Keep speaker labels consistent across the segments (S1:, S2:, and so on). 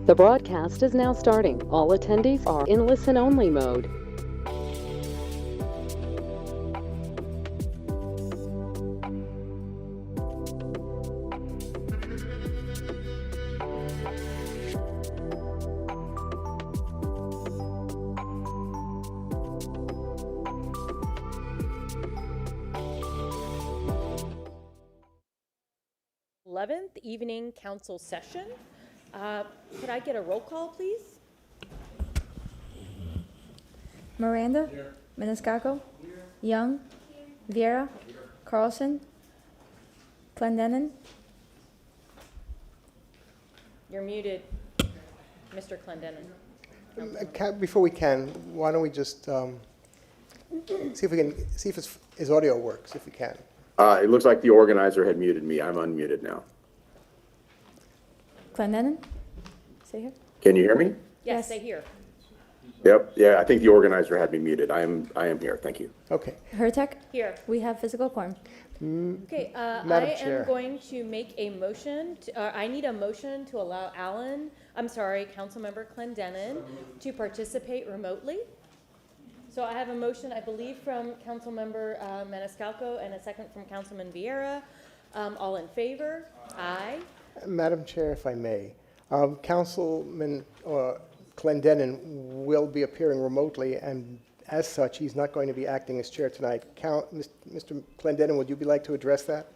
S1: The broadcast is now starting. All attendees are in listen-only mode.
S2: Evening council session. Could I get a roll call, please?
S3: Miranda, here. Maniscalco, here. Young, here. Vieira, here. Carlson, Clendenin.
S2: You're muted, Mr. Clendenin.
S4: Before we can, why don't we just see if his audio works, if we can.
S5: It looks like the organizer had muted me. I'm unmuted now.
S3: Clendenin, stay here.
S5: Can you hear me?
S2: Yes, stay here.
S5: Yep. Yeah, I think the organizer had me muted. I am here. Thank you.
S4: Okay.
S3: Hertech?
S2: Here.
S3: We have physical quorum.
S2: Okay, I am going to make a motion. I need a motion to allow Councilmember Clendenin to participate remotely. So I have a motion, I believe, from Councilmember Maniscalco and a second from Councilman Vieira. All in favor? Aye.
S4: Madam Chair, if I may, Councilman Clendenin will be appearing remotely, and as such, he's not going to be acting as chair tonight. Mr. Clendenin, would you like to address that?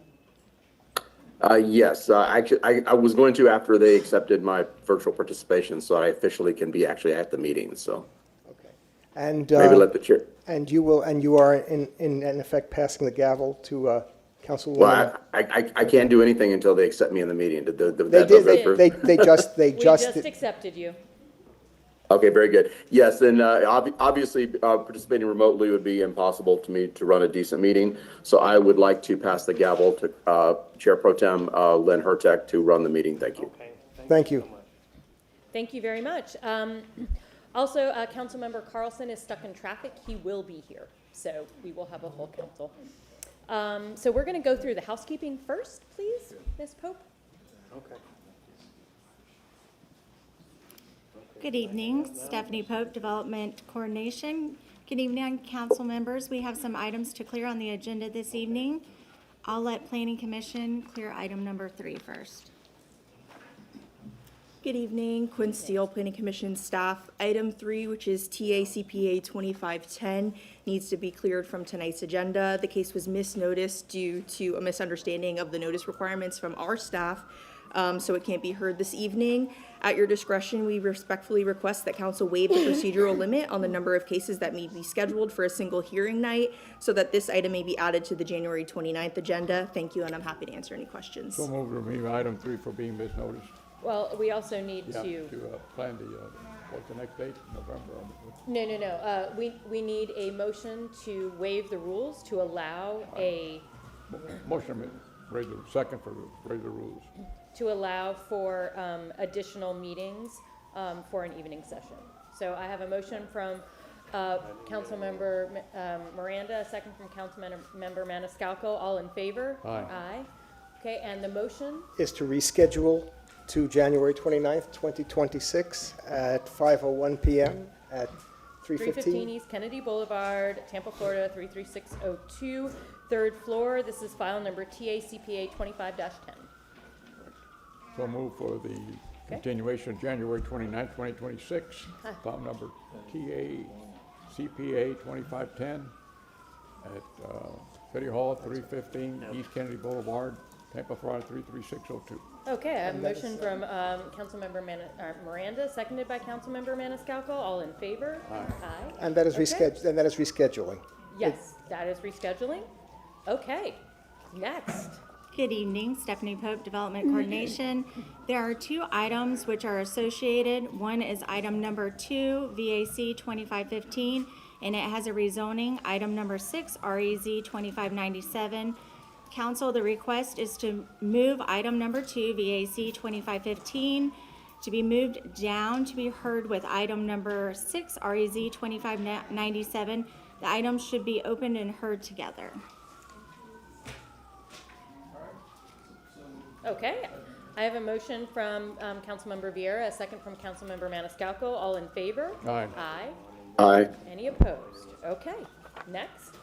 S5: Yes. Actually, I was going to after they accepted my virtual participation, so I officially can be actually at the meeting. So.
S4: Okay. And
S5: maybe let the chair.
S4: And you are in effect passing the gavel to Councilwoman.
S5: Well, I can't do anything until they accept me in the meeting.
S4: They just
S2: accepted you.
S5: Okay, very good. Yes, and obviously participating remotely would be impossible to me to run a decent meeting. So I would like to pass the gavel to Chair Pro Tem Lynn Hertech to run the meeting. Thank you.
S4: Okay. Thank you.
S2: Thank you very much. Also, Councilmember Carlson is stuck in traffic. He will be here, so we will have a full council. So we're going to go through the housekeeping first, please, Ms. Pope.
S4: Okay.
S6: Good evening, Stephanie Pope, Development Coordination. Good evening, council members. We have some items to clear on the agenda this evening. I'll let Planning Commission clear item number 3 first.
S7: Good evening, Quinn Steele, Planning Commission staff. Item 3, which is TACPA 2510, needs to be cleared from tonight's agenda. The case was misnoticed due to a misunderstanding of the notice requirements from our staff, so it can't be heard this evening. At your discretion, we respectfully request that council waive the procedural limit on the number of cases that may be scheduled for a single hearing night so that this item may be added to the January 29th agenda. Thank you, and I'm happy to answer any questions.
S8: So move to remove item 3 for being misnoticed.
S2: Well, we also need
S8: Yeah,
S2: to,
S8: plan the, what's the next date? November.
S2: no. We need a motion to waive the rules to allow
S8: Motion, raise the, second for raise the rules.
S2: to allow for additional meetings for an evening session. So I have a motion from Councilmember Miranda, a second from Councilmember Maniscalco. All in favor?
S8: Aye.
S2: Aye. Okay, and the motion?
S4: Is to reschedule to January 29th, 2026 at 5:01 PM at
S2: 315
S4: 3:15.
S2: East Kennedy Boulevard, Tampa, Florida, 33602, third floor. This is file number TACPA 25-10.
S8: So move for the continuation, January 29th, 2026, file number TACPA 2510 at City Hall, 315 East Kennedy Boulevard, Tampa, Florida, 33602.
S2: Okay, I have a motion from Councilmember Miranda, seconded by Councilmember Maniscalco. All in favor? Aye.
S4: And that is
S2: Okay.
S4: rescheduling.
S2: Yes, that is rescheduling. Okay, next.
S6: Good evening, Stephanie Pope, Development Coordination. There are 2 items which are associated. One is item number 2, VAC 2515, and it has a rezoning. Item number 6, REZ 2597. Council, the request is to move item number 2, VAC 2515, to be moved down to be heard with item number 6, REZ 2597. The items should be opened and heard together.
S2: Okay, I have a motion from Councilmember Vieira, a second from Councilmember Maniscalco. All in favor?
S8: Aye.
S2: Aye.
S5: Aye.
S2: Any opposed? Okay, next.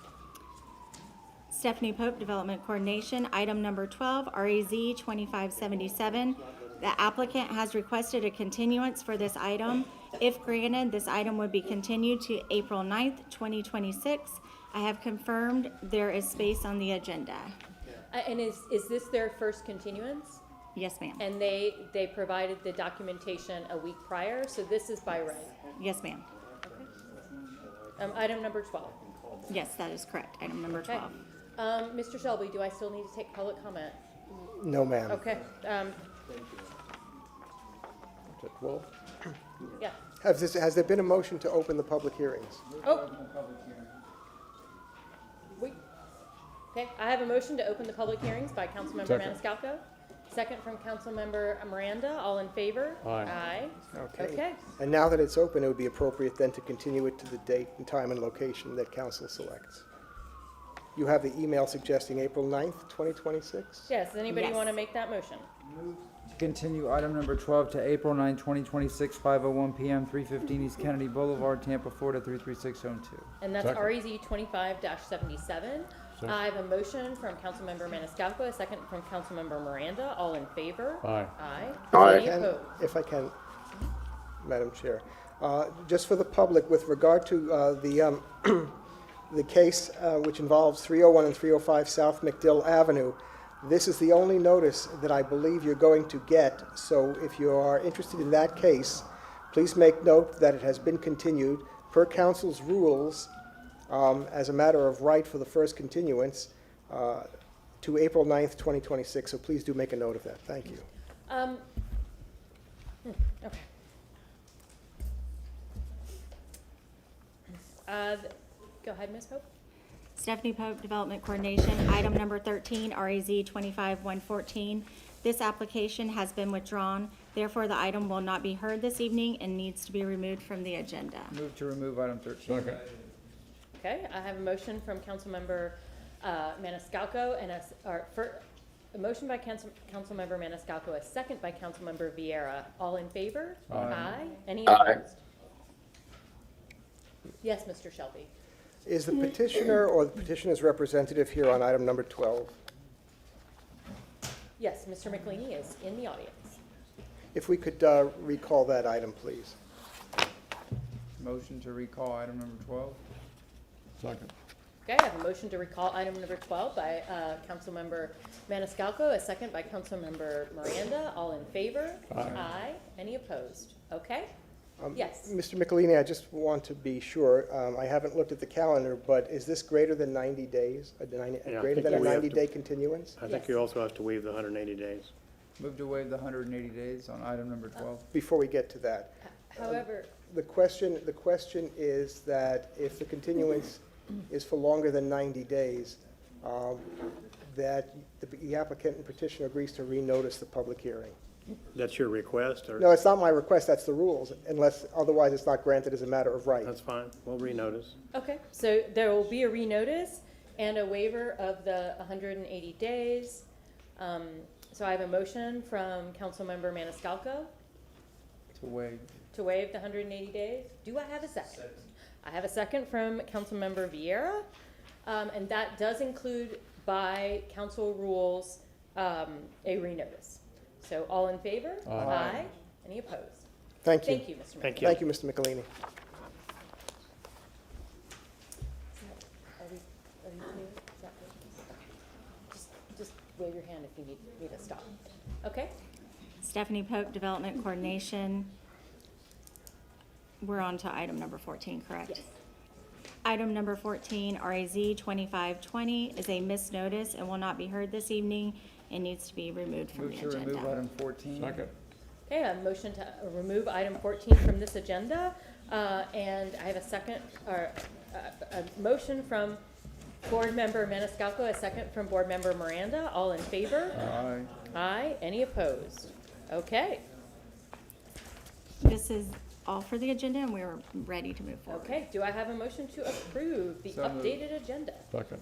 S6: Stephanie Pope, Development Coordination. Item number 12, REZ 2577. The applicant has requested a continuance for this item. If granted, this item would be continued to April 9th, 2026. I have confirmed there is space on the agenda.
S2: And is this their first continuance?
S6: Yes, ma'am.
S2: And they provided the documentation a week prior, so this is by right.
S6: Yes, ma'am.
S2: Item number 12.
S6: Yes, that is correct. Item number
S2: Okay.
S6: 12.
S2: Mr. Shelby, do I still need to take public comment?
S4: No, ma'am.
S2: Okay,
S8: What's that, 12?
S2: yeah.
S4: Has there been a motion to open the public hearings?
S2: Oh. Wait. Okay, I have a motion to open the public hearings by Councilmember
S8: Second.
S2: Maniscalco. Second from Councilmember Miranda. All in favor?
S8: Aye.
S2: Aye.
S4: Okay.
S2: Okay.
S4: And now that it's open, it would be appropriate then to continue it to the date and time and location that council selects. You have the email suggesting April 9th, 2026?
S2: Yes, does anybody
S6: Yes.
S2: want to make that motion?
S9: To continue item number 12 to April 9, 2026, 5:01 PM, 315 East Kennedy Boulevard, Tampa, Florida, 33602.
S2: And that's
S8: Second.
S2: REZ 25-77.
S8: Second.
S2: I have a motion from Councilmember Maniscalco, a second from Councilmember Miranda. All in favor?
S8: Aye.
S2: Aye.
S5: Aye.
S2: Any opposed?
S4: If I can, Madam Chair. Just for the public, with regard to the case which involves 301 and 305 South McDill Avenue, this is the only notice that I believe you're going to get. So if you are interested in that case, please make note that it has been continued per council's rules as a matter of right for the first continuance to April 9th, 2026. So please do make a note of that. Thank you.
S2: Okay. Go ahead, Ms. Pope.
S6: Stephanie Pope, Development Coordination. Item number 13, REZ 25114. This application has been withdrawn. Therefore, the item will not be heard this evening and needs to be removed from the agenda.
S9: Move to remove item 13.
S8: Second.
S2: Okay, I have a motion from Councilmember Maniscalco and a motion by Councilmember Maniscalco, a second by Councilmember Vieira. All in favor?
S8: Aye.
S2: Any
S5: Aye.
S2: opposed? Yes, Mr. Shelby.
S4: Is the petitioner or the petitioner's representative here on item number 12?
S2: Yes, Mr. McLeany is in the audience.
S4: If we could recall that item, please.
S9: Motion to recall item number 12.
S8: Second.
S2: Okay, I have a motion to recall item number 12 by Councilmember Maniscalco, a second by Councilmember Miranda. All in favor?
S8: Aye.
S2: Any opposed? Okay. Yes.
S4: Mr. McElhaney, I just want to be sure, I haven't looked at the calendar, but is this greater than 90 days? Greater than a
S10: we have
S4: 90-day continuance?
S10: I think
S2: Yes.
S10: you also have to waive the 180 days.
S9: Move to waive the 180 days on item number 12.
S4: Before we get to that,
S2: However,
S4: the question is that if the continuance is for longer than 90 days, that the applicant and petitioner agrees to renotice the public hearing.
S10: That's your request, or?
S4: No, it's not my request, that's the rules, unless, otherwise it's not granted as a matter of right.
S10: That's fine, we'll renotice.
S2: okay, so there will be a renotice and a waiver of the 180 days. So I have a motion from Councilmember Maniscalco
S9: To waive.
S2: to waive the 180 days. Do I have a second? I have a second from Councilmember Vieira, and that does include by council rules a renotice. So all in favor?
S8: Aye.
S2: Any opposed?
S4: Thank you.
S2: Thank you, Mr. McLeany.
S10: Thank you.
S4: Thank you, Mr. McElhaney.
S2: Are we clear? Is that good? Just wave your hand if you need me to stop. Okay?
S6: Stephanie Pope, Development Coordination. We're on to item number 14, correct?
S2: Yes.
S6: Item number 14, RAZ 2520, is a misnotice and will not be heard this evening and needs to be removed from
S9: Move
S6: the
S9: to remove
S6: agenda.
S9: item 14.
S8: Second.
S2: Okay, a motion to remove item 14 from this agenda, and I have a second, or a motion from Board Member Maniscalco, a second from Board Member Miranda. All in favor?
S9: Aye.
S2: Aye. Any opposed? Okay.
S6: This is all for the agenda and we're ready to move forward.
S2: Okay. Do I have a motion to approve the
S9: So moved.
S2: updated agenda?
S8: Second.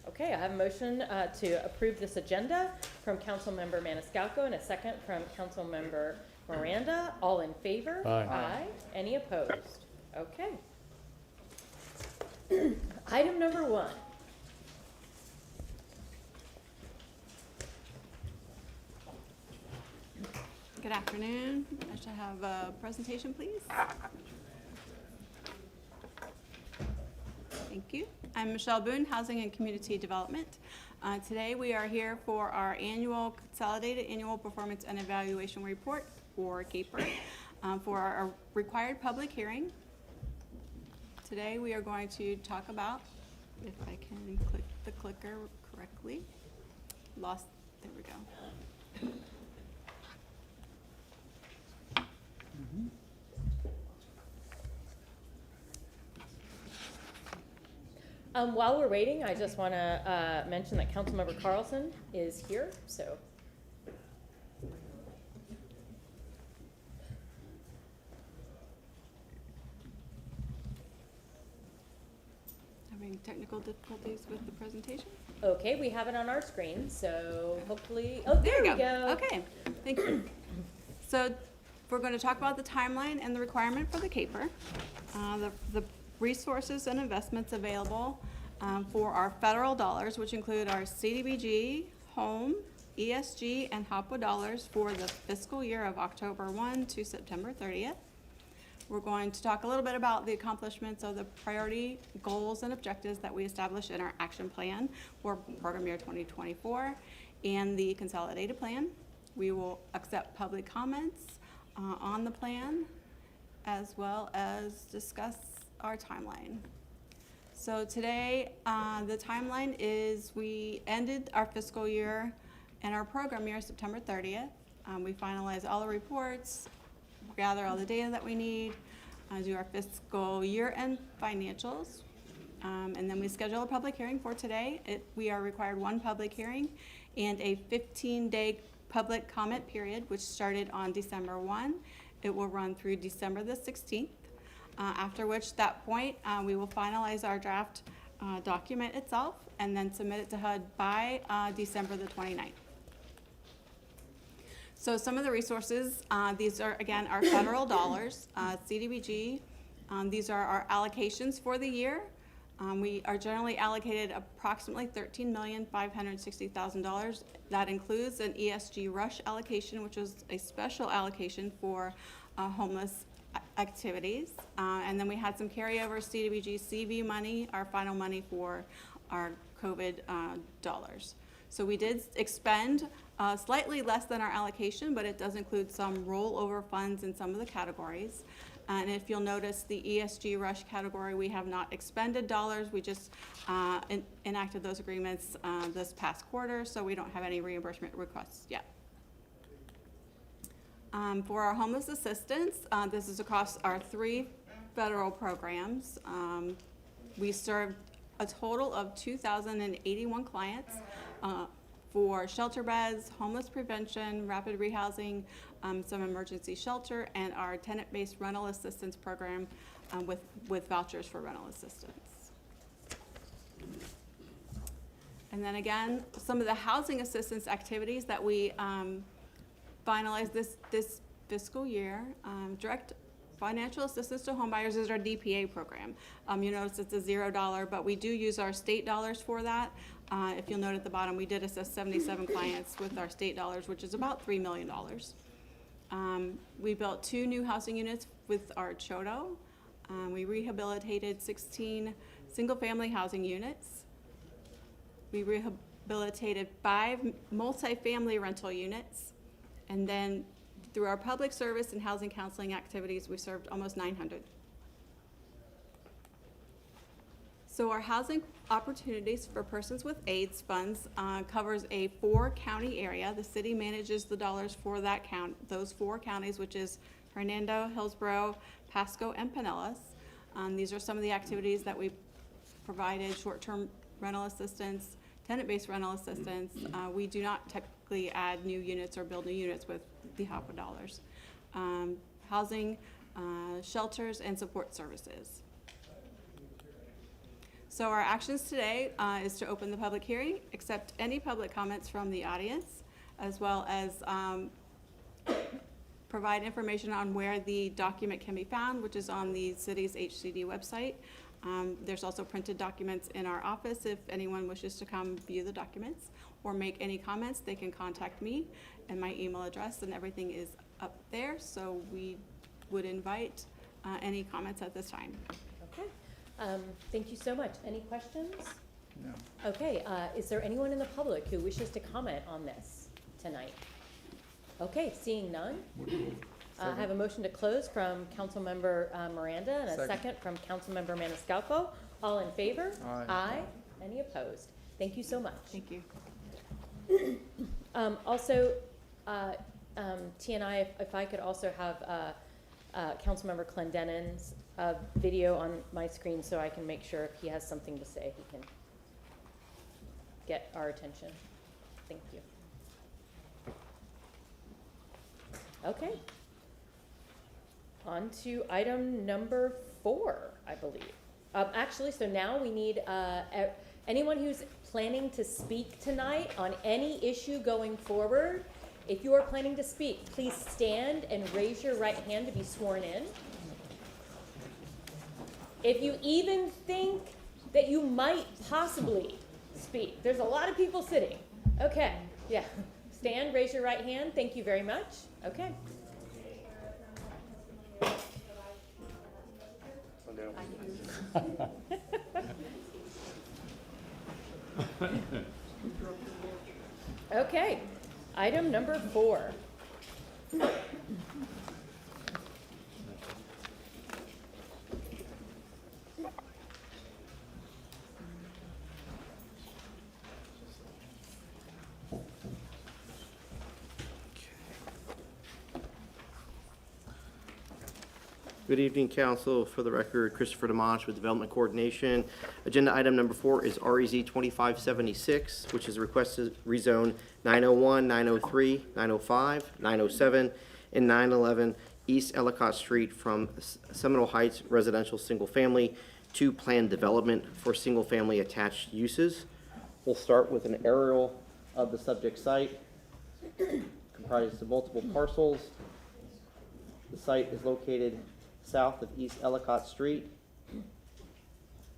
S2: Okay, I have a motion to approve this agenda from Councilmember Maniscalco and a second from Councilmember Miranda. All in favor?
S8: Aye.
S2: Any opposed? Okay. Item number 1.
S11: Good afternoon. I should have a presentation, please. Thank you. I'm Michelle Boone, Housing and Community Development. Today we are here for our consolidated annual performance and evaluation report, or CAPER, for our required public hearing. Today we are going to talk about, if I can click the clicker correctly, there we go.
S2: While we're waiting, I just want to mention that Councilmember Carlson is here, so.
S11: Having technical difficulties with the presentation?
S2: Okay, we have it on our screen, so hopefully, oh, there we go.
S11: Okay, thank you. So we're going to talk about the timeline and the requirement for the CAPER, the resources and investments available for our federal dollars, which include our CDBG, home, ESG, and HOPWA dollars for the fiscal year of October 1 to September 30th. We're going to talk a little bit about the accomplishments of the priority goals and objectives that we established in our action plan for program year 2024 and the consolidated plan. We will accept public comments on the plan, as well as discuss our timeline. So today, the timeline is we ended our fiscal year and our program year September 30th. We finalized all the reports, gather all the data that we need, do our fiscal year-end financials, and then we schedule a public hearing for today. We are required one public hearing and a 15-day public comment period, which started on December 1. It will run through December the 16th, after which that point we will finalize our draft document itself and then submit it to HUD by December the 29th. So some of the resources, these are, again, our federal dollars, CDBG. These are our allocations for the year. We are generally allocated approximately $13,560,000. That includes an ESG rush allocation, which is a special allocation for homeless activities. And then we had some carryover CDBG CV money, our final money for our COVID dollars. So we did expend slightly less than our allocation, but it does include some rollover funds in some of the categories. And if you'll notice, the ESG rush category, we have not expended dollars. We just enacted those agreements this past quarter, so we don't have any reimbursement requests yet. For our homeless assistance, this is across our 3 federal programs. We served a total of 2,081 clients for shelter beds, homeless prevention, rapid rehousing, some emergency shelter, and our tenant-based rental assistance program with vouchers for rental assistance. And then again, some of the housing assistance activities that we finalized this fiscal year. Direct financial assistance to homebuyers is our DPA program. You notice it's a $0, but we do use our state dollars for that. If you'll note at the bottom, we did assist 77 clients with our state dollars, which is about $3 million. We built 2 new housing units with our CHODO. We rehabilitated 16 single-family housing units. We rehabilitated 5 multifamily rental units. And then through our public service and housing counseling activities, we served almost 900. So our housing opportunities for persons with AIDS funds covers a 4-county area. The city manages the dollars for that those 4 counties, which is Hernando, Hillsborough, Pasco, and Pinellas. These are some of the activities that we provided: short-term rental assistance, tenant-based rental assistance. We do not typically add new units or build new units with the HOPA dollars. Housing, shelters, and support services. So our actions today is to open the public hearing, accept any public comments from the audience, as well as provide information on where the document can be found, which is on the city's HCD website. There's also printed documents in our office. If anyone wishes to come view the documents or make any comments, they can contact me, and my email address and everything is up there. So we would invite any comments at this time.
S2: Okay. Thank you so much. Any questions?
S9: No.
S2: Okay, is there anyone in the public who wishes to comment on this tonight? Okay, seeing none. I have a motion to close from Councilmember Miranda and a second from Councilmember Maniscalco. All in favor?
S9: Aye.
S2: Aye. Any opposed? Thank you so much.
S11: Thank you.
S2: Also, TNI, if I could also have Councilmember Clendenin's video on my screen so I can make sure if he has something to say, he can get our attention. Thank you. Okay. On to item number 4, I believe. Actually, so now we need anyone who's planning to speak tonight on any issue going forward. If you are planning to speak, please stand and raise your right hand to be sworn in. If you even think that you might possibly speak, there's a lot of people sitting. Okay, yeah. Stand, raise your right hand. Thank you very much. Okay. Okay, item number 4.
S12: Good evening, Council. For the record, Christopher DeMonch with Development Coordination. Agenda item number 4 is REZ 2576, which is a request to rezone 901, 903, 905, 907, and 911 East Ellicott Street from Seminole Heights Residential Single Family 2 planned development for single-family attached uses. We'll start with an aerial of the subject site, comprised of multiple parcels. The site is located south of East Ellicott Street,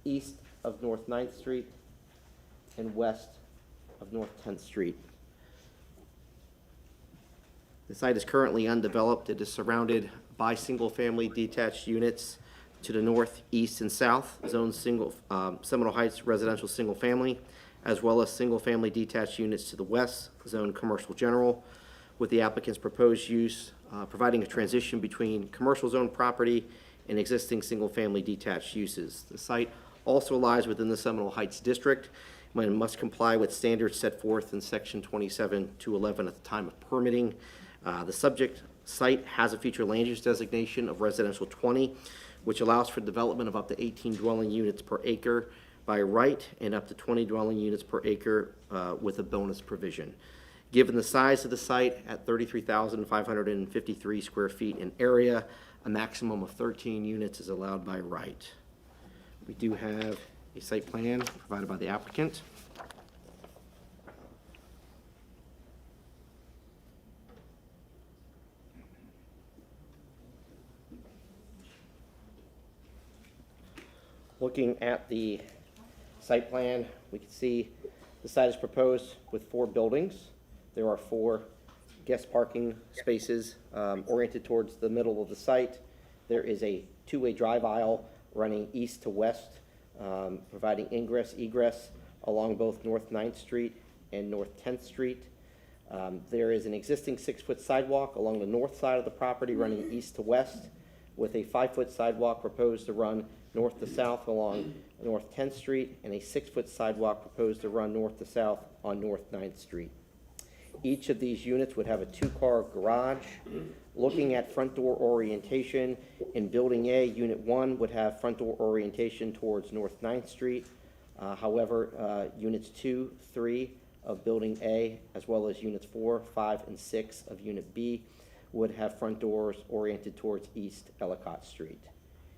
S12: east of North 9th Street, and west of North 10th Street. The site is currently undeveloped. It is surrounded by single-family detached units to the north, east, and south, zoned Seminole Heights residential single-family, as well as single-family detached units to the west, zoned commercial general, with the applicant's proposed use providing a transition between commercial zone property and existing single-family detached uses. The site also lies within the Seminole Heights district and must comply with standards set forth in section 27-11 at the time of permitting. The subject site has a future land use designation of residential 20, which allows for development of up to 18 dwelling units per acre by right and up to 20 dwelling units per acre with a bonus provision. Given the size of the site at 33,553 square feet in area, a maximum of 13 units is allowed by right. We do have a site plan provided by the applicant. Looking at the site plan, we can see the site is proposed with 4 buildings. There are 4 guest parking spaces oriented towards the middle of the site. There is a 2-way drive aisle running east to west, providing ingress, egress along both North 9th Street and North 10th Street. There is an existing 6-foot sidewalk along the north side of the property running east to west, with a 5-foot sidewalk proposed to run north to south along North 10th Street, and a 6-foot sidewalk proposed to run north to south on North 9th Street. Each of these units would have a 2-car garage. Looking at front door orientation, in Building A, Unit 1 would have front door orientation towards North 9th Street. However, Units 2, 3 of Building A, as well as Units 4, 5, and 6 of Unit B would have front doors oriented towards East Ellicott Street.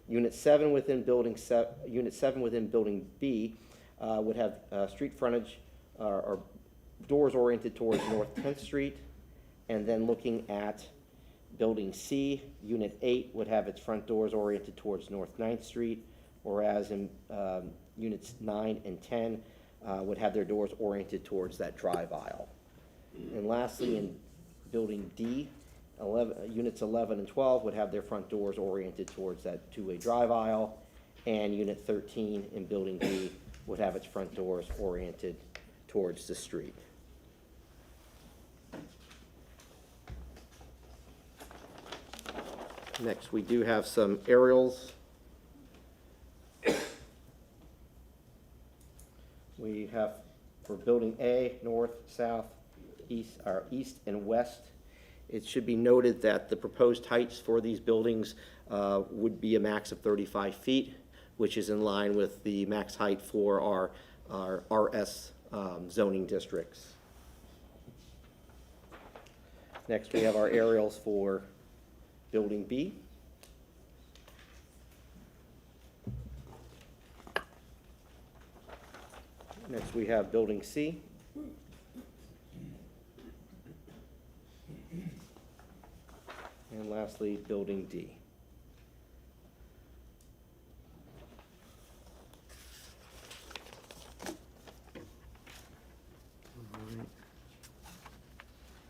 S12: Unit 7 within Building B would have street frontage or doors oriented towards North 10th Street. And then looking at Building C, Unit 8 would have its front doors oriented towards North 9th Street, whereas in Units 9 and 10 would have their doors oriented towards that drive aisle. And lastly, in Building D, Units 11 and 12 would have their front doors oriented towards that 2-way drive aisle, and Unit 13 in Building D would have its front doors oriented towards the street. Next, we do have some aerials. We have for Building A, north, south, east, or east and west. It should be noted that the proposed heights for these buildings would be a max of 35 feet, which is in line with the max height for our RS zoning districts. Next, we have our aerials for Building B. Next, we have Building C. And lastly, Building D.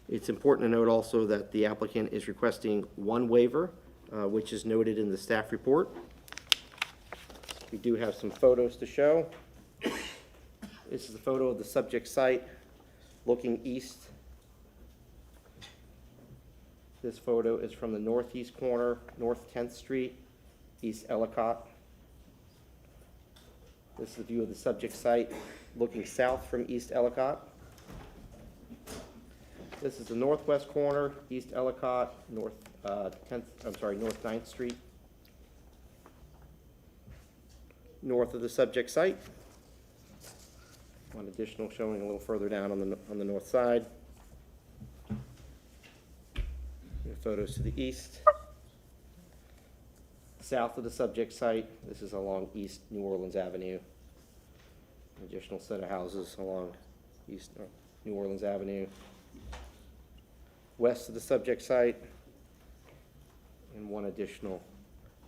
S12: It's important to note also that the applicant is requesting 1 waiver, which is noted in the staff report. We do have some photos to show. This is a photo of the subject site looking east. This photo is from the northeast corner, North 10th Street, East Ellicott. This is a view of the subject site looking south from East Ellicott. This is the northwest corner, East Ellicott, North 9th Street. North of the subject site. One additional showing a little further down on the north side. Photos to the east. south of the subject site, this is along East New Orleans Avenue. Additional set of houses along East New Orleans Avenue. West of the subject site, and one additional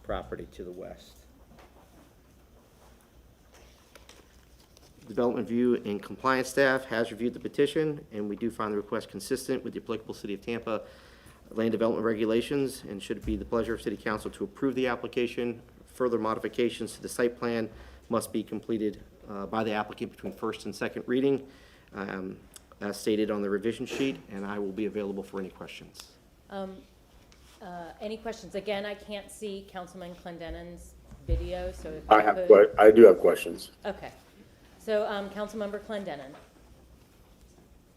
S12: property to the west. Development Review and Compliance staff has reviewed the petition, and we do find the request consistent with the applicable City of Tampa land development regulations, and should it be the pleasure of City Council to approve the application, further modifications to the site plan must be completed by the applicant between first and second reading, as stated on the revision sheet, and I will be available for any questions.
S2: Any questions? Again, I can't see Councilman Clendenin's video, so if
S5: I
S2: you
S5: have,
S2: could.
S5: I do have questions.
S2: Okay. So, Councilmember Clendenin.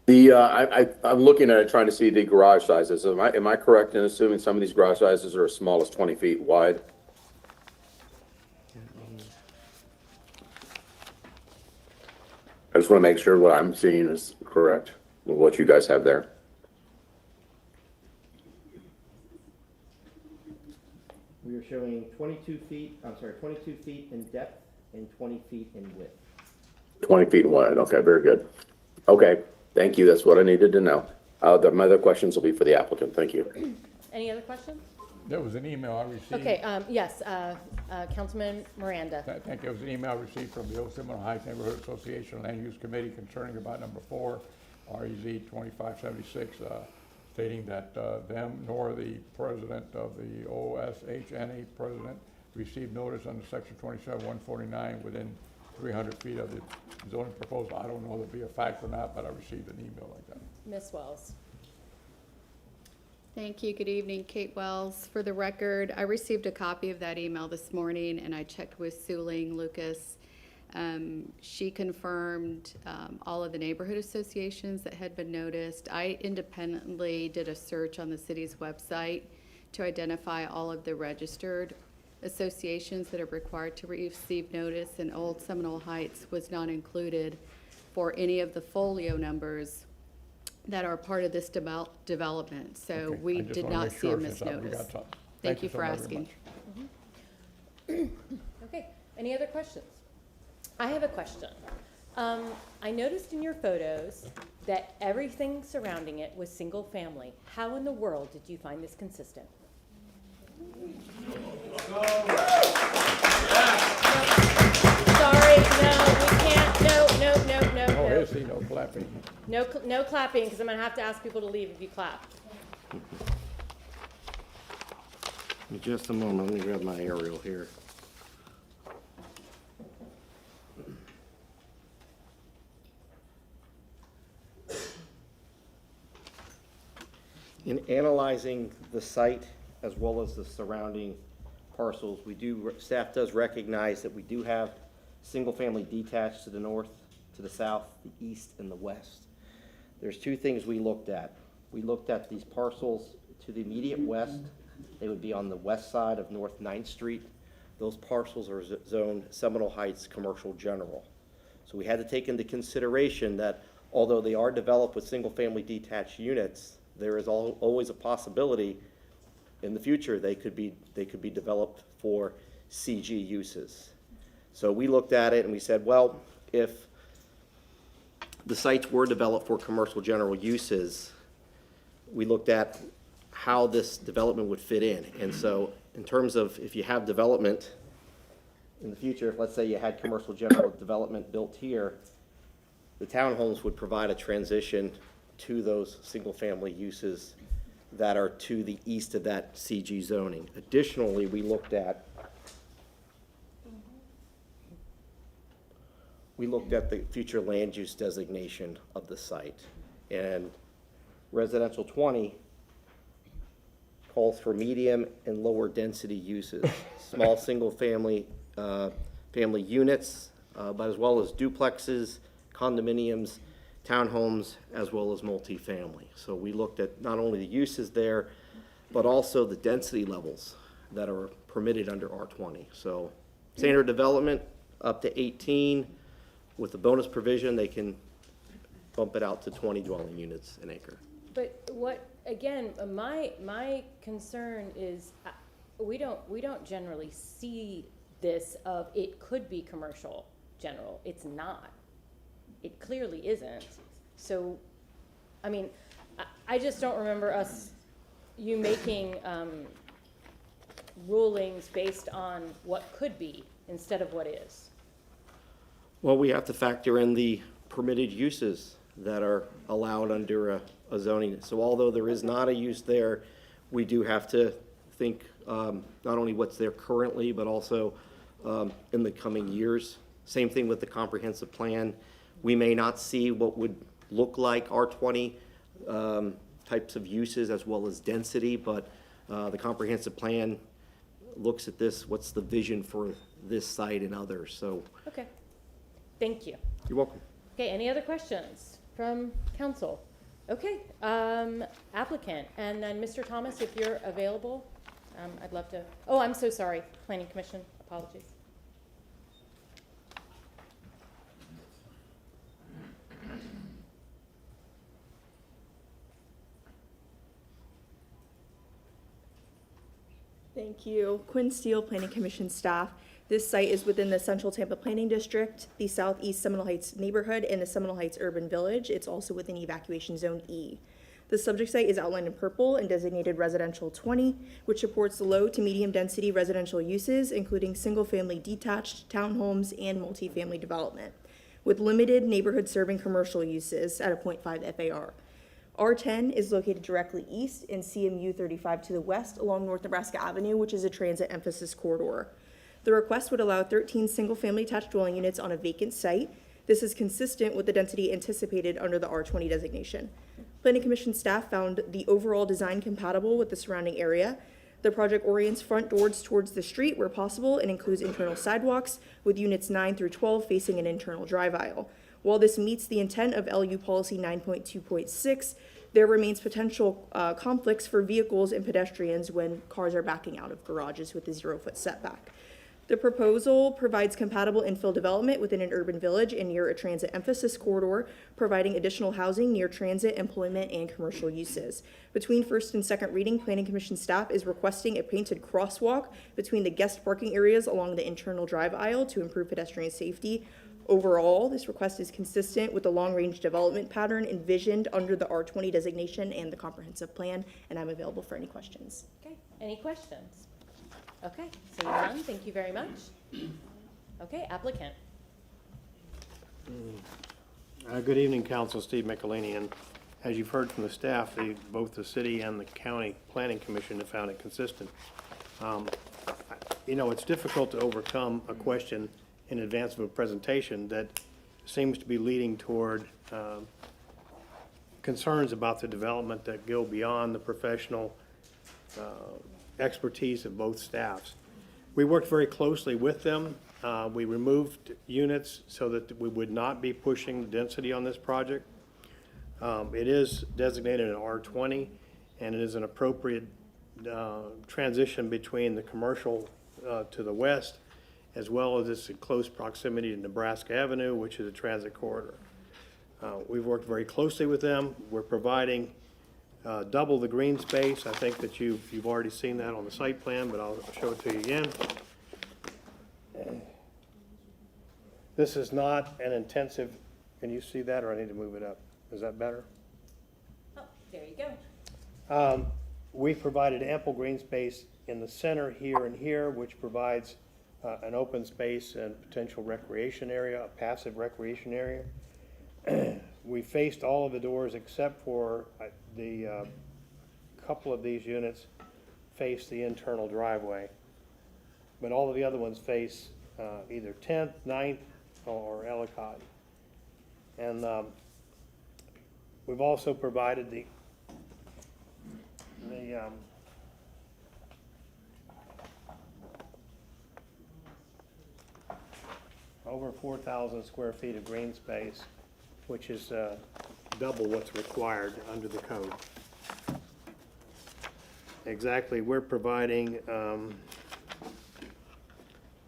S5: I'm looking at it, trying to see the garage sizes. Am I correct in assuming some of these garage sizes are as small as 20 feet wide? I just want to make sure what I'm seeing is correct with what you guys have there.
S12: We are showing 22 feet in depth and 20 feet in width.
S5: 20 feet wide. Okay, very good. Okay, thank you. That's what I needed to know. My other questions will be for the applicant. Thank you.
S2: Any other questions?
S8: There was an email I received.
S2: Okay, yes, Councilman Miranda.
S8: I think there was an email I received from the Old Seminole Heights Neighborhood Association Land Use Committee concerning about number 4, REZ 2576, stating that them nor the president of the OSHNA president received notice under section 27-149 within 300 feet of the zoning proposal. I don't know if it'll be a fact or not, but I received an email like that.
S2: Ms. Wells.
S13: Thank you. Good evening, Kate Wells. For the record, I received a copy of that email this morning, and I checked with Suling Lucas. She confirmed all of the neighborhood associations that had been noticed. I independently did a search on the city's website to identify all of the registered associations that are required to receive notice, and Old Seminole Heights was not included for any of the folio numbers that are part of this development. So
S8: Okay,
S13: we
S8: I just
S13: did
S8: wanna
S13: not
S8: make
S13: see a
S8: sure since we
S13: misnotice.
S8: got some.
S13: Thank you
S8: so
S13: for
S8: very
S13: asking.
S8: much.
S2: Okay, any other questions? I have a question. I noticed in your photos that everything surrounding it was single family. How in the world did you find this consistent? Sorry, no, we can't, no.
S8: Oh, here's the no clapping.
S2: No clapping, because I'm gonna have to ask people to leave if you clap.
S12: In just a moment, let me grab my aerial here. In analyzing the site as well as the surrounding parcels, staff does recognize that we do have single-family detached to the north, to the south, the east, and the west. There's two things we looked at. We looked at these parcels to the immediate west. They would be on the west side of North 9th Street. Those parcels are zoned Seminole Heights Commercial General. So we had to take into consideration that although they are developed with single-family detached units, there is always a possibility in the future they could be developed for CG uses. So we looked at it and we said, well, if the sites were developed for commercial general uses, we looked at how this development would fit in. And so in terms of if you have development in the future, if let's say you had commercial general development built here, the townhomes would provide a transition to those single-family uses that are to the east of that CG zoning. Additionally, we looked at the future land use designation of the site. And residential 20 calls for medium and lower density uses, small single-family family units, but as well as duplexes, condominiums, townhomes, as well as multifamily. So we looked at not only the uses there, but also the density levels that are permitted under R20. So standard development up to 18. With the bonus provision, they can bump it out to 20 dwelling units an acre.
S2: But what, again, my concern is, we don't generally see this of, it could be commercial general. It's not. It clearly isn't. So, I mean, I just don't remember you making, rulings based on what could be instead of what is.
S12: Well, we have to factor in the permitted uses that are allowed under a zoning. So although there is not a use there, we do have to think not only what's there currently, but also in the coming years. Same thing with the comprehensive plan. We may not see what would look like R20 types of uses as well as density, but the comprehensive plan looks at this, what's the vision for this site and others, so.
S2: Okay, thank you.
S12: You're welcome.
S2: Okay, any other questions from council? Okay, applicant, and then Mr. Thomas, if you're available, I'd love to, oh, I'm so sorry, Planning Commission, apologies.
S7: Thank you. Quinn Steele, Planning Commission staff. This site is within the Central Tampa Planning District, the Southeast Seminole Heights neighborhood, and the Seminole Heights Urban Village. It's also within Evacuation Zone E. The subject site is outlined in purple and designated Residential 20, which supports low to medium density residential uses, including single-family detached, townhomes, and multifamily development, with limited neighborhood serving commercial uses at a 0.5 FAR. R10 is located directly east and CMU 35 to the west along North Nebraska Avenue, which is a transit emphasis corridor. The request would allow 13 single-family attached dwelling units on a vacant site. This is consistent with the density anticipated under the R20 designation. Planning Commission staff found the overall design compatible with the surrounding area. The project orients front doors towards the street where possible and includes internal sidewalks, with units 9 through 12 facing an internal drive aisle. While this meets the intent of LU Policy 9.2.6, there remains potential conflicts for vehicles and pedestrians when cars are backing out of garages with a 0-foot setback. The proposal provides compatible infill development within an urban village and near a transit emphasis corridor, providing additional housing near transit, employment, and commercial uses. Between first and second reading, Planning Commission staff is requesting a painted crosswalk between the guest parking areas along the internal drive aisle to improve pedestrian safety. Overall, this request is consistent with the long-range development pattern envisioned under the R20 designation and the comprehensive plan, and I'm available for any questions.
S2: Okay, any questions? Okay, seeing none, thank you very much. Okay, applicant.
S10: Good evening, Council. Steve Michelini. And as you've heard from the staff, both the city and the county planning commission have found it consistent. You know, it's difficult to overcome a question in advance of a presentation that seems to be leading toward concerns about the development that go beyond the professional expertise of both staffs. We worked very closely with them. We removed units so that we would not be pushing the density on this project. It is designated an R20, and it is an appropriate transition between the commercial to the west, as well as its close proximity to Nebraska Avenue, which is a transit corridor. We've worked very closely with them. We're providing double the green space. I think that you've already seen that on the site plan, but I'll show it to you again. This is not an intensive, can you see that, or I need to move it up? Is that better?
S2: Oh, there you go.
S10: We've provided ample green space in the center here and here, which provides an open space and potential recreation area, a passive recreation area. We faced all of the doors except for the couple of these units face the internal driveway. But all of the other ones face either 10th, 9th, or Ellicott. And we've also provided the over 4,000 square feet of green space, which is double what's required under the code. Exactly, we're providing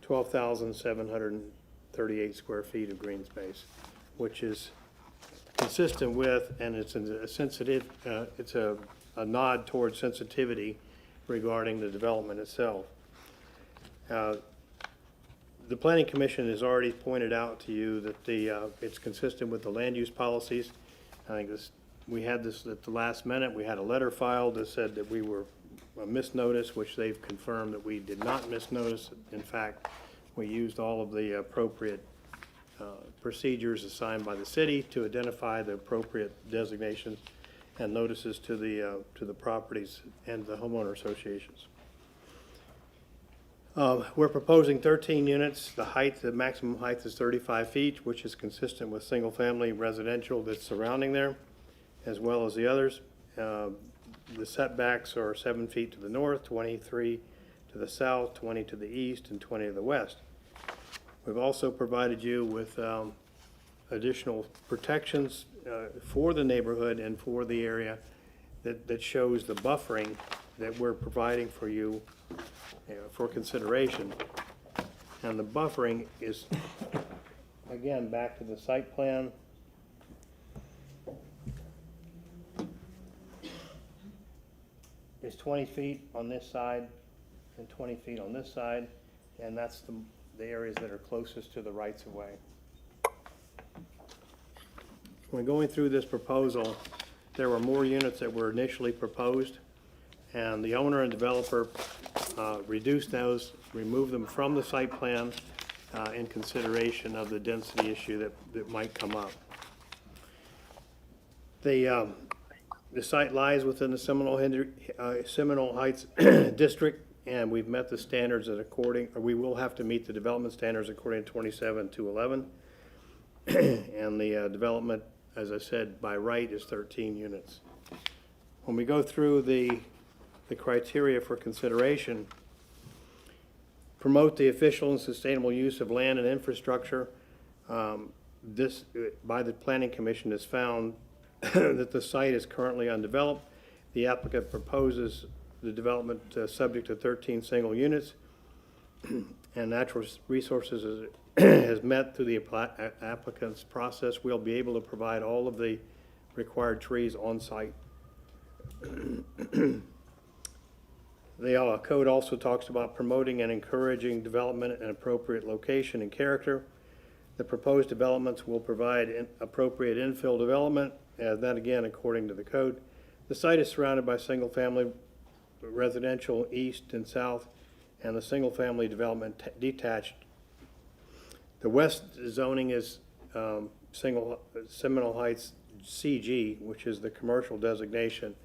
S10: 12,738 square feet of green space, which is consistent with, and it's a sensitive, it's a nod towards sensitivity regarding the development itself. The Planning Commission has already pointed out to you that it's consistent with the land use policies. I think we had this at the last minute. We had a letter filed that said that we were misnoticed, which they've confirmed that we did not misnotice. In fact, we used all of the appropriate procedures assigned by the city to identify the appropriate designations and notices to the properties and the homeowner associations. We're proposing 13 units. The maximum height is 35 feet, which is consistent with single-family residential that's surrounding there, as well as the others. The setbacks are 7 feet to the north, 23 to the south, 20 to the east, and 20 to the west. We've also provided you with additional protections for the neighborhood and for the area that shows the buffering that we're providing for you for consideration. And the buffering is, again, back to the site plan. It's 20 feet on this side and 20 feet on this side, and that's the areas that are closest to the rights of way. When going through this proposal, there were more units that were initially proposed, and the owner and developer reduced those, removed them from the site plan in consideration of the density issue that might come up. The site lies within the Seminole Heights district, and we've met the standards we will have to meet the development standards according to 27-11. And the development, as I said, by right is 13 units. When we go through the criteria for consideration, promote the efficient and sustainable use of land and infrastructure. This, by the Planning Commission, has found that the site is currently undeveloped. The applicant proposes the development subject to 13 single units, and natural resources has met through the applicant's process. We'll be able to provide all of the required trees on site. The code also talks about promoting and encouraging development in appropriate location and character. The proposed developments will provide appropriate infill development, that again according to the code. The site is surrounded by single-family residential east and south, and the single-family development detached. The west zoning is Seminole Heights CG, which is the commercial designation,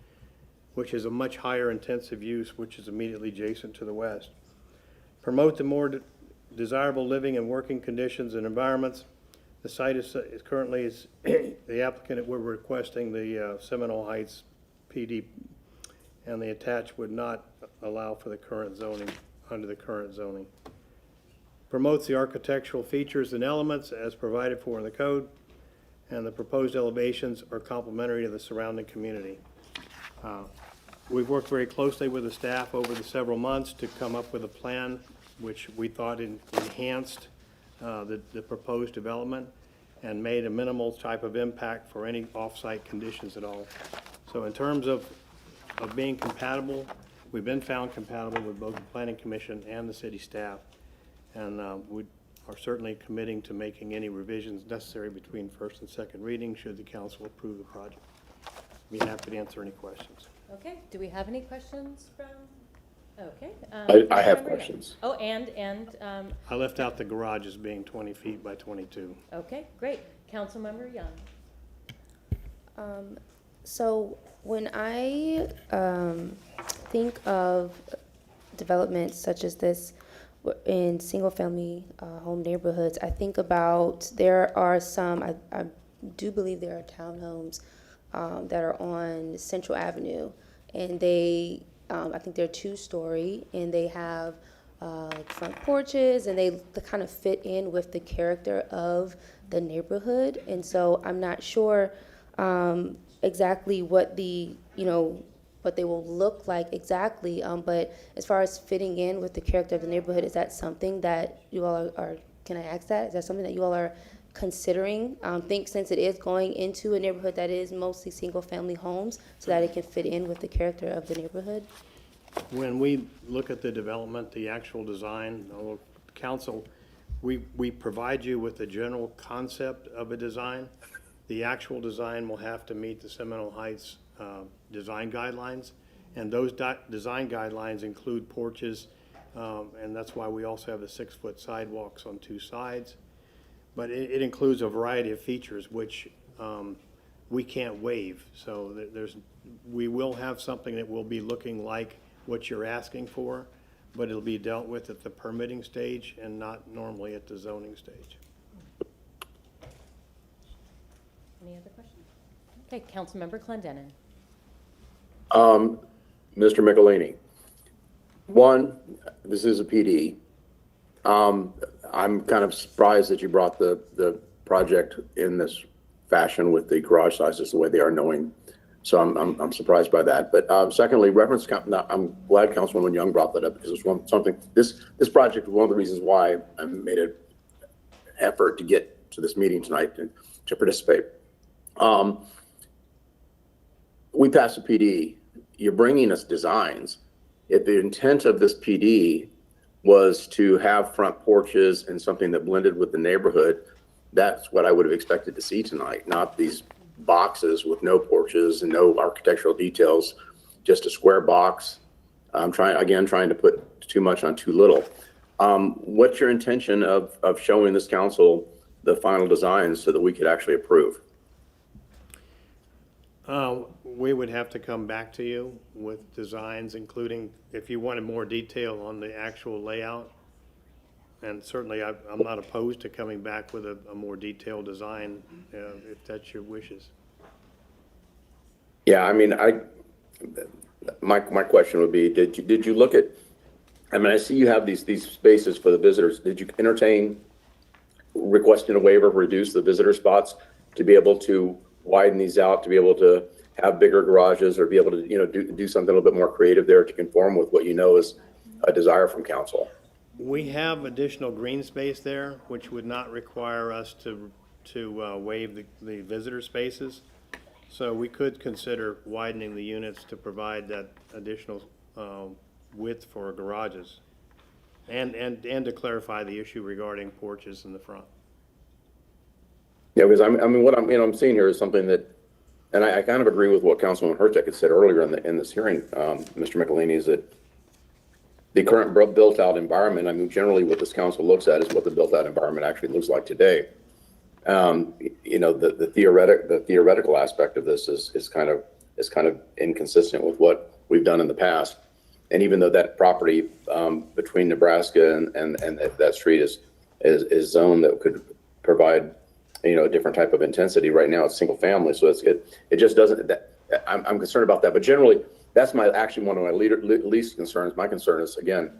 S10: which is a much higher intensive use, which is immediately adjacent to the west. Promote the more desirable living and working conditions and environments. The site is currently the applicant, we're requesting the Seminole Heights PD, and the attached would not allow for the current zoning, under the current zoning. Promotes the architectural features and elements as provided for in the code, and the proposed elevations are complementary to the surrounding community. We've worked very closely with the staff over the several months to come up with a plan which we thought enhanced the proposed development and made a minimal type of impact for any off-site conditions at all. So in terms of being compatible, we've been found compatible with both the Planning Commission and the city staff, and we are certainly committing to making any revisions necessary between first and second reading should the council approve the project. Be happy to answer any questions.
S2: Okay, do we have any questions from, okay.
S5: I have questions.
S2: Oh, and,
S10: I left out the garage as being 20 feet by 22.
S2: okay, great. Councilmember Young.
S3: So when I think of developments such as this in single-family home neighborhoods, I think about there are some, I do believe there are townhomes that are on Central Avenue, and they, I think they're 2-story, and they have front porches, and they kind of fit in with the character of the neighborhood. And so I'm not sure exactly what what they will look like exactly, but as far as fitting in with the character of the neighborhood, is that something that you all are can I ask that? Is that something that you all are considering? Think since it is going into a neighborhood that is mostly single-family homes, so that it can fit in with the character of the neighborhood?
S10: When we look at the development, the actual design, council, we provide you with the general concept of a design. The actual design will have to meet the Seminole Heights design guidelines, and those design guidelines include porches, and that's why we also have the 6-foot sidewalks on 2 sides. But it includes a variety of features which we can't waive. So we will have something that will be looking like what you're asking for, but it'll be dealt with at the permitting stage and not normally at the zoning stage.
S2: Any other questions? Okay, Councilmember Clendenin.
S5: Mr. Michelini, one, this is a PD. I'm kind of surprised that you brought the project in this fashion with the garage sizes the way they are, knowing. So I'm surprised by that. But secondly, I'm glad Councilwoman Young brought that up, because it's something. This project was one of the reasons why I made an effort to get to this meeting tonight to participate. We passed a PD. You're bringing us designs. If the intent of this PD was to have front porches and something that blended with the neighborhood, that's what I would have expected to see tonight, not these boxes with no porches and no architectural details, just a square box. I'm trying to put too much on too little. What's your intention of showing this council the final designs so that we could actually approve?
S10: We would have to come back to you with designs, including if you wanted more detail on the actual layout. And certainly, I'm not opposed to coming back with a more detailed design, if that's your wishes.
S5: Yeah, I mean, my question would be, did you look at, I mean, I see you have these spaces for the visitors. Did you entertain requesting a waiver, reduce the visitor spots to be able to widen these out, to be able to have bigger garages, or be able to, do something a little bit more creative there to conform with what is a desire from council?
S10: We have additional green space there, which would not require us to waive the visitor spaces. So we could consider widening the units to provide that additional width for garages, and to clarify the issue regarding porches in the front.
S5: Yeah, because what I'm seeing here is something that, and I kind of agree with what Councilman Hurtak had said earlier in this hearing, Mr. Michelini, is that the current built-out environment, generally what this council looks at is what the built-out environment actually looks like today. The theoretical aspect of this is kind of inconsistent with what we've done in the past. And even though that property between Nebraska and that street is zoned that could provide a different type of intensity, right now it's single family, so it just doesn't. I'm concerned about that, but generally that's one of my least concerns. My concern is, again,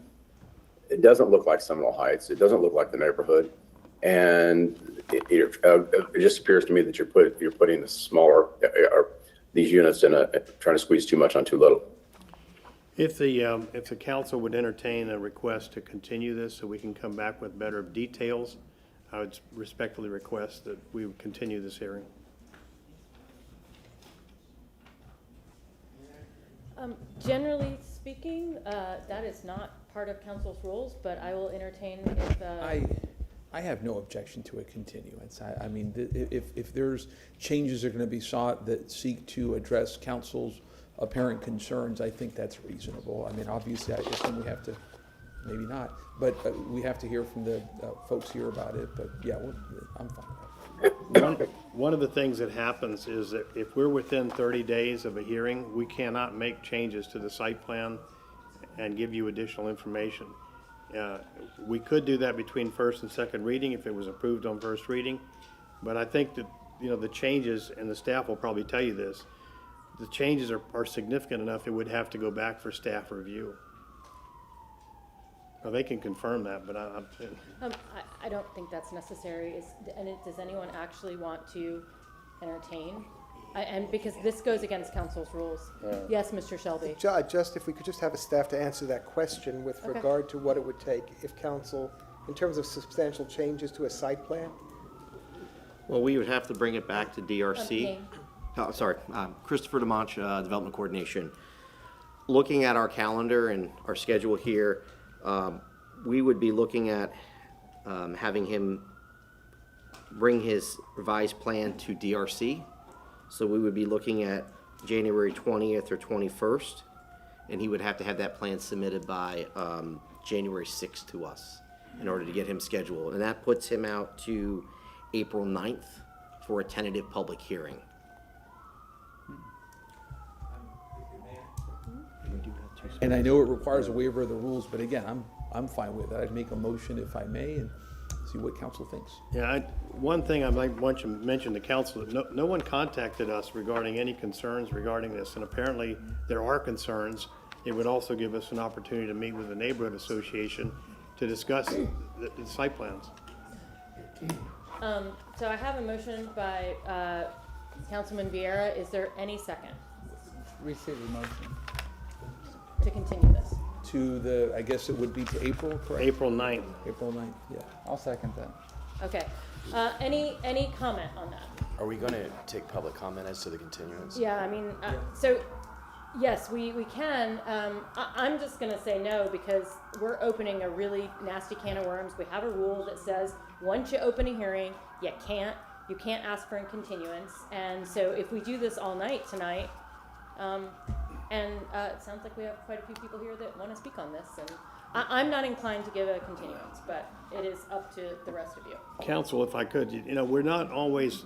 S5: it doesn't look like Seminole Heights. It doesn't look like the neighborhood, and it just appears to me that you're putting these units trying to squeeze too much on too little.
S10: If the council would entertain a request to continue this so we can come back with better details, I would respectfully request that we would continue this hearing.
S2: Generally speaking, that is not part of council's rules, but I will entertain if.
S14: I have no objection to a continuance. I mean, if there's changes that are going to be sought that seek to address council's apparent concerns, I think that's reasonable. I mean, obviously, I assume we have to, maybe not, but we have to hear from the folks here about it. But yeah, I'm fine.
S10: One of the things that happens is that if we're within 30 days of a hearing, we cannot make changes to the site plan and give you additional information. We could do that between first and second reading if it was approved on first reading, but I think that the changes, and the staff will probably tell you this, the changes are significant enough it would have to go back for staff review. Now, they can confirm that, but
S2: I don't think that's necessary. Does anyone actually want to entertain? And because this goes against council's rules. Yes, Mr. Shelby.
S4: Just if we could just have a staff to answer that question with regard to what it would take if council, in terms of substantial changes to a site plan.
S12: Well, we would have to bring it back to DRC. Christopher DeMonch, Development Coordination. looking at our calendar and our schedule here, we would be looking at having him bring his revised plan to DRC. So we would be looking at January 20th or 21st, and he would have to have that plan submitted by January 6th to us in order to get him scheduled. And that puts him out to April 9th for a tentative public hearing.
S14: And I know it requires a waiver of the rules, but again, I'm fine with that. I'd make a motion if I may and see what council thinks.
S10: Yeah, one thing I might want to mention to council, that no one contacted us regarding any concerns regarding this, and apparently there are concerns. It would also give us an opportunity to meet with the neighborhood association to discuss the site plans.
S2: So I have a motion by Councilman Vieira. Is there any second
S9: Rescind the motion.
S2: to continue this?
S14: To the, I guess it would be to April, correct?
S10: April 9th.
S14: April 9th, yeah.
S9: I'll second that.
S2: Okay. Any comment on that?
S15: Are we going to take public comment as to the continuance?
S2: Yeah, I mean, so, yes, we can. I'm just going to say no because we're opening a really nasty can of worms. We have a rule that says once you open a hearing, you can't ask for a continuance. And so if we do this all night tonight, and it sounds like we have quite a few people here that want to speak on this, and I'm not inclined to give a continuance, but it is up to the rest of you.
S10: Council, if I could, we're not always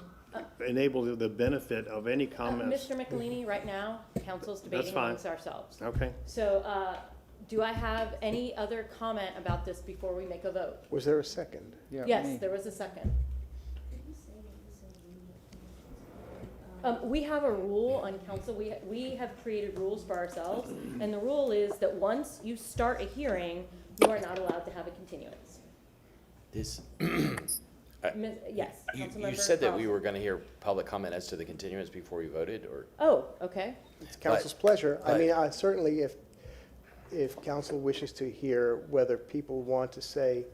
S10: enabled the benefit of any comments.
S2: Mr. Michelini, right now, council's debating
S10: fine.
S2: amongst ourselves.
S10: Okay.
S2: So do I have any other comment about this before we make a vote?
S4: Was there a second?
S9: Yeah,
S2: Yes,
S9: me.
S2: there was a second. We have a rule on council. We have created rules for ourselves, and the rule is that once you start a hearing, you are not allowed to have a continuance.
S15: This,
S2: Yes,
S15: you
S2: Councilmember
S15: said that we
S2: Carlson.
S15: were going to hear public comment as to the continuance before we voted, or?
S2: Oh, okay.
S4: It's council's pleasure. I
S15: but-
S4: mean, certainly if council wishes to hear whether people want to say,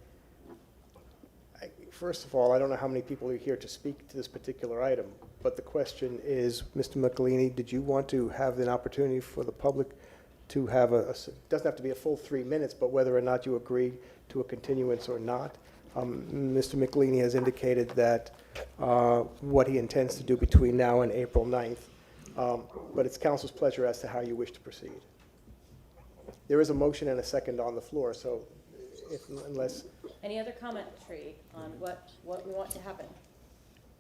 S4: first of all, I don't know how many people are here to speak to this particular item, but the question is, Mr. Michelini, did you want to have an opportunity for the public to have doesn't have to be a full 3 minutes, but whether or not you agree to a continuance or not? Mr. Michelini has indicated that what he intends to do between now and April 9th, but it's council's pleasure as to how you wish to proceed. There is a motion and a second on the floor, so unless...
S2: Any other commentary on what we want to happen?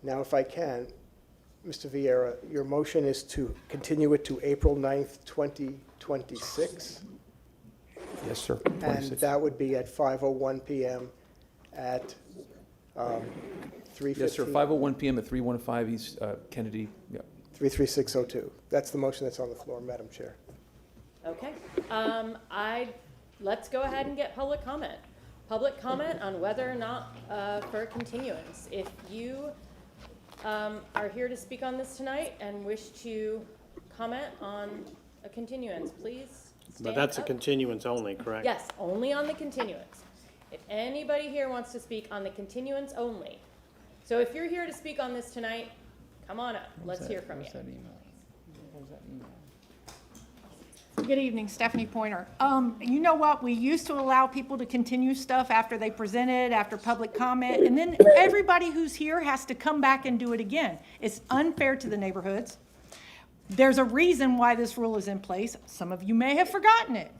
S4: Now, if I can, Mr. Vieira, your motion is to continue it to April 9th, 2026,
S14: Yes, sir.
S4: and
S14: 26.
S4: that would be at 5:01 p.m. at 3:15.
S14: Yes, sir, 5:01 PM at 315 East Kennedy, yeah.
S4: 33602. That's the motion that's on the floor, Madam Chair.
S2: Okay. Let's go ahead and get public comment. Public comment on whether or not for a continuance. If you are here to speak on this tonight and wish to comment on a continuance, please stand
S10: But that's a
S2: up.
S10: continuance only, correct?
S2: Yes, only on the continuance. If anybody here wants to speak on the continuance only. So if you're here to speak on this tonight, come on up. Let's hear from you.
S9: Where's that email? Where's that email?
S16: Good evening, Stephanie Pointer. You know what? We used to allow people to continue stuff after they presented, after public comment, and then everybody who's here has to come back and do it again. It's unfair to the neighborhoods. There's a reason why this rule is in place. Some of you may have forgotten it.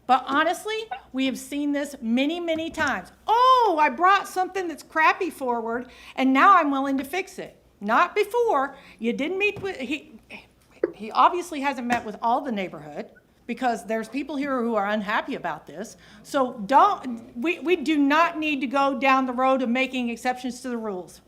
S16: But honestly, we have seen this many, many times. Oh, I brought something that's crappy forward, and now I'm willing to fix it. Not before. You didn't meet with, he obviously hasn't met with all the neighborhood because there's people here who are unhappy about this. So we do not need to go down the road of making exceptions to the rules.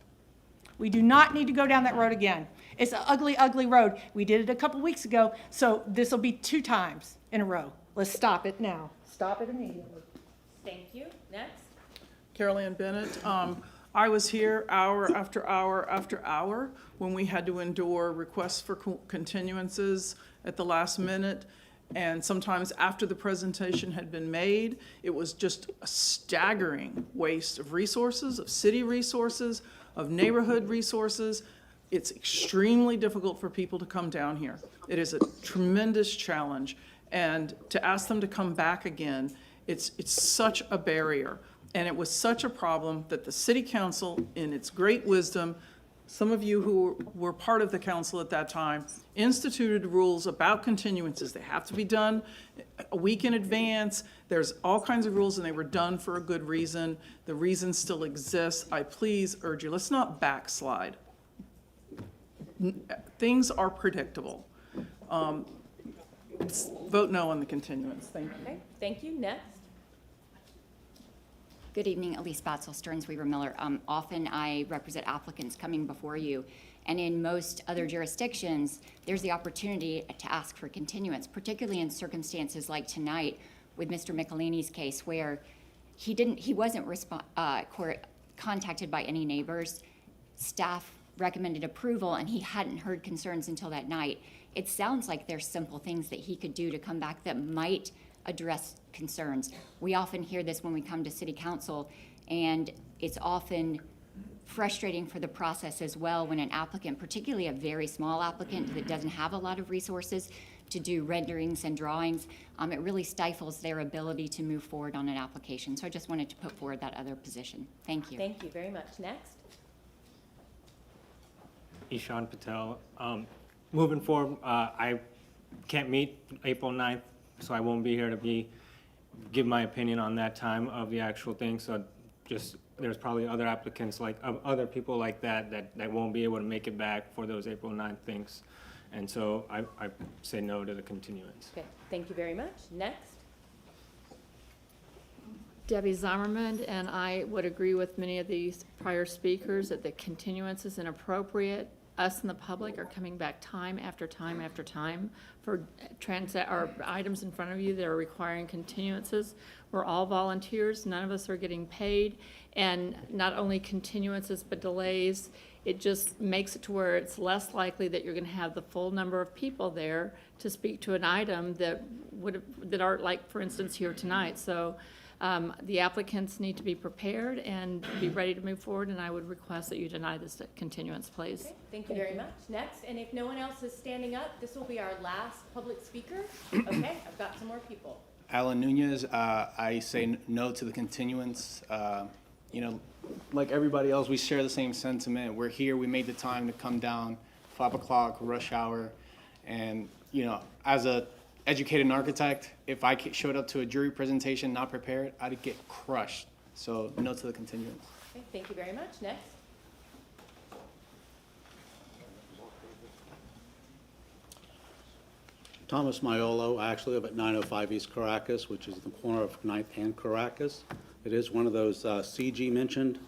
S16: We do not need to go down that road again. It's an ugly, ugly road. We did it a couple weeks ago, so this will be 2 times in a row. Let's stop it now. Stop it immediately.
S2: Thank you. Next.
S17: Carol Ann Bennett. I was here hour after hour after hour when we had to endure requests for continuances at the last minute. And sometimes after the presentation had been made, it was just a staggering waste of resources, of city resources, of neighborhood resources. It's extremely difficult for people to come down here. It is a tremendous challenge. And to ask them to come back again, it's such a barrier. And it was such a problem that the city council, in its great wisdom, some of you who were part of the council at that time, instituted rules about continuances. They have to be done a week in advance. There's all kinds of rules, and they were done for a good reason. The reason still exists. I please urge you, let's not backslide. Things are predictable. Vote no on the continuance. Thank you.
S2: Okay, thank you. Next.
S18: Good evening, Elise Batzel, Stearns Weaver Miller. Often I represent applicants coming before you, and in most other jurisdictions, there's the opportunity to ask for continuance, particularly in circumstances like tonight with Mr. Michelini's case, where he wasn't contacted by any neighbors. Staff recommended approval, and he hadn't heard concerns until that night. It sounds like there's simple things that he could do to come back that might address concerns. We often hear this when we come to city council, and it's often frustrating for the process as well when an applicant, particularly a very small applicant that doesn't have a lot of resources to do renderings and drawings, it really stifles their ability to move forward on an application. So I just wanted to put forward that other position. Thank you.
S2: Thank you very much. Next.
S19: Ishan Patel. Moving forward, I can't meet April 9th, so I won't be here to give my opinion on that time of the actual thing. So just, there's probably other applicants other people like that won't be able to make it back for those April 9th things. And so I say no to the continuance.
S2: Okay, thank you very much. Next.
S20: Debbie Zimmerman, and I would agree with many of these prior speakers that the continuance is inappropriate. Us and the public are coming back time after time after time for items in front of you that are requiring continuances. We're all volunteers. None of us are getting paid. And not only continuances, but delays. It just makes it to where it's less likely that you're going to have the full number of people there to speak to an item that aren't, like, for instance, here tonight. So the applicants need to be prepared and be ready to move forward, and I would request that you deny this continuance, please.
S2: Okay, thank you very much. Next, and if no one else is standing up, this will be our last public speaker. Okay, I've got some more people.
S21: Alan Nunez, I say no to the continuance. Like everybody else, we share the same sentiment. We're here, we made the time to come down, 5 o'clock, rush hour, and, as a educated architect, if I showed up to a jury presentation not prepared, I'd get crushed. So no to the continuance.
S2: Okay, thank you very much. Next.
S22: Thomas Maiolo. I actually live at 905 East Caracas, which is the corner of 9th and Caracas. It is one of those CG mentioned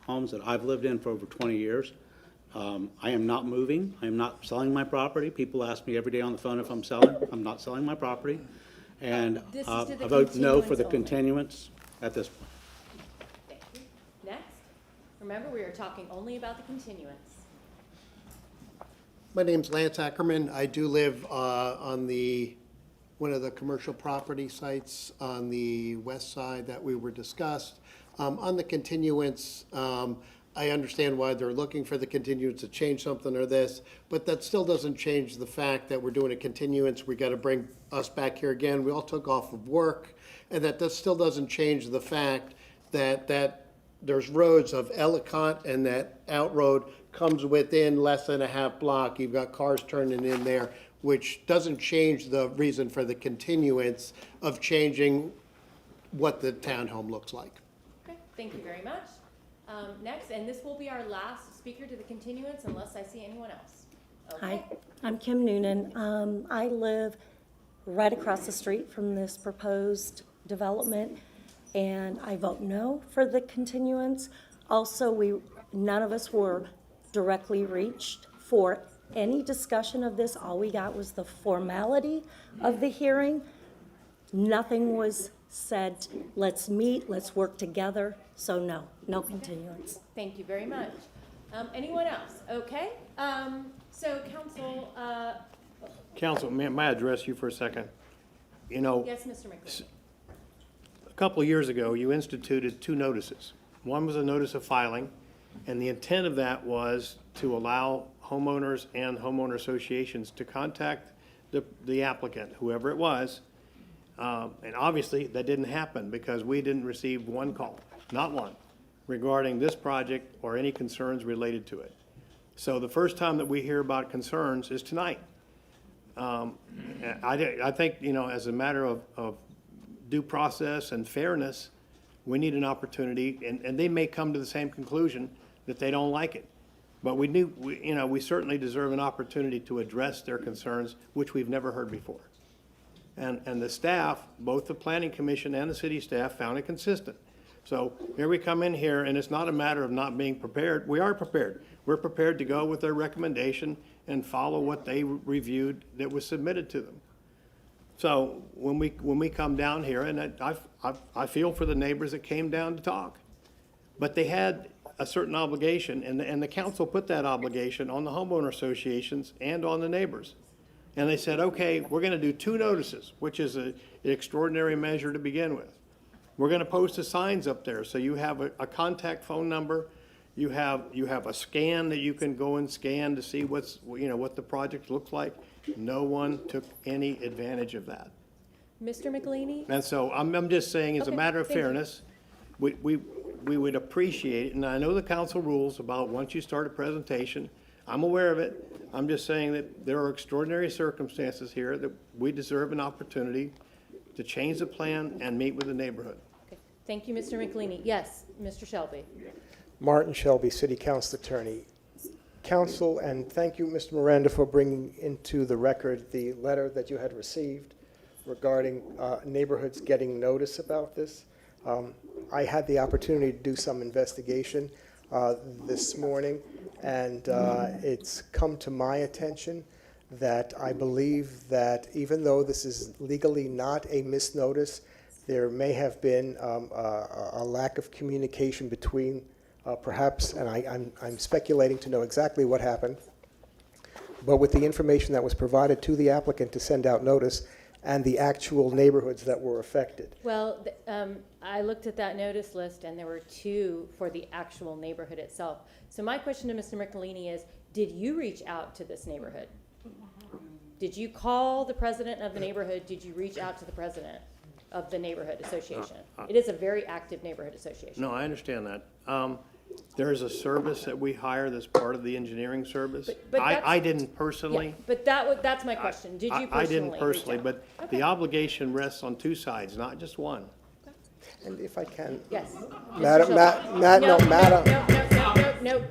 S22: homes that I've lived in for over 20 years. I am not moving. I am not selling my property. People ask me every day on the phone if I'm selling. I'm not selling my property. And I vote no for the continuance at this point.
S2: Thank you. Next. Remember, we are talking only about the continuance.
S23: My name's Lance Ackerman. I do live on one of the commercial property sites on the west side that we were discussed. On the continuance, I understand why they're looking for the continuance to change something or this, but that still doesn't change the fact that we're doing a continuance. We got to bring us back here again. We all took off of work, and that still doesn't change the fact that there's roads of Ellicott, and that out road comes within less than a half block. You've got cars turning in there, which doesn't change the reason for the continuance of changing what the townhome looks like.
S2: Okay, thank you very much. Next, and this will be our last speaker to the continuance unless I see anyone else. Okay.
S24: Hi, I'm Kim Noonan. I live right across the street from this proposed development, and I vote no for the continuance. Also, none of us were directly reached for any discussion of this. All we got was the formality of the hearing. Nothing was said, let's meet, let's work together. So no continuance.
S2: Thank you very much. Anyone else? Okay. So council.
S10: Council, may I address you for a second?
S2: Yes, Mr. McLean.
S10: A couple of years ago, you instituted 2 notices. One was a notice of filing, and the intent of that was to allow homeowners and homeowner associations to contact the applicant, whoever it was. And obviously, that didn't happen because we didn't receive one call, not one, regarding this project or any concerns related to it. So the first time that we hear about concerns is tonight. I think, you know, as a matter of due process and fairness, we need an opportunity, and they may come to the same conclusion that they don't like it. But we certainly deserve an opportunity to address their concerns, which we've never heard before. And the staff, both the planning commission and the city staff, found it consistent. So here we come in here, and it's not a matter of not being prepared. We are prepared. We're prepared to go with their recommendation and follow what they reviewed that was submitted to them. So when we come down here, and I feel for the neighbors that came down to talk, but they had a certain obligation, and the council put that obligation on the homeowner associations and on the neighbors. And they said, okay, we're going to do 2 notices, which is an extraordinary measure to begin with. We're going to post the signs up there, so you have a contact phone number. You have a scan that you can go and scan to see what the project looks like. No one took any advantage of that.
S2: Mr. McElhaney?
S10: And so I'm just saying, as a
S2: Okay,
S10: matter of
S2: thank you.
S10: fairness, we would appreciate it, and I know the council rules about once you start a presentation, I'm aware of it. I'm just saying that there are extraordinary circumstances here that we deserve an opportunity to change the plan and meet with the neighborhood.
S2: Okay. Thank you, Mr. McElhaney. Yes, Mr. Shelby.
S4: Martin Shelby, City Council Attorney. Council, and thank you, Mr. Miranda, for bringing into the record the letter that you had received regarding neighborhoods getting notice about this. I had the opportunity to do some investigation this morning, and it's come to my attention that I believe that even though this is legally not a misnotice, there may have been a lack of communication between perhaps, and I'm speculating to know exactly what happened, but with the information that was provided to the applicant to send out notice and the actual neighborhoods that were affected.
S2: Well, I looked at that notice list, and there were 2 for the actual neighborhood itself. So my question to Mr. McElhaney is, did you reach out to this neighborhood? Did you call the president of the neighborhood? Did you reach out to the president of the neighborhood association? It is a very active neighborhood association.
S10: No, I understand that. There is a service that we hire that's part of the engineering service.
S2: But
S10: I didn't personally.
S2: Yeah, but that's my question. Did you personally
S10: I didn't
S2: reach
S10: personally,
S2: out?
S10: but
S2: Okay.
S10: the obligation rests on 2 sides, not just one.
S4: And if I can.
S2: Yes.
S4: Madam,
S2: Mr.
S4: Madam,
S2: Shelby.
S4: no, Madam.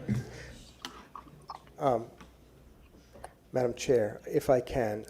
S2: No.
S4: Madam Chair, if I can.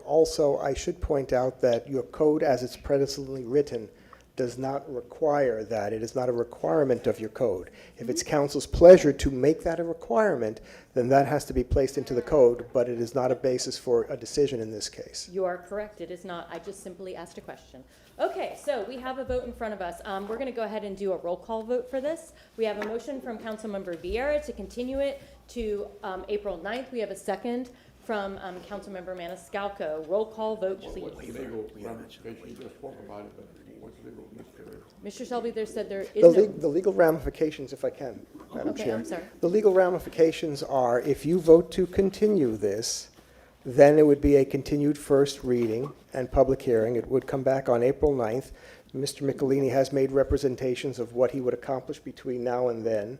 S4: Also, I should point out that your code, as it's presently written, does not require that. It is not a requirement of your code. If it's council's pleasure to make that a requirement, then that has to be placed into the code, but it is not a basis for a decision in this case.
S2: You are correct. It is not. I just simply asked a question. Okay, so we have a vote in front of us. We're going to go ahead and do a roll call vote for this. We have a motion from Councilmember Vieira to continue it to April 9th. We have a second from Councilmember Maniscalco. Roll call vote, please.
S8: What's the legal ramification? You just spoke about it, but what's legal?
S2: Mr. Shelby, there said there is no...
S4: The legal ramifications, if I can, Madam
S2: Okay,
S4: Chair.
S2: I'm sorry.
S4: The legal ramifications are, if you vote to continue this, then it would be a continued first reading and public hearing. It would come back on April 9th. Mr. McElhaney has made representations of what he would accomplish between now and then.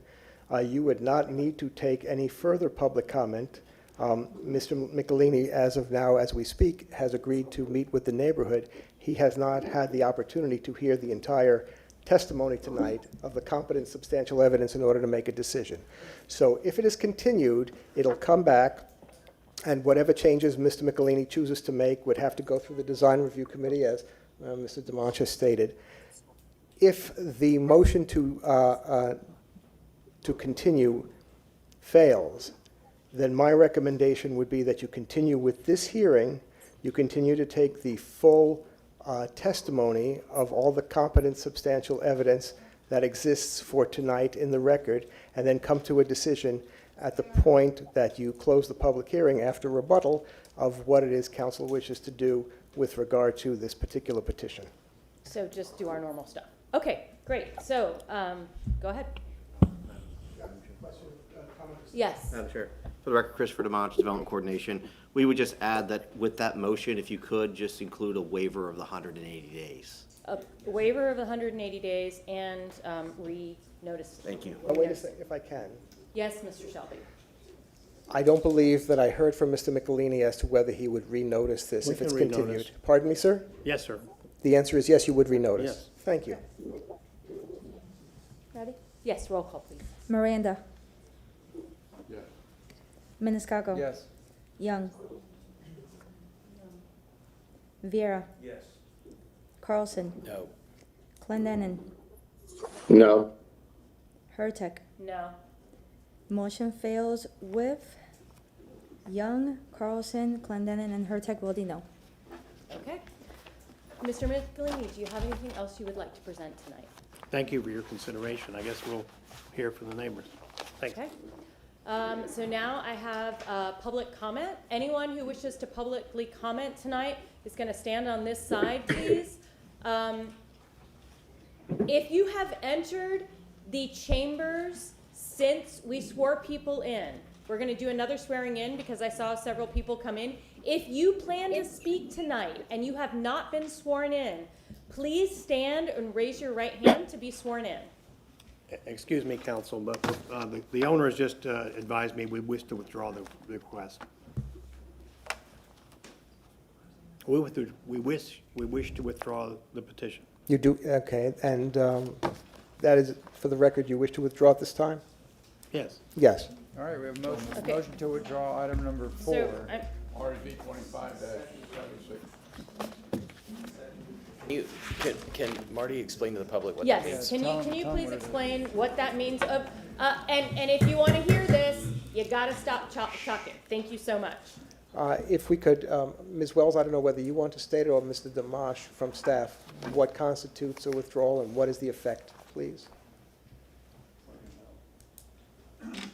S4: You would not need to take any further public comment. Mr. McElhaney, as of now, as we speak, has agreed to meet with the neighborhood. He has not had the opportunity to hear the entire testimony tonight of the competent substantial evidence in order to make a decision. So if it is continued, it'll come back, and whatever changes Mr. McElhaney chooses to make would have to go through the design review committee, as Mr. DeMoncha stated. If the motion to continue fails, then my recommendation would be that you continue with this hearing, you continue to take the full testimony of all the competent substantial evidence that exists for tonight in the record, and then come to a decision at the point that you close the public hearing after rebuttal of what it is council wishes to do with regard to this particular petition.
S2: So just do our normal stuff. Okay, great. So go ahead. Yes.
S12: Madam Chair. For the record, Christopher Demonch, Development Coordination. We would just add that with that motion, if you could, just include a waiver of the 180 days.
S2: A waiver of 180 days and re-notice.
S12: Thank you.
S4: Oh, wait a second, if I can.
S2: Yes, Mr. Shelby.
S4: I don't believe that I heard from Mr. Michelini as to whether he would renotice this
S10: We
S4: if it's
S10: can renotice.
S4: continued. Pardon me, sir?
S10: Yes, sir.
S4: The answer is yes, you would renotice.
S10: Yes.
S4: Thank you.
S2: Ready? Yes, roll call, please.
S1: Miranda.
S8: Yes.
S1: Maniscalco.
S9: Yes.
S1: Young. Vieira.
S15: Yes.
S1: Carlson.
S15: No.
S1: Clendenin.
S5: No.
S1: Hurtak.
S2: No.
S1: Motion fails with Young, Carlson, Clendenin, and Hurtak voting no.
S2: Okay. Mr. Michelini, do you have anything else you would like to present tonight?
S10: Thank you for your consideration. I guess we'll hear from the neighbors. Thank you.
S2: Okay. So now I have public comment. Anyone who wishes to publicly comment tonight is going to stand on this side, please. If you have entered the chambers since we swore people in, we're going to do another swearing in because I saw several people come in. If you plan to speak tonight and you have not been sworn in, please stand and raise your right hand to be sworn in.
S10: Excuse me, counsel, but the owner has just advised me we wish to withdraw the request. We wish to withdraw the petition.
S4: You do, okay, and that is, for the record, you wish to withdraw at this time?
S10: Yes.
S4: Yes.
S9: All right, we have a motion,
S2: Okay.
S9: motion to withdraw item number 4.
S2: So
S8: RZ 25-76.
S15: Can Marty explain to the public what
S2: yes,
S15: that means?
S2: can
S9: Tell
S2: you
S9: them
S2: please
S9: what it is.
S2: explain what that means? And if you want to hear this, you got to stop talking. Thank you so much.
S4: If we could, Ms. Wells, I don't know whether you want to state it or Mr. Dimash from staff, what constitutes a withdrawal and what is the effect, please?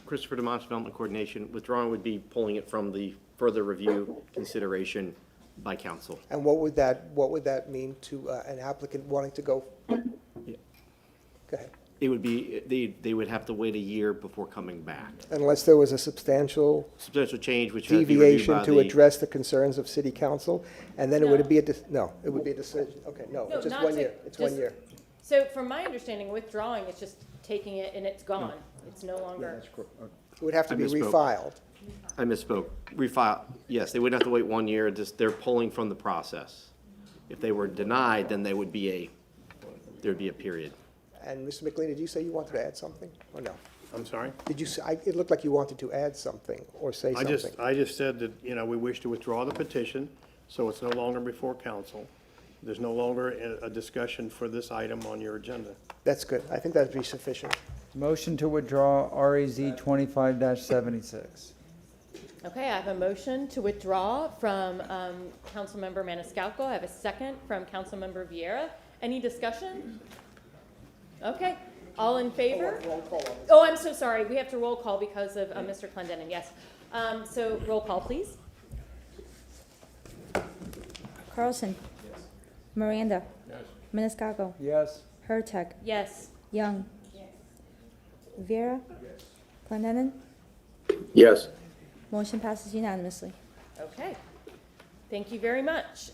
S12: Christopher Demonch, Development Coordination. Withdrawing would be pulling it from the further review consideration by council.
S4: And what would that mean to an applicant wanting to go?
S12: Yeah.
S4: Go ahead.
S12: It would be, they would have to wait a year before coming back.
S4: Unless there was a substantial
S12: Change which had to be reviewed
S4: deviation
S12: by
S4: to
S12: the.
S4: address the concerns of city council, and then it would
S2: No.
S4: be it would be a decision, okay, no,
S2: No,
S4: it's just
S2: not
S4: 1
S2: to-
S4: year, it's 1
S2: just-
S4: year.
S2: So from my understanding, withdrawing is just taking it and it's gone. It's no longer.
S4: It would have to
S12: I
S4: be
S12: misspoke.
S4: refiled.
S12: I misspoke. Refile, yes, they wouldn't have to wait 1 year, just, they're pulling from the process. If they were denied, then there would be a period.
S4: And Mr. McLean, did you say you wanted to add something, or no?
S10: I'm sorry?
S4: Did you say, it looked like you wanted to add something or say
S10: I
S4: something.
S10: just said that, we wish to withdraw the petition, so it's no longer before council. There's no longer a discussion for this item on your agenda.
S4: That's good, I think that'd be sufficient.
S9: Motion to withdraw RAZ 25-76.
S2: Okay, I have a motion to withdraw from Councilmember Maniscalco. I have a second from Councilmember Vieira. Any discussion? Okay, all in favor? Oh, I'm so sorry. We have to roll call because of Mr. Clendenin, yes. So roll call, please.
S1: Carlson. Miranda.
S8: Yes.
S1: Maniscalco.
S9: Yes.
S1: Hurtak.
S2: Yes.
S1: Young. Vieira. Clendenin.
S5: Yes.
S1: Motion passes unanimously.
S2: Okay. Thank you very much.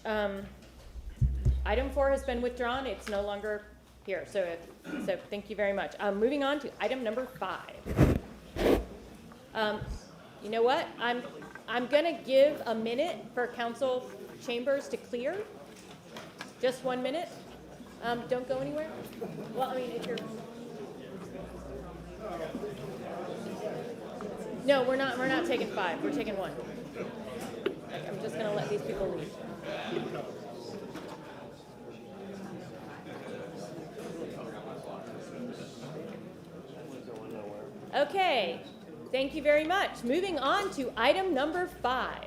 S2: Item 4 has been withdrawn. It's no longer here. So thank you very much. Moving on to item number 5. You know what? I'm gonna give a minute for council chambers to clear. Just 1 minute. Don't go anywhere. Well, I mean, if you're. No, we're not taking 5. We're taking 1. I'm just gonna let these people leave. Okay, thank you very much. Moving on to item number 5.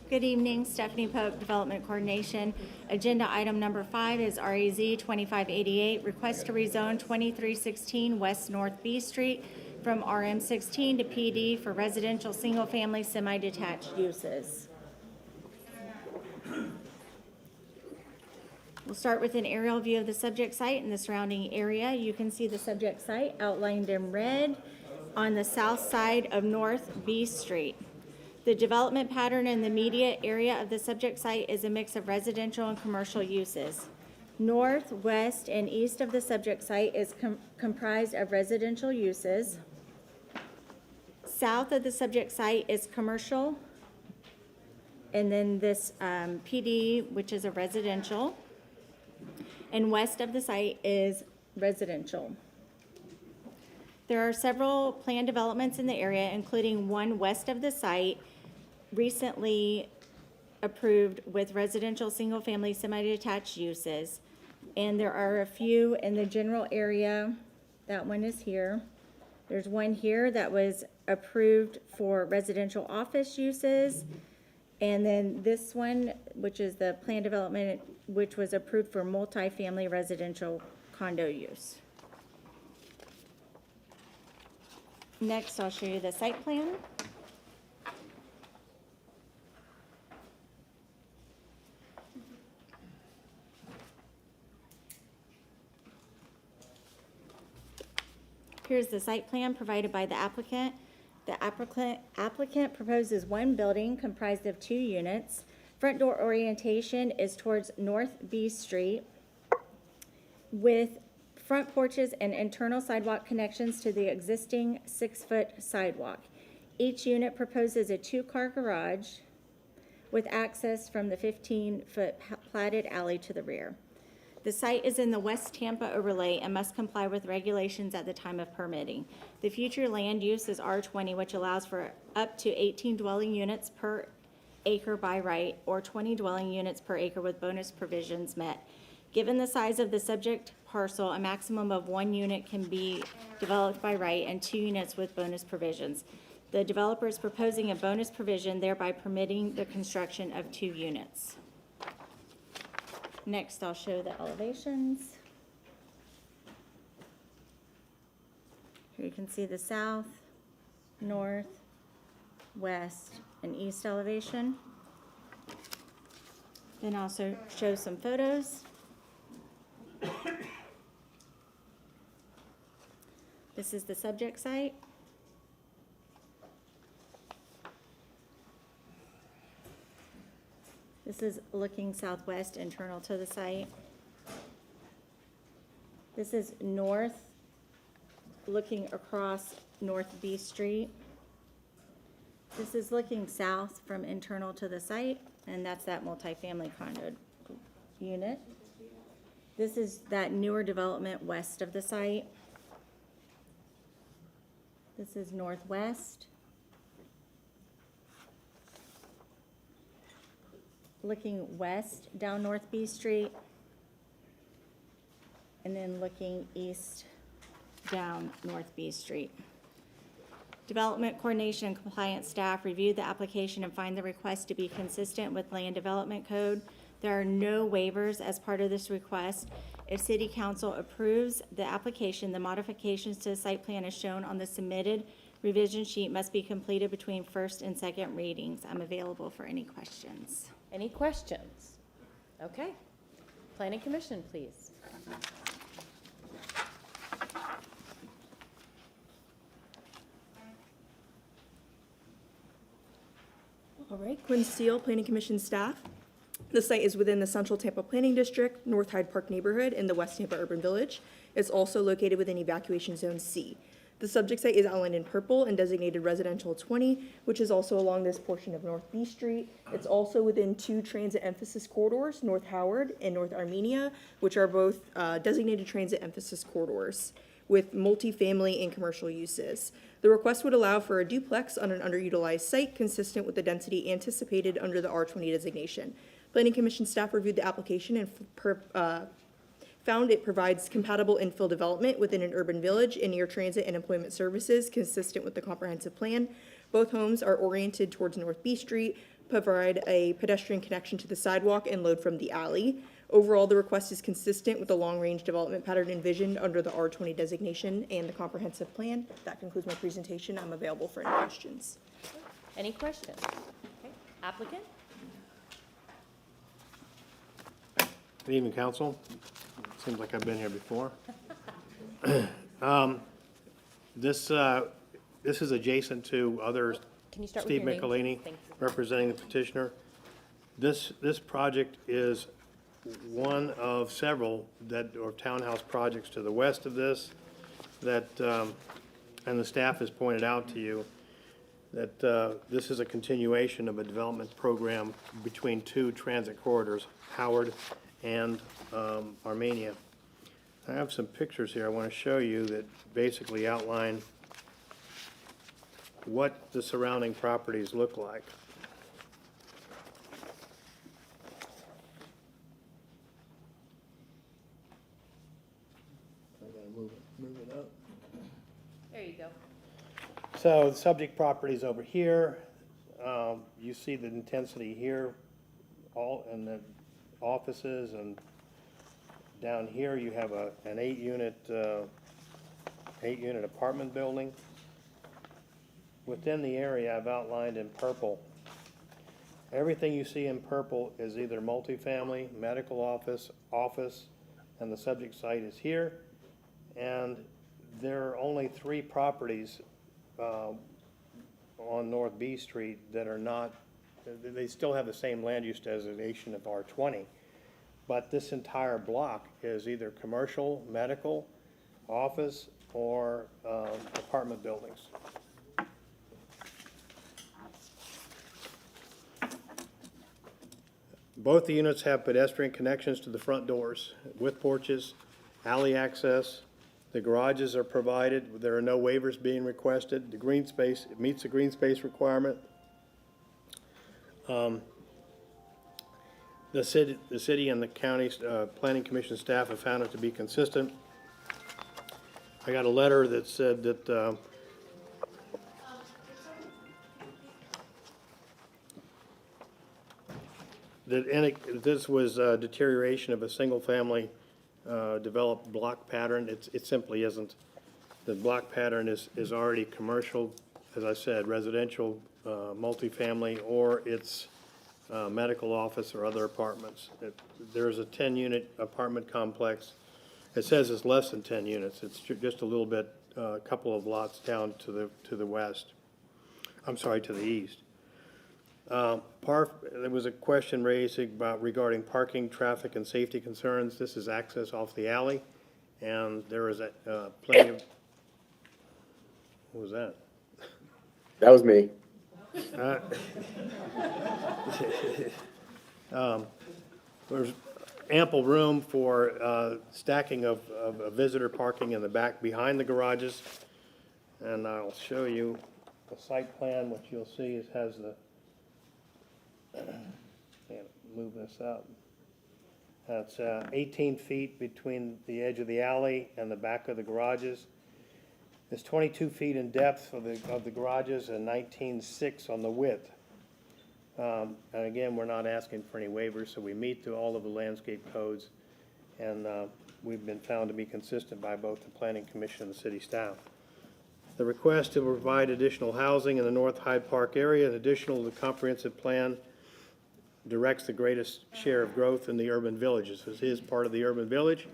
S6: Good evening, Stephanie Pope, Development Coordination. Agenda item number 5 is RAZ 2588, request to rezone 2316 West North B Street from RM16 to PD for residential single-family semi-detached uses. We'll start with an aerial view of the subject site and the surrounding area. You can see the subject site outlined in red. on the south side of North B Street. The development pattern in the immediate area of the subject site is a mix of residential and commercial uses. North, west, and east of the subject site is comprised of residential uses. South of the subject site is commercial, and then this PD, which is a residential. And west of the site is residential. There are several planned developments in the area, including one west of the site, recently approved with residential, single-family, semi-detached uses. And there are a few in the general area. That one is here. There's one here that was approved for residential office uses. And then this one, which is the planned development, which was approved for multifamily residential condo use. Next, I'll show you the site plan. Here's the site plan provided by the applicant. The applicant proposes one building comprised of 2 units. Front door orientation is towards North B Street with front porches and internal sidewalk connections to the existing 6-foot sidewalk. Each unit proposes a 2-car garage with access from the 15-foot platted alley to the rear. The site is in the West Tampa overlay and must comply with regulations at the time of permitting. The future land use is R20, which allows for up to 18 dwelling units per acre by right, or 20 dwelling units per acre with bonus provisions met. Given the size of the subject parcel, a maximum of 1 unit can be developed by right and 2 units with bonus provisions. The developer is proposing a bonus provision, thereby permitting the construction of 2 units. Next, I'll show the elevations. Here you can see the south, north, west, and east elevation. Then also show some photos. This is the subject site. This is looking southwest, internal to the site. This is north, looking across North B Street. This is looking south from internal to the site, and that's that multifamily condo unit. This is that newer development west of the site. This is northwest. Looking west down North B Street, and then looking east down North B Street. Development coordination and compliance staff reviewed the application and find the request to be consistent with Land Development Code. There are no waivers as part of this request. If City Council approves the application, the modifications to the site plan as shown on the submitted revision sheet must be completed between first and second readings. I'm available for any questions.
S2: Any questions? Okay. Planning Commission, please.
S3: All right, Quinn Steele, Planning Commission staff. The site is within the Central Tampa Planning District, North Hyde Park neighborhood in the West Tampa Urban Village. It's also located within Evacuation Zone C. The subject site is outlined in purple and designated Residential 20, which is also along this portion of North B Street. It's also within 2 transit emphasis corridors, North Howard and North Armenia, which are both designated transit emphasis corridors with multifamily and commercial uses. The request would allow for a duplex on an underutilized site consistent with the density anticipated under the R20 designation. Planning Commission staff reviewed the application and found it provides compatible infill development within an urban village and near transit and employment services consistent with the comprehensive plan. Both homes are oriented towards North B Street, provide a pedestrian connection to the sidewalk and load from the alley. Overall, the request is consistent with the long-range development pattern envisioned under the R20 designation and the comprehensive plan. That concludes my presentation. I'm available for any questions.
S2: Any questions? Okay. Applicant?
S10: Good evening, council. Seems like I've been here before. This this is adjacent to other,
S2: Can you start with
S10: Steve
S2: your name?
S10: Michelini,
S2: Thank you.
S10: representing the petitioner. This project is one of several or townhouse projects to the west of this that, and the staff has pointed out to you that this is a continuation of a development program between two transit corridors, Howard and Armenia. I have some pictures here I want to show you that basically outline what the surrounding properties look like. I gotta move it up.
S2: There you go.
S10: So the subject property is over here. You see the intensity here, all in the offices, and down here you have an 8-unit apartment building. Within the area I've outlined in purple, everything you see in purple is either multifamily, medical office, and the subject site is here. And there are only 3 properties on North B Street that are not, they still have the same land use designation of R20. But this entire block is either commercial, medical, office, or apartment buildings. Both the units have pedestrian connections to the front doors with porches, alley access. The garages are provided. There are no waivers being requested. The green space, it meets the green space requirement. The city and the county planning commission staff have found it to be consistent. I got a letter that said that this was deterioration of a single-family developed block pattern. It simply isn't. The block pattern is already commercial, as I said, residential, multifamily, or it's medical office or other apartments. There's a 10-unit apartment complex. It says it's less than 10 units. It's just a little bit, a couple of lots down to the west. I'm sorry, to the east. There was a question raised regarding parking, traffic, and safety concerns. This is access off the alley, and there is plenty of, what was that?
S5: That was me.
S10: There's ample room for stacking of visitor parking in the back behind the garages. And I'll show you the site plan. What you'll see is has the, can't move this up. That's 18 feet between the edge of the alley and the back of the garages. It's 22 feet in depth of the garages and 19.6 on the width. And again, we're not asking for any waivers, so we meet all of the landscape codes, and we've been found to be consistent by both the Planning Commission and the city staff. The request to provide additional housing in the North Hyde Park area, in addition to the comprehensive plan, directs the greatest share of growth in the urban villages. This is part of the urban village.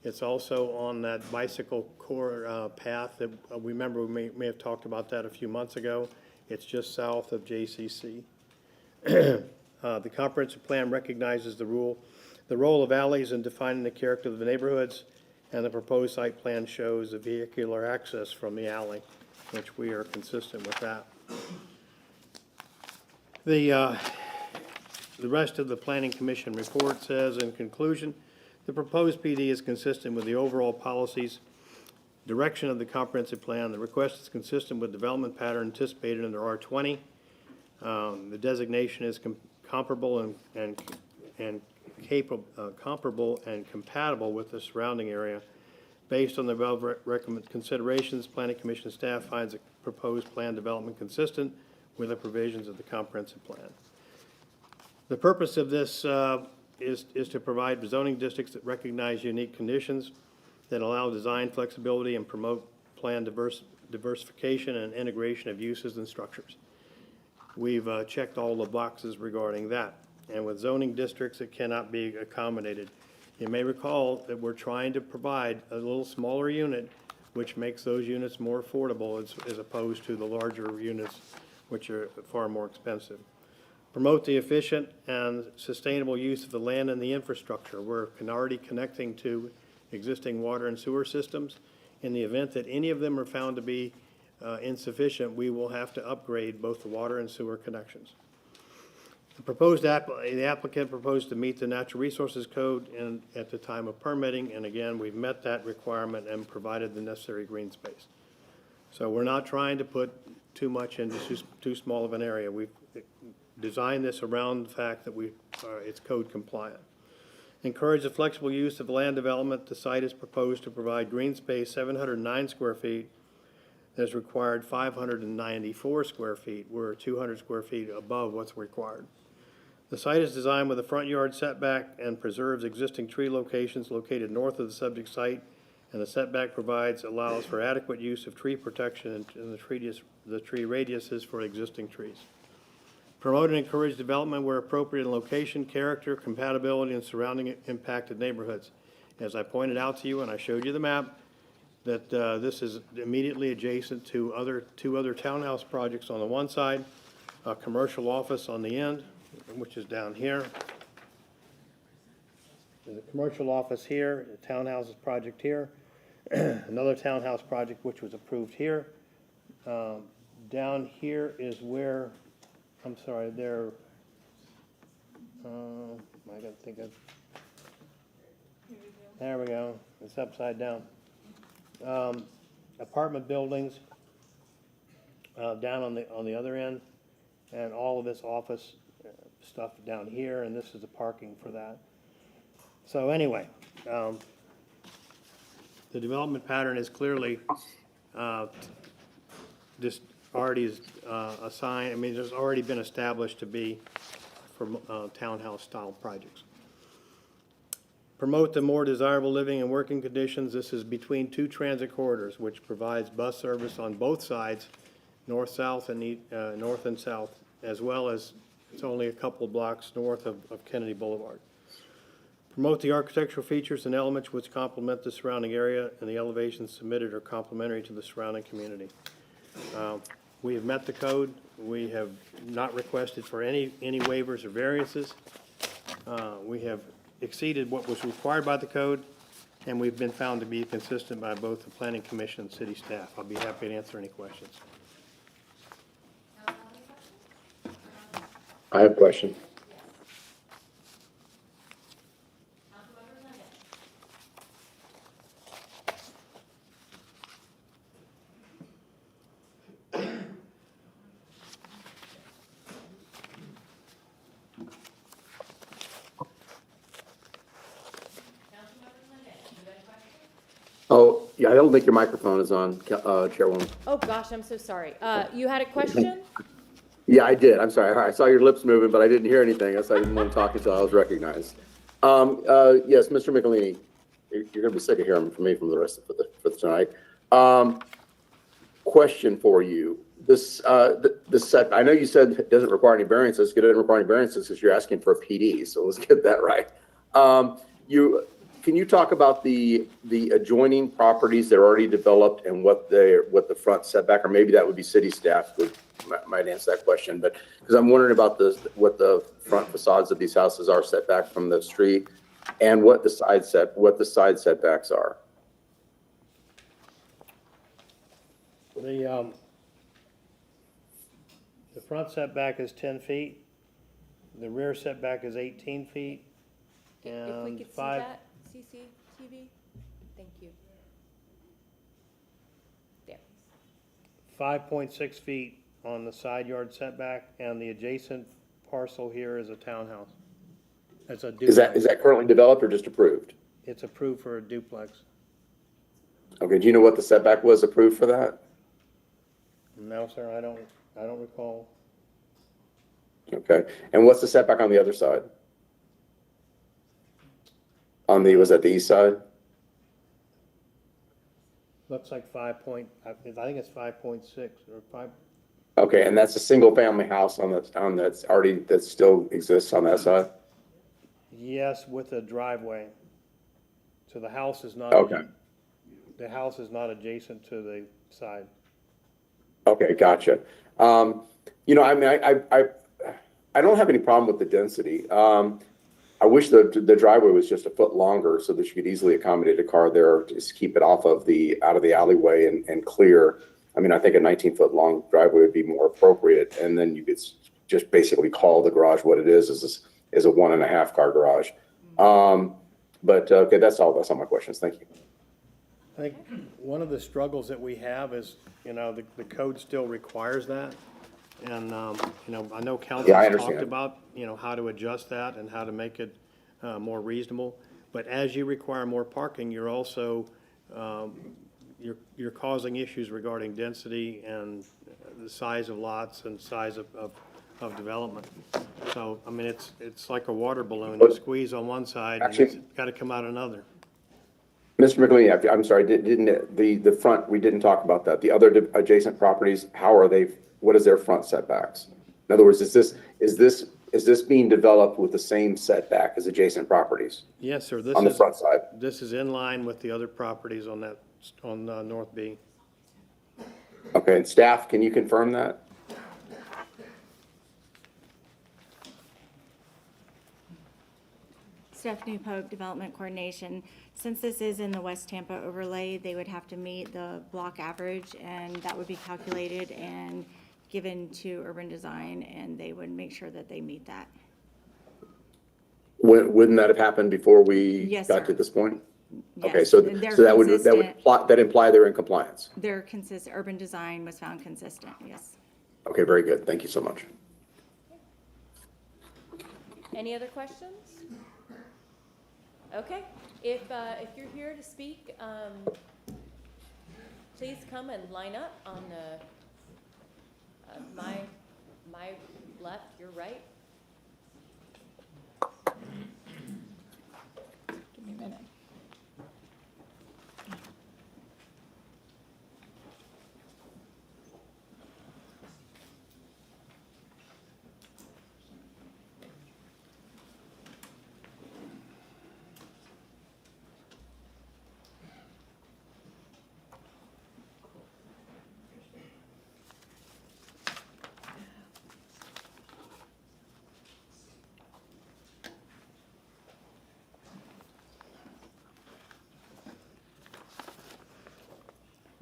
S10: It's also on that bicycle core path that we remember we may have talked about that a few months ago. It's just south of JCC. The comprehensive plan recognizes the role of alleys in defining the character of the neighborhoods, and the proposed site plan shows the vehicular access from the alley, which we are consistent with that. The rest of the Planning Commission report says, in conclusion, the proposed PD is consistent with the overall policies, direction of the comprehensive plan. The request is consistent with development pattern anticipated under R20. The designation is comparable and comparable and compatible with the surrounding area. Based on the above recommended considerations, Planning Commission staff finds the proposed plan development consistent with the provisions of the comprehensive plan. The purpose of this is to provide zoning districts that recognize unique conditions, that allow design flexibility and promote plan diversification and integration of uses and structures. We've checked all the boxes regarding that. And with zoning districts, it cannot be accommodated. You may recall that we're trying to provide a little smaller unit which makes those units more affordable as opposed to the larger units, which are far more expensive. Promote the efficient and sustainable use of the land and the infrastructure. We're already connecting to existing water and sewer systems. In the event that any of them are found to be insufficient, we will have to upgrade both the water and sewer connections. The applicant proposed to meet the Natural Resources Code at the time of permitting, and again, we've met that requirement and provided the necessary green space. So we're not trying to put too much into too small of an area. We've designed this around the fact that it's code compliant. Encourage the flexible use of land development. The site is proposed to provide green space 709 square feet. There's required 594 square feet. We're 200 square feet above what's required. The site is designed with a front yard setback and preserves existing tree locations located north of the subject site, and the setback allows for adequate use of tree protection and the tree radiuses for existing trees. Promote and encourage development where appropriate in location, character, compatibility, and surrounding impacted neighborhoods. As I pointed out to you, and I showed you the map, that this is immediately adjacent to two other townhouse projects on the one side, a commercial office on the end, which is down here. There's a commercial office here, a townhouses project here, another townhouse project which was approved here. Down here is where, I'm sorry, I gotta think of, there we go, it's upside down. Apartment buildings down on the other end, and all of this office stuff down here, and this is the parking for that. So anyway, the development pattern is clearly just already is assigned. I mean, there's already been established to be for townhouse style projects. Promote the more desirable living and working conditions. This is between two transit corridors, which provides bus service on both sides, north-south and north and south, as well as it's only a couple of blocks north of Kennedy Boulevard. Promote the architectural features and elements which complement the surrounding area, and the elevations submitted are complementary to the surrounding community. We have met the code. We have not requested for any waivers or variances. We have exceeded what was required by the code, and we've been found to be consistent by both the Planning Commission and city staff. I'll be happy to answer any questions.
S5: I have a question. Oh, yeah, I don't think your microphone is on, Chairwoman.
S2: Oh, gosh, I'm so sorry. You had a question?
S5: Yeah, I did. I'm sorry. I saw your lips moving, but I didn't hear anything. I didn't want to talk until I was recognized. Yes, Mr. Michelini, you're going to be sick of hearing from me for tonight. Question for you. This set, I know you said it doesn't require any variances. It doesn't require any variances because you're asking for a PD. So let's get that right. Can you talk about the adjoining properties that are already developed and what the front setback, or maybe that would be city staff might answer that question, but because I'm wondering about what the front facades of these houses are set back from the street, and what the side setbacks are.
S10: The front setback is 10 feet. The rear setback is 18 feet. And
S2: If we could see that, CCTV, thank you. There.
S10: 5.6 feet on the side yard setback, and the adjacent parcel here is a townhouse. It's a duplex.
S5: Is that currently developed or just approved?
S10: It's approved for a duplex.
S5: Okay, do you know what the setback was approved for that?
S10: No, sir, I don't recall.
S5: Okay, and what's the setback on the other side? Was that the east side?
S10: Looks like I think it's 5.6 or 5.
S5: Okay, and that's a single family house that still exists on that side?
S10: Yes, with a driveway. So the house is not.
S5: Okay.
S10: The house is not adjacent to the side.
S5: Okay, gotcha. You know, I mean, I don't have any problem with the density. I wish the driveway was just a foot longer so that you could easily accommodate a car there, just keep it out of the alleyway and clear. I mean, I think a 19-foot long driveway would be more appropriate, and then you could just basically call the garage what it is a 1.5 car garage. But okay, that's all my questions. Thank you.
S10: I think one of the struggles that we have is, you know, the code still requires that. And, you know, I know council's talked about, you know, how to adjust that and how to make it more reasonable. But as you require more parking, you're also, you're causing issues regarding density and the size of lots and size of development. So, I mean, it's like a water balloon. You squeeze on one side and it's got to come out another.
S5: Mr. McLean, I'm sorry, didn't the front, we didn't talk about that. The other adjacent properties, how are they, what is their front setbacks? In other words, is this being developed with the same setback as adjacent properties?
S10: Yes, sir.
S5: On the front side?
S10: This is in line with the other properties on that, on North B.
S5: Okay, and staff, can you confirm that?
S6: Stephanie Pope, Development Coordination. Since this is in the West Tampa overlay, they would have to meet the block average, and that would be calculated and given to urban design, and they would make sure that they meet that.
S5: Wouldn't that have happened before we
S6: Yes,
S5: got
S6: sir.
S5: to this point?
S6: Yes,
S5: Okay, so
S6: and they're
S5: that would
S6: consistent.
S5: imply they're in compliance.
S6: They're consistent, urban design was found consistent, yes.
S5: Okay, very good. Thank you so much.
S2: Any other questions? Okay, if you're here to speak, please come and line up on my left, your right.
S16: Give me a minute.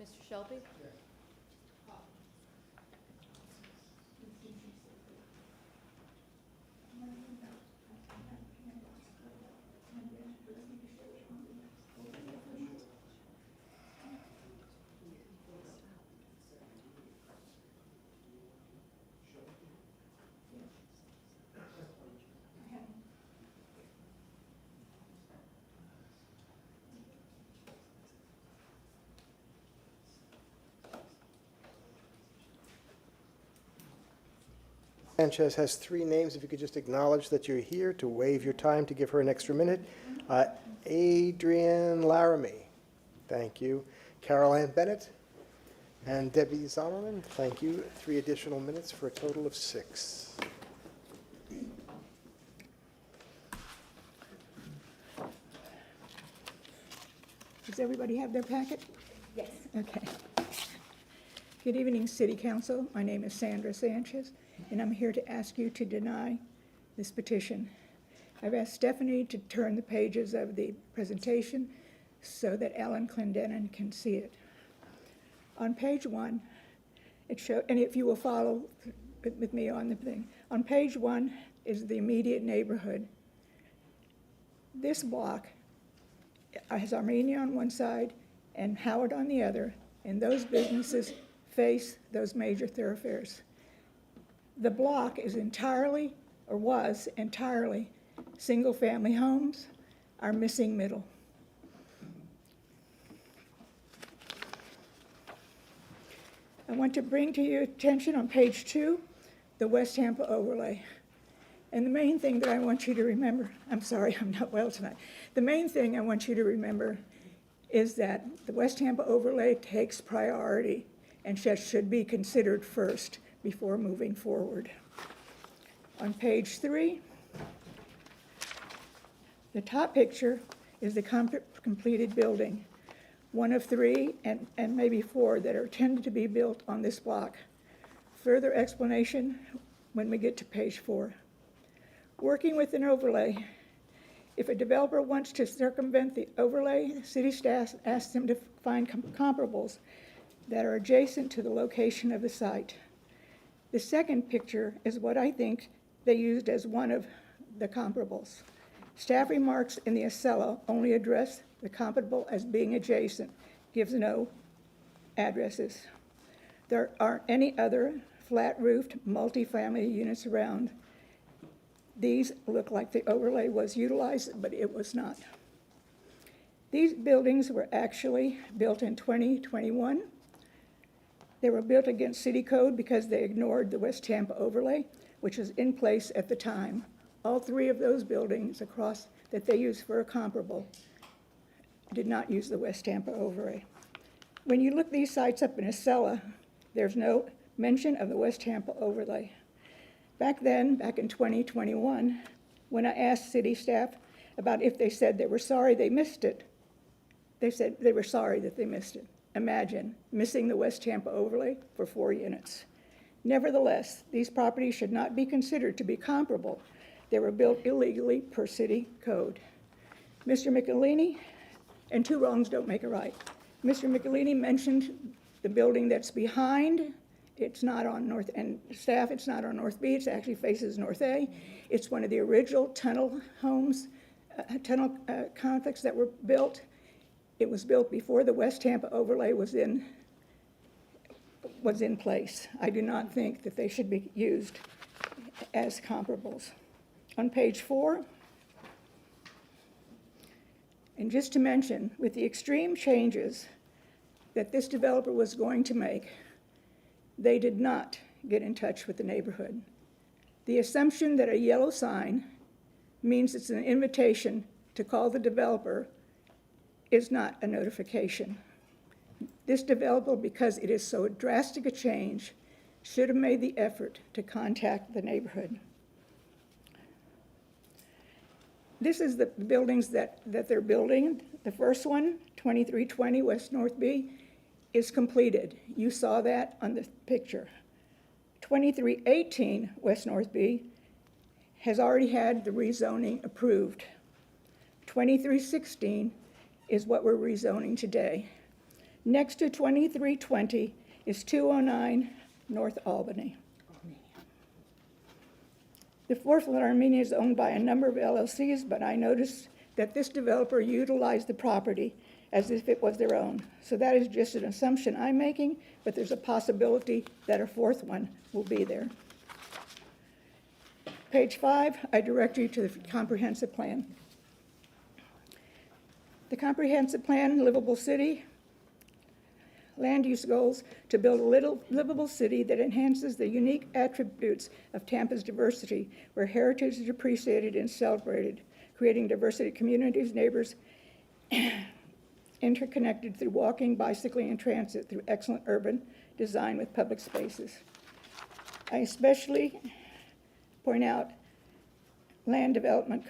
S2: Mr. Shelby?
S4: Sanchez has 3 names. If you could just acknowledge that you're here to waive your time to give her an extra minute. Adrian Laramie, thank you. Carol Ann Bennett and Debbie Zimmerman, thank you. 3 additional minutes for a total of 6.
S16: Does everybody have their packet?
S6: Yes.
S16: Okay. Good evening, City Council. My name is Sandra Sanchez, and I'm here to ask you to deny this petition. I've asked Stephanie to turn the pages of the presentation so that Alan Clendenin can see it. On page 1, it shows, and if you will follow with me on the thing, on page 1 is the immediate neighborhood. This block has Armenia on one side and Howard on the other, and those businesses face those major thoroughfares. The block is entirely, or was entirely, single-family homes, our missing middle. I want to bring to your attention on page 2, the West Tampa overlay. And the main thing that I want you to remember, I'm sorry, I'm not well tonight. The main thing I want you to remember is that the West Tampa overlay takes priority and should be considered first before moving forward. On page 3, the top picture is the completed building.
S7: one of 3 and maybe 4 that are tended to be built on this block. Further explanation when we get to page 4. Working with an overlay. If a developer wants to circumvent the overlay, city staff asks them to find comparables that are adjacent to the location of the site. The second picture is what I think they used as one of the comparables. Staff remarks in the Salle only address the comparable as being adjacent, gives no addresses. There aren't any other flat-roofed multifamily units around. These look like the overlay was utilized, but it was not. These buildings were actually built in 2021. They were built against city code because they ignored the West Tampa overlay, which was in place at the time. All 3 of those buildings across that they used for a comparable did not use the West Tampa overlay. When you look these sites up in a Salle, there's no mention of the West Tampa overlay. Back then, back in 2021, when I asked city staff about if they said they were sorry they missed it, they said they were sorry that they missed it. Imagine missing the West Tampa overlay for 4 units. Nevertheless, these properties should not be considered to be comparable. They were built illegally per city code. Mr. Michelini, and 2 wrongs don't make a right. Mr. Michelini mentioned the building that's behind. It's not on North, and staff, it's not on North B, it actually faces North A. It's one of the original tunnel homes, tunnel complex that were built. It was built before the West Tampa overlay was in place. I do not think that they should be used as comparables. On page 4, and just to mention, with the extreme changes that this developer was going to make, they did not get in touch with the neighborhood. The assumption that a yellow sign means it's an invitation to call the developer is not a notification. This developer, because it is so drastic a change, should have made the effort to contact the neighborhood. This is the buildings that they're building. The first one, 2320 West North B, is completed. You saw that on the picture. 2318 West North B has already had the rezoning approved. 2316 is what we're rezoning today. Next to 2320 is 209 North Albany. The fourth one, Armenia, is owned by a number of LLCs, but I noticed that this developer utilized the property as if it was their own. So that is just an assumption I'm making, but there's a possibility that a fourth one will be there. Page 5, I direct you to the comprehensive plan. The comprehensive plan, livable city, land use goals to build a livable city that enhances the unique attributes of Tampa's diversity, where heritage is appreciated and celebrated, creating diversity communities, neighbors, interconnected through walking, bicycling, and transit through excellent urban design with public spaces. I especially point out Land Development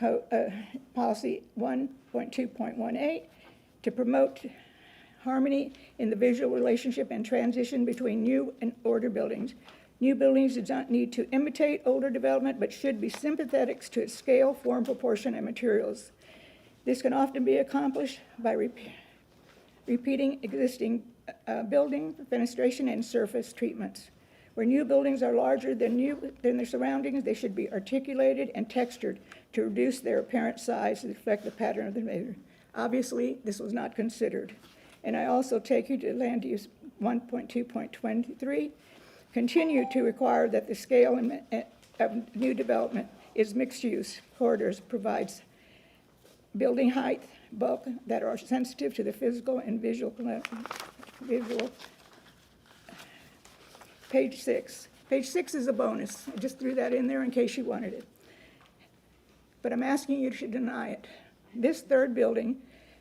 S7: Policy 1.2.18 to promote harmony in the visual relationship and transition between new and older buildings. New buildings do not need to imitate older development, but should be sympathetic to its scale, form, proportion, and materials. This can often be accomplished by repeating existing building, fenestration, and surface treatments. Where new buildings are larger than their surroundings, they should be articulated and textured to reduce their apparent size to reflect the pattern of the neighborhood. Obviously, this was not considered. And I also take you to Land Use 1.2.23, continue to require that the scale of new development is mixed use. Corridors provides building height, bulk that are sensitive to the physical and visual. Page 6. Page 6 is a bonus. I just threw that in there in case you wanted it. But I'm asking you to deny it. This third building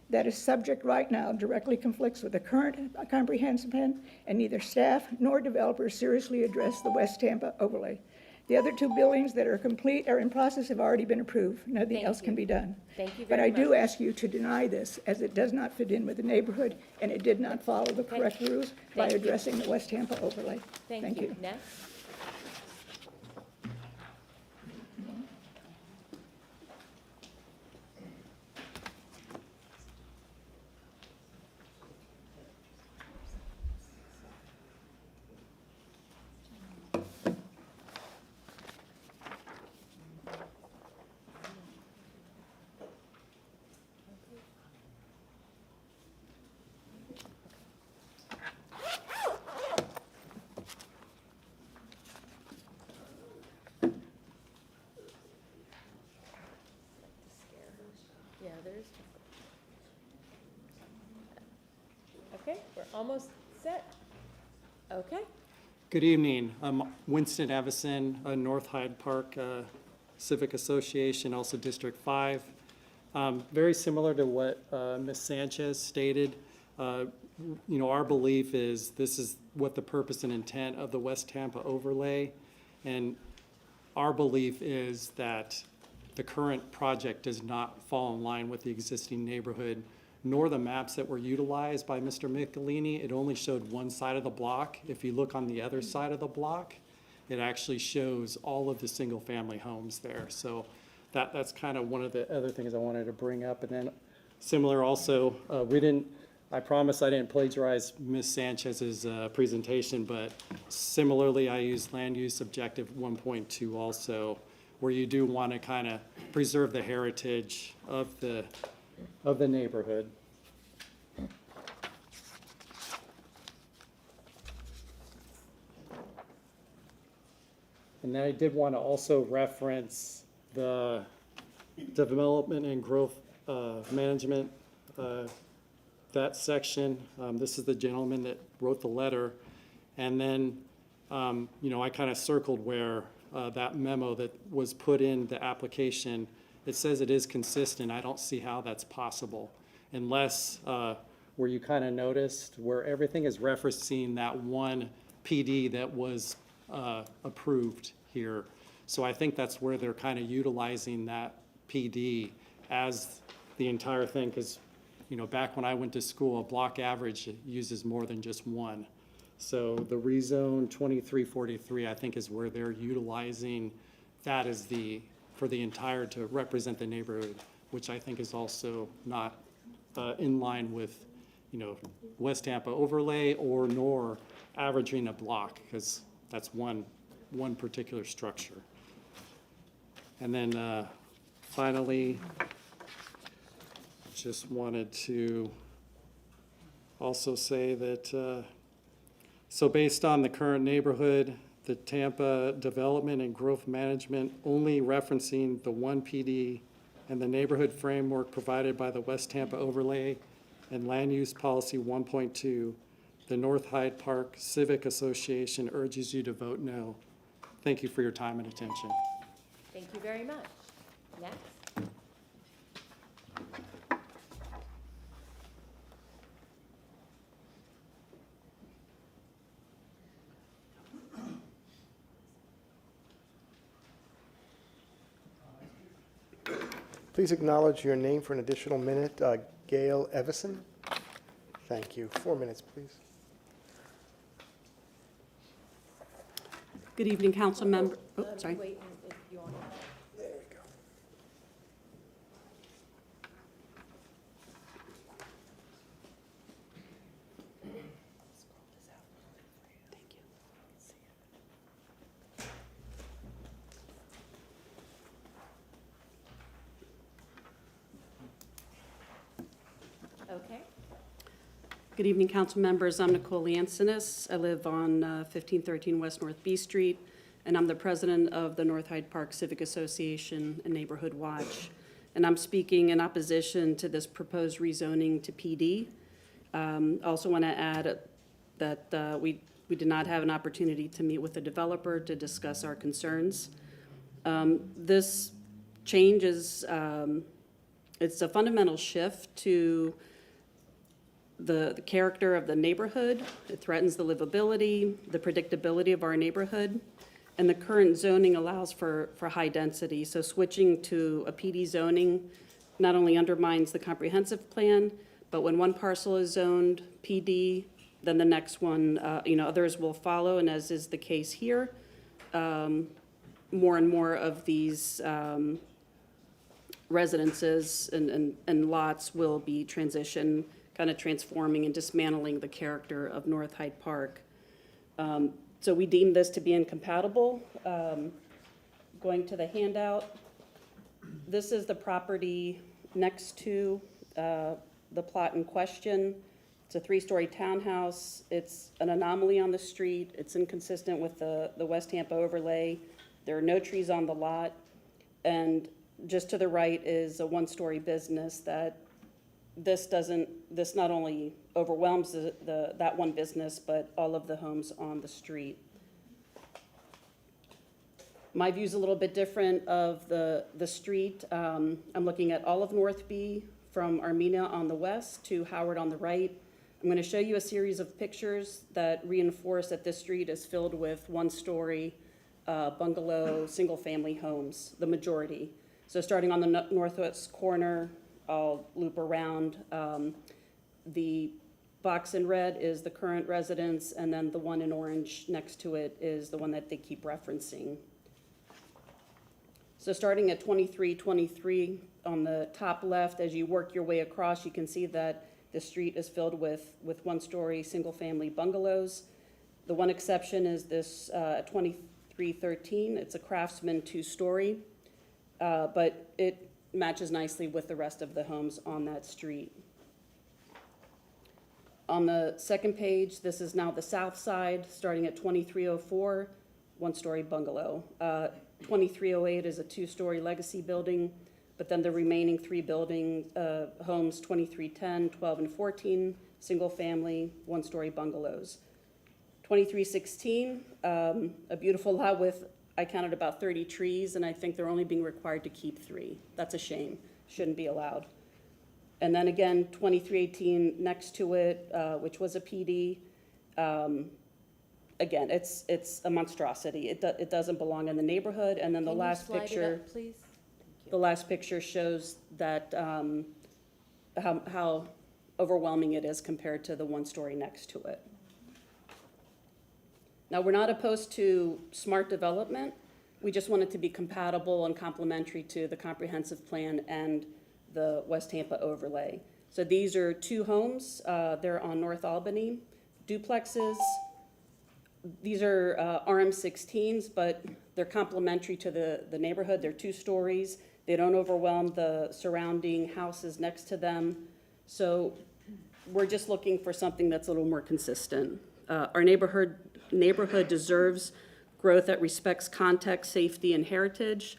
S7: that is subject right now directly conflicts with the current comprehensive plan, and neither staff nor developers seriously address the West Tampa overlay. The other two buildings that are complete or in process have already been approved. Nothing
S2: Thank
S7: else can
S2: you.
S7: be done.
S2: Thank you
S7: But
S2: very
S7: I do
S2: much.
S7: ask you to deny this, as it does not fit in with the neighborhood, and it did not follow the correct rules by
S2: Thank you.
S7: addressing the West Tampa overlay.
S2: Thank you. Next. Yeah, there's. Okay, we're almost set. Okay.
S11: Good evening. I'm Winston Evison, North Hyde Park Civic Association, also District 5. Very similar to what Ms. Sanchez stated. Our belief is this is what the purpose and intent of the West Tampa overlay. And our belief is that the current project does not fall in line with the existing neighborhood, nor the maps that were utilized by Mr. Michelini. It only showed one side of the block. If you look on the other side of the block, it actually shows all of the single-family homes there. So that's kind of one of the other things I wanted to bring up. And then similar also, I promise I didn't plagiarize Ms. Sanchez's presentation, but similarly, I used land use objective 1.2 also, where you do want to kind of preserve the heritage of the neighborhood. And then I did want to also reference the development and growth management, that section. This is the gentleman that wrote the letter. And then, I kind of circled where that memo that was put in the application, it says it is consistent. I don't see how that's possible unless where you kind of noticed where everything is referencing that one PD that was approved here. So I think that's where they're kind of utilizing that PD as the entire thing, because back when I went to school, a block average uses more than just one. So the rezone 2343, I think, is where they're utilizing that as for the entire to represent the neighborhood, which I think is also not in line with, West Tampa overlay nor averaging a block, because that's one particular structure. And then finally, just wanted to also say that, so based on the current neighborhood, the Tampa Development and Growth Management only referencing the one PD and the neighborhood framework provided by the West Tampa Overlay and Land Use Policy 1.2, the North Hyde Park Civic Association urges you to vote no. Thank you for your time and attention.
S2: Thank you very much. Next.
S4: Please acknowledge your name for an additional minute. Gail Evison. Thank you. 4 minutes, please.
S13: Good evening, council member. Oh, sorry.
S2: Wait, if you want.
S4: There we go.
S2: Okay.
S13: Good evening, council members. I'm Nicole Ancinus. I live on 1513 West North B Street, and I'm the president of the North Hyde Park Civic Association and Neighborhood Watch. And I'm speaking in opposition to this proposed rezoning to PD. Also want to add that we did not have an opportunity to meet with the developer to discuss our concerns. This change is, it's a fundamental shift to the character of the neighborhood. It threatens the livability, the predictability of our neighborhood. and the current zoning allows for high density. So switching to a PD zoning not only undermines the comprehensive plan, but when one parcel is zoned PD, then the next one, others will follow, and as is the case here, more and more of these residences and lots will be transitioned, kind of transforming and dismantling the character of North Hyde Park. So we deem this to be incompatible. Going to the handout, this is the property next to the plot in question. It's a 3-story townhouse. It's an anomaly on the street. It's inconsistent with the West Tampa overlay. There are no trees on the lot. And just to the right is a 1-story business that this not only overwhelms that one business, but all of the homes on the street. My view is a little bit different of the street. I'm looking at all of North B from Armenia on the west to Howard on the right. I'm going to show you a series of pictures that reinforce that this street is filled with 1-story bungalow, single-family homes, the majority. So starting on the northwest corner, I'll loop around. The box in red is the current residence, and then the one in orange next to it is the one that they keep referencing. So starting at 2323 on the top left, as you work your way across, you can see that the street is filled with 1-story single-family bungalows. The one exception is this 2313. It's a Craftsman 2-story, but it matches nicely with the rest of the homes on that street. On the second page, this is now the south side, starting at 2304, 1-story bungalow. 2308 is a 2-story legacy building, but then the remaining 3 homes, 2310, 12, and 14, single-family, 1-story bungalows. 2316, a beautiful lot with, I counted about 30 trees, and I think they're only being required to keep 3. That's a shame. Shouldn't be allowed. And then again, 2318 next to it, which was a PD. Again, it's a monstrosity. It doesn't belong in the neighborhood. And then the last picture,
S2: please?
S13: the last picture shows that how overwhelming it is compared to the 1-story next to it. Now, we're not opposed to smart development. We just want it to be compatible and complementary to the comprehensive plan and the West Tampa overlay. So these are 2 homes. They're on North Albany, duplexes. These are RM16s, but they're complementary to the neighborhood. They're 2 stories. They don't overwhelm the surrounding houses next to them. So we're just looking for something that's a little more consistent. Our neighborhood deserves growth that respects context, safety, and heritage,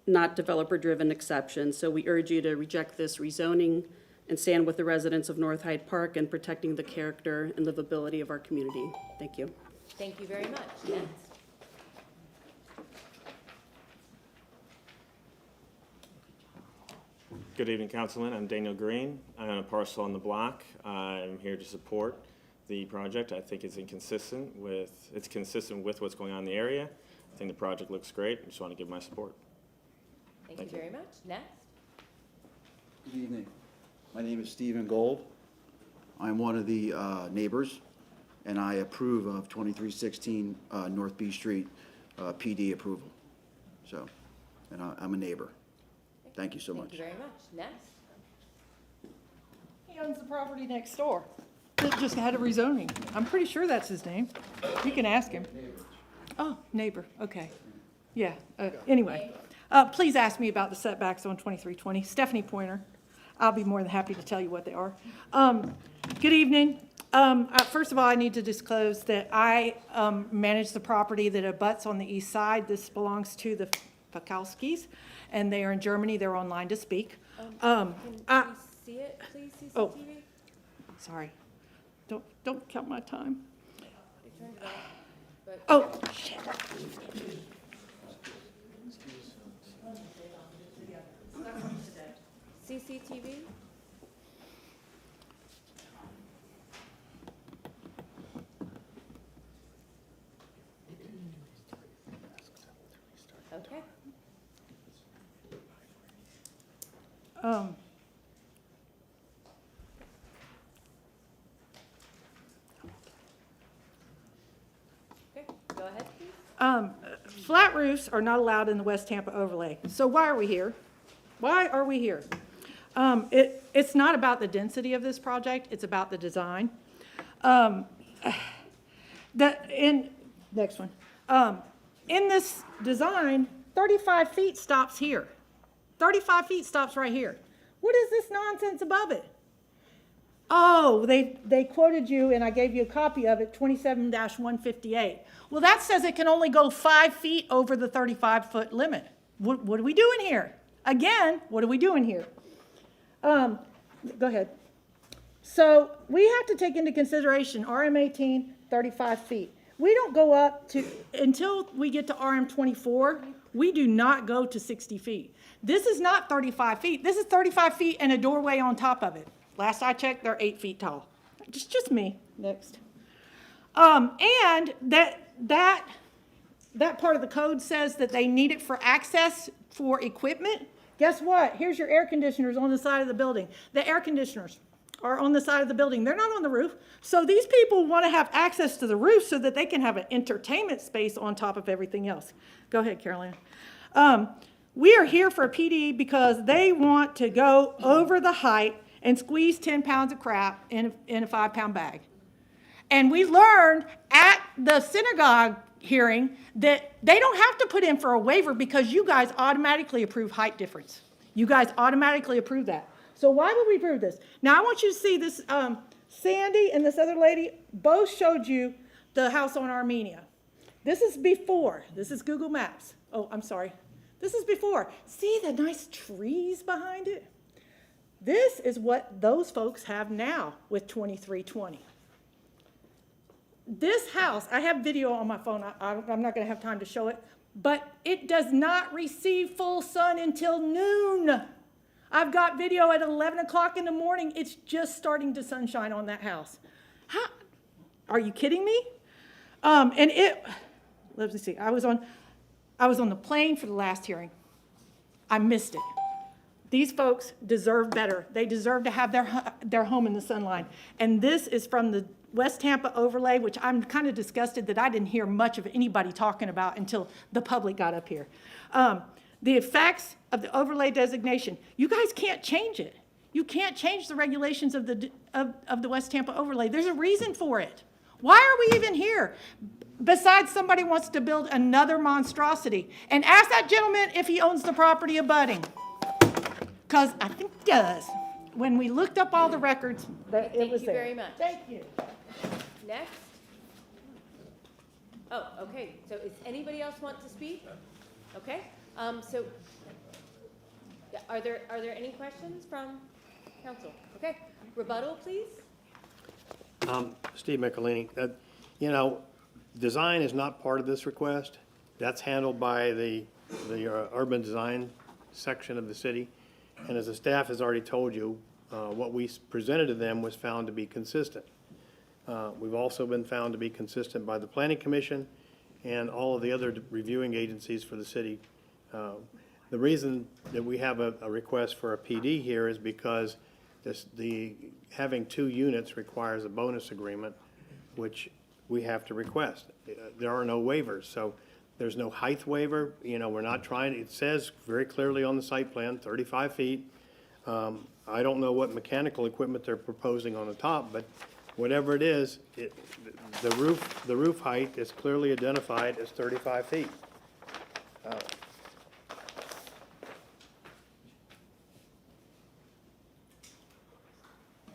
S13: not developer-driven exceptions. So we urge you to reject this rezoning and stand with the residents of North Hyde Park in protecting the character and livability of our community. Thank you.
S2: Thank you very much. Next.
S14: Good evening, Councilman. I'm Daniel Green. I own a parcel on the block. I'm here to support the project. I think it's consistent with what's going on in the area. I think the project looks great. I just want to give my support.
S2: Thank you very much. Next.
S17: Good evening. My name is Stephen Gold. I'm one of the neighbors, and I approve of 2316 North B Street PD approval. So, and I'm a neighbor. Thank you so much.
S2: Thank you very much. Next.
S16: He owns the property next door. That just had a rezoning. I'm pretty sure that's his name. You can ask him. Oh, neighbor, okay. Yeah, anyway. Please ask me about the setbacks on 2320. Stephanie Pointer. I'll be more than happy to tell you what they are. Good evening. First of all, I need to disclose that I manage the property that abuts on the east side. This belongs to the Pakalskis, and they are in Germany. They're online to speak.
S2: Can we see it, please, CCTV?
S16: Oh, sorry. Don't count my time. Oh, shit.
S2: CCTV? Okay, go ahead, please.
S16: Flat roofs are not allowed in the West Tampa overlay. So why are we here? Why are we here? It's not about the density of this project, it's about the design. Next one. In this design, 35 feet stops here. 35 feet stops right here. What is this nonsense above it? Oh, they quoted you, and I gave you a copy of it, 27-158. Well, that says it can only go 5 feet over the 35-foot limit. What are we doing here? Again, what are we doing here? Go ahead. So we have to take into consideration RM18, 35 feet. We don't go up to, until we get to RM24, we do not go to 60 feet. This is not 35 feet. This is 35 feet and a doorway on top of it. Last I checked, they're 8 feet tall. Just me. Next. And that part of the code says that they need it for access for equipment. Guess what? Here's your air conditioners on the side of the building. The air conditioners are on the side of the building. They're not on the roof. So these people want to have access to the roof so that they can have an entertainment space on top of everything else. Go ahead, Carolyn. We are here for a PD because they want to go over the height and squeeze 10 pounds of crap in a 5-pound bag. And we learned at the synagogue hearing that they don't have to put in for a waiver because you guys automatically approve height difference. You guys automatically approve that. So why would we approve this? Now I want you to see this, Sandy and this other lady both showed you the house on Armenia. This is before. This is Google Maps. Oh, I'm sorry. This is before. See the nice trees behind it? This is what those folks have now with 2320. This house, I have video on my phone. I'm not going to have time to show it, but it does not receive full sun until noon. I've got video at 11 o'clock in the morning. It's just starting to sunshine on that house. How? Are you kidding me? Let me see. I was on the plane for the last hearing. I missed it. These folks deserve better. They deserve to have their home in the sunlight. And this is from the West Tampa overlay, which I'm kind of disgusted that I didn't hear much of anybody talking about until the public got up here. The effects of the overlay designation. You guys can't change it. You can't change the regulations of the West Tampa overlay. There's a reason for it. Why are we even here? Besides, somebody wants to build another monstrosity. And ask that gentleman if he owns the property abutting. Because I think he does. When we looked up all the records, it was there.
S2: Thank you very much.
S16: Thank you.
S2: Next. Oh, okay. So does anybody else want to speak? Okay. So are there any questions from council? Okay. Rebuttal, please.
S10: Steve Michelini, design is not part of this request. That's handled by the urban design section of the city. And as the staff has already told you, what we presented to them was found to be consistent. We've also been found to be consistent by the Planning Commission and all of the other reviewing agencies for the city. The reason that we have a request for a PD here is because having 2 units requires a bonus agreement, which we have to request. There are no waivers, so there's no height waiver. We're not trying, it says very clearly on the site plan, 35 feet. I don't know what mechanical equipment they're proposing on the top, but whatever it is, the roof height is clearly identified as 35 feet.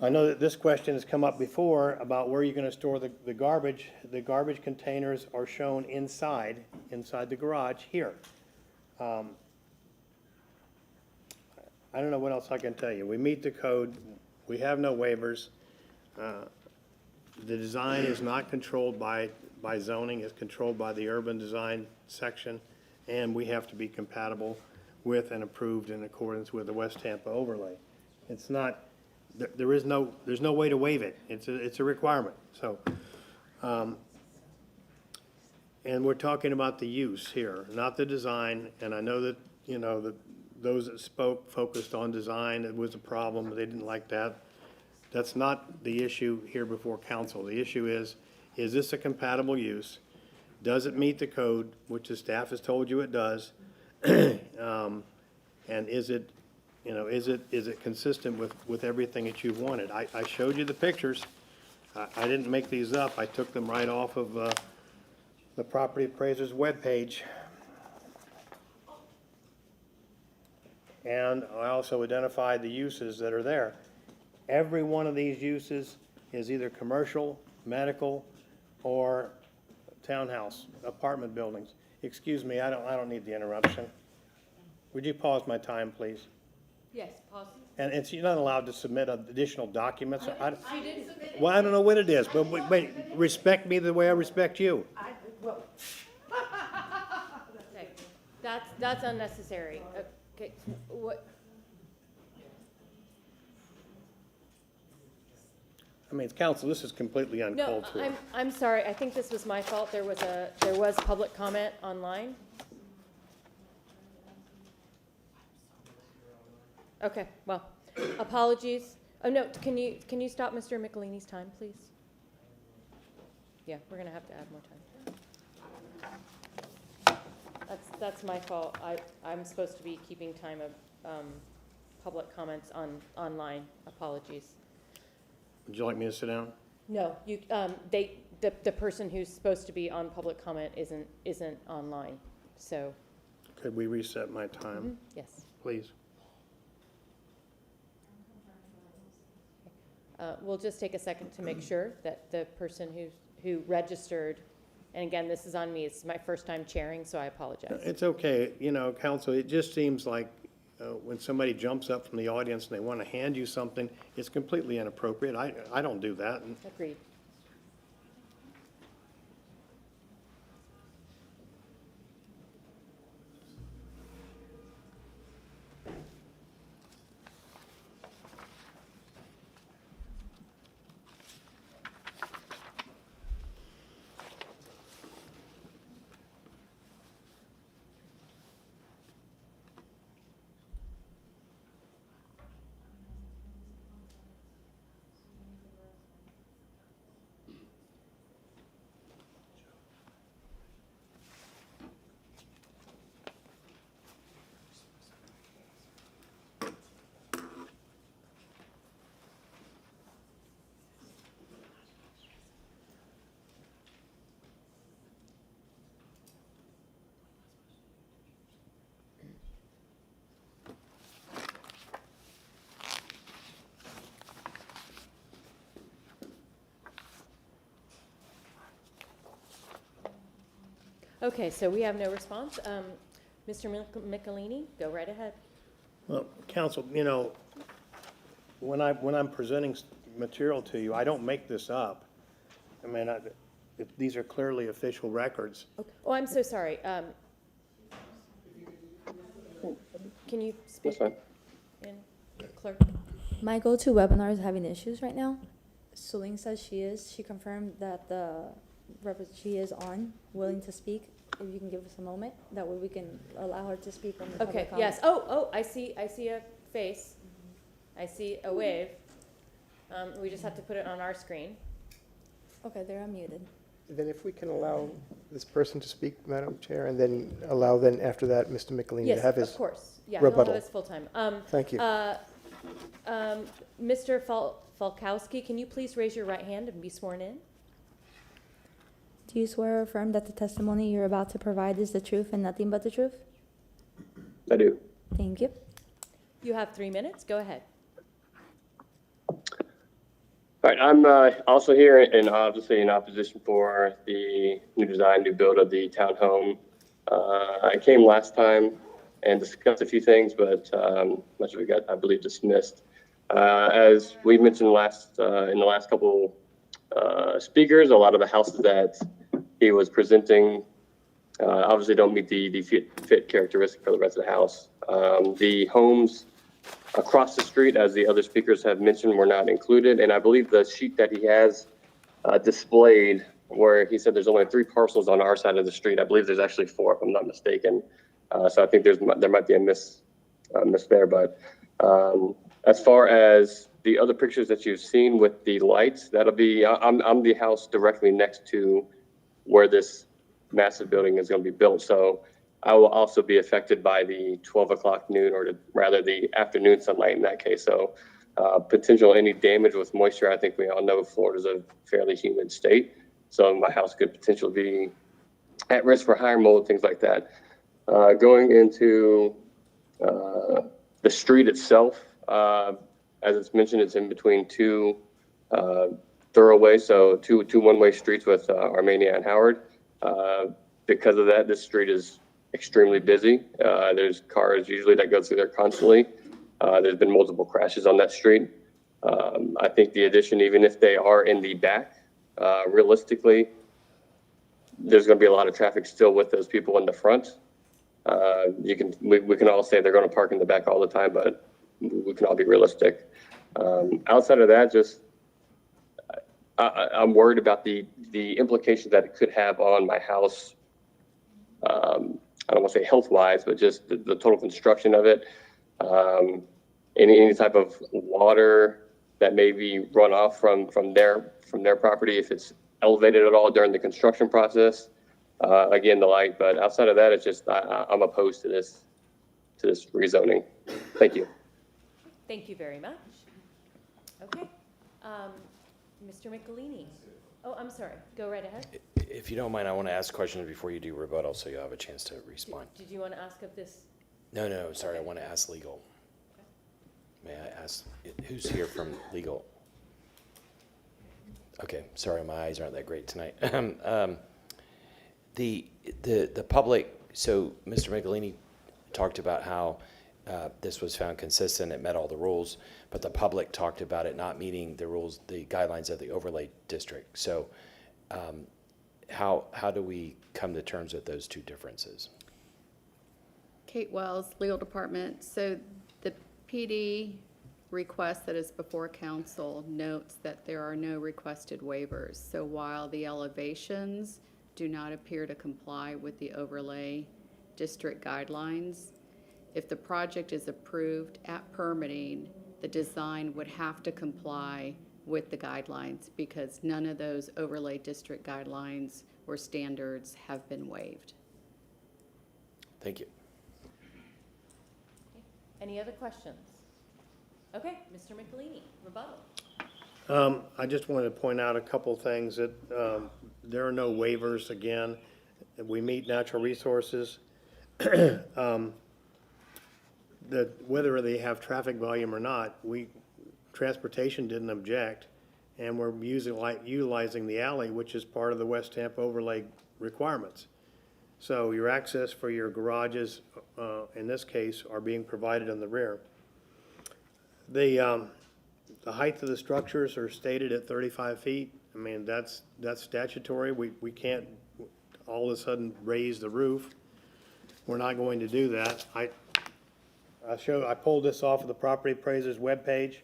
S10: I know that this question has come up before about where you're going to store the garbage. The garbage containers are shown inside the garage here. I don't know what else I can tell you. We meet the code. We have no waivers. The design is not controlled by zoning. It's controlled by the urban design section, and we have to be compatible with and approved in accordance with the West Tampa overlay. It's not. There's no way to waive it. It's a requirement. So, and we're talking about the use here, not the design. And I know that the those that spoke focused on design. It was a problem. They didn't like that. That's not the issue here before council. The issue is this a compatible use? Does it meet the code, which the staff has told you it does? And is it, is it consistent with everything that you've wanted? I showed you the pictures. I didn't make these up. I took them right off of the property appraiser's webpage. And I also identified the uses that are there. Every one of these uses is either commercial, medical, or townhouse, apartment buildings. Excuse me, I don't need the interruption. Would you pause my time, please?
S2: Yes, pause.
S10: And you're not allowed to submit additional documents.
S2: She didn't submit it.
S10: Well, I don't know what it is, but wait, respect me the way I respect you.
S2: Okay, that's unnecessary. Okay, what?
S10: I mean, council, this is completely
S2: No,
S10: uncalled for.
S2: I'm sorry. I think this was my fault. There was public comment online. Okay, well, apologies. Oh, no, can you stop Mr. Michelini's time, please? Yeah, we're gonna have to add more time. That's my fault. I'm supposed to be keeping time of, public comments online. Apologies.
S10: Would you like me to sit down?
S2: No, the person who's supposed to be on public comment isn't online, so.
S10: Could we reset my time?
S2: Yes.
S10: Please.
S2: We'll just take a second to make sure that the person who registered, and again, this is on me, it's my first time chairing, so I apologize.
S10: It's okay, council, it just seems like when somebody jumps up from the audience and they want to hand you something, it's completely inappropriate. I don't do that.
S2: Agreed. Okay, so we have no response. Mr. Michelini, go right ahead.
S10: Well, council, when I'm presenting material to you, I don't make this up. I mean, these are clearly official records.
S2: Okay. Oh, I'm so sorry. Can you speak in, clerk?
S1: My GoToWebinar is having issues right now. Celine says she confirmed that she is willing to speak. If you can give us a moment, that way we can allow her to speak on the public
S2: Okay,
S1: comment.
S2: yes. Oh, I see a face. I see a wave. We just have to put it on our screen.
S1: Okay, they're unmuted.
S4: Then if we can allow this person to speak, Madam Chair, and then allow after that, Mr. Michelini to have his
S2: Yes, of course. Yeah,
S4: rebuttal.
S2: he'll have his full time.
S4: Thank you.
S2: Mr. Falkowski, can you please raise your right hand and be sworn in?
S1: Do you swear or affirm that the testimony you're about to provide is the truth and nothing but the truth?
S18: I do.
S1: Thank you.
S2: You have 3 minutes. Go ahead.
S18: All right, I'm also here and obviously in opposition for the new design, new build of the townhome. I came last time and discussed a few things, but much of it got, I believe, dismissed. As we mentioned in the last couple speakers, a lot of the houses that he was presenting obviously don't meet the fit characteristic for the rest of the house. The homes across the street, as the other speakers have mentioned, were not included. And I believe the sheet that he has displayed, where he said there's only 3 parcels on our side of the street, I believe there's actually 4, if I'm not mistaken. So I think there might be a Ms. Mayor, but as far as the other pictures that you've seen with the lights, that'll be, I'm the house directly next to where this massive building is going to be built. So I will also be affected by the 12 o'clock noon, or rather the afternoon sunlight in that case. So potential any damage with moisture, I think we all know Florida's a fairly humid state. So my house could potentially be at risk for higher mold, things like that. Going into the street itself, as it's mentioned, it's in between two thoroughways, so two one-way streets with Armenia and Howard. Because of that, this street is extremely busy. There's cars usually that go through there constantly. There's been multiple crashes on that street. I think the addition, even if they are in the back, realistically, there's going to be a lot of traffic still with those people in the front. We can all say they're going to park in the back all the time, but we can all be realistic. Outside of that, just I'm worried about the implications that it could have on my house. I don't want to say health-wise, but just the total construction of it. Any type of water that may be run off from their property, if it's elevated at all during the construction process. Again, the light, but outside of that, it's just I'm opposed to this rezoning. Thank you.
S2: Thank you very much. Okay. Mr. Michelini. Oh, I'm sorry. Go right ahead.
S15: If you don't mind, I want to ask questions before you do rebuttal, so you'll have a chance to respond.
S2: Did you want to ask of this?
S15: No, sorry, I want to ask legal. May I ask, who's here from legal? Okay, sorry, my eyes aren't that great tonight. The public, so Mr. Michelini talked about how this was found consistent, it met all the rules, but the public talked about it not meeting the rules, the guidelines of the overlay district. So how do we come to terms with those two differences?
S19: Kate Wells, Legal Department. So the PD request that is before council notes that there are no requested waivers. So while the elevations do not appear to comply with the overlay district guidelines, if the project is approved at permitting, the design would have to comply with the guidelines because none of those overlay district guidelines or standards have been waived.
S15: Thank you.
S2: Any other questions? Okay, Mr. Michelini, rebuttal.
S10: I just wanted to point out a couple things that there are no waivers again. We meet natural resources. That whether they have traffic volume or not, transportation didn't object, and we're utilizing the alley, which is part of the West Tampa overlay requirements. So your access for your garages, in this case, are being provided in the rear. The height of the structures are stated at 35 feet. I mean, that's statutory. We can't all of a sudden raise the roof. We're not going to do that. I pulled this off of the property appraiser's webpage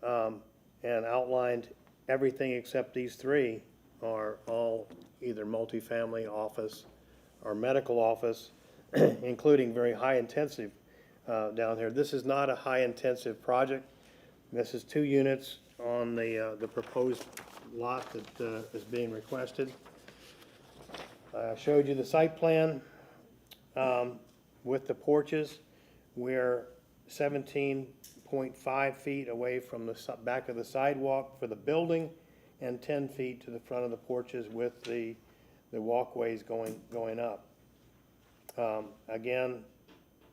S10: and outlined everything except these three are all either multifamily office or medical office, including very high intensive down here. This is not a high intensive project. This is 2 units on the proposed lot that is being requested. I showed you the site plan with the porches. We're 17.5 feet away from the back of the sidewalk for the building and 10 feet to the front of the porches with the walkways going up. Again,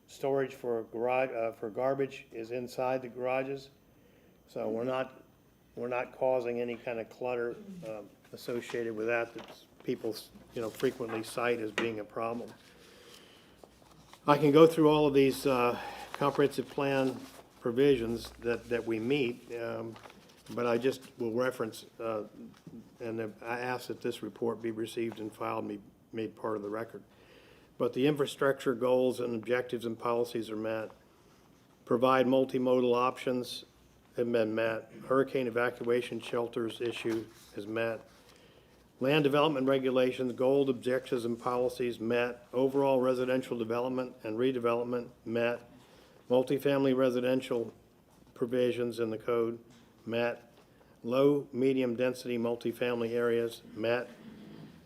S10: storage for garbage is inside the garages, so we're not causing any kind of clutter associated with that people frequently cite as being a problem. I can go through all of these comprehensive plan provisions that we meet, but I just will reference, and I ask that this report be received and filed and be made part of the record. But the infrastructure goals and objectives and policies are met. Provide multimodal options have been met. Hurricane evacuation shelters issue is met. Land development regulations, goals, objectives, and policies met. Overall residential development and redevelopment met. Multifamily residential provisions in the code, met. Low, medium density multifamily areas, met.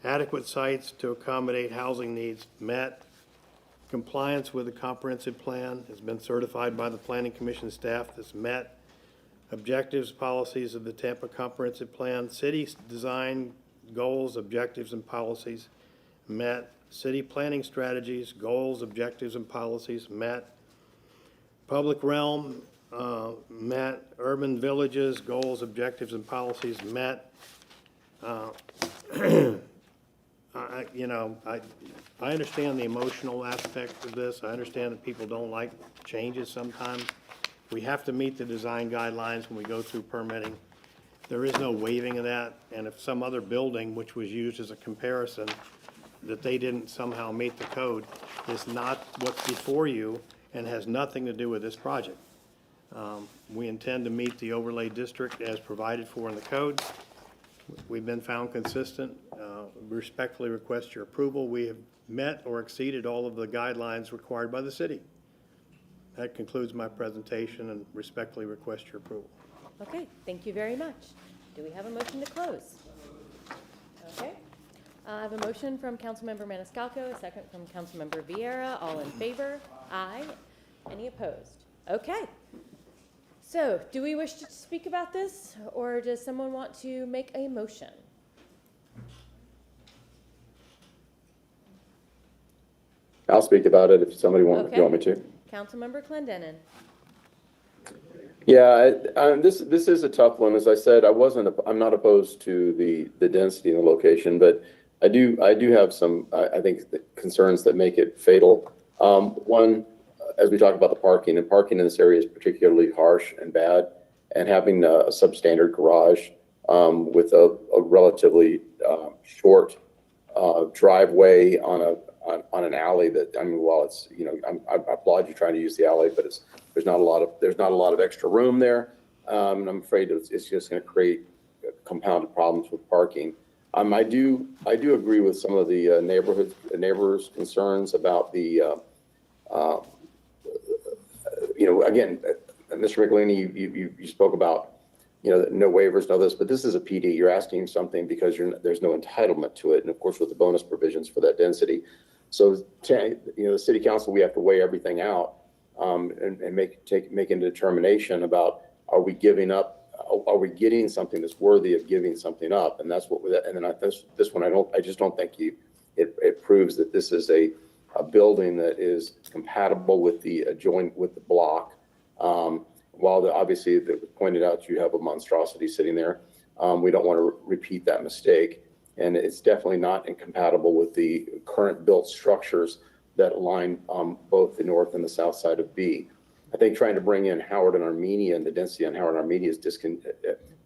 S10: Adequate sites to accommodate housing needs, met. Compliance with the comprehensive plan has been certified by the Planning Commission staff, that's met. Objectives, policies of the Tampa Comprehensive Plan, city design goals, objectives, and policies, met. City planning strategies, goals, objectives, and policies, met. Public realm, met. Urban villages, goals, objectives, and policies, met. I understand the emotional aspect of this. I understand that people don't like changes sometimes. We have to meet the design guidelines when we go through permitting. There is no waiving of that, and if some other building, which was used as a comparison, that they didn't somehow meet the code, is not what's before you and has nothing to do with this project. We intend to meet the overlay district as provided for in the code. We've been found consistent. Respectfully request your approval. We have met or exceeded all of the guidelines required by the city. That concludes my presentation and respectfully request your approval.
S2: Okay, thank you very much. Do we have a motion to close? Okay. I have a motion from Councilmember Maniscalco, a second from Councilmember Vieira. All in favor? Aye. Any opposed? Okay. So, do we wish to speak about this, or does someone want to make a motion?
S5: I'll speak about it if somebody wants, you want me to.
S2: Councilmember Clendenin.
S5: Yeah, this is a tough one. As I said, I'm not opposed to the density and the location, but I do have some, I think, concerns that make it fatal. One, as we talk about the parking, and parking in this area is particularly harsh and bad, and having a substandard garage with a relatively short driveway on an alley that, I mean, while it's, I applaud you trying to use the alley, but there's not a lot of extra room there. And I'm afraid it's just going to create compounded problems with parking. I do agree with some of the neighbors' concerns about the, again, Mr. McElhaney, you spoke about, no waivers, no this, but this is a PD. You're asking something because there's no entitlement to it, and of course with the bonus provisions for that density. So, the city council, we have to weigh everything out and make a determination about, are we giving up? Are we getting something that's worthy of giving something up? And that's what. And then this one, I just don't think it proves that this is a building that is compatible with the block. While obviously it was pointed out you have a monstrosity sitting there, we don't want to repeat that mistake. And it's definitely not incompatible with the current built structures that line both the north and the south side of B. I think trying to bring in Howard and Armenia and the density on Howard and Armenia is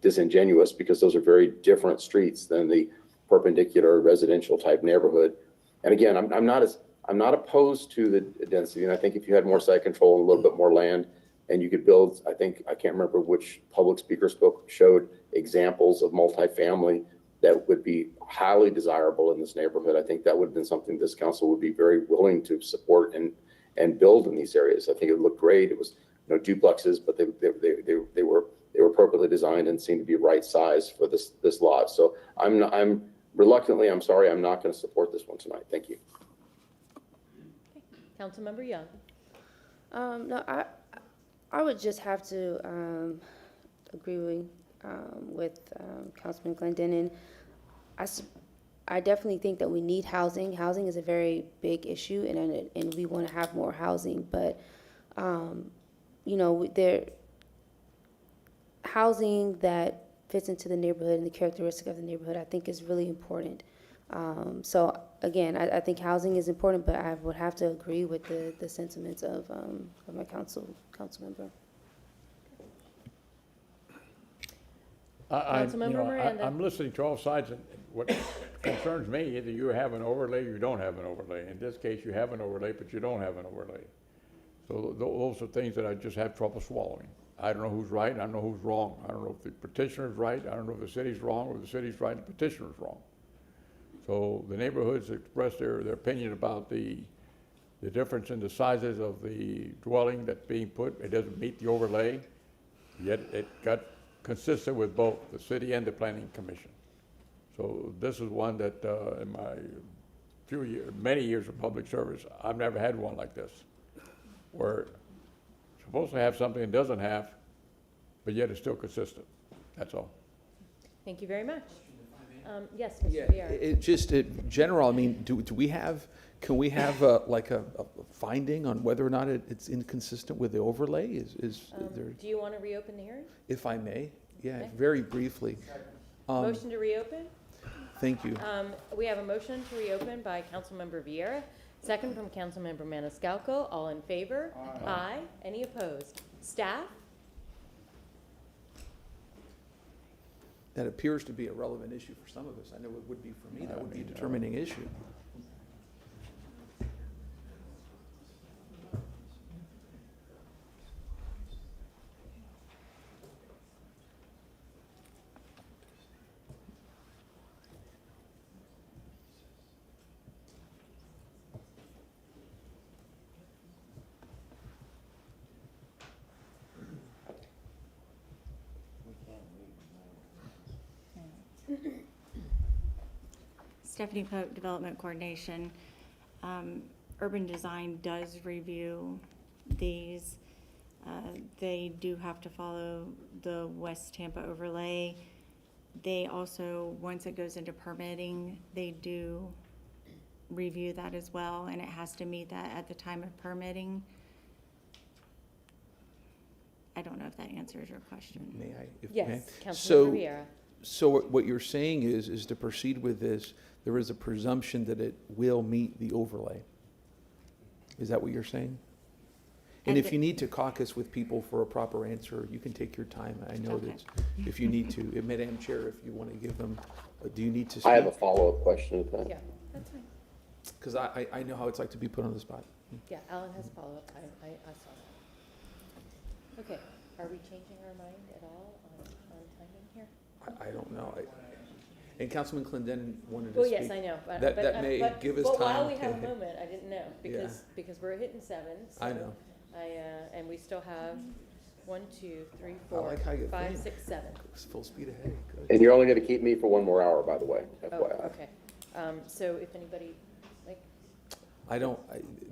S5: disingenuous, because those are very different streets than the perpendicular residential type neighborhood. And again, I'm not opposed to the density, and I think if you had more site control and a little bit more land, and you could build, I can't remember which public speaker showed examples of multifamily that would be highly desirable in this neighborhood. I think that would have been something this council would be very willing to support and build in these areas. I think it looked great. It was duplexes, but they were appropriately designed and seemed to be right size for this lot. So I'm not going to support this one tonight. Thank you.
S2: Okay. Councilmember Young.
S20: No, I would just have to agree with Councilman Clendenin. I definitely think that we need housing. Housing is a very big issue, and we want to have more housing. But housing that fits into the neighborhood and the characteristic of the neighborhood, I think, is really important. So again, I think housing is important, but I would have to agree with the sentiments of my council member.
S8: I'm listening to all sides, and what concerns me is that you have an overlay, you don't have an overlay. In this case, you have an overlay, but you don't have an overlay. So those are things that I just have trouble swallowing. I don't know who's right, I don't know who's wrong. I don't know if the petitioner's right, I don't know if the city's wrong, or the city's right, and the petitioner's wrong. So the neighborhoods expressed their opinion about the the difference in the sizes of the dwelling that's being put, it doesn't meet the overlay, yet it got consistent with both the city and the planning commission. So this is one that in my many years of public service, I've never had one like this, where it's supposed to have something it doesn't have, but yet it's still consistent. That's all.
S2: Thank you very much. Yes, Mr.
S21: Yeah,
S2: Vieira.
S21: it just, general, I mean, do we have, can we have like a finding on whether or not it's inconsistent with the overlay? Is there,
S2: Do you want to reopen the hearing?
S21: if I may? Yeah,
S2: Okay.
S21: very briefly.
S2: Motion to reopen?
S21: Thank you.
S2: We have a motion to reopen by Councilmember Vieira, second from Councilmember Maniscalco. All in favor? Aye. Any opposed? Staff?
S21: That appears to be a relevant issue for some of us. I know it would be for me. That would be a determining issue.
S6: Stephanie Pope, Development Coordination. Urban Design does review these. They do have to follow the West Tampa overlay. They also, once it goes into permitting, they do review that as well, and it has to meet that at the time of permitting. I don't know if that answers your question.
S21: May I?
S2: Yes, Councilmember
S21: So,
S2: Vieira.
S21: so what you're saying is to proceed with this, there is a presumption that it will meet the overlay. Is that what you're saying? And if you need to caucus with people for a proper answer, you can take your time. I know that if you need to, Madam Chair, if you want to give them, do you need to speak?
S5: I have a follow-up question to that.
S2: Yeah, that's fine.
S21: Because I know how it's like to be put on the spot.
S2: Yeah, Alan has a follow-up. I saw that. Okay, are we changing our mind at all on timing here?
S21: I don't know. And Councilman Clendenin wanted to
S2: Well,
S21: speak.
S2: yes, I know.
S21: That may give us time.
S2: But while we have a moment, I didn't know, because we're hitting 7. So
S21: I know.
S2: And we still have 1, 2, 3,
S21: I
S2: 4,
S21: like how you
S2: 5,
S21: think.
S2: 6, 7.
S21: It's full speed ahead. Good.
S5: And you're only going to keep me for one more hour, by the way,
S2: Oh,
S5: FYI.
S2: okay. So if anybody, like,
S21: I don't,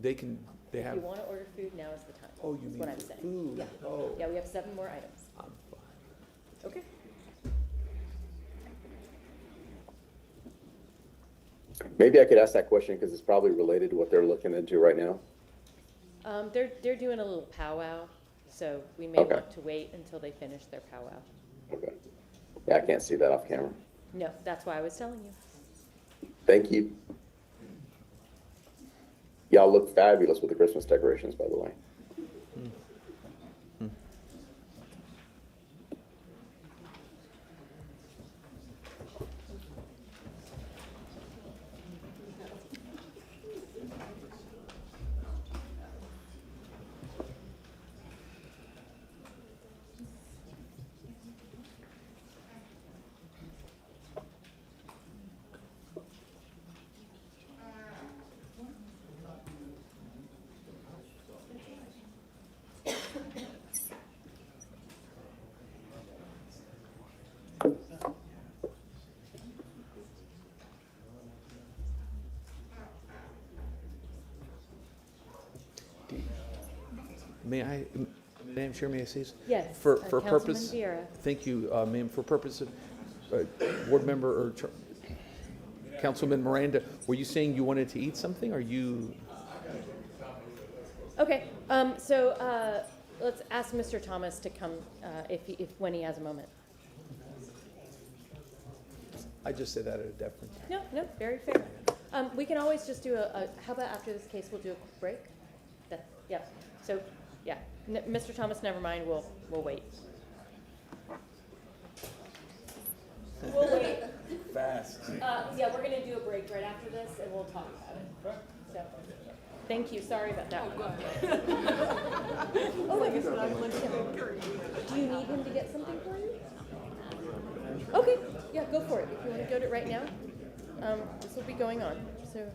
S21: they
S2: if
S21: have.
S2: you want to order food, now is the time.
S21: Oh, you
S2: is
S21: mean
S2: what I'm saying.
S21: food.
S2: Yeah.
S21: Oh.
S2: Yeah, we have 7 more items.
S21: I'm fine.
S2: Okay.
S5: Maybe I could ask that question because it's probably related to what they're looking into right now.
S2: They're doing a little powwow, so we may
S5: Okay.
S2: want to wait until they finish their powwow.
S5: Okay. Yeah, I can't see that off camera.
S2: No, that's why I was telling you.
S5: Thank you. Y'all look fabulous with the Christmas decorations, by the way.
S21: May I, Madam Chair, may I say?
S2: Yes,
S21: For
S2: Councilman
S21: purpose.
S2: Vieira.
S21: Thank you, ma'am. For purpose of, board member or Councilman Miranda, were you saying you wanted to eat something, or you?
S2: Okay, so let's ask Mr. Thomas to come when he has a moment.
S21: I just said that out of deference.
S2: No, very fair. We can always just do how about after this case, we'll do a quick break? Yeah, so, yeah, Mr. Thomas, never mind, we'll wait. We'll wait.
S21: Fast.
S2: Yeah, we're gonna do a break right after this, and we'll talk about it. So, thank you, sorry about that. Oh, my goodness. Do you need him to get something for you? Okay, yeah, go for it. If you want to go to it right now, this will be going on, so.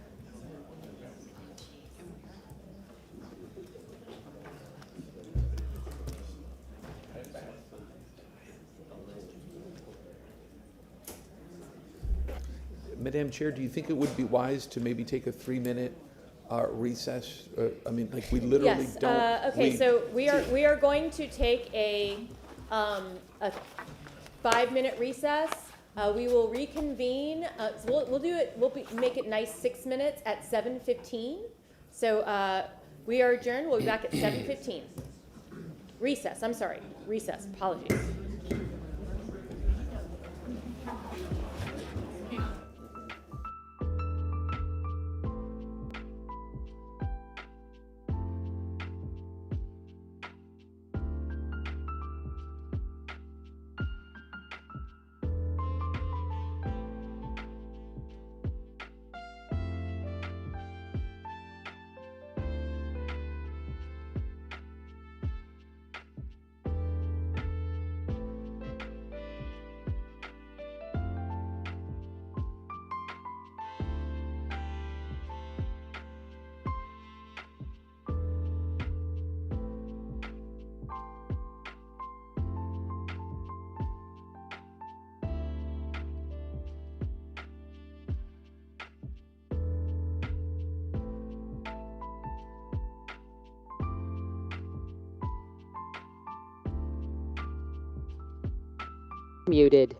S21: Madam Chair, do you think it would be wise to maybe take a 3-minute recess? I mean, like, we literally
S2: Yes,
S21: don't.
S2: okay, so we are going to take a 5-minute recess. We will reconvene, so we'll do it, make it nice 6 minutes at 7:15. So, we are adjourned, we'll be back at 7:15. Recess, I'm sorry, recess, apologies.
S12: Muted.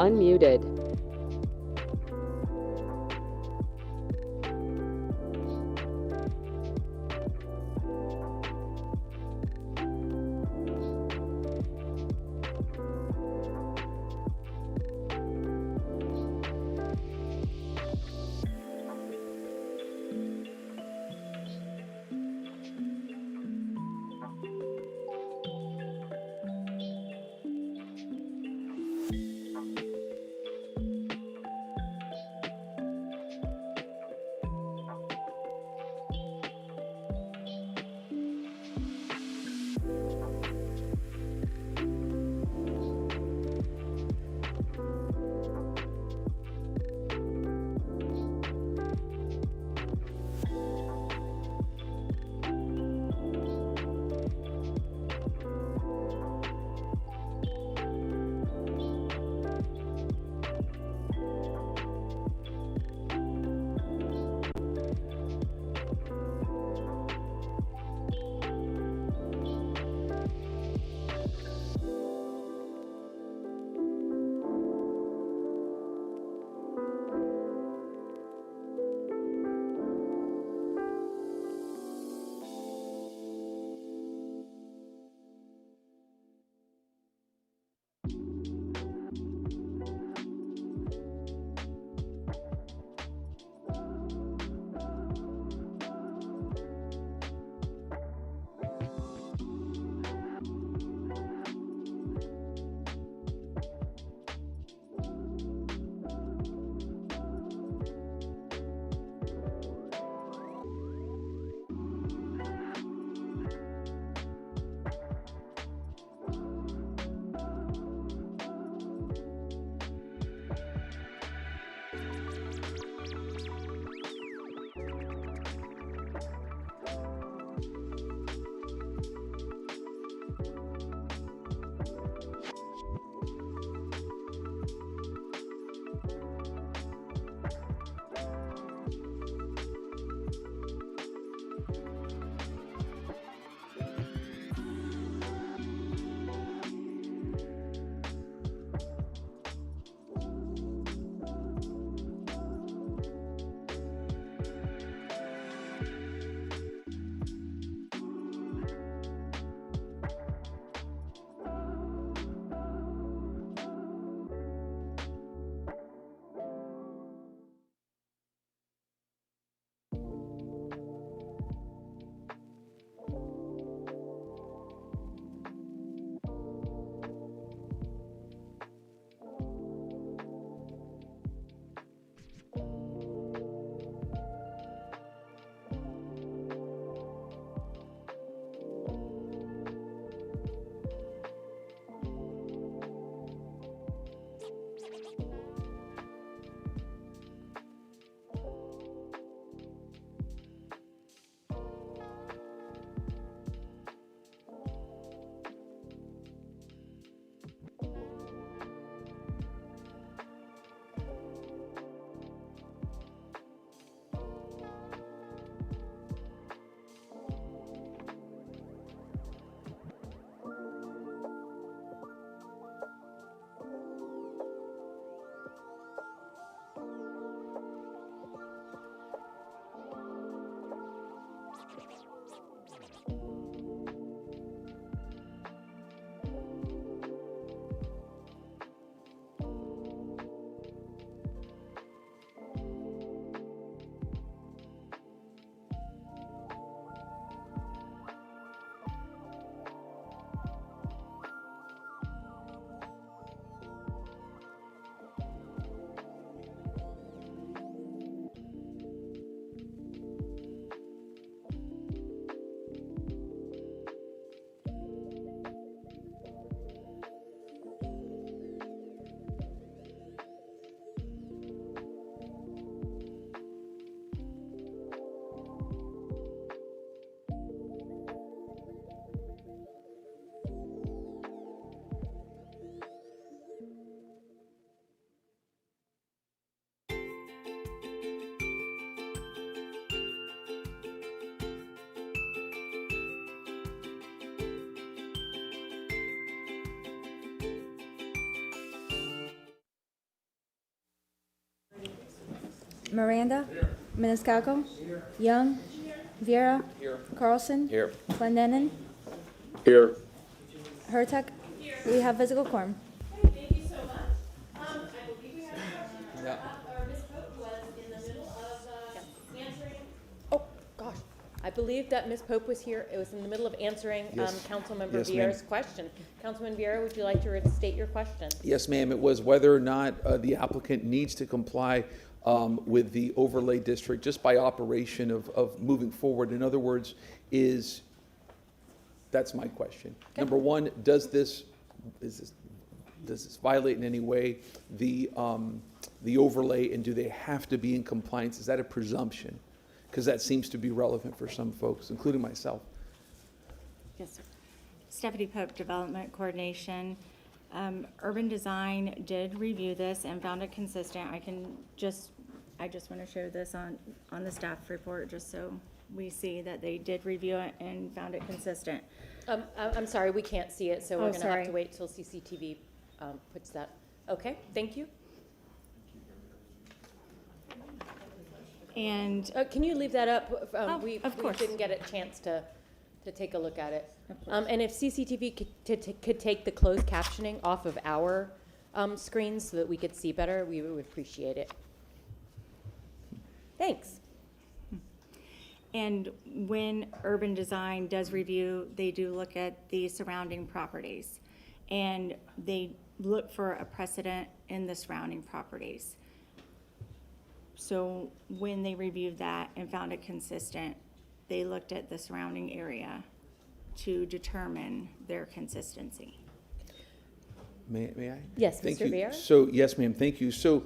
S12: Unmuted.
S1: Miranda. Maniscalco. Young. Viera. Carlson.
S15: Here.
S1: Clendenin.
S5: Here.
S1: Hurtak. We have physical quorum.
S2: Thank you so much. I believe we have a question. Or Ms. Pope was in the middle of answering. Oh, gosh. I believe that Ms. Pope was here. It was in the middle of answering
S21: Yes.
S2: Councilmember
S21: Yes, ma'am.
S2: Viera's question. Councilman Viera, would you like to restate your question?
S21: Yes, ma'am. It was whether or not the applicant needs to comply with the overlay district just by operation of moving forward. In other words, that's my question. Number one, does this violate in any way the overlay, and do they have to be in compliance? Is that a presumption? Because that seems to be relevant for some folks, including myself.
S6: Yes, sir. Stephanie Pope, Development Coordination. Urban Design did review this and found it consistent. I just want to show this on the staff report, just so we see that they did review it and found it consistent.
S2: I'm sorry, we can't see it, so we're
S6: Oh,
S2: going to have
S6: sorry.
S2: to wait till CCTV puts that. Okay, thank you.
S6: And
S2: Can you leave that up? We
S6: of course.
S2: didn't get a chance to take a look at it. And if CCTV could take the closed captioning off of our screens so that we could see better, we would appreciate it. Thanks.
S6: And when urban design does review, they do look at the surrounding properties. And they look for a precedent in the surrounding properties. So when they reviewed that and found it consistent, they looked at the surrounding area to determine their consistency.
S21: May I?
S2: Yes,
S21: Thank
S2: Mr.
S21: you.
S2: Viera?
S21: So, yes, ma'am, thank you. So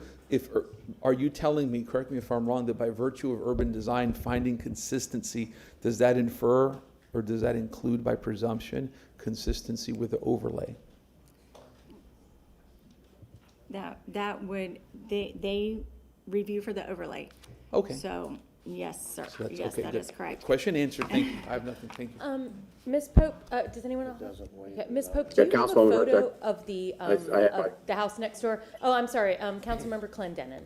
S21: are you telling me, correct me if I'm wrong, that by virtue of urban design finding consistency, does that infer or does that include by presumption consistency with the overlay?
S6: That would, they review for the overlay.
S21: Okay.
S6: So, yes, sir.
S21: So that's
S6: Yes,
S21: okay.
S6: that is correct.
S21: Question answered. Thank you. I have nothing. Thank you.
S2: Ms. Pope, does anyone else? Okay, Ms. Pope, do
S5: Yeah,
S2: you have a
S5: Councilwoman,
S2: photo of the
S5: I-
S2: the house next door? Oh, I'm sorry, Councilmember Clendenin.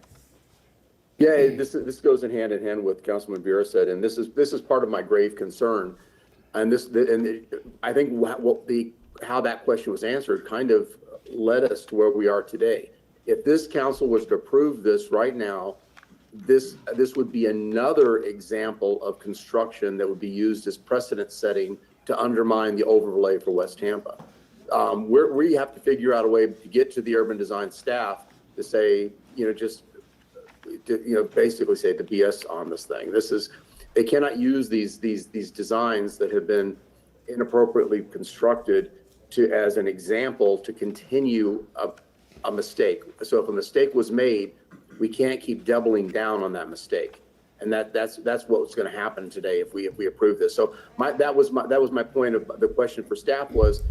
S5: Yeah, this goes in hand with Councilman Viera said, and this is part of my grave concern. And I think how that question was answered kind of led us to where we are today. If this council was to approve this right now, this would be another example of construction that would be used as precedent setting to undermine the overlay for West Tampa. We have to figure out a way to get to the urban design staff to say, basically say the BS on this thing. They cannot use these designs that have been inappropriately constructed as an example to continue a mistake. So if a mistake was made, we can't keep doubling down on that mistake. And that's what's going to happen today if we approve this. So that was my point of the question for staff was,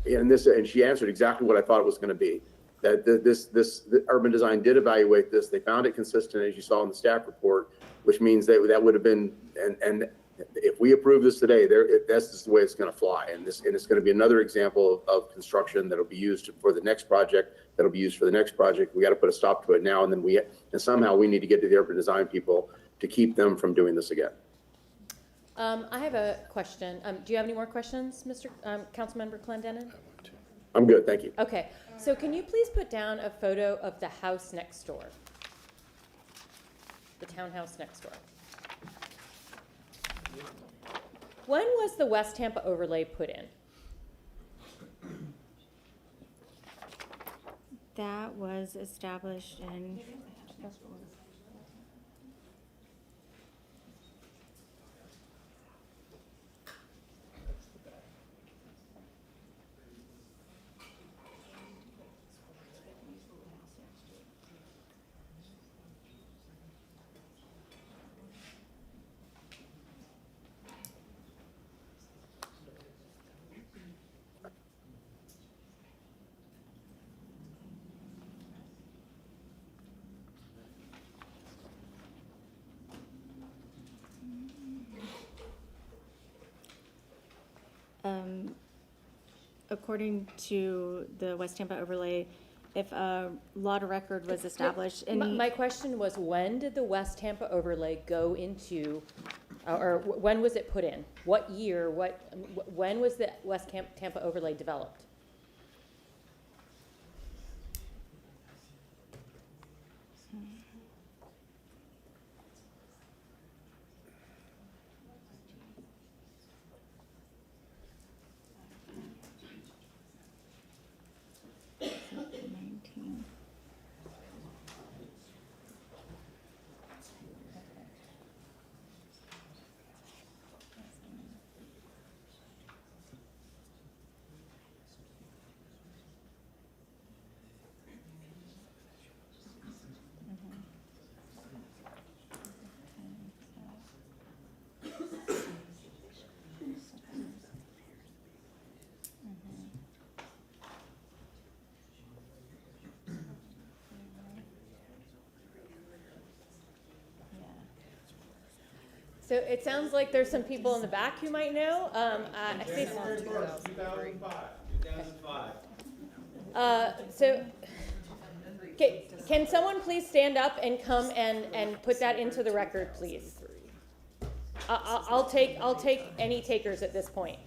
S5: and she answered exactly what I thought it was going to be. That the urban design did evaluate this. They found it consistent, as you saw in the staff report, which means that would have been, and if we approve this today, that's just the way it's going to fly. And it's going to be another example of construction that'll be used for the next project. That'll be used for the next project. We got to put a stop to it now, and somehow we need to get to the urban design people to keep them from doing this again.
S2: I have a question. Do you have any more questions, Mr. Councilmember Clendenin?
S5: I'm good, thank you.
S2: Okay, so can you please put down a photo of the house next door? The townhouse next door. When was the West Tampa overlay put in?
S6: That was established in, according to the West Tampa overlay, if a lot of record was established. And
S2: My question was, when did the West Tampa overlay go into, or when was it put in? What year, when was the West Tampa overlay developed? So it sounds like there's some people in the back who might know. I see. 2005. So, okay, can someone please stand up and come and put that into the record, please? I'll take any takers at this point.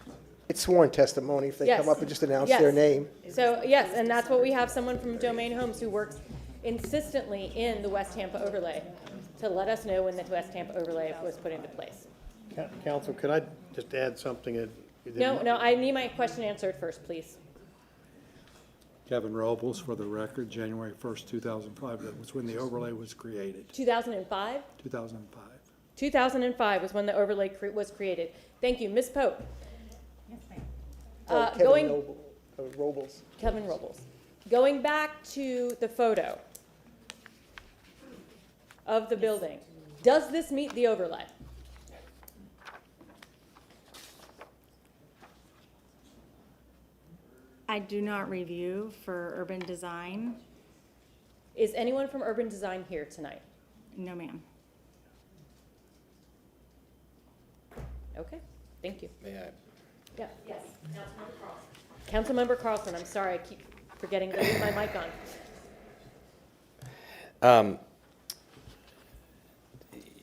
S4: It's sworn testimony if they
S2: Yes.
S4: come up and just announce
S2: Yes.
S4: their name.
S2: So, yes, and that's what we have, someone from Domain Homes who works insistently in the West Tampa overlay to let us know when the West Tampa overlay was put into place.
S10: Council, could I just add something?
S2: No, I need my question answered first, please.
S11: Kevin Robles, for the record, January 1st, 2005, that was when the overlay was created.
S2: 2005?
S11: 2005.
S2: 2005 was when the overlay was created. Thank you. Ms. Pope.
S6: Yes, ma'am.
S4: Robles.
S2: Kevin Robles. Going back to the photo of the building, does this meet the overlay?
S6: I do not review for urban design.
S2: Is anyone from urban design here tonight?
S6: No, ma'am.
S2: Okay, thank you.
S15: May I?
S2: Yeah. Yes. Councilmember Carlson, I'm sorry, I keep forgetting to leave my mic on.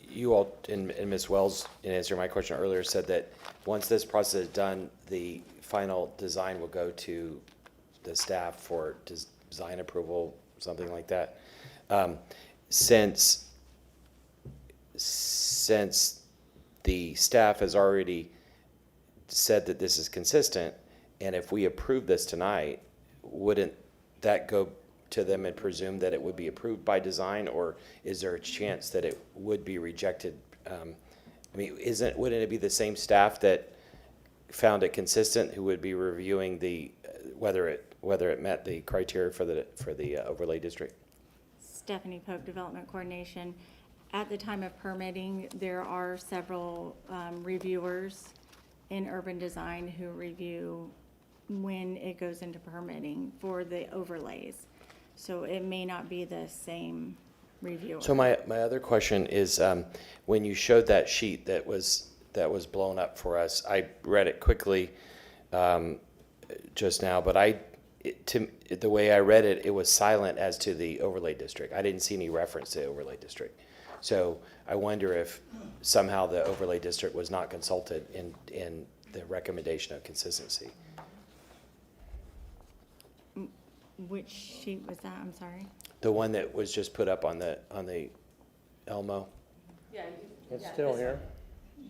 S15: You all, and Ms. Wells, in answering my question earlier, said that once this process is done, the final design will go to the staff for design approval, something like that. Since the staff has already said that this is consistent, and if we approve this tonight, wouldn't that go to them and presume that it would be approved by design, or is there a chance that it would be rejected? I mean, wouldn't it be the same staff that found it consistent who would be reviewing the whether it met the criteria for the overlay district?
S6: Stephanie Pope, Development Coordination. At the time of permitting, there are several reviewers in urban design who review when it goes into permitting for the overlays. So it may not be the same reviewer.
S15: So my other question is, when you showed that sheet that was blown up for us, I read it quickly just now, but the way I read it, it was silent as to the overlay district. I didn't see any reference to the overlay district. So I wonder if somehow the overlay district was not consulted in the recommendation of consistency.
S6: Which sheet was that? I'm sorry.
S15: The one that was just put up on the Elmo.
S2: Yeah.
S10: It's still here.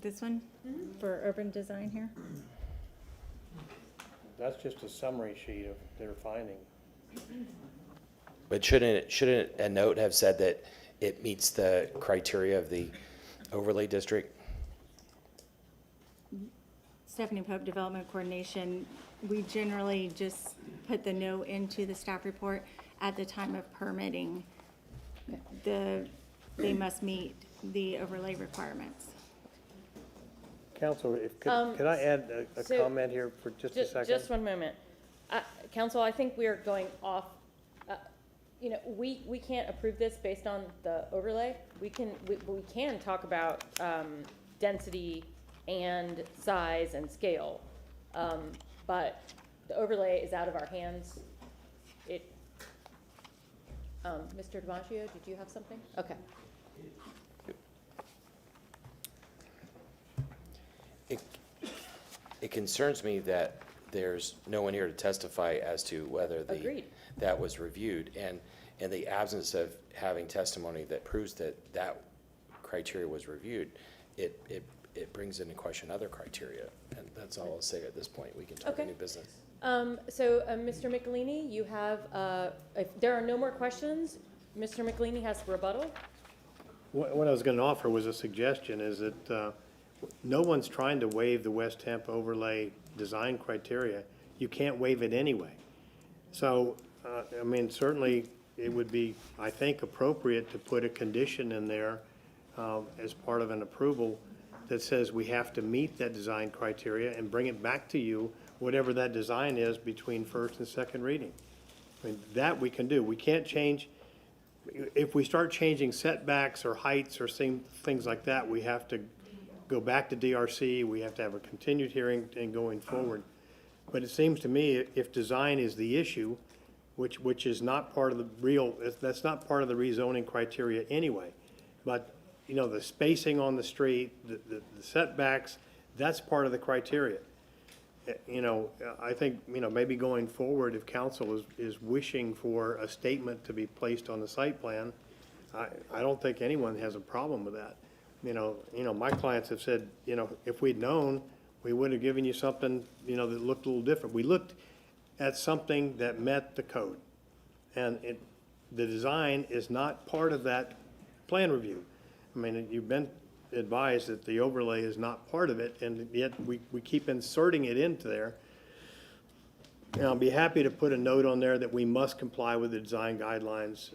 S6: This one for urban design here?
S10: That's just a summary sheet of their finding.
S15: But shouldn't a note have said that it meets the criteria of the overlay district?
S6: Stephanie Pope, Development Coordination. We generally just put the note into the staff report at the time of permitting. They must meet the overlay requirements.
S10: Council, could I add a comment here for just a second?
S2: Just one moment. Council, I think we are going off. We can't approve this based on the overlay. We can talk about density and size and scale, but the overlay is out of our hands. Mr. DiMaggio, did you have something? Okay.
S15: It concerns me that there's no one here to testify as to whether
S2: Agreed.
S15: that was reviewed. And in the absence of having testimony that proves that that criteria was reviewed, it brings into question other criteria. And that's all I'll say at this point. We can talk
S2: Okay.
S15: new business.
S2: Mr. Michelini, you have, if there are no more questions, Mr. Michelini has rebuttal.
S10: What I was going to offer was a suggestion, is that no one's trying to waive the West Tampa overlay design criteria. You can't waive it anyway. So, I mean, certainly it would be, I think, appropriate to put a condition in there as part of an approval that says we have to meet that design criteria and bring it back to you, whatever that design is, between first and second reading. I mean, that we can do. We can't change, if we start changing setbacks or heights or things like that, we have to go back to DRC, we have to have a continued hearing and going forward. But it seems to me, if design is the issue, which is not part of that's not part of the rezoning criteria anyway. But, you know, the spacing on the street, the setbacks, that's part of the criteria. You know, I think, you know, maybe going forward, if council is wishing for a statement to be placed on the site plan, I don't think anyone has a problem with that. You know, my clients have said, you know, if we'd known, we would have given you something, you know, that looked a little different. We looked at something that met the code. And the design is not part of that plan review. I mean, you've been advised that the overlay is not part of it, and yet we keep inserting it into there. And I'll be happy to put a note on there that we must comply with the design guidelines.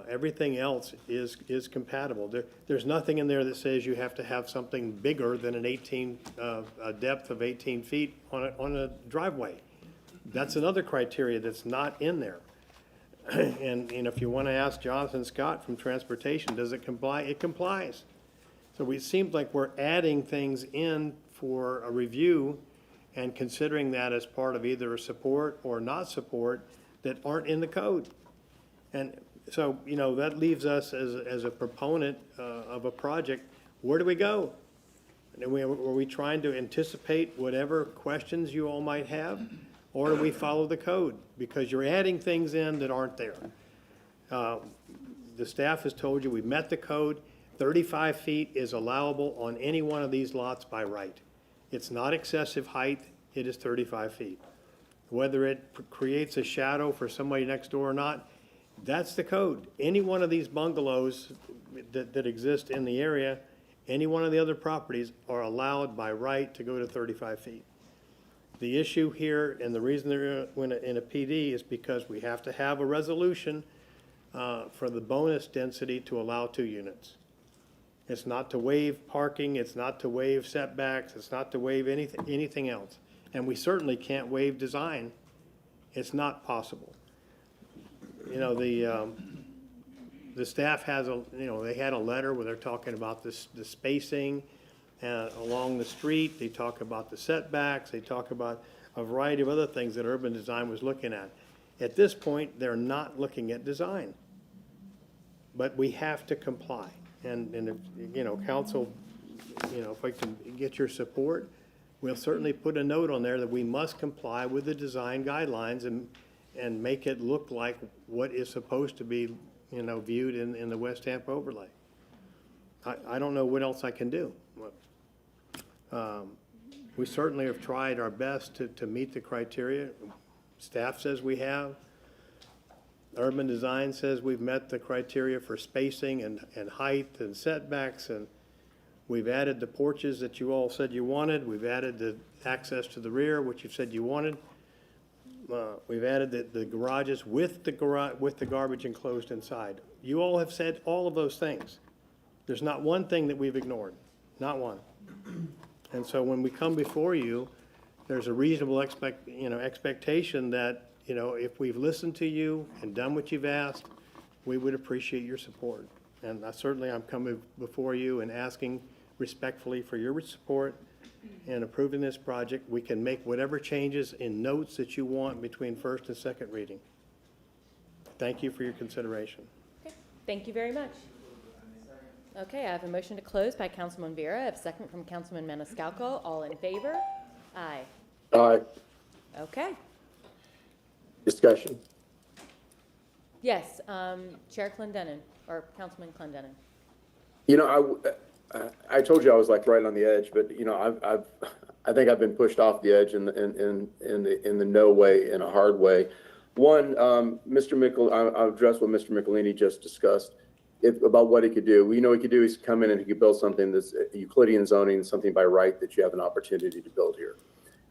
S10: Everything else is compatible. There's nothing in there that says you have to have something bigger than a depth of 18 feet on a driveway. That's another criteria that's not in there. And if you want to ask Jonathan Scott from Transportation, does it comply? It complies. So it seems like we're adding things in for a review and considering that as part of either a support or not support that aren't in the code. And so, you know, that leaves us as a proponent of a project, where do we go? Are we trying to anticipate whatever questions you all might have? Or do we follow the code? Because you're adding things in that aren't there. The staff has told you we've met the code. 35 feet is allowable on any one of these lots by right. It's not excessive height, it is 35 feet. Whether it creates a shadow for somebody next door or not, that's the code. Any one of these bungalows that exist in the area, any one of the other properties are allowed by right to go to 35 feet. The issue here, and the reason they're in a PD, is because we have to have a resolution for the bonus density to allow 2 units. It's not to waive parking, it's not to waive setbacks, it's not to waive anything else. And we certainly can't waive design. It's not possible. You know, the staff has they had a letter where they're talking about the spacing along the street. They talk about the setbacks. They talk about a variety of other things that urban design was looking at. At this point, they're not looking at design. But we have to comply. And if, you know, council, you know, if I can get your support, we'll certainly put a note on there that we must comply with the design guidelines and make it look like what is supposed to be, you know, viewed in the West Tampa overlay. I don't know what else I can do. We certainly have tried our best to meet the criteria. Staff says we have. Urban design says we've met the criteria for spacing and height and setbacks, and we've added the porches that you all said you wanted. We've added the access to the rear, which you said you wanted. We've added the garages with the garbage enclosed inside. You all have said all of those things. There's not one thing that we've ignored, not one. And so when we come before you, there's a reasonable expectation that, you know, if we've listened to you and done what you've asked, we would appreciate your support. And certainly I'm coming before you and asking respectfully for your support in approving this project. We can make whatever changes in notes that you want between first and second reading. Thank you for your consideration.
S2: Thank you very much. Okay, I have a motion to close by Councilman Vera. I have a second from Councilman Maniscalco. All in favor? Aye.
S5: Aye.
S2: Okay.
S5: Discussion.
S2: Yes, Chair Clendenin, or Councilman Clendenin.
S5: You know, I told you I was like right on the edge, but you know, I think I've been pushed off the edge in the no way, in a hard way. One, I'll address what Mr. Michelini just discussed about what he could do. We know he could do is come in and he could build something that's Euclidean zoning, something by right that you have an opportunity to build here.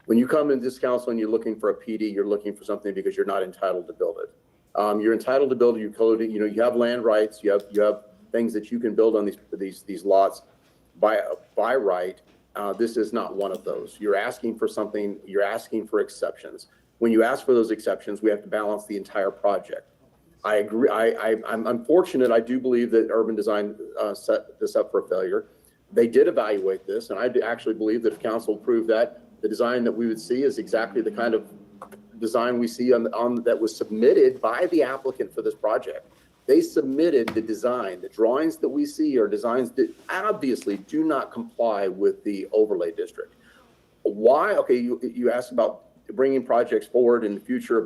S5: When you come into this council and you're looking for a PD, you're looking for something because you're not entitled to build it. You're entitled to build a utility. You know, you have land rights. You have things that you can build on these lots by right. This is not one of those. You're asking for something. You're asking for exceptions. When you ask for those exceptions, we have to balance the entire project. I agree. I'm unfortunate. I do believe that urban design set this up for failure. They did evaluate this, and I actually believe that if council approved that, the design that we would see is exactly the kind of design we see on that was submitted by the applicant for this project. They submitted the design. The drawings that we see are designs that obviously do not comply with the overlay district. Why? Okay, you asked about bringing projects forward in the future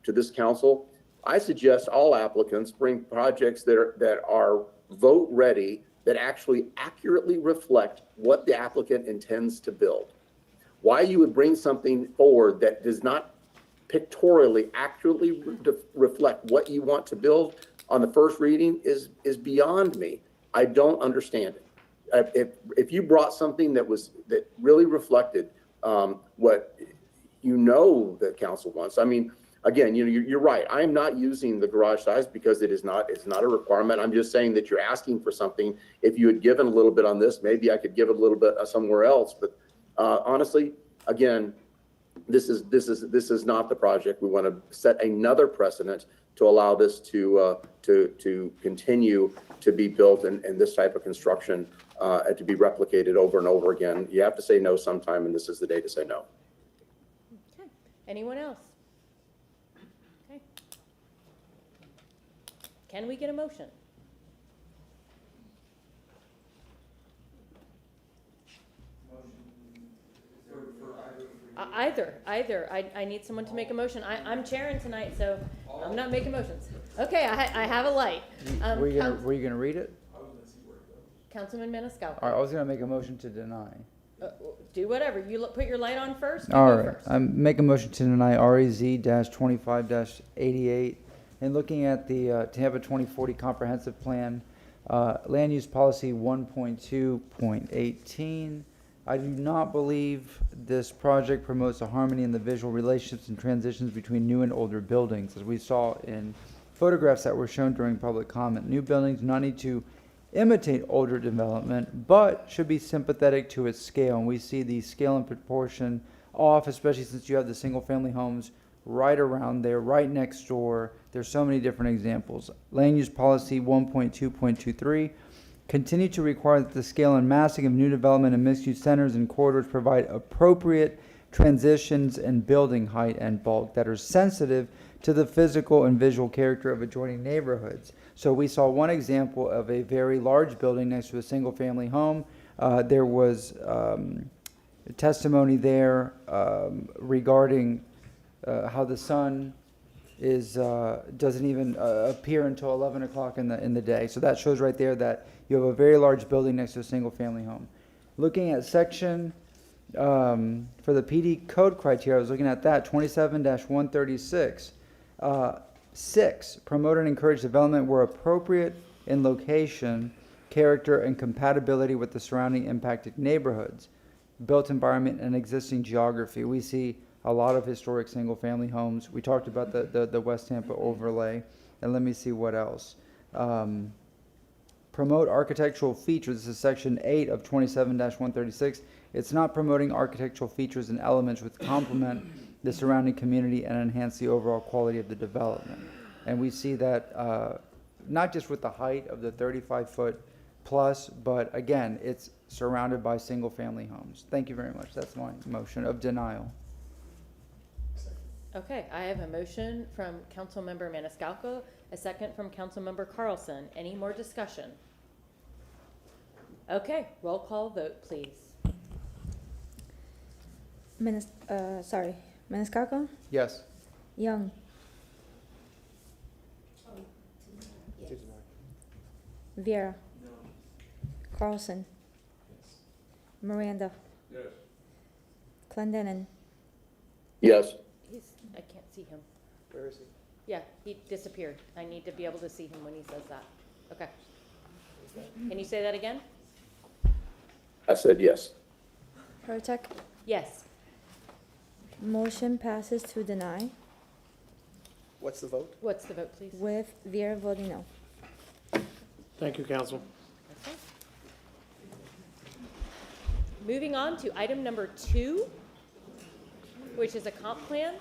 S5: to this council. I suggest all applicants bring projects that are vote ready, that actually accurately reflect what the applicant intends to build. Why you would bring something forward that does not pictorially accurately reflect what you want to build on the first reading is beyond me. I don't understand it. If you brought something that really reflected what the council wants. I mean, again, you're right. I'm not using the garage size because it's not a requirement. I'm just saying that you're asking for something. If you had given a little bit on this, maybe I could give it a little bit somewhere else. But honestly, again, this is not the project. We want to set another precedent to allow this to continue to be built in this type of construction and to be replicated over and over again. You have to say no sometime, and this is the day to say no.
S2: Okay. Anyone else? Okay. Can we get a motion? Either. I need someone to make a motion. I'm chairing tonight, so I'm not making motions. Okay, I have a light.
S9: Were you going to read it?
S2: Councilman Maniscalco.
S9: All right, I was going to make a motion to deny.
S2: Do whatever. You put your light on first.
S9: All right, I make a motion to deny REZ-25-88. And looking at the Tampa 2040 Comprehensive Plan, Land Use Policy 1.2.18. I do not believe this project promotes a harmony in the visual relationships and transitions between new and older buildings, as we saw in photographs that were shown during public comment. New buildings do not need to imitate older development, but should be sympathetic to its scale. And we see the scale and proportion off, especially since you have the single-family homes right around there, right next door. There's so many different examples. Land Use Policy 1.2.23. Continue to require that the scale and massing of new development and mixed-use centers and corridors provide appropriate transitions in building height and bulk that are sensitive to the physical and visual character of adjoining neighborhoods. So we saw one example of a very large building next to a single-family home. There was testimony there regarding how the sun doesn't even appear until 11 o'clock in the day. So that shows right there that you have a very large building next to a single-family home. Looking at section for the PD code criteria, I was looking at that 27-136. 6, promote and encourage development where appropriate in location, character, and compatibility with the surrounding impacted neighborhoods, built environment, and existing geography. We see a lot of historic single-family homes. We talked about the West Tampa overlay, and let me see what else. Promote architectural features. This is section 8 of 27-136. It's not promoting architectural features and elements which complement the surrounding community and enhance the overall quality of the development. And we see that not just with the height of the 35-foot plus, but again, it's surrounded by single-family homes. Thank you very much. That's my motion of denial.
S2: Okay, I have a motion from Councilmember Maniscalco, a second from Councilmember Carlson. Any more discussion? Okay, roll call vote, please.
S1: Maniscalco,
S9: Yes.
S1: Young, Viera, Carlson, Miranda,
S8: Yes.
S1: Clendenin,
S5: Yes.
S2: I can't see him.
S4: Where is he?
S2: Yeah, he disappeared. I need to be able to see him when he says that. Okay. Can you say that again?
S5: I said yes.
S1: Hurtak.
S2: Yes.
S1: Motion passes to deny
S4: What's the vote?
S2: What's the vote, please?
S1: with Viera voting no.
S10: Thank you, council.
S2: Okay. Moving on to item number 2, which is a comp plan.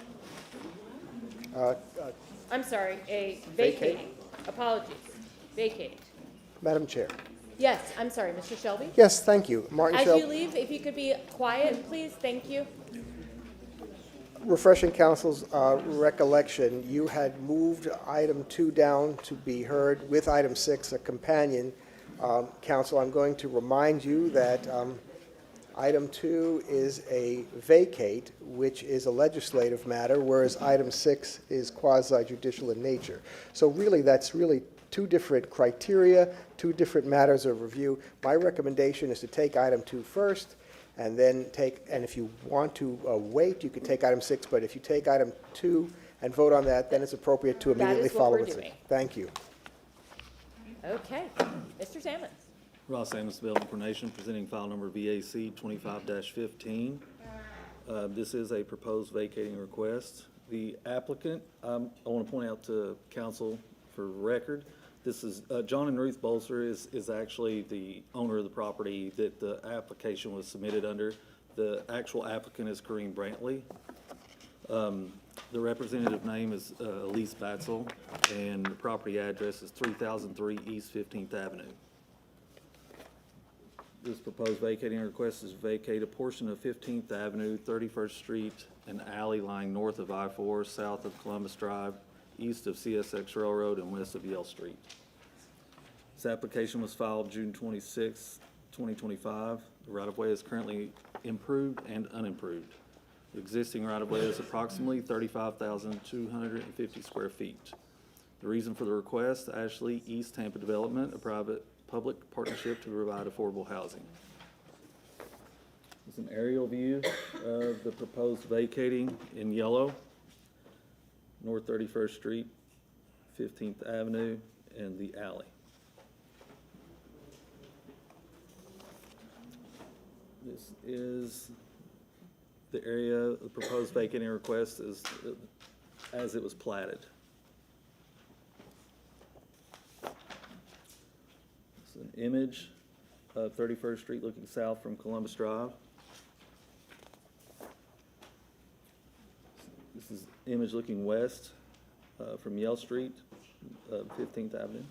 S2: I'm sorry, a vacating. Apologies. Vacating.
S4: Madam Chair.
S2: Yes, I'm sorry, Mr. Shelby.
S4: Yes, thank you. Martin
S2: As
S4: Shelby.
S2: you leave, if you could be quiet, please. Thank you.
S4: Refreshing council's recollection, you had moved item 2 down to be heard with item 6, a companion. Council, I'm going to remind you that item 2 is a vacate, which is a legislative matter, whereas item 6 is quasi-judicial in nature. So really, that's really 2 different criteria, 2 different matters of review. My recommendation is to take item 2 first, and then and if you want to wait, you could take item 6, but if you take item 2 and vote on that, then it's appropriate to immediately follow with it.
S2: doing.
S4: Thank you.
S2: Okay. Mr. Sammons.
S3: Ross Sammons, Development Coordination, presenting file number VAC 25-15. This is a proposed vacating request. The applicant, I want to point out to council for record, this is, John and Ruth Bolzer is actually the owner of the property that the application was submitted under. The actual applicant is Kareem Brantley. The representative name is Elise Batzel, and the property address is 3003 East 15th Avenue. This proposed vacating request is vacate a portion of 15th Avenue, 31st Street, an alley lying north of I-4, south of Columbus Drive, east of CSX Railroad, and west of Yale Street. This application was filed June 26, 2025. The right-of-way is currently improved and unimproved. The existing right-of-way is approximately 35,250 square feet. The reason for the request, Ashley East Tampa Development, a private public partnership to provide affordable housing. It's an aerial view of the proposed vacating in yellow, North 31st Street, 15th Avenue, and the alley. This is the area, the proposed vacating request is as it was platted. It's an image of 31st Street looking south from Columbus Drive. This is image looking west from Yale Street, 15th Avenue.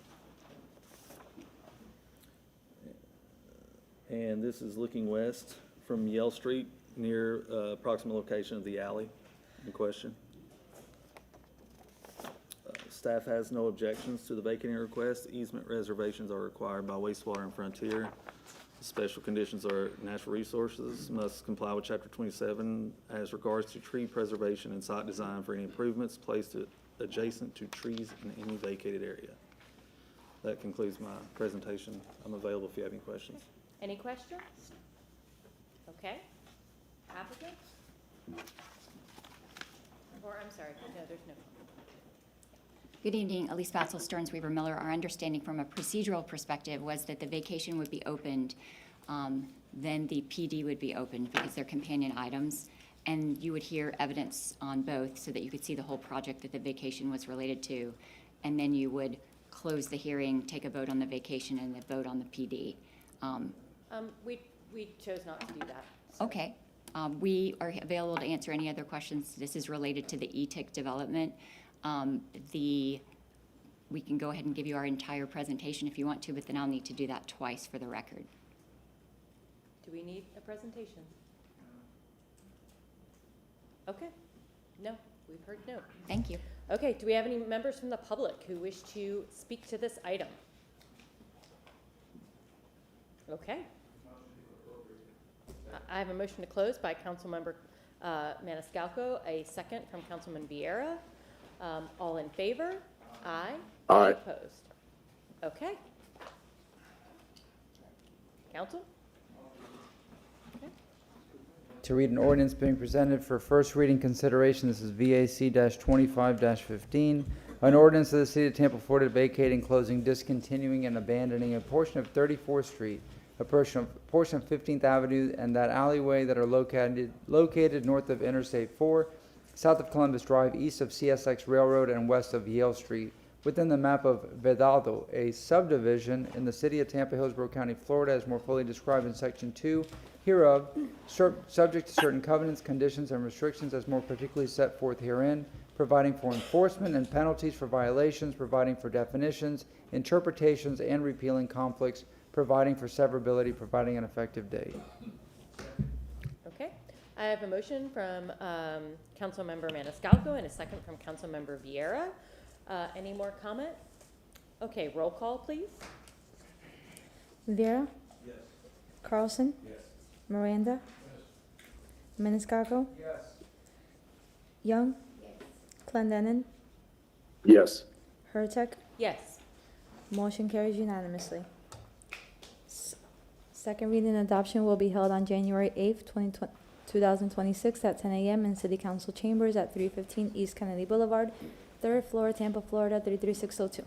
S3: And this is looking west from Yale Street near approximate location of the alley in question. Staff has no objections to the vacating request. Easement reservations are required by Wastewater and Frontier. Special conditions are natural resources must comply with Chapter 27 as regards to tree preservation and site design for any improvements placed adjacent to trees in any vacated area. That concludes my presentation. I'm available if you have any questions.
S2: Any questions? Okay. Applicant? Or, I'm sorry, no, there's no.
S22: Good evening, Elise Batzel, Stearns Weaver Miller. Our understanding from a procedural perspective was that the vacation would be opened, then the PD would be opened because they're companion items, and you would hear evidence on both so that you could see the whole project that the vacation was related to, and then you would close the hearing, take a vote on the vacation, and then vote on the PD.
S2: We chose not to do that. So.
S22: Okay. We are available to answer any other questions. This is related to the ETIC development. We can go ahead and give you our entire presentation if you want to, but then I'll need to do that twice for the record.
S2: Do we need a presentation? Okay. No. We've heard no.
S22: Thank you.
S2: Okay, do we have any members from the public who wish to speak to this item? Okay. I have a motion to close by Councilmember Maniscalco, a second from Councilman Vieira. All in favor? Aye.
S5: Aye.
S2: Any opposed? Okay. Council?
S9: To read an ordinance being presented for first reading consideration, this is VAC-25-15, an ordinance of the City of Tampa, Florida vacating, closing, discontinuing, and abandoning a portion of 34th Street, a portion of 15th Avenue, and that alleyway that are located north of Interstate 4, south of Columbus Drive, east of CSX Railroad, and west of Yale Street, within the map of Vedado, a subdivision in the City of Tampa, Hillsborough County, Florida, as more fully described in Section 2 hereof, subject to certain covenants, conditions, and restrictions as more particularly set forth herein, providing for enforcement and penalties for violations, providing for definitions, interpretations, and repealing conflicts, providing for severability, providing an effective date.
S2: Okay. I have a motion from Councilmember Maniscalco and a second from Councilmember Vieira. Any more comment? Okay, roll call, please.
S1: Vieira? Yes. Carlson? Yes. Miranda? Yes. Maniscalco?
S8: Yes.
S1: Young? Yes. Clendenin?
S5: Yes.
S1: Hurtak?
S2: Yes.
S1: Motion carries unanimously. Second reading and adoption will be held on January 8th, 2026 at 10 a.m. in City Council Chambers at 315 East Kennedy Boulevard, 3rd floor, Tampa, Florida, 33602.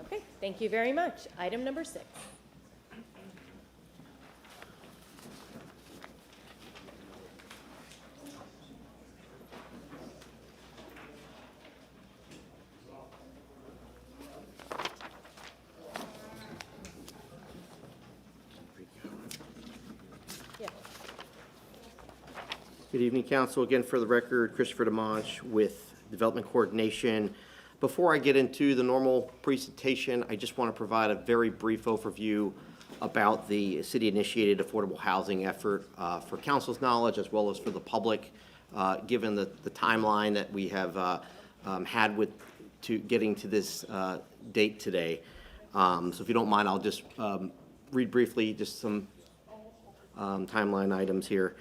S2: Okay, thank you very much. Item number 6.
S7: Good evening, Council. Again, for the record, Christopher DeMonch with Development Coordination. Before I get into the normal presentation, I just want to provide a very brief overview about the city-initiated affordable housing effort for Council's knowledge as well as for the public, given the timeline that we have had with getting to this date today. So if you don't mind, I'll just read briefly just some timeline items here.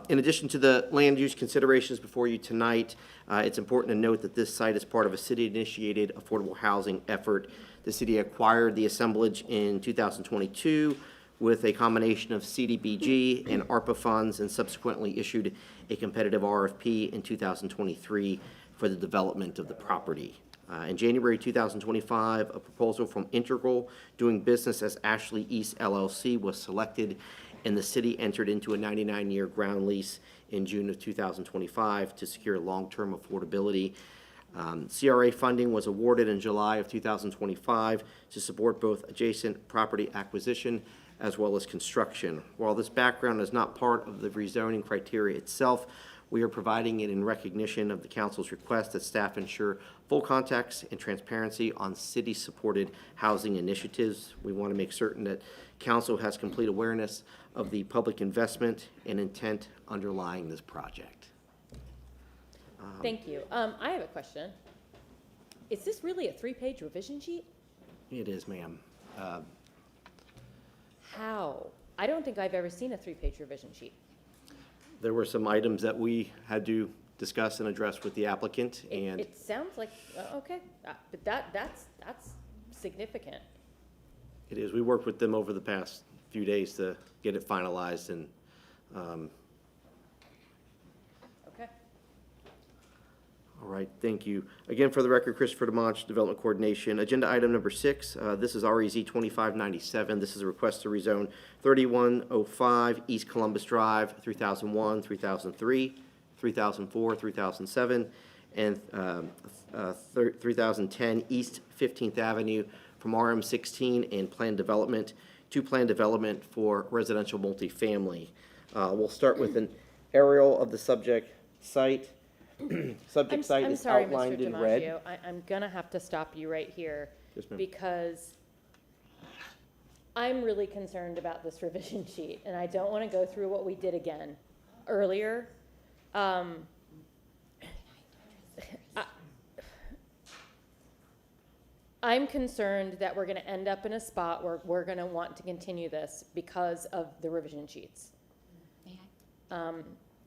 S7: In addition to the land use considerations before you tonight, it's important to note that this site is part of a city-initiated affordable housing effort. The city acquired the assemblage in 2022 with a combination of CDBG and ARPA funds and subsequently issued a competitive RFP in 2023 for the development of the property. In January 2025, a proposal from Integral, doing business as Ashley East LLC, was selected, and the city entered into a 99-year ground lease in June of 2025 to secure long-term affordability. CRA funding was awarded in July of 2025 to support both adjacent property acquisition as well as construction. While this background is not part of the rezoning criteria itself, we are providing it in recognition of the council's request that staff ensure full context and transparency on city-supported housing initiatives. We want to make certain that council has complete awareness of the public investment and intent underlying this project.
S2: Thank you. I have a question. Is this really a 3-page revision sheet?
S7: It is, ma'am.
S2: How? I don't think I've ever seen a 3-page revision sheet.
S7: There were some items that we had to discuss and address with the applicant, and
S2: It sounds like, okay, but that's significant.
S7: it is. We worked with them over the past few days to get it finalized, and
S2: Okay.
S7: all right, thank you. Again, for the record, Christopher DeMonch, Development Coordination. Agenda item number 6, this is REZ 2597. This is a request to rezone 3105 East Columbus Drive, 3001, 3003, 3004, 3007, and 3010 East 15th Avenue from RM16 and planned development to planned development for residential multifamily. We'll start with an aerial of the subject site. Subject site
S2: I'm
S7: is
S2: sorry,
S7: outlined
S2: Mr.
S7: in red.
S2: DiMaggio. I'm gonna have to stop you right here.
S7: Yes, ma'am.
S2: Because I'm really concerned about this revision sheet, and I don't want to go through what we did again earlier. I'm concerned that we're gonna end up in a spot where we're gonna want to continue this because of the revision sheets.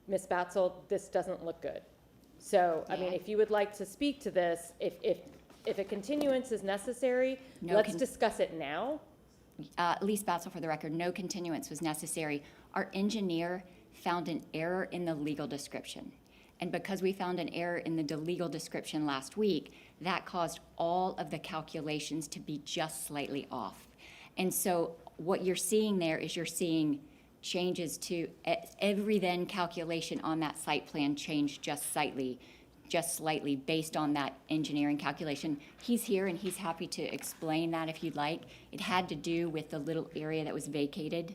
S2: Ms. Batzel, this doesn't look good. So, I mean, if you would like to speak to this, if a continuance is necessary, let's discuss it now.
S22: Elise Batzel, for the record, no continuance was necessary. Our engineer found an error in the legal description. And because we found an error in the legal description last week, that caused all of the calculations to be just slightly off. And so what you're seeing there is you're seeing changes to every then calculation on that site plan changed just slightly based on that engineering calculation. He's here and he's happy to explain that if you'd like. It had to do with the little area that was vacated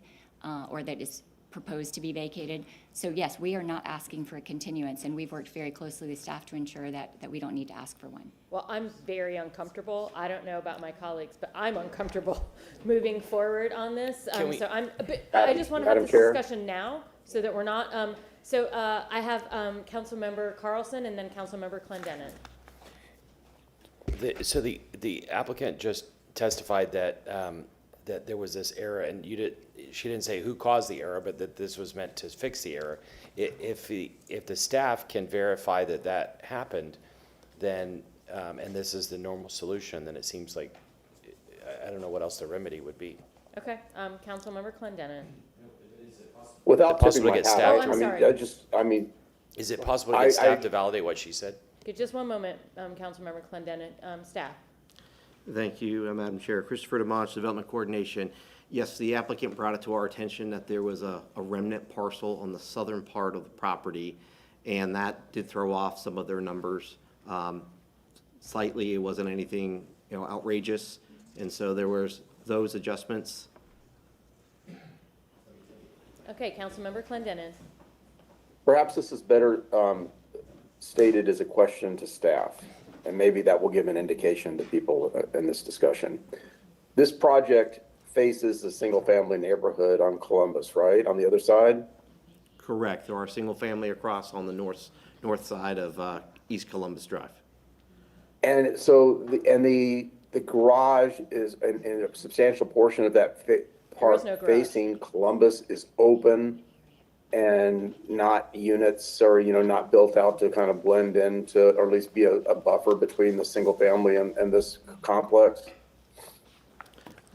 S22: or that is proposed to be vacated. So yes, we are not asking for a continuance, and we've worked very closely with staff to ensure that we don't need to ask for one.
S2: Well, I'm very uncomfortable. I don't know about my colleagues, but I'm uncomfortable moving forward on this. So I just want to have this discussion now so that we're not, I have Councilmember Carlson and then Councilmember Clendenin.
S15: So the applicant just testified that, that there was this error, and she didn't say who caused the error, but that this was meant to fix the error. If the staff can verify that that happened, then, and this is the normal solution, then it seems like, I don't know what else the remedy would be.
S2: Okay, Councilmember Clendenin.
S5: Without tipping my
S15: get
S5: hat,
S15: staff is it possible to get staff to validate what she said?
S2: Okay, just one moment, Councilmember Clendenin. Staff.
S7: Thank you, Madam Chair. Christopher DeMonch, Development Coordination. Yes, the applicant brought it to our attention that there was a remnant parcel on the southern part of the property, and that did throw off some of their numbers. Slightly, it wasn't anything, outrageous, and so there was those adjustments.
S2: Okay, Councilmember Clendenin.
S5: Perhaps this is better stated as a question to staff, and maybe that will give an indication to people in this discussion. This project faces the single-family neighborhood on Columbus, right? On the other side?
S7: Correct. There are single family across on the north side of East Columbus Drive.
S5: And so, the garage is, and a substantial portion of that part facing Columbus is open and not units or, not built out to kind of blend into, or at least be a buffer between the single family and this complex?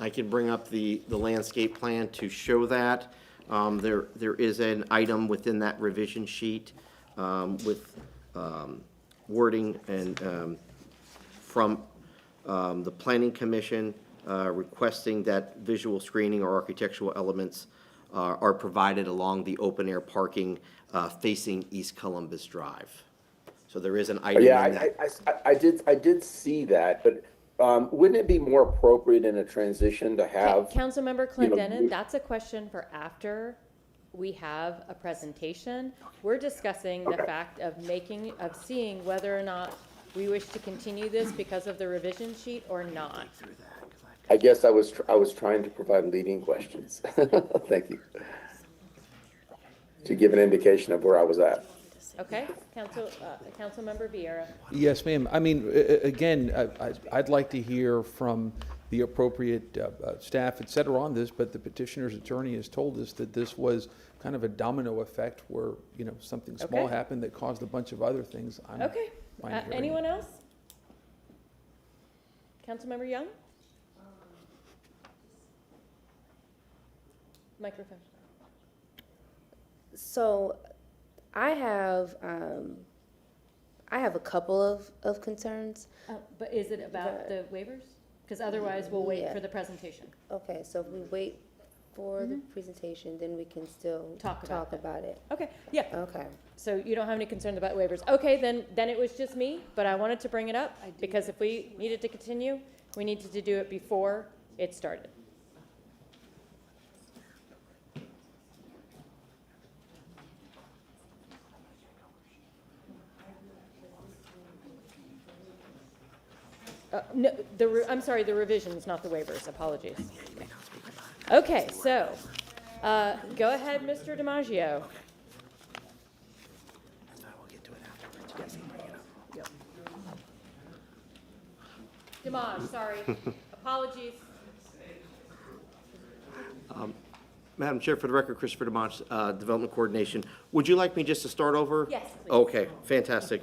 S7: I can bring up the landscape plan to show that. There is an item within that revision sheet with wording and from the Planning Commission requesting that visual screening or architectural elements are provided along the open-air parking facing East Columbus Drive. So there is an item.
S5: Yeah, I did see that, but wouldn't it be more appropriate in a transition to have?
S2: Councilmember Clendenin, that's a question for after we have a presentation. We're discussing the fact of seeing whether or not we wish to continue this because of the revision sheet or not.
S5: I guess I was trying to provide leading questions. Thank you. To give an indication of where I was at.
S2: Okay, Councilmember Vieira.
S21: Yes, ma'am. I mean, again, I'd like to hear from the appropriate staff, et cetera, on this, but the petitioner's attorney has told us that this was kind of a domino effect where, something small happened that caused a bunch of other things.
S2: Okay. Anyone else? Councilmember Young? Microphone.
S20: So I have a couple of concerns.
S2: But is it about the waivers? Because otherwise we'll wait for the presentation.
S20: Okay, so if we wait for the presentation, then we can still talk about it.
S2: Okay, yeah.
S20: Okay.
S2: So you don't have any concerns about waivers. Okay, then it was just me, but I wanted to bring it up because if we needed to continue, we needed to do it before it started. No, I'm sorry, the revisions, not the waivers. Apologies. Okay, so go ahead, Mr. DiMaggio. Dimanche, sorry. Apologies.
S7: Madam Chair, for the record, Christopher Demonch, Development Coordination. Would you like me just to start over?
S2: Yes, please.
S7: Okay, fantastic.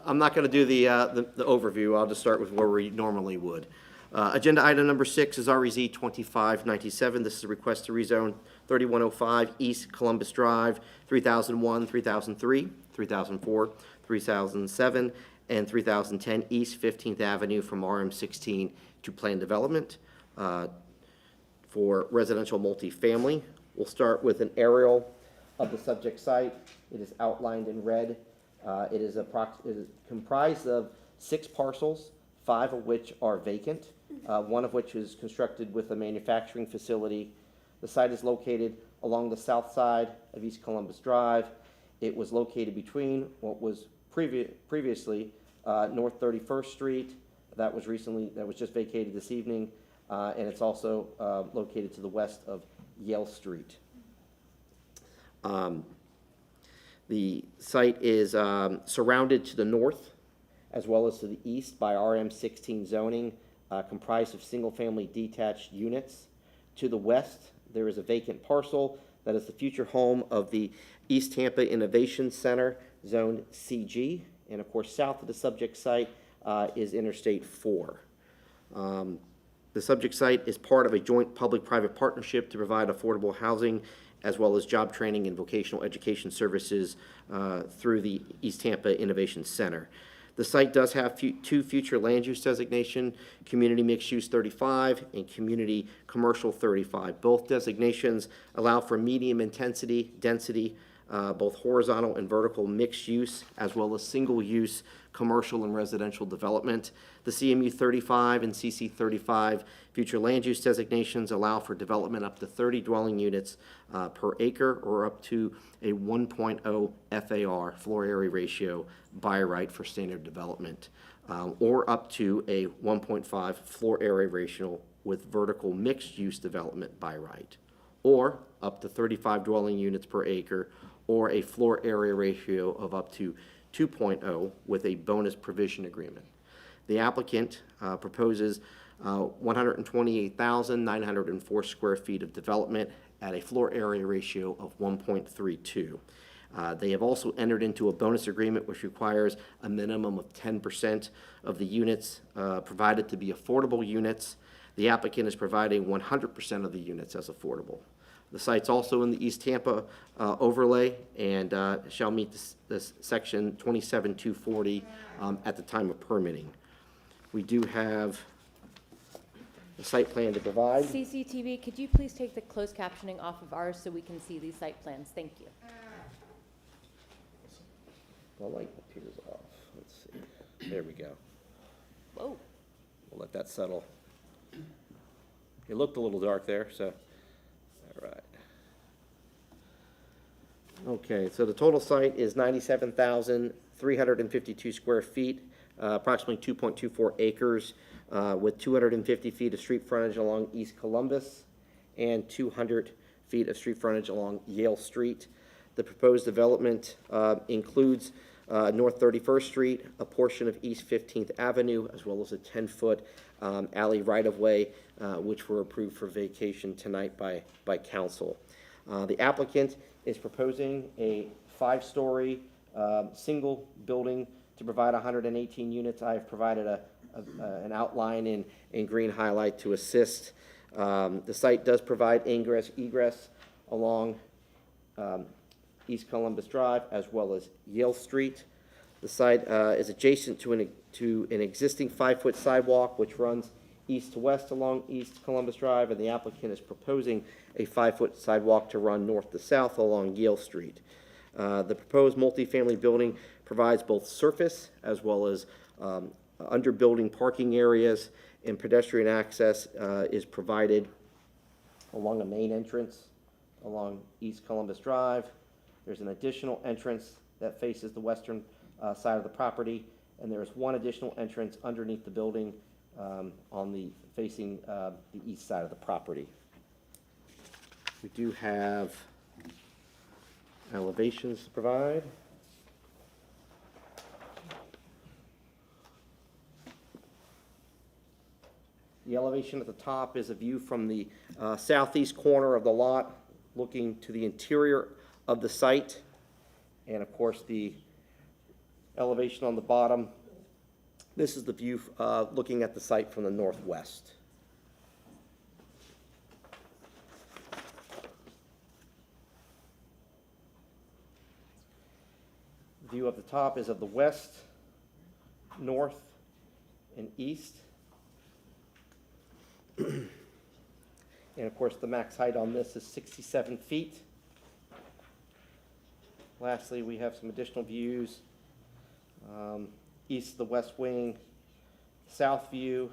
S7: I'm not going to do the overview. I'll just start with where we normally would. Agenda item number 6 is REZ 2597. This is a request to rezone 3105 East Columbus Drive, 3001, 3003, 3004, 3007, and 3010 East 15th Avenue from RM16 to planned development for residential multifamily. We'll start with an aerial of the subject site. It is outlined in red. It is comprised of 6 parcels, 5 of which are vacant, one of which is constructed with a manufacturing facility. The site is located along the south side of East Columbus Drive. It was located between what was previously North 31st Street, that was just vacated this evening, and it's also located to the west of Yale Street. The site is surrounded to the north as well as to the east by RM16 zoning, comprised of single-family detached units. To the west, there is a vacant parcel that is the future home of the East Tampa Innovation Center, zoned CG. And of course, south of the subject site is Interstate 4. The subject site is part of a joint public-private partnership to provide affordable housing as well as job training and vocational education services through the East Tampa Innovation Center. The site does have 2 future land use designation, Community Mixed Use 35 and Community Commercial 35. Both designations allow for medium intensity, density, both horizontal and vertical mixed use, as well as single use commercial and residential development. The CMU 35 and CC 35 future land use designations allow for development up to 30 dwelling units per acre or up to a 1.0 FAR, floor area ratio, by right for standard development, or up to a 1.5 floor area ratio with vertical mixed use development by right, or up to 35 dwelling units per acre or a floor area ratio of up to 2.0 with a bonus provision agreement. The applicant proposes 128,904 square feet of development at a floor area ratio of 1.32. They have also entered into a bonus agreement which requires a minimum of 10% of the units provided to be affordable units. The applicant is providing 100% of the units as affordable. The site's also in the East Tampa overlay and shall meet this section 27240 at the time of permitting. We do have the site plan to provide.
S2: CCTV, could you please take the closed captioning off of ours so we can see these site plans? Thank you.
S7: The light appears off. Let's see. There we go.
S2: Whoa.
S7: We'll let that settle. It looked a little dark there, so, all right. Okay, so the total site is 97,352 square feet, approximately 2.24 acres, with 250 feet of street frontage along East Columbus and 200 feet of street frontage along Yale Street. The proposed development includes North 31st Street, a portion of East 15th Avenue, as well as a 10-foot alley right-of-way, which were approved for vacation tonight by council. The applicant is proposing a 5-story single building to provide 118 units. I have provided an outline in green highlight to assist. The site does provide egress along East Columbus Drive as well as Yale Street. The site is adjacent to an existing 5-foot sidewalk which runs east to west along East Columbus Drive, and the applicant is proposing a 5-foot sidewalk to run north to south along Yale Street. The proposed multifamily building provides both surface as well as under-building parking areas, and pedestrian access is provided along a main entrance along East Columbus Drive. There's an additional entrance that faces the western side of the property, and there's one additional entrance underneath the building facing the east side of the property. We do have elevations to provide. The elevation at the top is a view from the southeast corner of the lot, looking to the interior of the site. And of course, the elevation on the bottom, this is the view looking at the site from the northwest. View of the top is of the west, north, and east. And of course, the max height on this is 67 feet. Lastly, we have some additional views. East of the west wing, south view,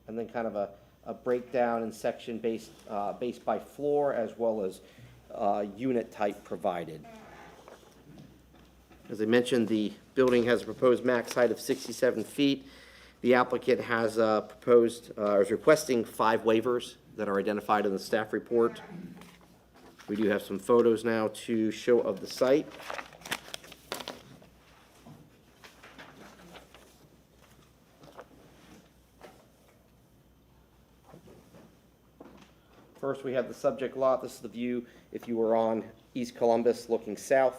S7: and then kind of a breakdown and section based by floor as well as unit type provided. As I mentioned, the building has a proposed max height of 67 feet. The applicant has is requesting 5 waivers that are identified in the staff report. We do have some photos now to show of the site. First, we have the subject lot. This is the view if you were on East Columbus looking south.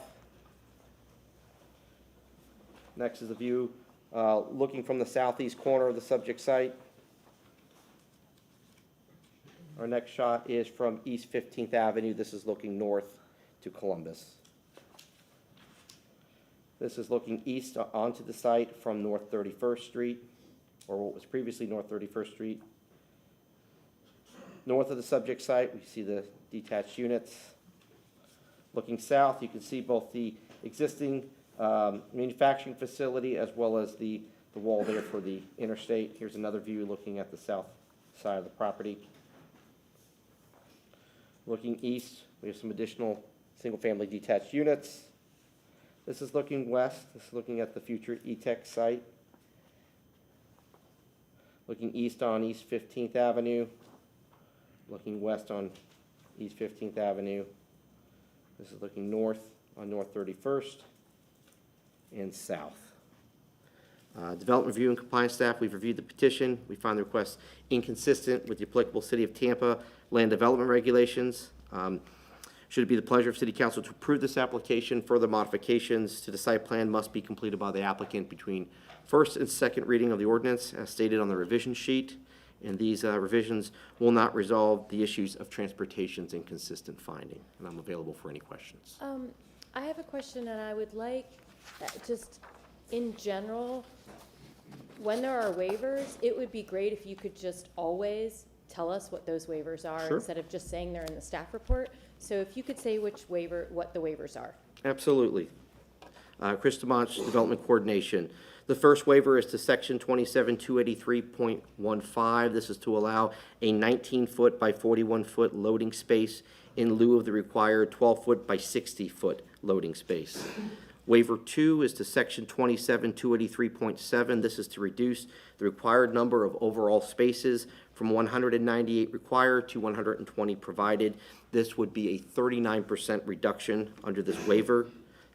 S7: Next is the view looking from the southeast corner of the subject site. Our next shot is from East 15th Avenue. This is looking north to Columbus. This is looking east onto the site from North 31st Street, or what was previously North 31st Street. North of the subject site, we see the detached units. Looking south, you can see both the existing manufacturing facility as well as the wall there for the interstate. Here's another view looking at the south side of the property. Looking east, we have some additional single-family detached units. This is looking west. This is looking at the future E-Tech site. Looking east on East 15th Avenue. Looking west on East 15th Avenue. This is looking north on North 31st and south. Development review and compliance staff, we've reviewed the petition. We find the request inconsistent with the applicable City of Tampa land development regulations. Should it be the pleasure of City Council to approve this application, further modifications to the site plan must be completed by the applicant between first and second reading of the ordinance as stated on the revision sheet. And these revisions will not resolve the issues of transportation's inconsistent finding. And I'm available for any questions.
S2: I have a question, and I would like, just in general, when there are waivers, it would be great if you could just always tell us what those waivers are. Sure. Instead of just saying they're in the staff report. So if you could say what the waivers are.
S7: Absolutely. Chris DeMonch, Development Coordination. The first waiver is to Section 27283.15. This is to allow a 19-foot by 41-foot loading space in lieu of the required 12-foot by 60-foot loading space. Waiver 2 is to Section 27283.7. This is to reduce the required number of overall spaces from 198 required to 120 provided. This would be a 39% reduction under this waiver.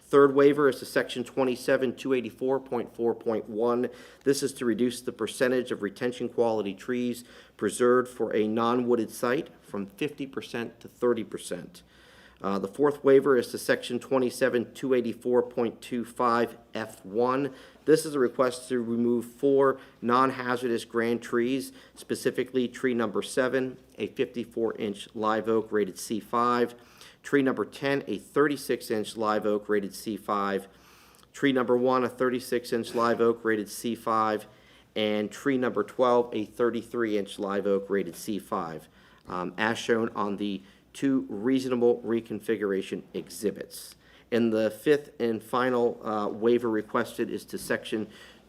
S7: Third waiver is to Section 27284.4.1. This is to reduce the percentage of retention quality trees preserved for a non-wooded site from 50% to 30%. The fourth waiver is to Section 27284.25F1. This is a request to remove 4 non-hazardous grand trees, specifically tree number 7, a 54-inch live oak rated C5, tree number 10, a 36-inch live oak rated C5, tree number 1, a 36-inch live oak rated C5, and tree number 12, a 33-inch live oak rated C5, as shown on the 2 reasonable reconfiguration exhibits. And the fifth and final waiver requested is to Section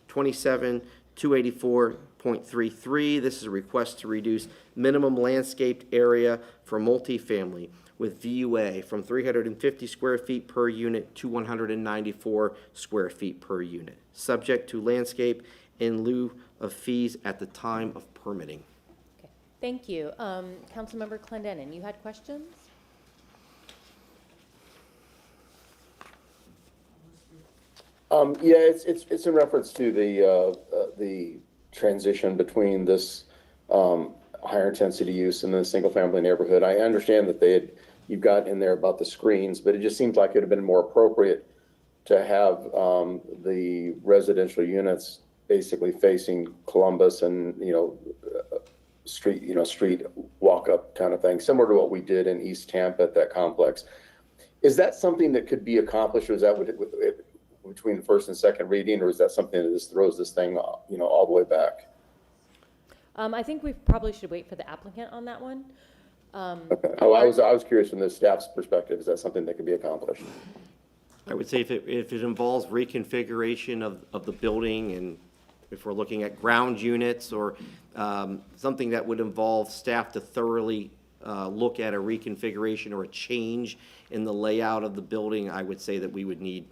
S7: 27284.33. This is a request to reduce minimum landscaped area for multifamily with VUA from 350 square feet per unit to 194 square feet per unit, subject to landscape in lieu of fees at the time of permitting.
S2: Okay, thank you. Councilmember Clendenin, you had questions?
S5: Yeah, it's in reference to the transition between this higher intensity use in the single family neighborhood. I understand that you've got in there about the screens, but it just seems like it would have been more appropriate to have the residential units basically facing Columbus and, street walk up kind of thing, similar to what we did in East Tampa at that complex. Is that something that could be accomplished, or is that between the first and second reading, or is that something that just throws this thing, all the way back?
S2: I think we probably should wait for the applicant on that one.
S5: Okay. Oh, I was curious from the staff's perspective, is that something that could be accomplished?
S7: I would say if it involves reconfiguration of the building, and if we're looking at ground units or something that would involve staff to thoroughly look at a reconfiguration or a change in the layout of the building, I would say that we would need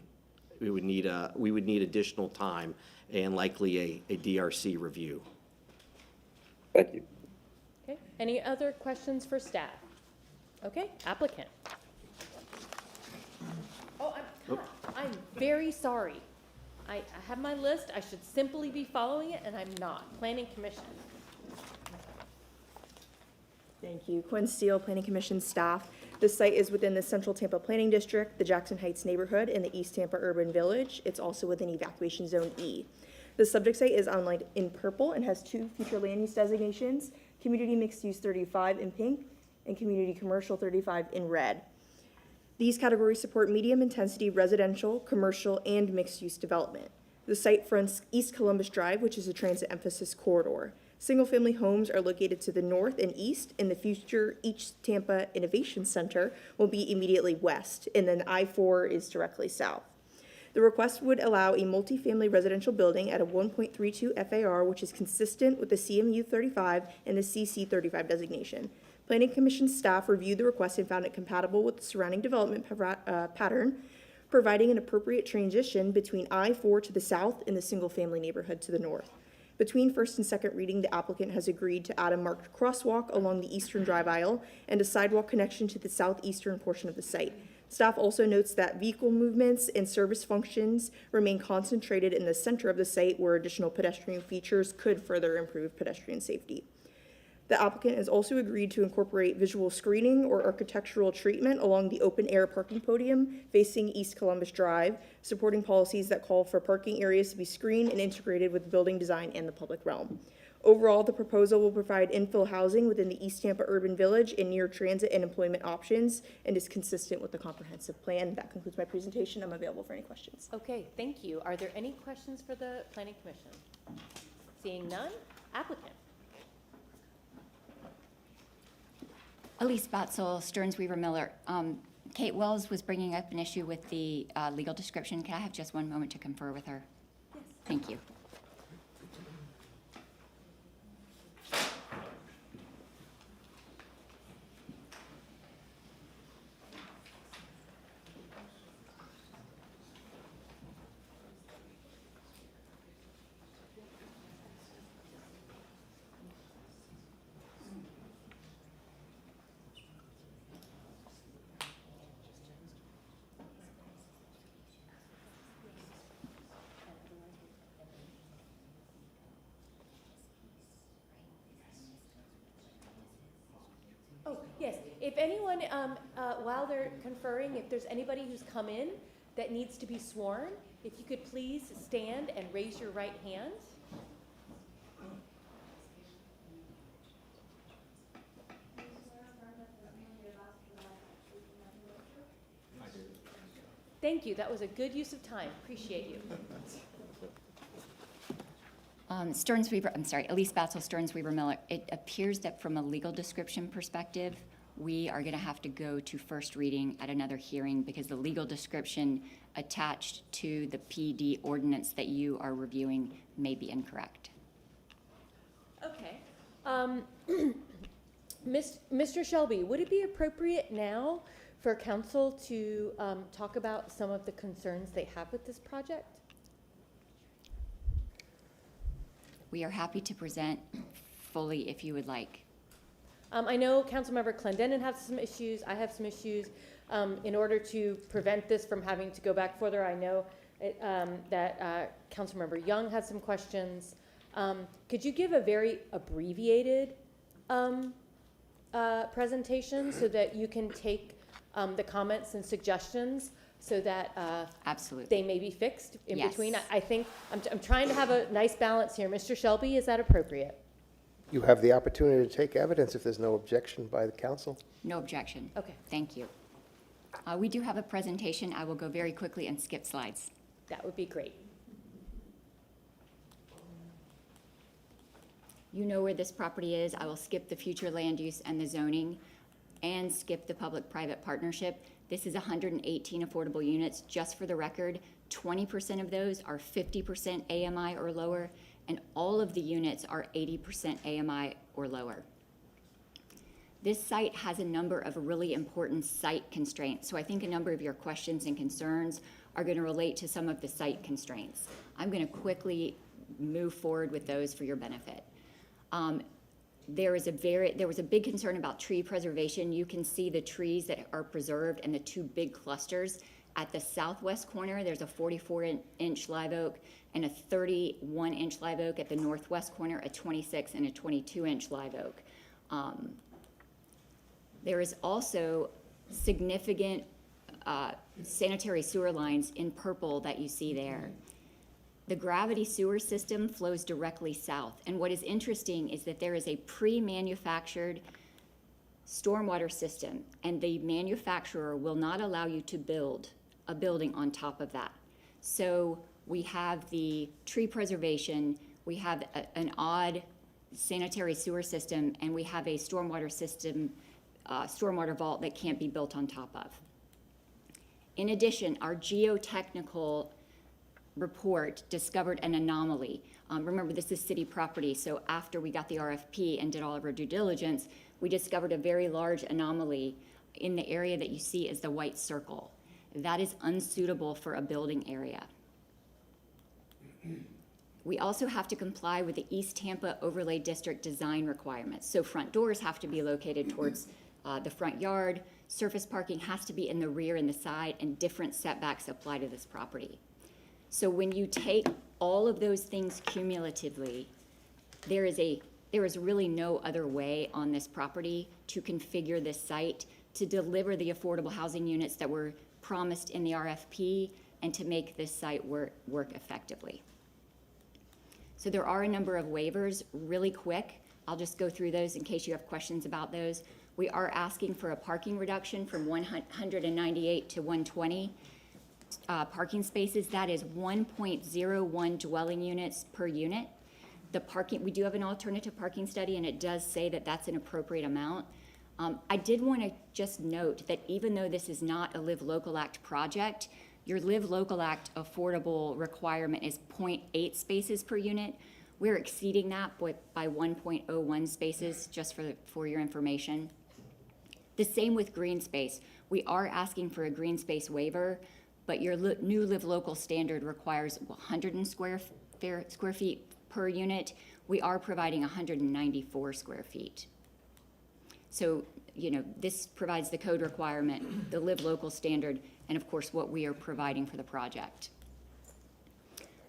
S7: additional time and likely a DRC review.
S5: Thank you.
S2: Okay, any other questions for staff? Okay, applicant. Oh, I'm very sorry. I have my list. I should simply be following it, and I'm not. Planning Commission.
S13: Thank you. Quinn Steele, Planning Commission staff. This site is within the Central Tampa Planning District, the Jackson Heights neighborhood, and the East Tampa Urban Village. It's also within Evacuation Zone E. The subject site is outlined in purple and has 2 future land use designations, Community Mixed Use 35 in pink and Community Commercial 35 in red. These categories support medium-intensity residential, commercial, and mixed-use development. The site fronts East Columbus Drive, which is a transit emphasis corridor. Single-family homes are located to the north and east, and the future East Tampa Innovation Center will be immediately west, and then I-4 is directly south. The request would allow a multifamily residential building at a 1.32 FAR, which is consistent with the CMU 35 and the CC 35 designation. Planning Commission staff reviewed the request and found it compatible with the surrounding development pattern, providing an appropriate transition between I-4 to the south and the single-family neighborhood to the north. Between first and second reading, the applicant has agreed to add a marked crosswalk along the eastern drive aisle and a sidewalk connection to the southeastern portion of the site. Staff also notes that vehicle movements and service functions remain concentrated in the center of the site, where additional pedestrian features could further improve pedestrian safety. The applicant has also agreed to incorporate visual screening or architectural treatment along the open-air parking podium facing East Columbus Drive, supporting policies that call for parking areas to be screened and integrated with building design and the public realm. Overall, the proposal will provide infill housing within the East Tampa Urban Village and near transit and employment options, and is consistent with the comprehensive plan. That concludes my presentation. I'm available for any questions.
S2: Okay, thank you. Are there any questions for the Planning Commission? Seeing none, applicant.
S22: Elise Batzel, Stearns Weaver Miller. Kate Wells was bringing up an issue with the legal description. Can I have just one moment to confer with her? Yes. Thank you.
S2: Oh, yes. If anyone, while they're conferring, if there's anybody who's come in that needs to be sworn, if you could please stand and raise your right hand. Thank you. That was a good use of time. Appreciate you.
S22: Stearns Weaver, I'm sorry, Elise Batzel, Stearns Weaver Miller. It appears that from a legal description perspective, we are going to have to go to first reading at another hearing because the legal description attached to the PD ordinance that you are reviewing may be incorrect.
S2: Okay. Mr. Shelby, would it be appropriate now for council to talk about some of the concerns they have with this project?
S22: We are happy to present fully if you would like.
S2: I know Councilmember Clendenin has some issues. I have some issues. In order to prevent this from having to go back further, I know that Councilmember Young has some questions. Could you give a very abbreviated presentation so that you can take the comments and suggestions so that
S22: Absolutely.
S2: they may be fixed in
S22: Yes.
S2: between. I think I'm trying to have a nice balance here. Mr. Shelby, is that appropriate?
S4: You have the opportunity to take evidence if there's no objection by the council.
S22: No objection.
S2: Okay.
S22: Thank you. We do have a presentation. I will go very quickly and skip slides.
S2: That would be great.
S22: You know where this property is. I will skip the future land use and the zoning and skip the public-private partnership. This is 118 affordable units. Just for the record, 20% of those are 50% AMI or lower, and all of the units are 80% AMI or lower. This site has a number of really important site constraints, so I think a number of your questions and concerns are going to relate to some of the site constraints. I'm going to quickly move forward with those for your benefit. There was a big concern about tree preservation. You can see the trees that are preserved and the two big clusters. At the southwest corner, there's a 44-inch live oak and a 31-inch live oak. At the northwest corner, a 26 and a 22-inch live oak. There is also significant sanitary sewer lines in purple that you see there. The gravity sewer system flows directly south. And what is interesting is that there is a pre-manufactured stormwater system, and the manufacturer will not allow you to build a building on top of that. So we have the tree preservation, we have an odd sanitary sewer system, and we have a stormwater system, stormwater vault that can't be built on top of. In addition, our geotechnical report discovered an anomaly. Remember, this is city property, so after we got the RFP and did all of our due diligence, we discovered a very large anomaly in the area that you see as the white circle. That is unsuitable for a building area. We also have to comply with the East Tampa Overlay District design requirements. So front doors have to be located towards the front yard, surface parking has to be in the rear and the side, and different setbacks apply to this property. So when you take all of those things cumulatively, there is really no other way on this property to configure this site to deliver the affordable housing units that were promised in the RFP and to make this site work effectively. So there are a number of waivers. Really quick, I'll just go through those in case you have questions about those. We are asking for a parking reduction from 198 to 120 parking spaces. That is 1.01 dwelling units per unit. The parking, we do have an alternative parking study, and it does say that that's an appropriate amount. I did want to just note that even though this is not a Live Local Act project, your Live Local Act affordable requirement is 0.8 spaces per unit. We're exceeding that by 1.01 spaces, just for your information. The same with green space. We are asking for a green space waiver, but your new Live Local standard requires 100 square feet per unit. We are providing 194 square feet. So, you know, this provides the code requirement, the Live Local standard, and of course what we are providing for the project.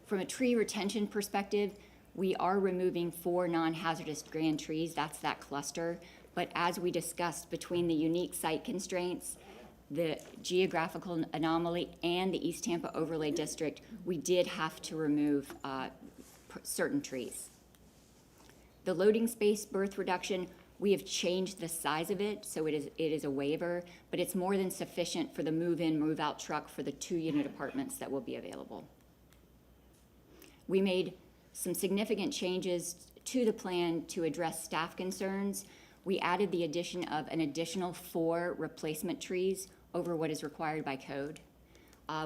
S22: From a tree retention perspective, we are removing 4 non-hazardous grand trees. That's that cluster. But as we discussed, between the unique site constraints, the geographical anomaly, and the East Tampa Overlay District, we did have to remove certain trees. The loading space berth reduction, we have changed the size of it, so it is a waiver, but it's more than sufficient for the move-in, move-out truck for the 2-unit apartments that will be available. We made some significant changes to the plan to address staff concerns. We added the addition of an additional 4 replacement trees over what is required by code.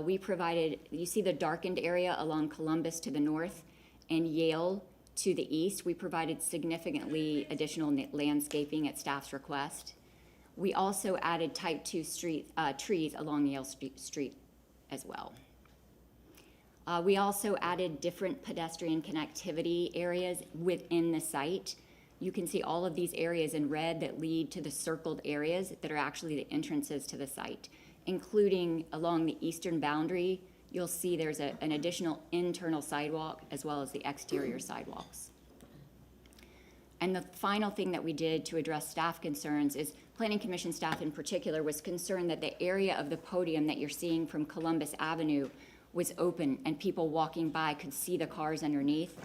S22: We provided, you see the darkened area along Columbus to the north and Yale to the east. We provided significantly additional landscaping at staff's request. We also added type 2 trees along Yale Street as well. We also added different pedestrian connectivity areas within the site. You can see all of these areas in red that lead to the circled areas that are actually the entrances to the site, including along the eastern boundary. You'll see there's an additional internal sidewalk as well as the exterior sidewalks. And the final thing that we did to address staff concerns is Planning Commission staff in particular was concerned that the area of the podium that you're seeing from Columbus Avenue was open and people walking by could see the cars underneath.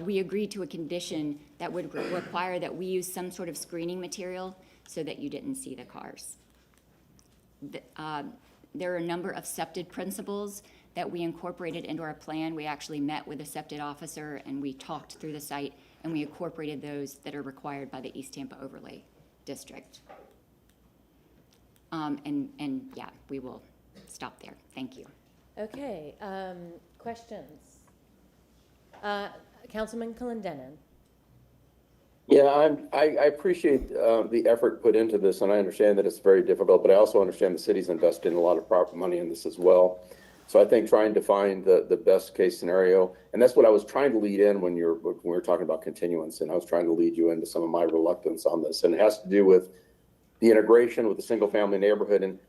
S22: We agreed to a condition that would require that we use some sort of screening material so that you didn't see the cars. There are a number of SEPTED principles that we incorporated into our plan. We actually met with a SEPTED officer and we talked through the site and we incorporated those that are required by the East Tampa Overlay District. And yeah, we will stop there. Thank you.
S2: Okay, questions? Councilman Clendenin.
S5: Yeah, I appreciate the effort put into this, and I understand that it's very difficult, but I also understand the city's invested in a lot of proper money in this as well. So I think trying to find the best case scenario, and that's what I was trying to lead in when we were talking about continuance, and I was trying to lead you into some of my reluctance on this, and it has to do with the integration with the single family neighborhood. And,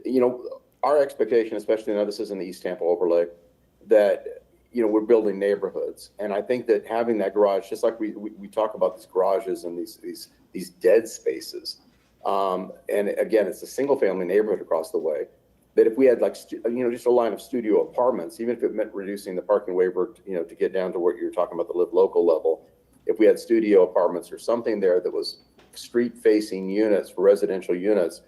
S5: you know, our expectation, especially now this is in the East Tampa overlay, that, you know, we're building neighborhoods. And I think that having that garage, just like we talk about these garages and these dead spaces. And again, it's a single family neighborhood across the way, that if we had like, you know, just a line of studio apartments, even if it meant reducing the parking waiver, you know, to get down to what you're talking about, the live local level, if we had studio apartments or something there that was street facing units for residential units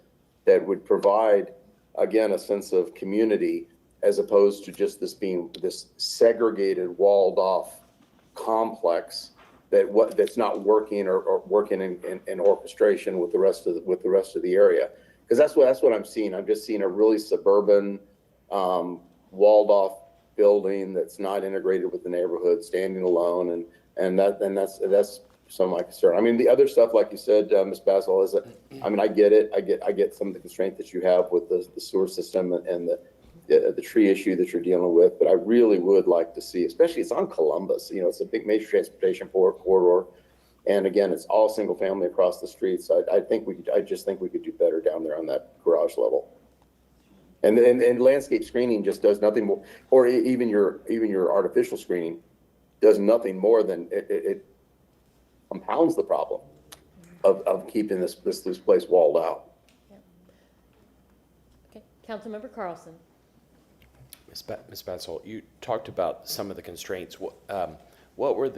S5: that would provide, again, a sense of community, as opposed to just this being this segregated, walled off complex that's not working or working in orchestration with the rest of the area. Because that's what I'm seeing. I'm just seeing a really suburban, walled off building that's not integrated with the neighborhood, standing alone, and that's some of my concern. I mean, the other stuff, like you said, Ms. Basil, is that, I mean, I get it. I get some of the constraint that you have with the sewer system and the tree issue that you're dealing with, but I really would like to see, especially it's on Columbus, you know, it's a big major transportation corridor. And again, it's all single family across the street. So I just think we could do better down there on that garage level. And landscape screening just does nothing more, or even your artificial screening does nothing more than it compounds the problem of keeping this place walled out.
S2: Okay, Councilmember Carlson.
S15: Ms. Bansal, you talked about some of the constraints. What were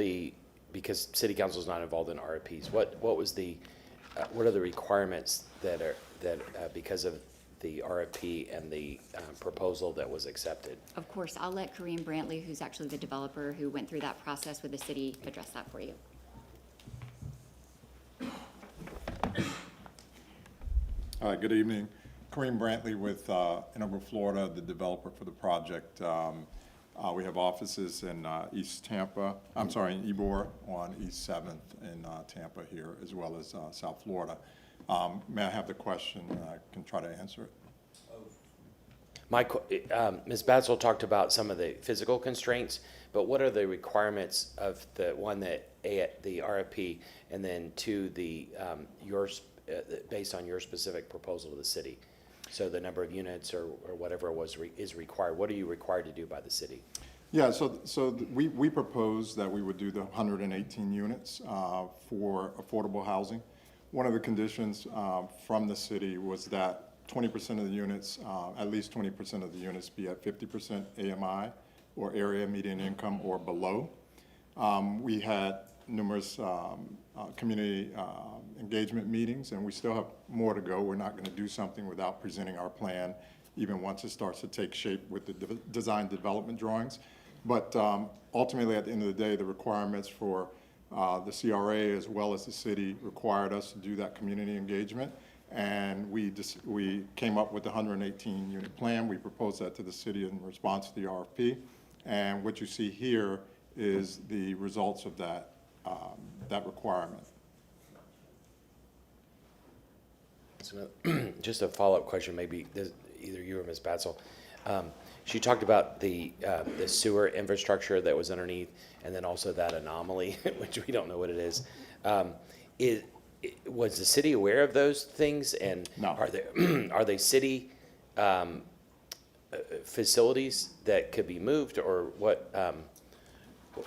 S15: because City Council is not involved in RFPs, what are the requirements that because of the RFP and the proposal that was accepted?
S22: Of course, I'll let Kareem Brantley, who's actually the developer who went through that process with the city, address that for you.
S14: Good evening. Kareem Brantley with Integral Florida, the developer for the project. We have offices in East Tampa, I'm sorry, in Ybor on East 7th in Tampa here, as well as South Florida. May I have the question? I can try to answer it.
S15: Ms. Bansal talked about some of the physical constraints, but what are the requirements of the one that the RFP, and then two, yours based on your specific proposal to the city? So the number of units or whatever is required. What are you required to do by the city?
S14: Yeah, so we proposed that we would do the 118 units for affordable housing. One of the conditions from the city was that 20% of the units, at least 20% of the units be at 50% AMI or area median income or below. We had numerous community engagement meetings, and we still have more to go. We're not going to do something without presenting our plan, even once it starts to take shape with the design development drawings. But ultimately, at the end of the day, the requirements for the CRA as well as the city required us to do that community engagement. And we came up with the 118 unit plan. We proposed that to the city in response to the RFP. And what you see here is the results of that requirement.
S15: So, just a follow-up question, maybe either you or Ms. Batsell. She talked about the sewer infrastructure that was underneath, and then also that anomaly, which we don't know what it is. Was the city aware of those things? And
S14: no.
S15: Are they city facilities that could be moved, or what?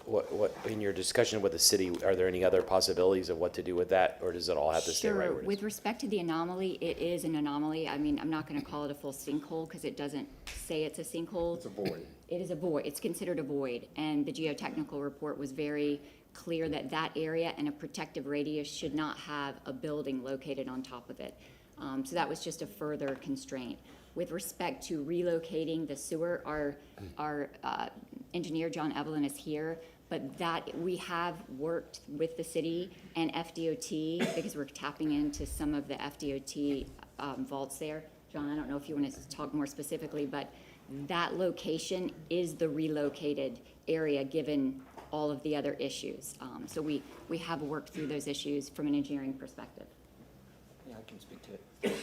S15: What, in your discussion with the city, are there any other possibilities of what to do with that, or does it all have to stay right
S22: Sure.
S15: where it is?
S22: With respect to the anomaly, it is an anomaly. I mean, I'm not going to call it a full sinkhole because it doesn't say it's a sinkhole.
S14: It's a void.
S22: It is a void. It's considered a void. And the geotechnical report was very clear that that area and a protective radius should not have a building located on top of it. So that was just a further constraint. With respect to relocating the sewer, our engineer, John Evelyn, is here, but that, we have worked with the city and FDOT because we're tapping into some of the FDOT vaults there. John, I don't know if you want to talk more specifically, but that location is the relocated area given all of the other issues. So we have worked through those issues from an engineering perspective.
S16: Yeah, I can speak to it.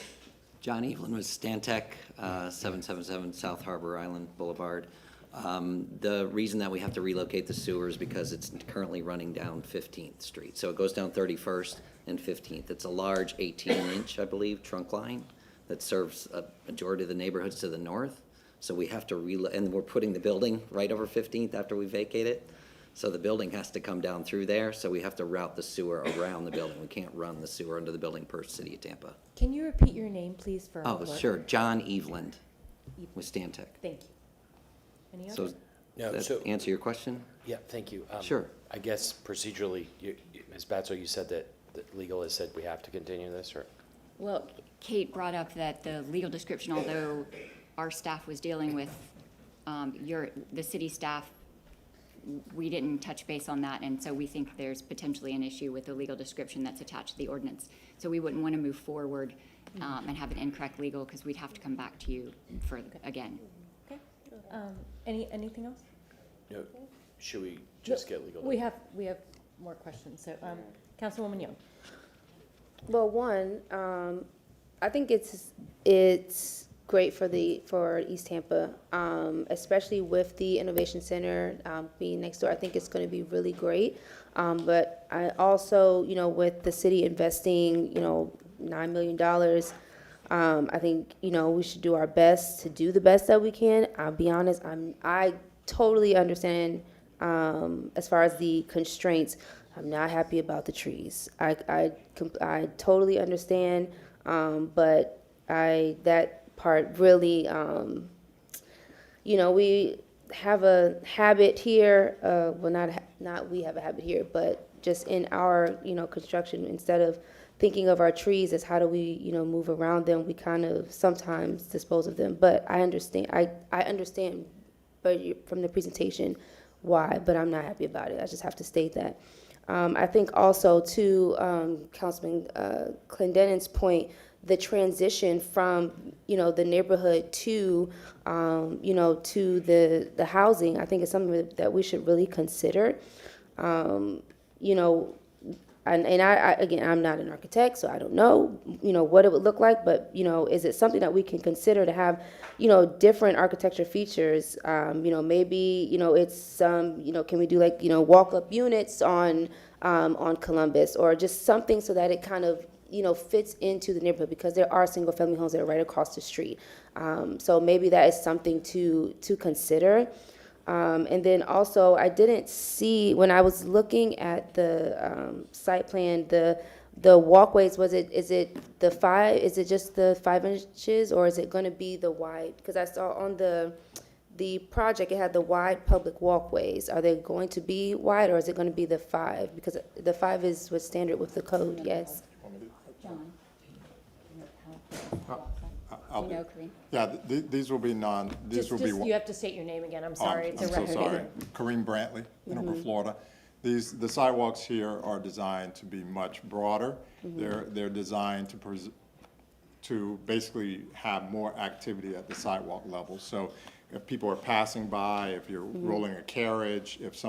S16: John Evelyn with Stantec, 777 South Harbor Island Boulevard. The reason that we have to relocate the sewer is because it's currently running down 15th Street. So it goes down 31st and 15th. It's a large 18-inch, I believe, trunk line that serves a majority of the neighborhoods to the north. So we have to and we're putting the building right over 15th after we vacate it. So the building has to come down through there, so we have to route the sewer around the building. We can't run the sewer under the building per City of Tampa.
S2: Can you repeat your name, please, for our
S16: Oh,
S2: work?
S16: sure, John Eveland with Stantec.
S2: Thank you. Any
S16: So,
S2: others?
S15: No,
S16: that
S15: so-
S16: answer your question?
S15: Yeah, thank you.
S16: Sure.
S15: I guess procedurally, Ms. Batso, you said that legal has said we have to continue this, or?
S22: Well, Kate brought up that the legal description, although our staff was dealing with the city staff, we didn't touch base on that, and so we think there's potentially an issue with the legal description that's attached to the ordinance. So we wouldn't want to move forward and have an incorrect legal, because we'd have to come back to you again.
S2: Okay. Anything else?
S15: No, should we just get legal?
S2: We have more questions. So, Councilwoman Young.
S20: Well, one, I think it's great for East Tampa, especially with the Innovation Center being next door. I think it's going to be really great. But I also, with the city investing, $9 million, I think, we should do our best to do the best that we can. I'll be honest, I totally understand as far as the constraints. I'm not happy about the trees. I totally understand, but that part really, we have a habit here, well, not we have a habit here, but just in our, construction, instead of thinking of our trees as how do we, move around them, we kind of sometimes dispose of them. But I understand, I understand, but from the presentation, why, but I'm not happy about it. I just have to state that. I think also to Councilman Clendenin's point, the transition from, the neighborhood to, to the housing, I think is something that we should really consider. And I again, I'm not an architect, so I don't know, what it would look like, but, is it something that we can consider to have, different architecture features? Maybe, it's some, can we do like, walk-up units on Columbus, or just something so that it kind of, fits into the neighborhood, because there are single-family homes that are right across the street. So maybe that is something to consider. And then also, I didn't see, when I was looking at the site plan, the walkways, is it just the 5 inches, or is it going to be the wide? Because I saw on the project, it had the wide public walkways. Are they going to be wide, or is it going to be the 5? Because the 5 is what's standard with the code, yes.
S22: John?
S14: Yeah, these will be
S2: You have to state your name again. I'm sorry. It's a
S14: I'm so
S2: record.
S14: sorry. Kareem Brantley, Hanover, Florida. The sidewalks here are designed to be much broader. They're designed to basically have more activity at the sidewalk level. So if people are passing by, if you're rolling a carriage, if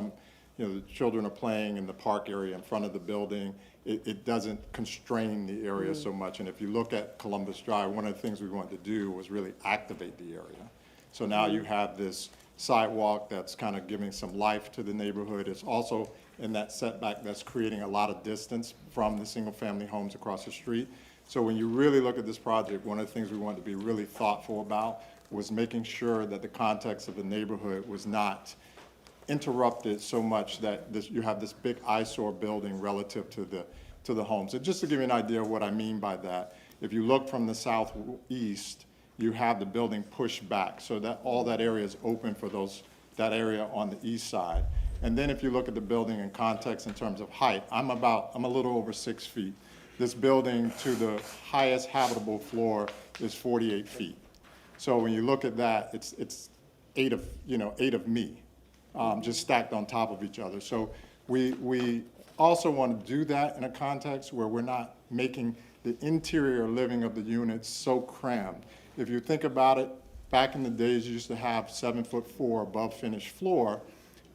S14: the children are playing in the park area in front of the building, it doesn't constrain the area so much. And if you look at Columbus Drive, one of the things we wanted to do was really activate the area. So now you have this sidewalk that's kind of giving some life to the neighborhood. It's also in that setback that's creating a lot of distance from the single-family homes across the street. So when you really look at this project, one of the things we wanted to be really thoughtful about was making sure that the context of the neighborhood was not interrupted so much that you have this big eyesore building relative to the homes. And just to give you an idea of what I mean by that, if you look from the southeast, you have the building pushed back, so that all that area is open for that area on the east side. And then if you look at the building in context in terms of height, I'm a little over 6 feet. This building to the highest habitable floor is 48 feet. So when you look at that, it's 8 of me, just stacked on top of each other. So we also want to do that in a context where we're not making the interior living of the units so crammed. If you think about it, back in the days, you used to have 7'4" above finished floor,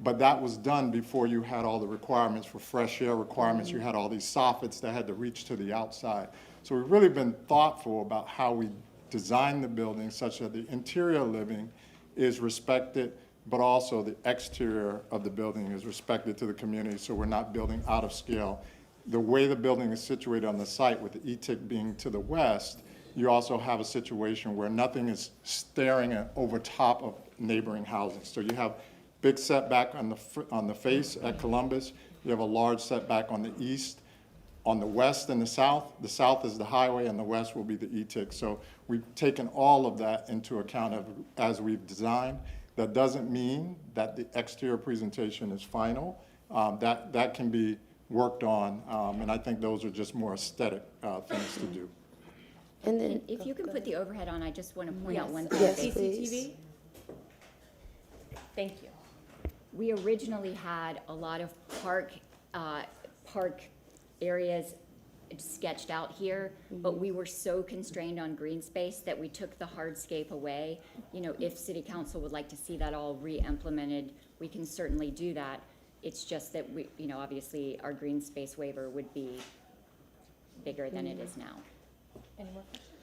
S14: but that was done before you had all the requirements for fresh air requirements. You had all these soffits that had to reach to the outside. So we've really been thoughtful about how we design the building such that the interior living is respected, but also the exterior of the building is respected to the community, so we're not building out of scale. The way the building is situated on the site, with the ETIC being to the west, you also have a situation where nothing is staring over top of neighboring housing. So you have big setback on the face at Columbus. You have a large setback on the east. On the west and the south is the highway, and the west will be the ETIC. So we've taken all of that into account as we've designed. That doesn't mean that the exterior presentation is final. That can be worked on, and I think those are just more aesthetic things to do.
S20: And then,
S22: If you can put the overhead on, I just want to point out one thing.
S20: Yes,
S2: CCTV? Thank you.
S22: We originally had a lot of park areas sketched out here, but we were so constrained on green space that we took the hardscape away. You know, if city council would like to see that all re-implemented, we can certainly do that. It's just that we, you know, obviously our green space waiver would be bigger than it is now.
S2: Any more questions?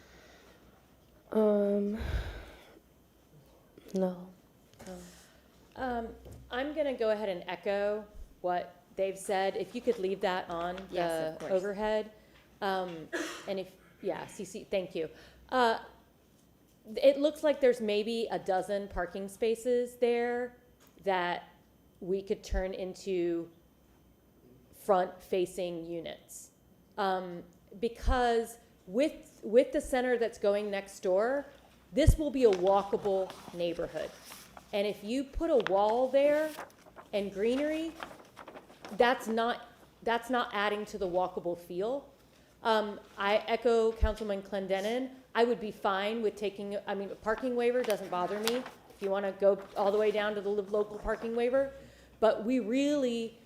S20: no.
S2: I'm going to go ahead and echo what they've said. If you could leave that on
S22: Yes,
S2: the
S22: of course.
S2: overhead. And if, yeah, CC, thank you. It looks like there's maybe a dozen parking spaces there that we could turn into front-facing units. Because with the center that's going next door, this will be a walkable neighborhood. And if you put a wall there and greenery, that's not adding to the walkable feel. I echo Councilman Clendenin. I would be fine with taking, a parking waiver doesn't bother me. If you want to go all the way down to the local parking waiver, but we really,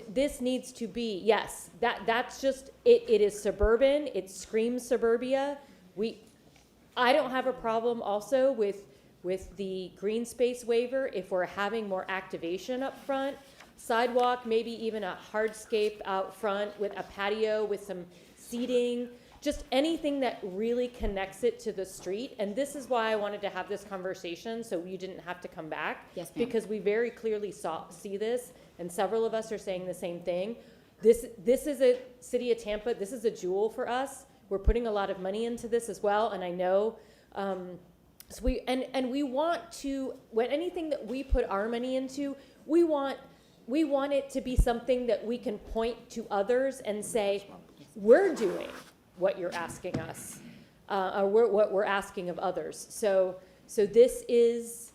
S2: this needs to be, yes, that's just, it is suburban, it screams suburbia. I don't have a problem also with the green space waiver if we're having more activation up front. Sidewalk, maybe even a hardscape out front with a patio with some seating, just anything that really connects it to the street. And this is why I wanted to have this conversation, so you didn't have to come back.
S22: Yes, ma'am.
S2: Because we very clearly see this, and several of us are saying the same thing. This is a city of Tampa, this is a jewel for us. We're putting a lot of money into this as well, and I know, so we want to, when anything that we put our money into, we want it to be something that we can point to others and say, we're doing what you're asking us, or what we're asking of others. So this is,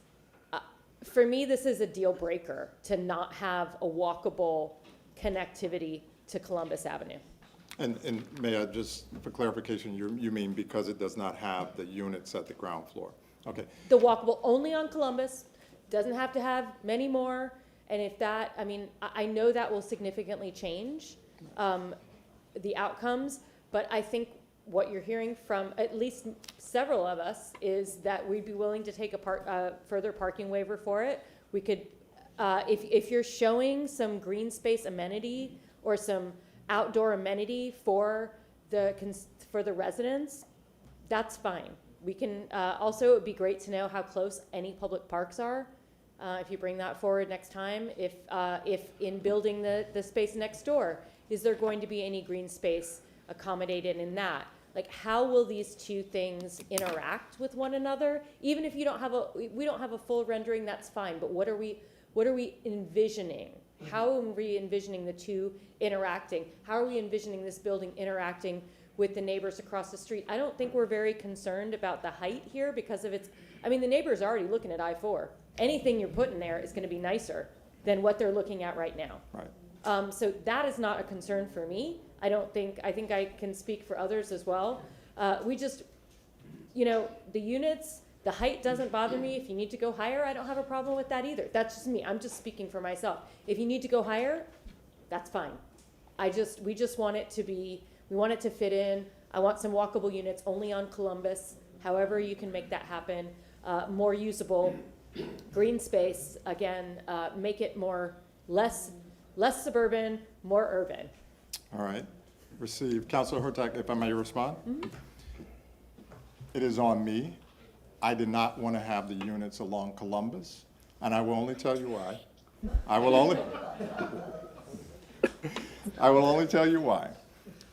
S2: for me, this is a deal breaker to not have a walkable connectivity to Columbus Avenue.
S14: And may I just, for clarification, you mean because it does not have the units at the ground floor? Okay.
S2: The walkable only on Columbus, doesn't have to have many more. And if that, I know that will significantly change the outcomes, but I think what you're hearing from at least several of us is that we'd be willing to take a further parking waiver for it. We could, if you're showing some green space amenity or some outdoor amenity for the residents, that's fine. We can, also it would be great to know how close any public parks are. If you bring that forward next time, if in building the space next door, is there going to be any green space accommodated in that? Like, how will these two things interact with one another? Even if we don't have a full rendering, that's fine. But what are we what are we envisioning? How are we envisioning the two interacting? How are we envisioning this building interacting with the neighbors across the street? I don't think we're very concerned about the height here because of its, I mean, the neighbor's already looking at I-4. Anything you're putting there is gonna be nicer than what they're looking at right now.
S14: Right.
S2: So that is not a concern for me. I think I can speak for others as well. We just, you know, the units, the height doesn't bother me. If you need to go higher, I don't have a problem with that either. That's just me. I'm just speaking for myself. If you need to go higher, that's fine. We just want it to be, we want it to fit in. I want some walkable units only on Columbus. However you can make that happen. More usable, green space, again, make it less suburban, more urban.
S14: All right. Received. Councilor Hurtak, if I may respond? It is on me. I did not want to have the units along Columbus, and I will only tell you why. I will only tell you why.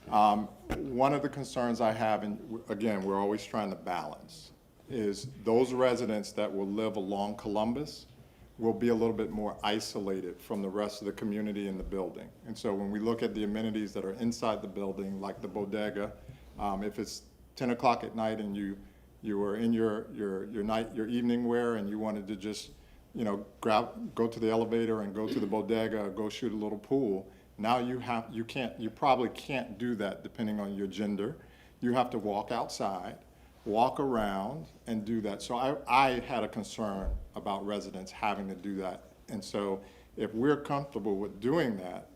S14: One of the concerns I have, and again, we're always trying to balance, is those residents that will live along Columbus will be a little bit more isolated from the rest of the community in the building. And so when we look at the amenities that are inside the building, like the bodega, if it's 10 o'clock at night and you were in your evening wear and you wanted to just, you know, go to the elevator and go to the bodega or go shoot a little pool, now you probably can't do that depending on your gender. You have to walk outside, walk around and do that. So I had a concern about residents having to do that. And so if we're comfortable with doing that,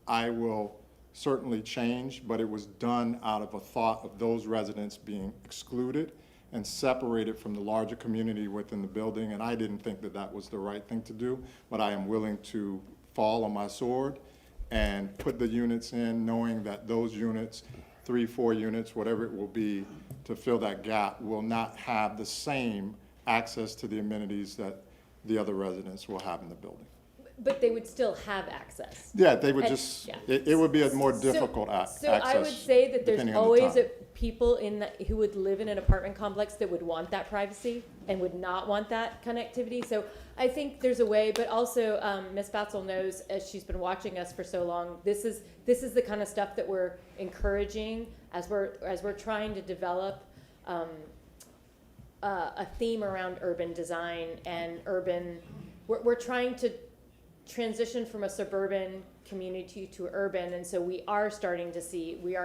S14: I will certainly change, but it was done out of a thought of those residents being excluded and separated from the larger community within the building. And I didn't think that that was the right thing to do, but I am willing to fall on my sword and put the units in, knowing that those units, 3, 4 units, whatever it will be, to fill that gap, will not have the same access to the amenities that the other residents will have in the building.
S2: But they would still have access.
S14: Yeah, they would
S2: And-
S14: just,
S2: yeah.
S14: it would be a more difficult access.
S2: So I would say that there's
S14: depending on the
S2: always
S14: time.
S2: people who would live in an apartment complex that would want that privacy and would not want that connectivity. So I think there's a way, but also Ms. Batzel knows, as she's been watching us for so long, this is the kind of stuff that we're encouraging as we're trying to develop a theme around urban design and urban. We're trying to transition from a suburban community to urban, and so we are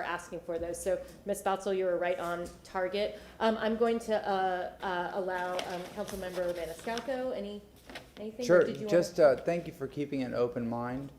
S2: asking for those. So Ms. Batzel, you were right on target. I'm going to allow Councilmember Maniscalco, anything?
S9: Sure,
S2: Or did you
S9: just thank you for keeping an open mind.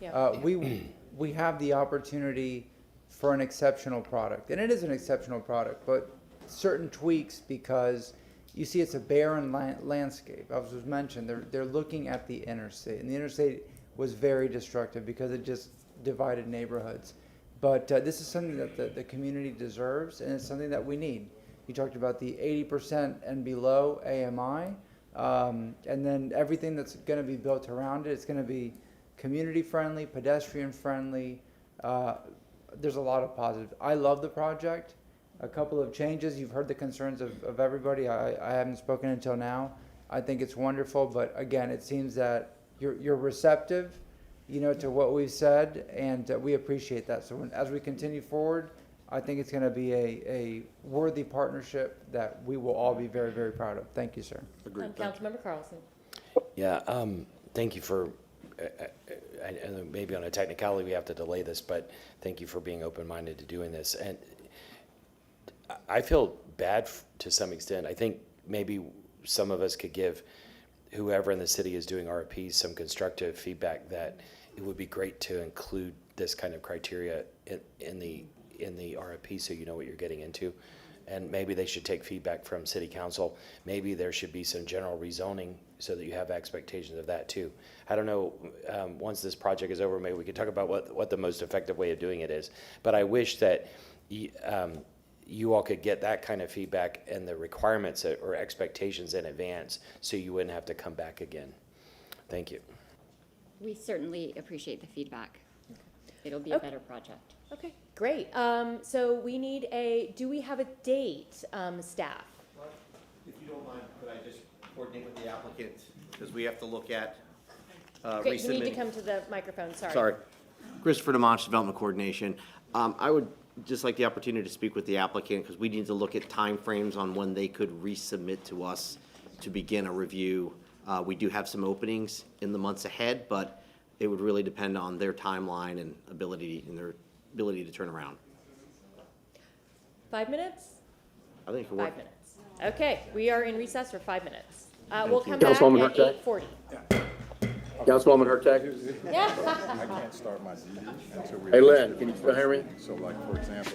S2: Yeah.
S9: We have the opportunity for an exceptional product, and it is an exceptional product, but certain tweaks, because you see it's a barren landscape. As was mentioned, they're looking at the interstate, and the interstate was very destructive because it just divided neighborhoods. But this is something that the community deserves, and it's something that we need. You talked about the 80% and below AMI, and then everything that's going to be built around it. It's going to be community friendly, pedestrian friendly. There's a lot of positive. I love the project. A couple of changes. You've heard the concerns of everybody. I haven't spoken until now. I think it's wonderful, but again, it seems that you're receptive, to what we've said, and we appreciate that. So as we continue forward, I think it's going to be a worthy partnership that we will all be very, very proud of. Thank you, sir.
S14: Agreed.
S2: Councilmember Carlson.
S15: Yeah, thank you for, and maybe on a technicality we have to delay this, but thank you for being open-minded to doing this. And I feel bad to some extent. I think maybe some of us could give whoever in the city is doing RFPs some constructive feedback that it would be great to include this kind of criteria in the RFP so you know what you're getting into. And maybe they should take feedback from city council. Maybe there should be some general rezoning so that you have expectations of that too. I don't know, once this project is over, maybe we could talk about what the most effective way of doing it is. But I wish that you all could get that kind of feedback and the requirements or expectations in advance so you wouldn't have to come back again. Thank you.
S22: We certainly appreciate the feedback. It'll be a better project.
S2: Okay, great. So do we have a date, staff?
S7: If you don't mind, could I just coordinate with the applicant because we have to look at
S2: Okay, you need to
S7: resubmitting.
S2: come to the microphone, sorry.
S7: Sorry. Christopher DeMonch, Development Coordination. I would just like the opportunity to speak with the applicant because we need to look at timeframes on when they could resubmit to us to begin a review. We do have some openings in the months ahead, but it would really depend on their timeline and their ability to turn around.
S2: 5 minutes?
S7: I think it could work.
S2: 5 minutes. Okay, we are in recess for 5 minutes. We'll come back at
S5: Councilwoman Hurtak?
S2: 8:40.
S5: Councilwoman Hurtak?
S14: I can't start my DD until we.
S5: Hey, Lynn, can you still hear me?
S14: So like, for example,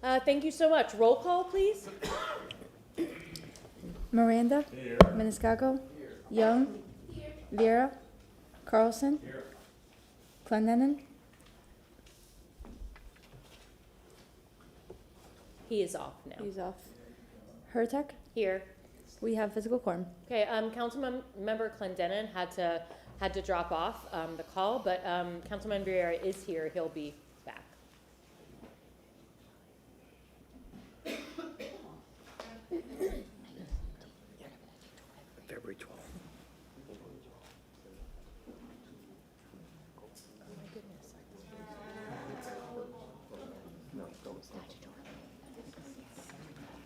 S2: Thank you so much. Roll call, please.
S1: Miranda. Maniscalco. Young. Vera. Carlson. Clendenin.
S2: He is off now.
S1: He's off. Hurtak.
S2: Here.
S1: We have physical quorum.
S2: Okay, Councilmember Clendenin had to drop off the call, but Councilman Vieira is here. He'll be back.
S7: February 12th.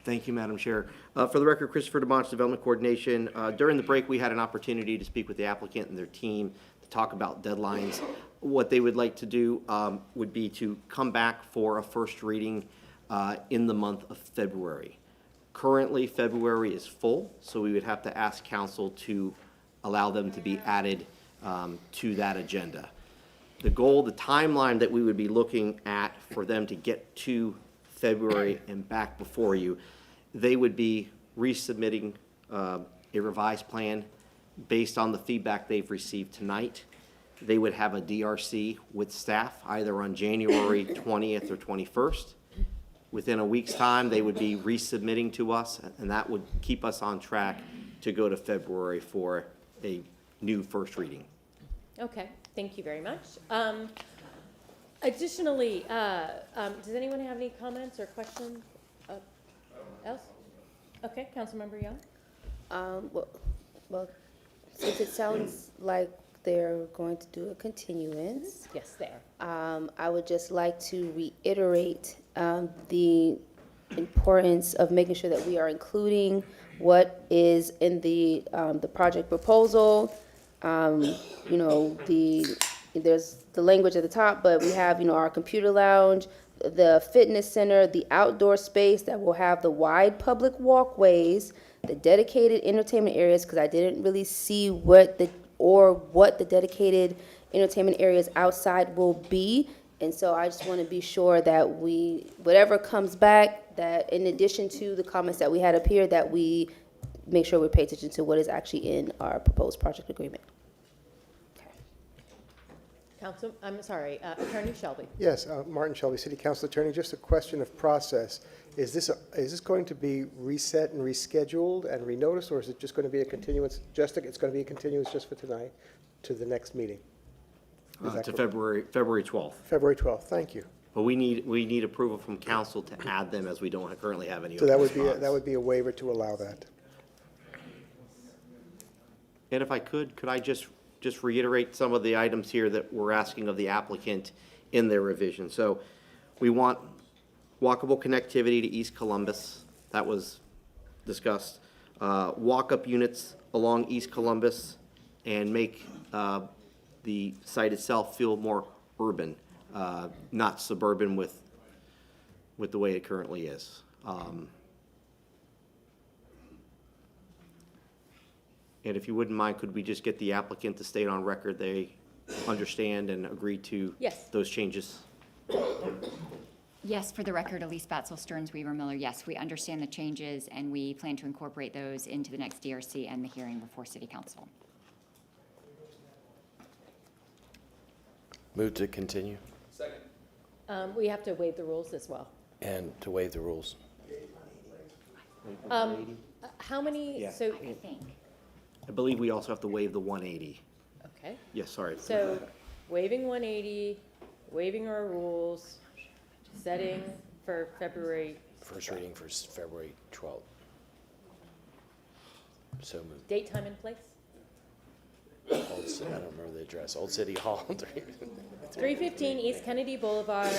S7: Thank you, Madam Chair. For the record, Christopher DeMonch, Development Coordination. During the break, we had an opportunity to speak with the applicant and their team to talk about deadlines. What they would like to do would be to come back for a first reading in the month of February. Currently, February is full, so we would have to ask council to allow them to be added to that agenda. The goal, the timeline that we would be looking at for them to get to February and back before you, they would be resubmitting a revised plan based on the feedback they've received tonight. They would have a DRC with staff either on January 20th or 21st. Within a week's time, they would be resubmitting to us, and that would keep us on track to go to February for a new first reading.
S2: Okay, thank you very much. Additionally, does anyone have any comments or questions else? Okay, Councilmember Young.
S20: Well, since it sounds like they're going to do a continuance.
S2: Yes, they are.
S20: I would just like to reiterate the importance of making sure that we are including what is in the project proposal. You know, there's the language at the top, but we have, you know, our computer lounge, the fitness center, the outdoor space that will have the wide public walkways, the dedicated entertainment areas, because I didn't really see what the dedicated entertainment areas outside will be. And so I just want to be sure that whatever comes back, that in addition to the comments that we had up here, that we make sure we pay attention to what is actually in our proposed project agreement.
S2: Attorney Shelby.
S4: Yes, Martin Shelby, City Council Attorney. Just a question of process. Is this going to be reset and rescheduled and renoticed, or is it just going to be a continuance? It's going to be a continuance just for tonight to the next meeting?
S7: To February 12th.
S4: February 12th. Thank you.
S7: But we need approval from council to add them, as we don't currently have any.
S4: So that would be a waiver to allow that.
S7: And if I could I just reiterate some of the items here that we're asking of the applicant in their revision. So we want walkable connectivity to East Columbus. That was discussed. Walk-up units along East Columbus and make the site itself feel more urban, not suburban with the way it currently is. And if you wouldn't mind, could we just get the applicant to state on record they understand and agree to those changes?
S22: Yes, for the record, Elise Batzel, Stearns, Weaver, Miller, yes, we understand the changes and we plan to incorporate those into the next DRC and the hearing before City Council.
S15: Move to continue.
S2: Second. We have to waive the rules as well.
S15: And to waive the rules.
S2: How many,
S7: Yeah.
S2: so,
S22: I think.
S7: I believe we also have to waive the 180.
S2: okay.
S7: Yes, sorry.
S2: So waiving 180, waiving our rules, setting for February.
S15: First reading for February 12th. So moved.
S2: Date, time, and place?
S15: I don't remember the address. Old City Hall.
S2: 315 East Kennedy Boulevard,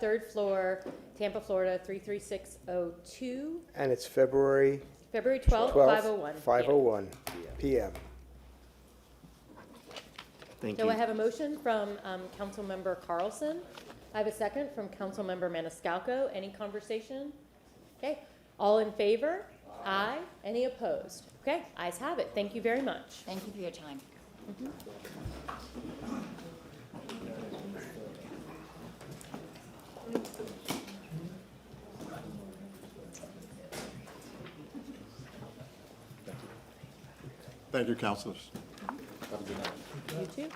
S2: 3rd floor, Tampa, Florida, 33602.
S4: And it's February
S2: 12th, 5:01.
S4: 5:01 p.m.
S7: Thank
S2: So
S7: you.
S2: I have a motion from Councilmember Carlson. I have a second from Councilmember Maniscalco. Any conversation? Okay. All in favor? Aye. Any opposed? Okay. Ayes have it. Thank you very much.
S22: Thank you for your time.
S14: Thank you, councilors.
S2: You too.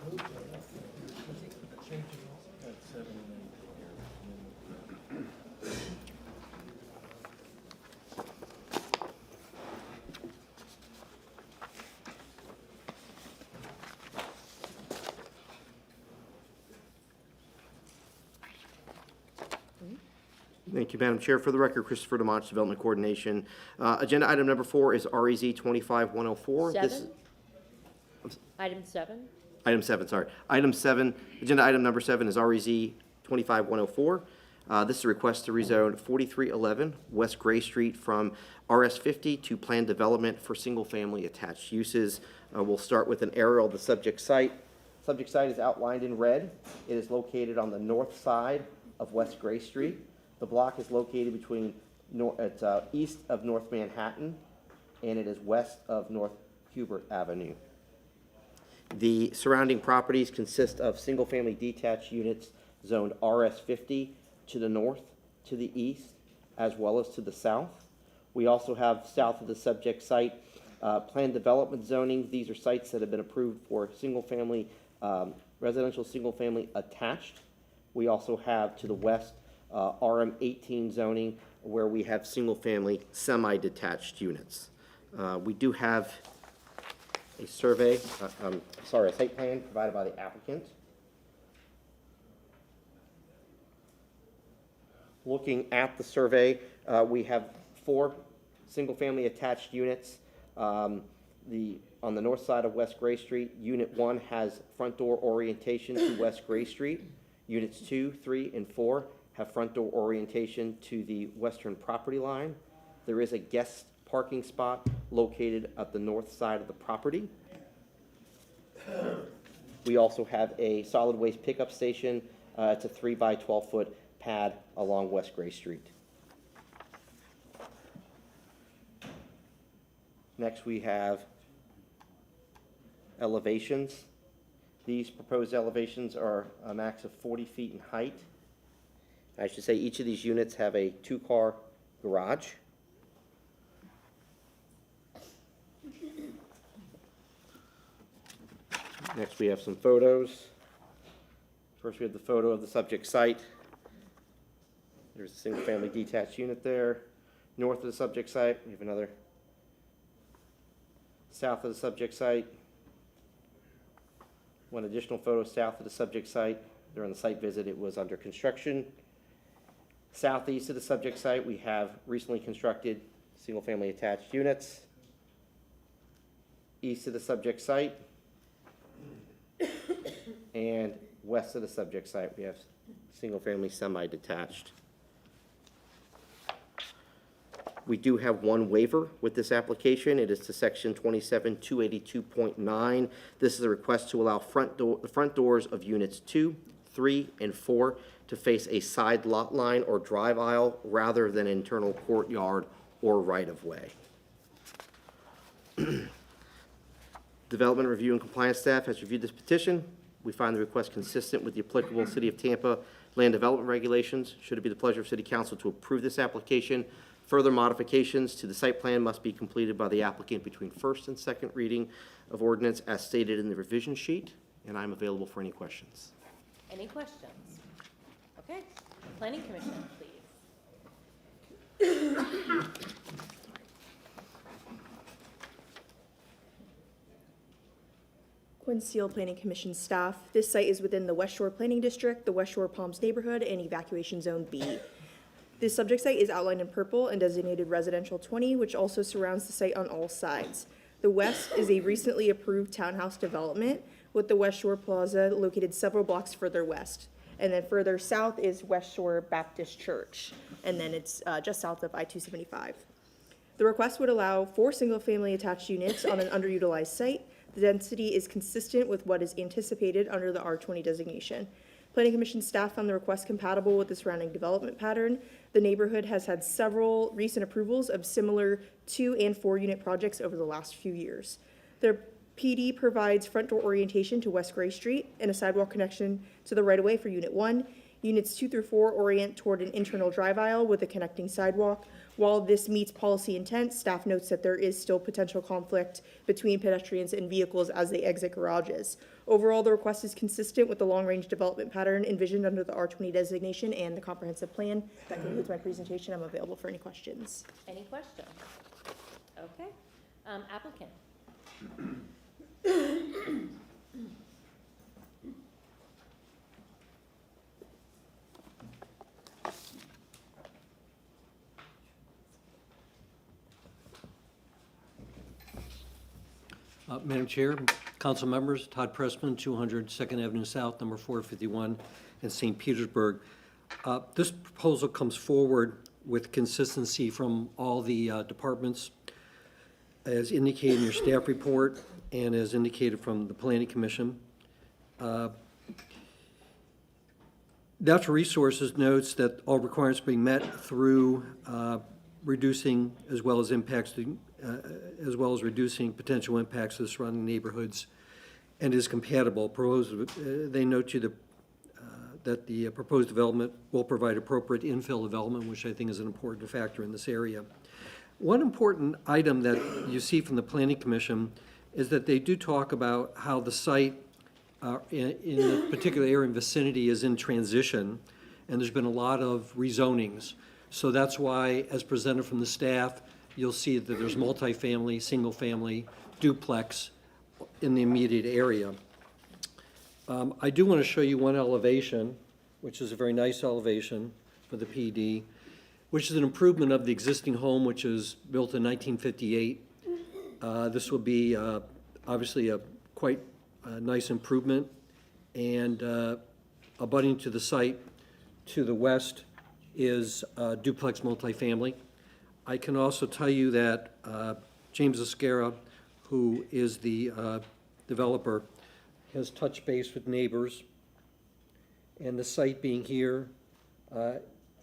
S7: Thank you, Madam Chair. For the record, Christopher DeMonch, Development Coordination. Agenda item number 4 is REZ 25104.
S2: Seven? Item 7?
S7: Item 7, sorry. Item 7, agenda item number 7 is REZ 25104. This is a request to rezone 4311 West Gray Street from RS50 to planned development for single-family attached uses. We'll start with an aerial of the subject site. Subject site is outlined in red. It is located on the north side of West Gray Street. The block is located between east of North Manhattan, and it is west of North Hubert Avenue. The surrounding properties consist of single-family detached units zoned RS50 to the north, to the east, as well as to the south. We also have south of the subject site planned development zoning. These are sites that have been approved for single-family, residential single-family attached. We also have to the west RM18 zoning, where we have single-family semi-detached units. We do have a survey, a site plan provided by the applicant. Looking at the survey, we have 4 single-family attached units. On the north side of West Gray Street, Unit 1 has front door orientation to West Gray Street. Units 2, 3, and 4 have front door orientation to the western property line. There is a guest parking spot located at the north side of the property. We also have a solid waste pickup station. It's a 3 by 12 foot pad along West Gray Street. Next, we have elevations. These proposed elevations are a max of 40 feet in height. I should say each of these units have a 2-car garage. Next, we have some photos. First, we have the photo of the subject site. There's a single-family detached unit there. North of the subject site, we have another. South of the subject site. One additional photo south of the subject site. During the site visit, it was under construction. Southeast of the subject site, we have recently constructed single-family attached units. East of the subject site. And west of the subject site, we have single-family semi-detached. We do have one waiver with this application. It is to section 27282.9. This is a request to allow the front doors of units 2, 3, and 4 to face a side lot line or drive aisle rather than internal courtyard or right-of-way. Development Review and Compliance staff has reviewed this petition. We find the request consistent with the applicable City of Tampa land development regulations. Should it be the pleasure of City Council to approve this application, further modifications to the site plan must be completed by the applicant between first and second reading of ordinance as stated in the revision sheet, and I'm available for any questions.
S2: Any questions? Okay. Planning Commission, please.
S13: Quinn Steele, Planning Commission staff. This site is within the West Shore Planning District, the West Shore Palms neighborhood, and Evacuation Zone B. This subject site is outlined in purple and designated Residential 20, which also surrounds the site on all sides. The west is a recently approved townhouse development with the West Shore Plaza located several blocks further west. And then further south is West Shore Baptist Church, and then it's just south of I-275. The request would allow 4 single-family attached units on an underutilized site. The density is consistent with what is anticipated under the R20 designation. Planning Commission staff found the request compatible with the surrounding development pattern. The neighborhood has had several recent approvals of similar 2- and 4-unit projects over the last few years. The PD provides front door orientation to West Gray Street and a sidewalk connection to the right-of-way for Unit 1. Units 2 through 4 orient toward an internal drive aisle with a connecting sidewalk. While this meets policy intent, staff notes that there is still potential conflict between pedestrians and vehicles as they exit garages. Overall, the request is consistent with the long-range development pattern envisioned under the R20 designation and the comprehensive plan. That concludes my presentation. I'm available for any questions.
S2: Any questions? Okay. Applicant.
S17: Madam Chair, council members, Todd Pressman, 200 2nd Avenue South, number 451 in St. Petersburg. This proposal comes forward with consistency from all the departments, as indicated in your staff report and as indicated from the Planning Commission. Natural Resources notes that all requirements being met through reducing as well as reducing potential impacts to the surrounding neighborhoods and is compatible. They note to you that the proposed development will provide appropriate infill development, which I think is an important factor in this area. One important item that you see from the Planning Commission is that they do talk about how the site in a particular area and vicinity is in transition, and there's been a lot of rezonings. So that's why, as presented from the staff, you'll see that there's multifamily, single-family, duplex in the immediate area. I do want to show you one elevation, which is a very nice elevation for the PD, which is an improvement of the existing home, which is built in 1958. This will be obviously a quite nice improvement, and abutting to the site to the west is duplex multifamily. I can also tell you that James Escara, who is the developer, has touched base with neighbors, and the site being here,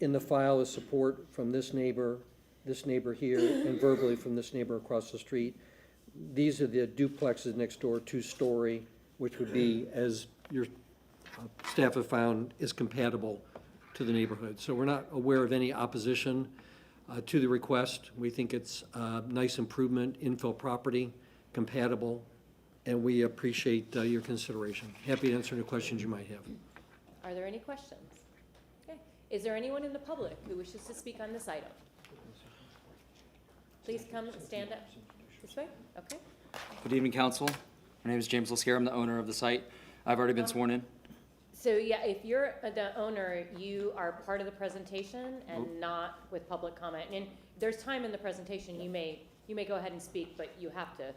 S17: in the file is support from this neighbor here, and verbally from this neighbor across the street. These are the duplexes next door, 2-story, which would be, as your staff have found, is compatible to the neighborhood. So we're not aware of any opposition to the request. We think it's a nice improvement, infill property, compatible, and we appreciate your consideration. Happy to answer any questions you might have.
S2: Are there any questions? Okay. Is there anyone in the public who wishes to speak on this item? Please come and stand up this way. Okay.
S18: Good evening, council. My name is James Lascare. I'm the owner of the site. I've already been sworn in.
S2: So yeah, if you're the owner, you are part of the presentation and not with public comment. And there's time in the presentation. You may go ahead and speak, but you have to.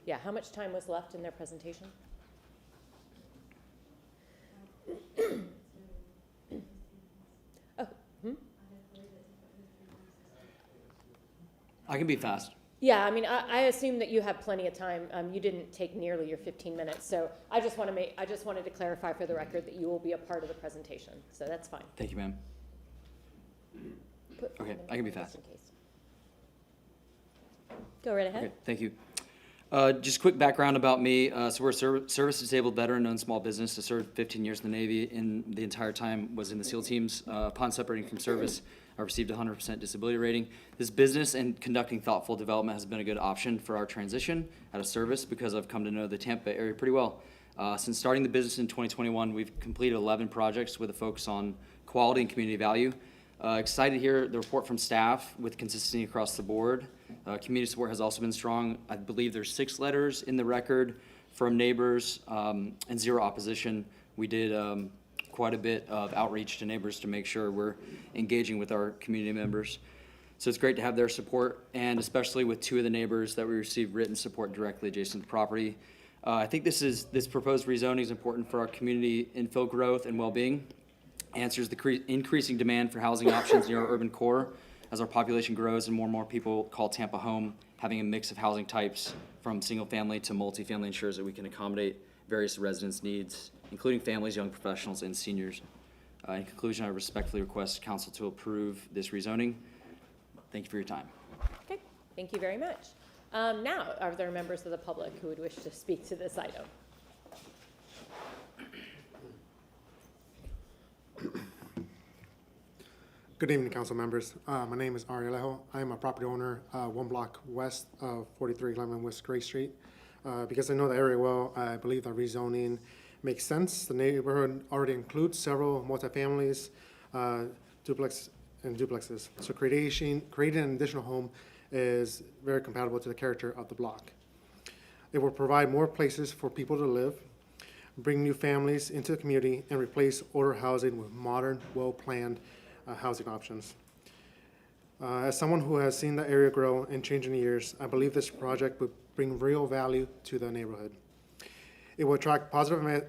S2: Yeah, how much time was left in their presentation?
S18: I can be fast.
S2: Yeah, I mean, I assume that you have plenty of time. You didn't take nearly your 15 minutes, so I just wanted to clarify for the record that you will be a part of the presentation. So that's fine.
S18: Thank you, ma'am. Okay, I can be fast.
S2: Go right ahead.
S18: Okay, thank you. Just quick background about me. So we're a service-disabled veteran owned small business. I served 15 years in the Navy, and the entire time was in the SEAL teams. Upon separating from service, I received a 100% disability rating. This business and conducting thoughtful development has been a good option for our transition out of service because I've come to know the Tampa area pretty well. Since starting the business in 2021, we've completed 11 projects with a focus on quality and community value. Excited to hear the report from staff with consistency across the board. Community support has also been strong. I believe there's 6 letters in the record from neighbors and 0 opposition. We did quite a bit of outreach to neighbors to make sure we're engaging with our community members. So it's great to have their support, and especially with 2 of the neighbors that we received written support directly adjacent to the property. I think this proposed rezoning is important for our community infill growth and well-being. Answers the increasing demand for housing options near our urban core as our population grows and more people call Tampa home. Having a mix of housing types from single family to multifamily ensures that we can accommodate various residents' needs, including families, young professionals, and seniors. In conclusion, I respectfully request council to approve this rezoning. Thank you for your time.
S2: Okay, thank you very much. Now, are there members of the public who would wish to speak to this item?
S12: Good evening, council members. My name is Ari Alejo. I am a property owner, one block west of 4311 West Gray Street. Because I know the area well, I believe that rezoning makes sense. The neighborhood already includes several multifamilies, duplexes. So creating an additional home is very compatible to the character of the block. It will provide more places for people to live, bring new families into the community, and replace older housing with modern, well-planned housing options. As someone who has seen the area grow and change in the years, I believe this project would bring real value to the neighborhood. It will attract positive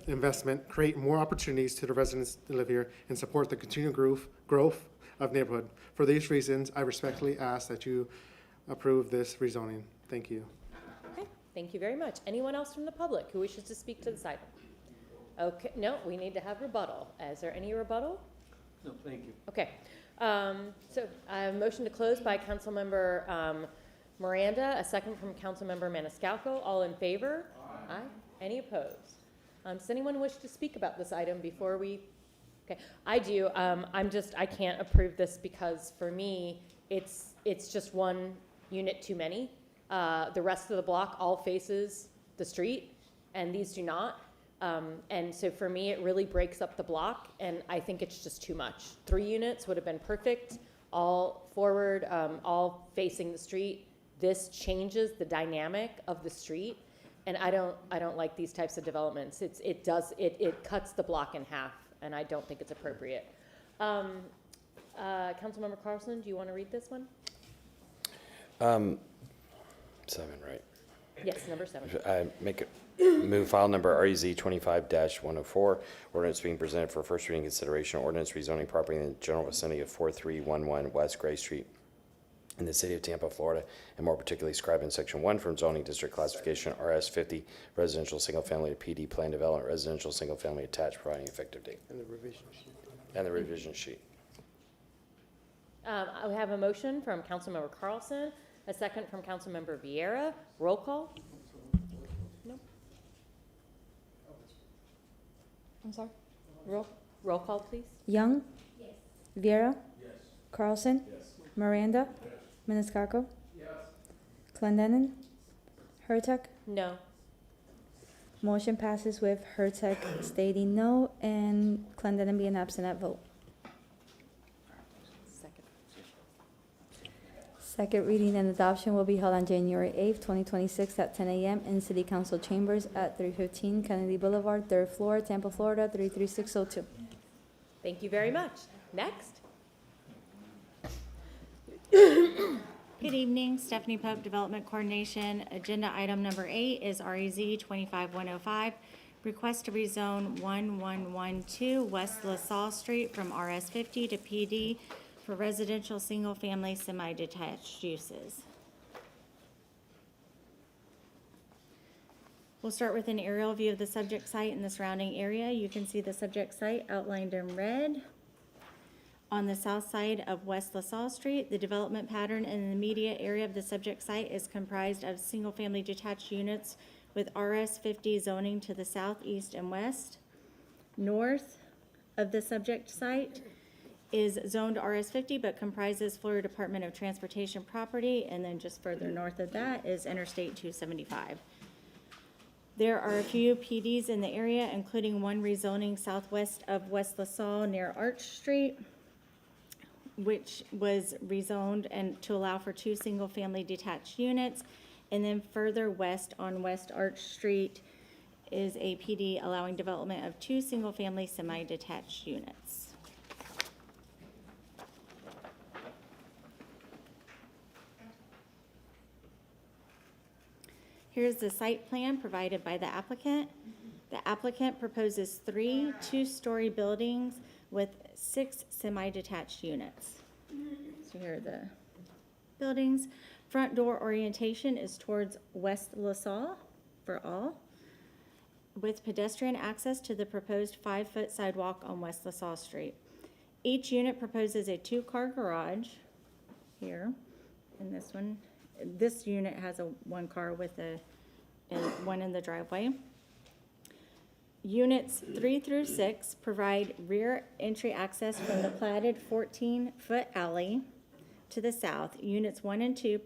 S12: investment, create more opportunities to the residents to live here, and support the continued growth of neighborhood. For these reasons, I respectfully ask that you approve this rezoning. Thank you.
S2: Okay, thank you very much. Anyone else from the public who wishes to speak to this item? Okay, no, we need to have rebuttal. Is there any rebuttal?
S17: No, thank you.
S2: Okay, so I have a motion to close by Councilmember Miranda, a second from Councilmember Maniscalco. All in favor? Aye. Any opposed? Does anyone wish to speak about this item before we? Okay, I do. I can't approve this because for me, it's just one unit too many. The rest of the block all faces the street, and these do not. And so for me, it really breaks up the block, and I think it's just too much. 3 units would have been perfect, all forward, all facing the street. This changes the dynamic of the street, and I don't like these types of developments. It cuts the block in half, and I don't think it's appropriate. Councilmember Carlson, do you want to read this one?
S15: 7, right?
S2: Yes, number 7.
S15: Move file number REZ 25-104, ordinance being presented for first reading consideration, ordinance rezoning property in the general vicinity of 4311 West Gray Street in the city of Tampa, Florida, and more particularly described in section 1 from zoning district classification RS50, residential single family to PD plan development, residential single family attached, providing effective date.
S4: And the revision sheet.
S15: And the revision sheet.
S2: I have a motion from Councilmember Carlson, a second from Councilmember Vieira. Roll call. I'm sorry? Roll call, please.
S1: Young? Yes. Viera? Yes. Carlson? Yes. Miranda? Yes. Maniscalco? Yes. Clendenin? Hurtak?
S2: No.
S1: Motion passes with Hurtak stating no and Clendenin being absent at vote. Second reading and adoption will be held on January 8th, 2026 at 10 a.m. in City Council Chambers at 315 Kennedy Boulevard, 3rd floor, Tampa, Florida, 33602.
S2: Thank you very much. Next.
S6: Good evening, Stephanie Pope, Development Coordination. Agenda item number 8 is REZ 25105, request to rezone 1112 West LaSalle Street from RS50 to PD for residential single-family semi-detached uses. We'll start with an aerial view of the subject site and the surrounding area. You can see the subject site outlined in red. On the south side of West LaSalle Street, the development pattern in the immediate area of the subject site is comprised of single-family detached units with RS50 zoning to the south, east, and west. North of the subject site is zoned RS50 but comprises Florida Department of Transportation property, and then just further north of that is Interstate 275. There are a few PDs in the area, including one rezoning southwest of West LaSalle near Arch Street, which was rezoned and to allow for 2 single-family detached units, and then further west on West Arch Street is a PD allowing development of 2 single-family semi-detached units. Here's the site plan provided by the applicant. The applicant proposes 3 two-story buildings with 6 semi-detached units. So here are the buildings. Front door orientation is towards West LaSalle for all, with pedestrian access to the proposed 5-foot sidewalk on West LaSalle Street. Each unit proposes a 2-car garage here, and this one. This unit has a 1 car with one in the driveway. Units 3 through 6 provide rear entry access from the platted 14-foot alley to the south. Units 1 and 2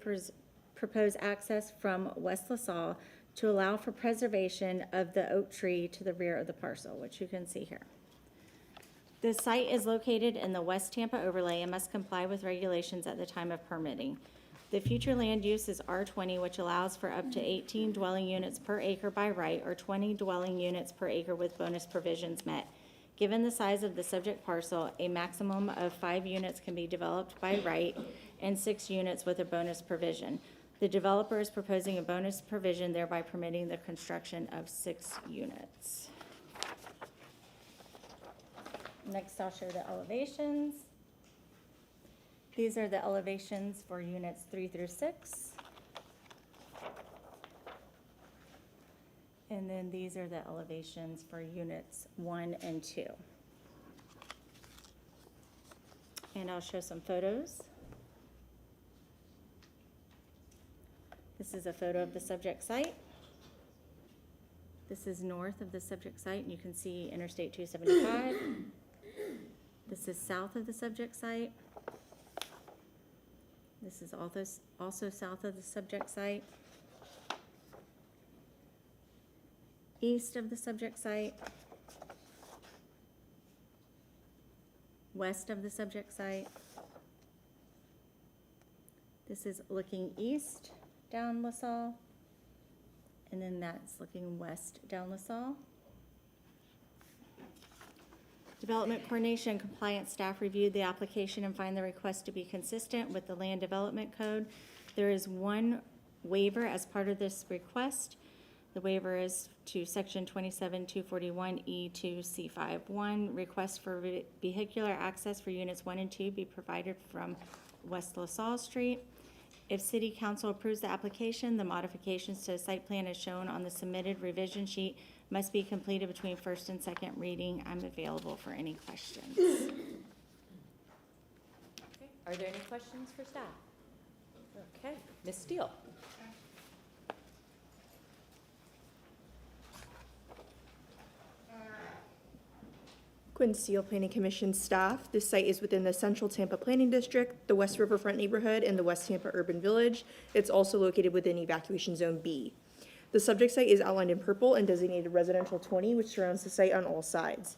S6: propose access from West LaSalle to allow for preservation of the oak tree to the rear of the parcel, which you can see here. The site is located in the West Tampa overlay and must comply with regulations at the time of permitting. The future land use is R20, which allows for up to 18 dwelling units per acre by right, or 20 dwelling units per acre with bonus provisions met. Given the size of the subject parcel, a maximum of 5 units can be developed by right and 6 units with a bonus provision. The developer is proposing a bonus provision, thereby permitting the construction of 6 units. Next, I'll show the elevations. These are the elevations for units 3 through 6. And then these are the elevations for units 1 and 2. And I'll show some photos. This is a photo of the subject site. This is north of the subject site, and you can see Interstate 275. This is south of the subject site. This is also south of the subject site. East of the subject site. West of the subject site. This is looking east down LaSalle. And then that's looking west down LaSalle. Development Coordination and Compliance staff reviewed the application and find the request to be consistent with the Land Development Code. There is one waiver as part of this request. The waiver is to Section 27241E2C51. Request for vehicular access for Units 1 and 2 be provided from West LaSalle Street. If City Council approves the application, the modifications to the site plan as shown on the submitted revision sheet must be completed between first and second reading. I'm available for any questions.
S2: Okay. Are there any questions for staff? Okay, Ms. Steele.
S13: Quinn Steele, Planning Commission staff. This site is within the Central Tampa Planning District, the West Riverfront neighborhood, and the West Tampa Urban Village. It's also located within Evacuation Zone B. The subject site is outlined in purple and designated Residential 20, which surrounds the site on all sides.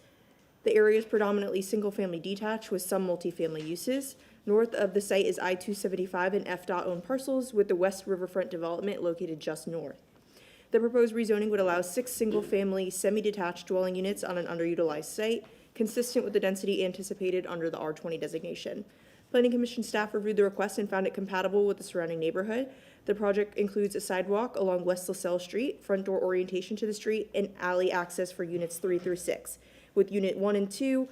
S13: The area is predominantly single-family detached with some multifamily uses. North of the site is I-275 and FDOT-owned parcels, with the West Riverfront development located just north. The proposed rezoning would allow 6 single-family semi-detached dwelling units on an underutilized site, consistent with the density anticipated under the R20 designation. Planning Commission staff reviewed the request and found it compatible with the surrounding neighborhood. The project includes a sidewalk along West LaSalle Street, front door orientation to the street, and alley access for units 3 through 6, with unit 1 and 2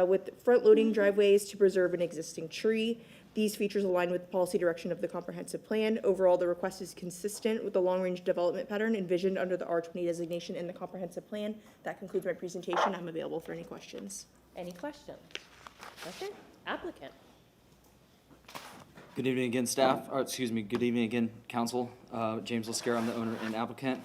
S13: with front-loading driveways to preserve an existing tree. These features align with the policy direction of the comprehensive plan. Overall, the request is consistent with the long-range development pattern envisioned under the R20 designation in the comprehensive plan. That concludes my presentation. I'm available for any questions.
S2: Any questions? Okay, applicant.
S18: Good evening again, staff, or excuse me, good evening again, council. James Lascara, I'm the owner and applicant.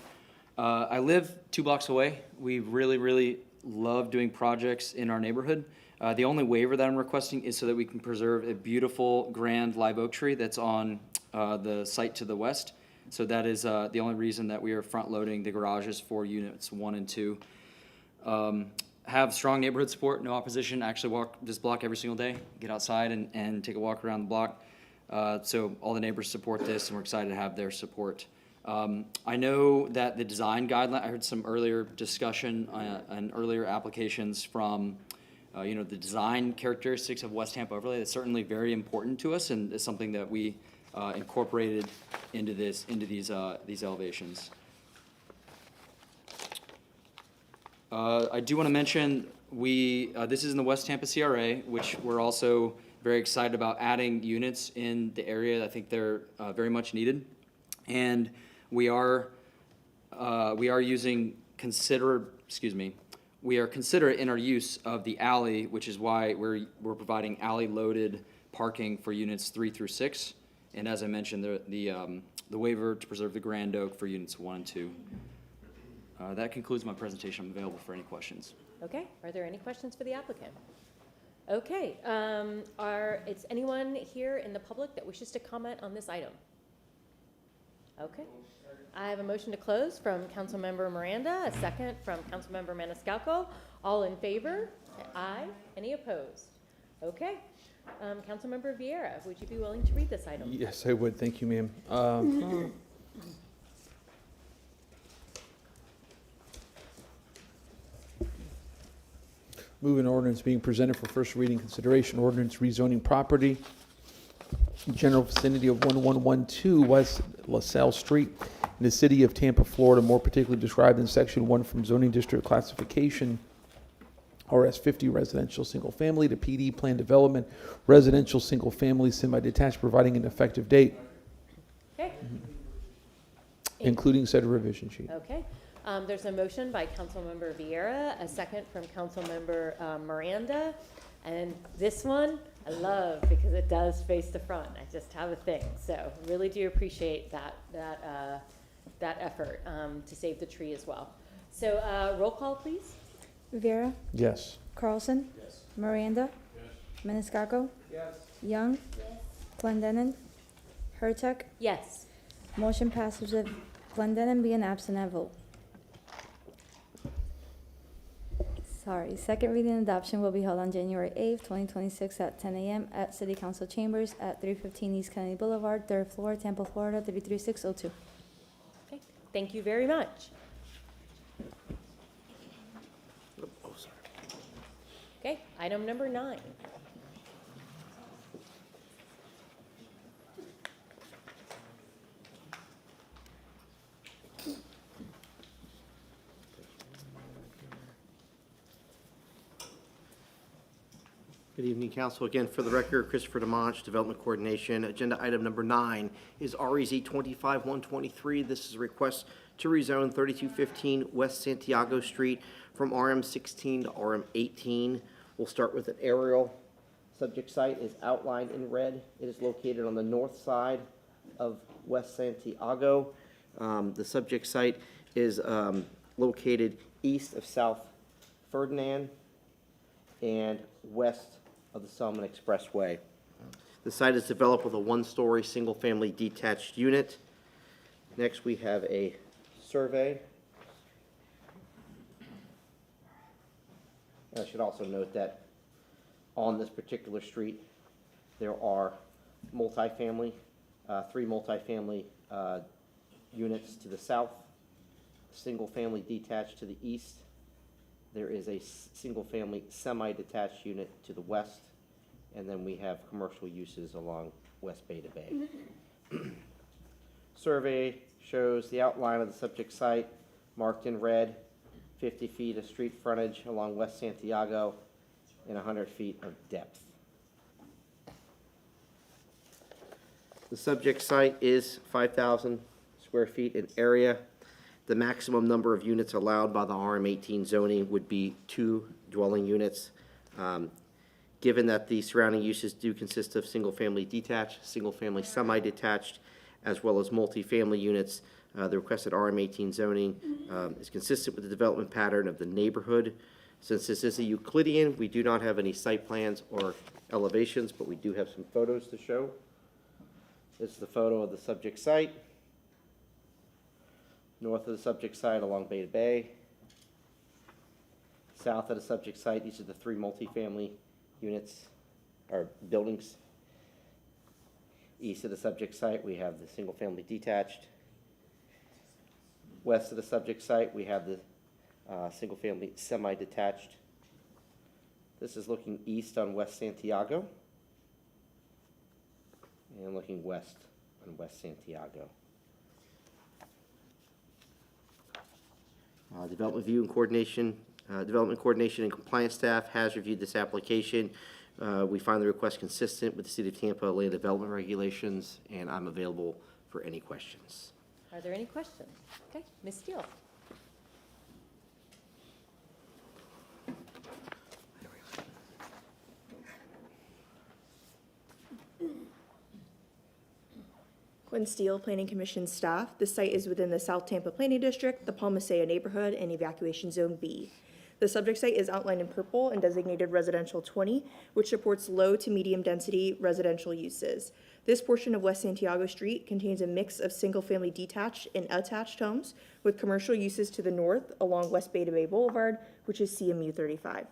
S18: I live 2 blocks away. We really love doing projects in our neighborhood. The only waiver that I'm requesting is so that we can preserve a beautiful, grand live oak tree that's on the site to the west. So that is the only reason that we are front-loading the garages for units 1 and 2. Have strong neighborhood support, no opposition. I actually walk this block every single day, get outside and take a walk around the block. So all the neighbors support this, and we're excited to have their support. I know that the design guideline, I heard some earlier discussion and earlier applications from the design characteristics of West Tampa overlay. That's certainly very important to us, and it's something that we incorporated into these elevations. I do want to mention this is in the West Tampa CRA, which we're also very excited about adding units in the area. I think they're very much needed, and we are considerate in our use of the alley, which is why we're providing alley-loaded parking for units 3 through 6, and as I mentioned, the waiver to preserve the grand oak for units 1 and 2. That concludes my presentation. I'm available for any questions.
S2: Okay, are there any questions for the applicant? Okay, is anyone here in the public that wishes to comment on this item? Okay, I have a motion to close from Councilmember Miranda, a second from Councilmember Maniscalco. All in favor? Aye. Any opposed? Okay, Councilmember Vieira, would you be willing to read this item?
S21: Yes, I would. Thank you, ma'am. Move an ordinance being presented for first reading consideration, ordinance rezoning property in general vicinity of 1112 West LaSalle Street in the city of Tampa, Florida, more particularly described in section 1 from zoning district classification RS50 residential single family to PD plan development residential single family semi-detached, providing an effective date,
S2: Okay.
S21: including said revision sheet.
S2: Okay, there's a motion by Councilmember Vieira, a second from Councilmember Miranda. And this one, I love because it does face the front. I just have a thing. So really do appreciate that effort to save the tree as well. So roll call, please.
S1: Rivera,
S21: Yes.
S1: Carlson. Yes. Miranda. Yes. Maniscalco.
S21: Yes.
S1: Young. Yes. Clendenin. Hurtak.
S2: Yes.
S1: Motion passes with Clendenin being absent at vote. Sorry, second reading and adoption will be held on January 8th, 2026 at 10 a.m. at City Council Chambers at 315 East Kennedy Boulevard, 3rd floor, Tampa, Florida, 33602.
S2: Okay, thank you very much. Okay, item number 9.
S7: Good evening, Council. Again, for the record, Christopher DeMonch, Development Coordination. Agenda item number 9 is REZ 25-123. This is a request to rezone 3215 West Santiago Street from RM16 to RM18. We'll start with an aerial. Subject site is outlined in red. It is located on the north side of West Santiago. The subject site is located east of South Ferdinand and west of the Selman Expressway. The site is developed with a one-story, single-family detached unit. Next, we have a survey. And I should also note that on this particular street, there are multifamily, 3 multifamily units to the south, single-family detached to the east. There is a single-family semi-detached unit to the west, and then we have commercial uses along West Bay to Bay. Survey shows the outline of the subject site marked in red, 50 feet of street frontage along West Santiago, and 100 feet of depth. The subject site is 5,000 square feet in area. The maximum number of units allowed by the RM18 zoning would be 2 dwelling units. Given that the surrounding uses do consist of single-family detached, single-family semi-detached, as well as multifamily units, the requested RM18 zoning is consistent with the development pattern of the neighborhood. Since this is a Euclidean, we do not have any site plans or elevations, but we do have some photos to show. This is the photo of the subject site. North of the subject site along Bay to Bay. South of the subject site, these are the 3 multifamily units or buildings. East of the subject site, we have the single-family detached. West of the subject site, we have the single-family semi-detached. This is looking east on West Santiago and looking west on West Santiago. Development Review and Coordination, Development Coordination and Compliance staff has reviewed this application. We find the request consistent with the City of Tampa land development regulations, and I'm available for any questions.
S2: Are there any questions? Okay, Ms. Steele.
S13: Quinn Steele, Planning Commission staff. The site is within the South Tampa Planning District, the Palmasea neighborhood, and Evacuation Zone B. The subject site is outlined in purple and designated residential 20, which supports low to medium density residential uses. This portion of West Santiago Street contains a mix of single-family detached and attached homes with commercial uses to the north along West Beta Bay Boulevard, which is CMU 35.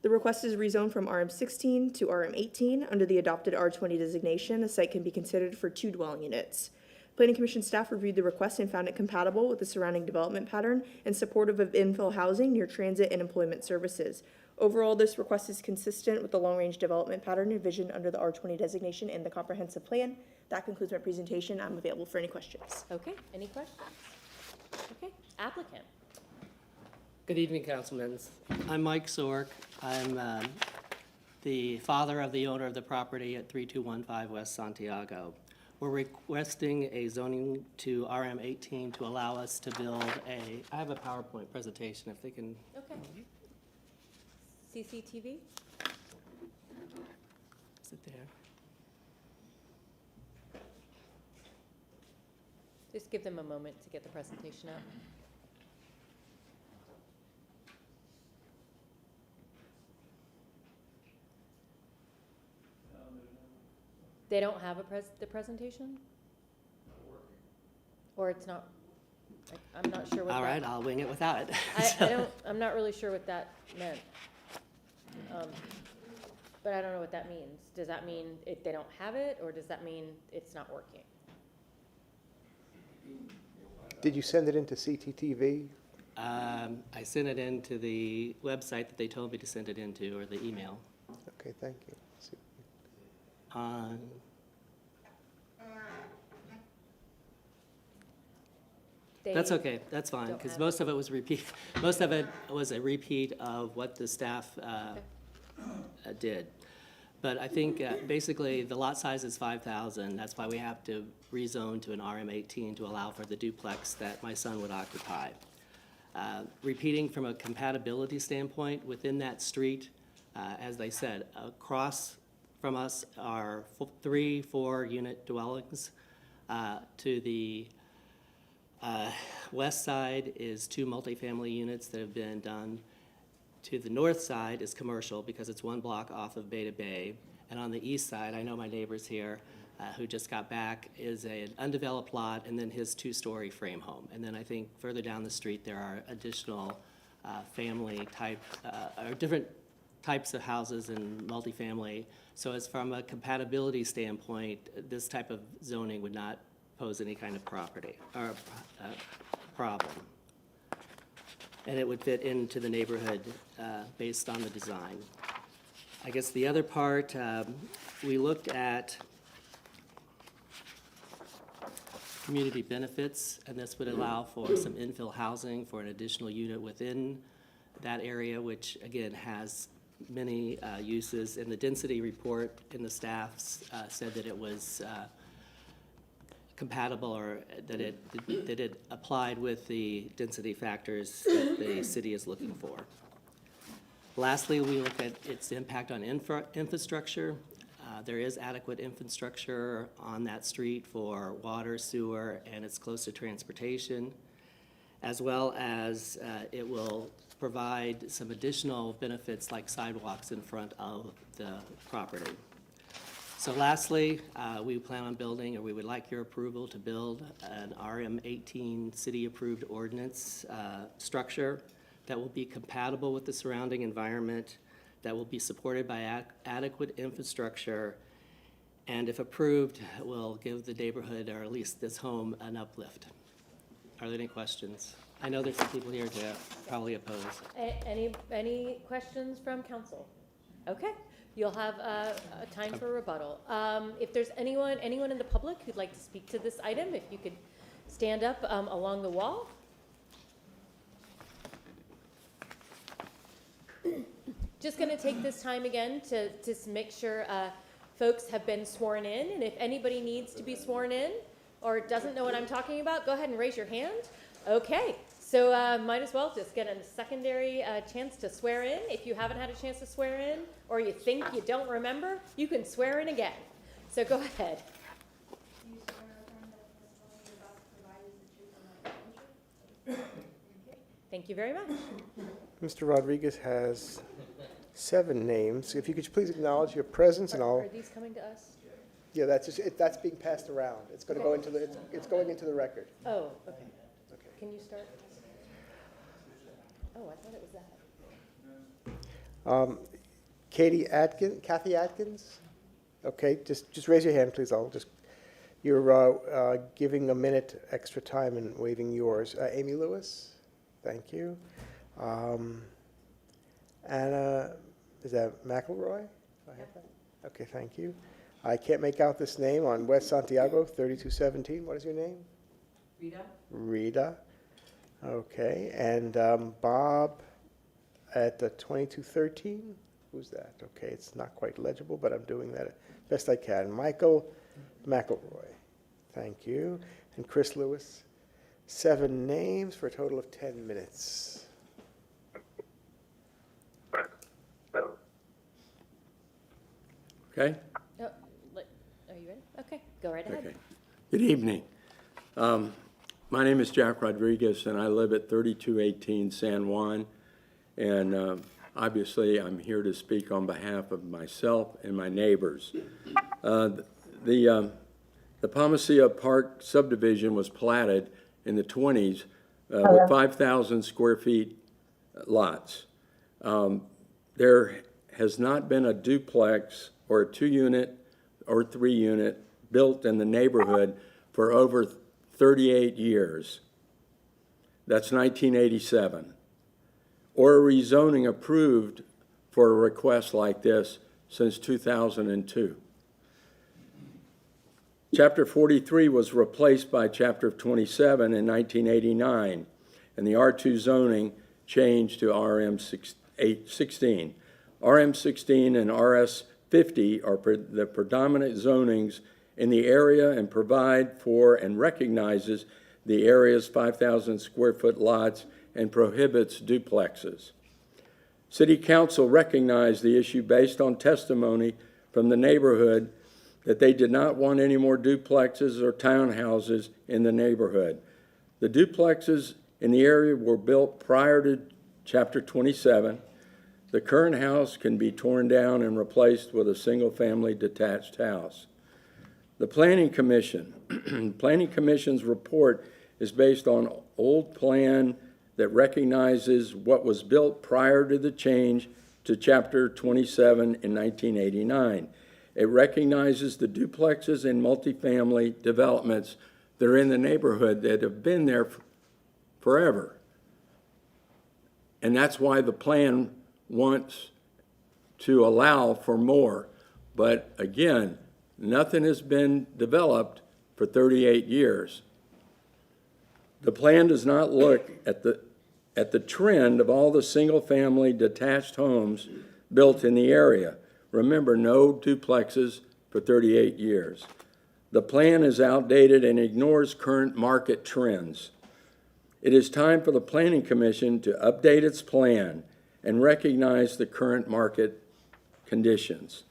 S13: The request is rezoned from RM16 to RM18. Under the adopted R20 designation, the site can be considered for 2 dwelling units. Planning Commission staff reviewed the request and found it compatible with the surrounding development pattern and supportive of infill housing near transit and employment services. Overall, this request is consistent with the long-range development pattern envisioned under the R20 designation and the comprehensive plan. That concludes my presentation. I'm available for any questions.
S2: Okay, any questions? Okay, applicant.
S11: Good evening, Councilmen. I'm Mike Sork. I'm the father of the owner of the property at 3215 West Santiago. We're requesting a zoning to RM18 to allow us to build I have a PowerPoint presentation if they can.
S2: Okay. CCTV?
S11: Is it there?
S2: Just give them a moment to get the presentation up. They don't have the presentation? Or it's not, I'm not sure what
S11: All
S2: that.
S11: right, I'll wing it without it.
S2: I'm not really sure what that meant. But I don't know what that means. Does that mean they don't have it, or does that mean it's not working?
S4: Did you send it into CTTV?
S11: I sent it into the website that they told me to send it into, or the email.
S4: Okay, thank you.
S11: That's okay, that's fine, because most of it was a repeat of what the staff did. But I think basically the lot size is 5,000, that's why we have to rezone to an RM18 to allow for the duplex that my son would occupy. Repeating from a compatibility standpoint, within that street, as they said, across from us are 3 4-unit dwellings. To the west side is 2 multifamily units that have been done. To the north side is commercial because it's 1 block off of Beta Bay. And on the east side, I know my neighbors here who just got back, is an undeveloped lot and then his 2-story frame home. And then I think further down the street there are additional family type, or different types of houses and multifamily. So as from a compatibility standpoint, this type of zoning would not pose any kind of property or problem. And it would fit into the neighborhood based on the design. I guess the other part, we looked at community benefits, and this would allow for some infill housing for an additional unit within that area, which again has many uses. And the density report in the staffs said that it was compatible, or that it applied with the density factors that the city is looking for. Lastly, we look at its impact on infrastructure. There is adequate infrastructure on that street for water, sewer, and it's close to transportation, as well as it will provide some additional benefits like sidewalks in front of the property. So lastly, we plan on building, or we would like your approval to build an RM18 city-approved ordinance structure that will be compatible with the surrounding environment, that will be supported by adequate infrastructure, and if approved, will give the neighborhood, or at least this home, an uplift. Are there any questions? I know there's some people here to probably oppose.
S2: Any questions from council? Okay, you'll have time for rebuttal. If there's anyone in the public who'd like to speak to this item, if you could stand up along the wall. Just going to take this time again to make sure folks have been sworn in, and if anybody needs to be sworn in or doesn't know what I'm talking about, go ahead and raise your hand. Okay, so might as well just get a secondary chance to swear in. If you haven't had a chance to swear in, or you think you don't remember, you can swear in again. So go ahead.
S19: Do you swear
S2: Thank you very much.
S4: Mr. Rodriguez has 7 names. If you could please acknowledge your presence, and I'll.
S2: Are these coming to us?
S4: Yeah, that's being passed around. It's going to go into it's going into the record.
S2: Oh, okay. Can you start? Oh, I thought it was that.
S4: Kathy Atkins? Okay, just raise your hand, please. You're giving a minute extra time and waiving yours. Amy Lewis? Thank you. Anna, is that McElroy? Do I have that? Okay, thank you. I can't make out this name on West Santiago, 3217. What is your name? Rita. Okay, and Bob at the 2213. Who's that? Okay, it's not quite legible, but I'm doing that best I can. Michael McElroy. Thank you. And Chris Lewis. 7 names for a total of 10 minutes.
S10: Okay?
S2: Are you ready? Okay, go right ahead.
S10: Okay. Good evening. My name is Jack Rodriguez, and I live at 3218 San Juan. And obviously, I'm here to speak on behalf of myself and my neighbors. The Palmacia Park subdivision was platted in the 20s with 5,000 square feet lots. There has not been a duplex or a 2-unit or 3-unit built in the neighborhood for over 38 years. That's 1987. Or a rezoning approved for a request like this since 2002. Chapter 43 was replaced by Chapter 27 in 1989, and the R2 zoning changed to RM16. RM16 and RS50 are the predominant zonings in the area and provide for and recognizes the area's 5,000 square foot lots and prohibits duplexes. City Council recognized the issue based on testimony from the neighborhood that they did not want any more duplexes or townhouses in the neighborhood. The duplexes in the area were built prior to Chapter 27. The current house can be torn down and replaced with a single-family detached house. The Planning Commission, Planning Commission's report is based on old plan that recognizes what was built prior to the change to Chapter 27 in 1989. It recognizes the duplexes and multifamily developments that are in the neighborhood that have been there forever. And that's why the plan wants to allow for more. But again, nothing has been developed for 38 years. The plan does not look at the trend of all the single-family detached homes built in the area. Remember, no duplexes for 38 years. The plan is outdated and ignores current market trends. It is time for the Planning Commission to update its plan and recognize the current market conditions.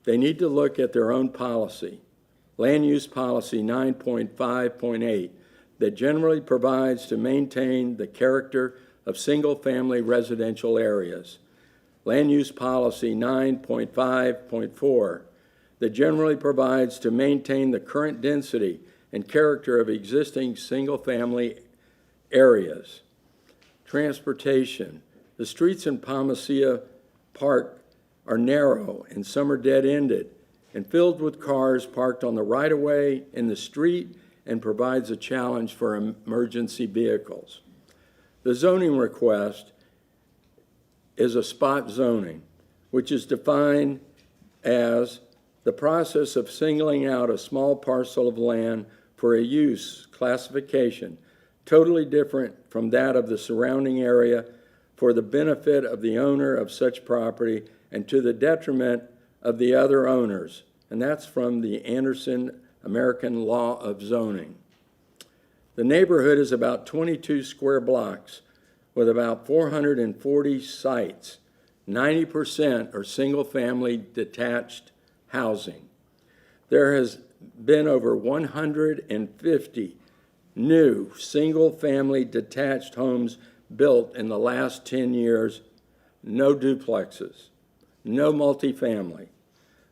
S10: They need to look at their own policy, Land Use Policy 9.5.8, that generally provides to maintain the character of single-family residential areas. Land Use Policy 9.5.4, that generally provides to maintain the current density and character of existing single-family areas. Transportation. The streets in Palmacia Park are narrow and some are dead-ended and filled with cars parked on the right-of-way in the street and provides a challenge for emergency vehicles. The zoning request is a spot zoning, which is defined as the process of singling out a small parcel of land for a use classification totally different from that of the surrounding area for the benefit of the owner of such property and to the detriment of the other owners. And that's from the Anderson American Law of Zoning. The neighborhood is about 22 square blocks with about 440 sites. 90% are single-family detached housing. There has been over 150 new single-family detached homes built in the last 10 years, no duplexes, no multifamily.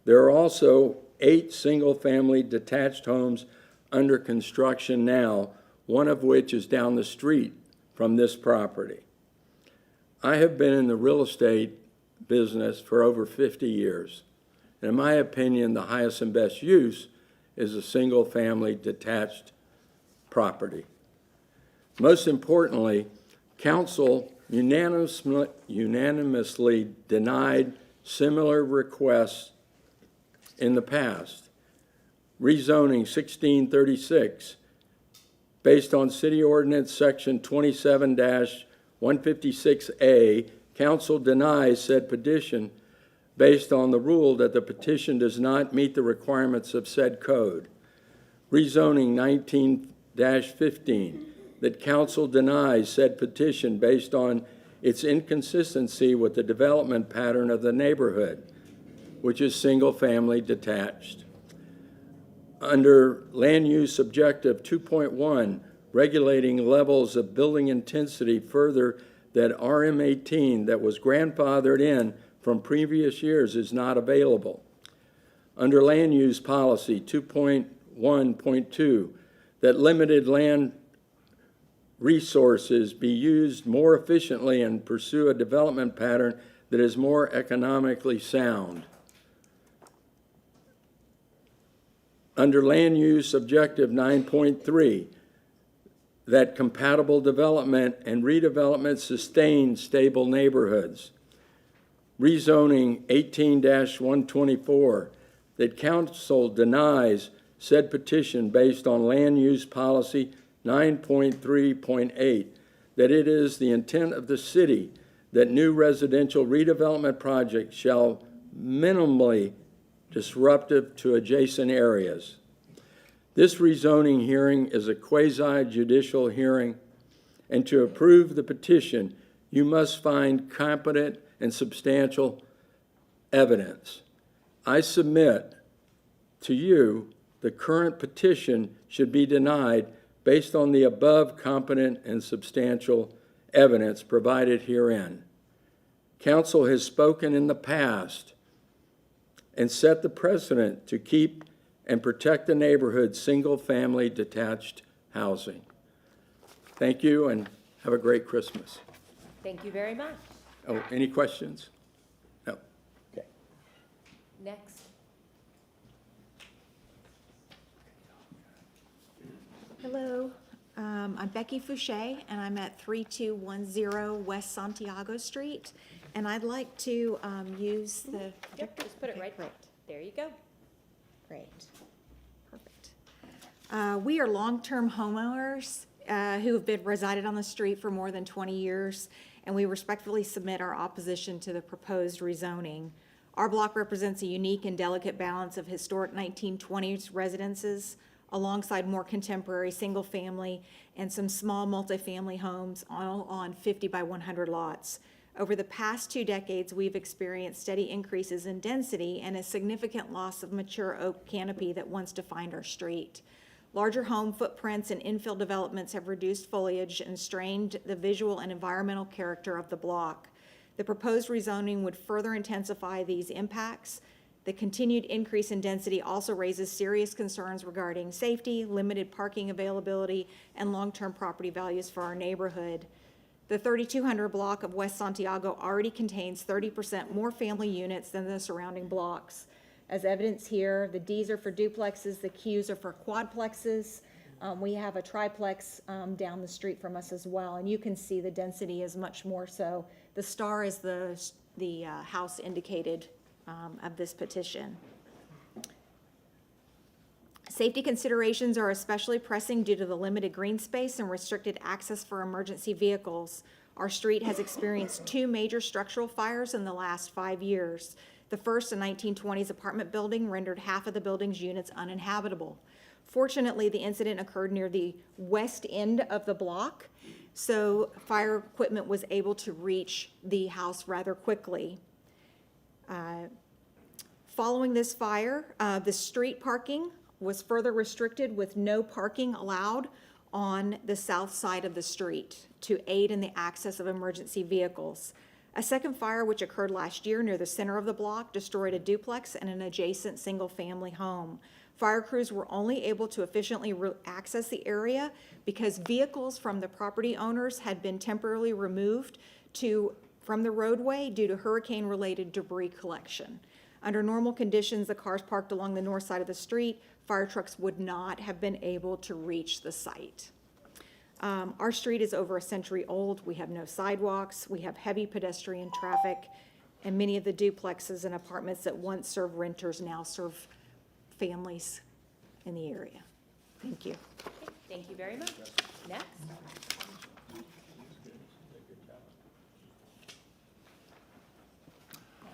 S10: There are also 8 single-family detached homes under construction now, one of which is down the street from this property. I have been in the real estate business for over 50 years. And in my opinion, the highest and best use is a single-family detached property. Most importantly, council unanimously denied similar requests in the past. Rezoning 1636, based on City Ordinance Section 27-156A, council denies said petition based on the rule that the petition does not meet the requirements of said code. Rezoning 19-15, that council denies said petition based on its inconsistency with the development pattern of the neighborhood, which is single-family detached. Under Land Use Objective 2.1, regulating levels of building intensity further, that RM18 that was grandfathered in from previous years is not available. Under Land Use Policy 2.1.2, that limited land resources be used more efficiently and pursue a development pattern that is more economically sound. Under Land Use Objective 9.3, that compatible development and redevelopment sustain stable neighborhoods. Rezoning 18-124, that council denies said petition based on Land Use Policy 9.3.8, that it is the intent of the city that new residential redevelopment projects shall minimally disruptive to adjacent areas. This rezoning hearing is a quasi-judicial hearing, and to approve the petition, you must find competent and substantial evidence. I submit to you the current petition should be denied based on the above competent and substantial evidence provided herein. Council has spoken in the past and set the precedent to keep and protect the neighborhood's single-family detached housing. Thank you, and have a great Christmas.
S2: Thank you very much.
S10: Oh, any questions? No. Okay.
S2: Next.
S3: Hello, I'm Becky Fouché, and I'm at 3210 West Santiago Street, and I'd like to use the...
S2: Yep, just put it right there. There you go.
S3: Great. Perfect. We are long-term homeowners who have been resided on the street for more than 20 years, and we respectfully submit our opposition to the proposed rezoning. Our block represents a unique and delicate balance of historic 1920s residences alongside more contemporary single-family and some small multifamily homes, all on 50 by 100 lots. Over the past 2 decades, we've experienced steady increases in density and a significant loss of mature oak canopy that once defined our street. Larger home footprints and infill developments have reduced foliage and strained the visual and environmental character of the block. The proposed rezoning would further intensify these impacts. The continued increase in density also raises serious concerns regarding safety, limited parking availability, and long-term property values for our neighborhood. The 3200 block of West Santiago already contains 30% more family units than the surrounding blocks. As evidence here, the Ds are for duplexes, the Qs are for quadplexes. We have a triplex down the street from us as well, and you can see the density is much more so. The star is the house indicated of this petition. Safety considerations are especially pressing due to the limited green space and restricted access for emergency vehicles. Our street has experienced 2 major structural fires in the last 5 years. The first, a 1920s apartment building, rendered half of the building's units uninhabitable. Fortunately, the incident occurred near the west end of the block, so fire equipment was able to reach the house rather quickly. Following this fire, the street parking was further restricted with no parking allowed on the south side of the street to aid in the access of emergency vehicles. A second fire, which occurred last year near the center of the block, destroyed a duplex and an adjacent single-family home. Fire crews were only able to efficiently access the area because vehicles from the property owners had been temporarily removed from the roadway due to hurricane-related debris collection. Under normal conditions, the cars parked along the north side of the street, fire trucks would not have been able to reach the site. Our street is over a century old. We have no sidewalks. We have heavy pedestrian traffic, and many of the duplexes and apartments that once served renters now serve families in the area. Thank you.
S2: Okay, thank you very much. Next.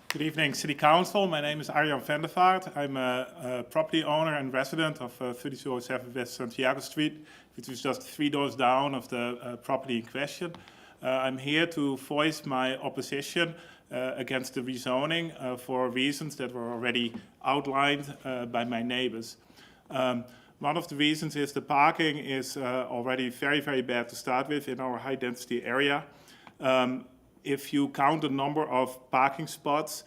S8: Good evening, City Council. My name is Arjan van der Vaart. I'm a property owner and resident of 3207 West Santiago Street, which is just 3 doors down of the property in question. I'm here to voice my opposition against the rezoning for reasons that were already outlined by my neighbors. One of the reasons is the parking is already very, very bad to start with in our high-density area. If you count the number of parking spots,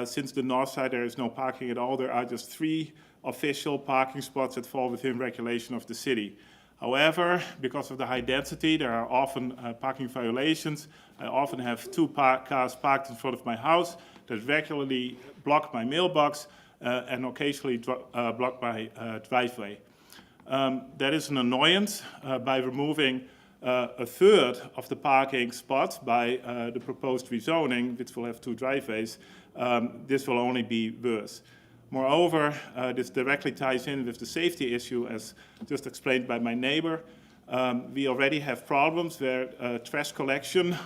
S8: since the north side there is no parking at all, there are just 3 official parking spots that fall within regulation of the city. However, because of the high density, there are often parking violations. I often have 2 cars parked in front of my house that regularly block my mailbox and occasionally block my driveway. That is an annoyance. By removing a third of the parking spots by the proposed rezoning, which will have 2 driveways, this will only be worse. Moreover, this directly ties in with the safety issue, as just explained by my neighbor. We already have problems where trash collection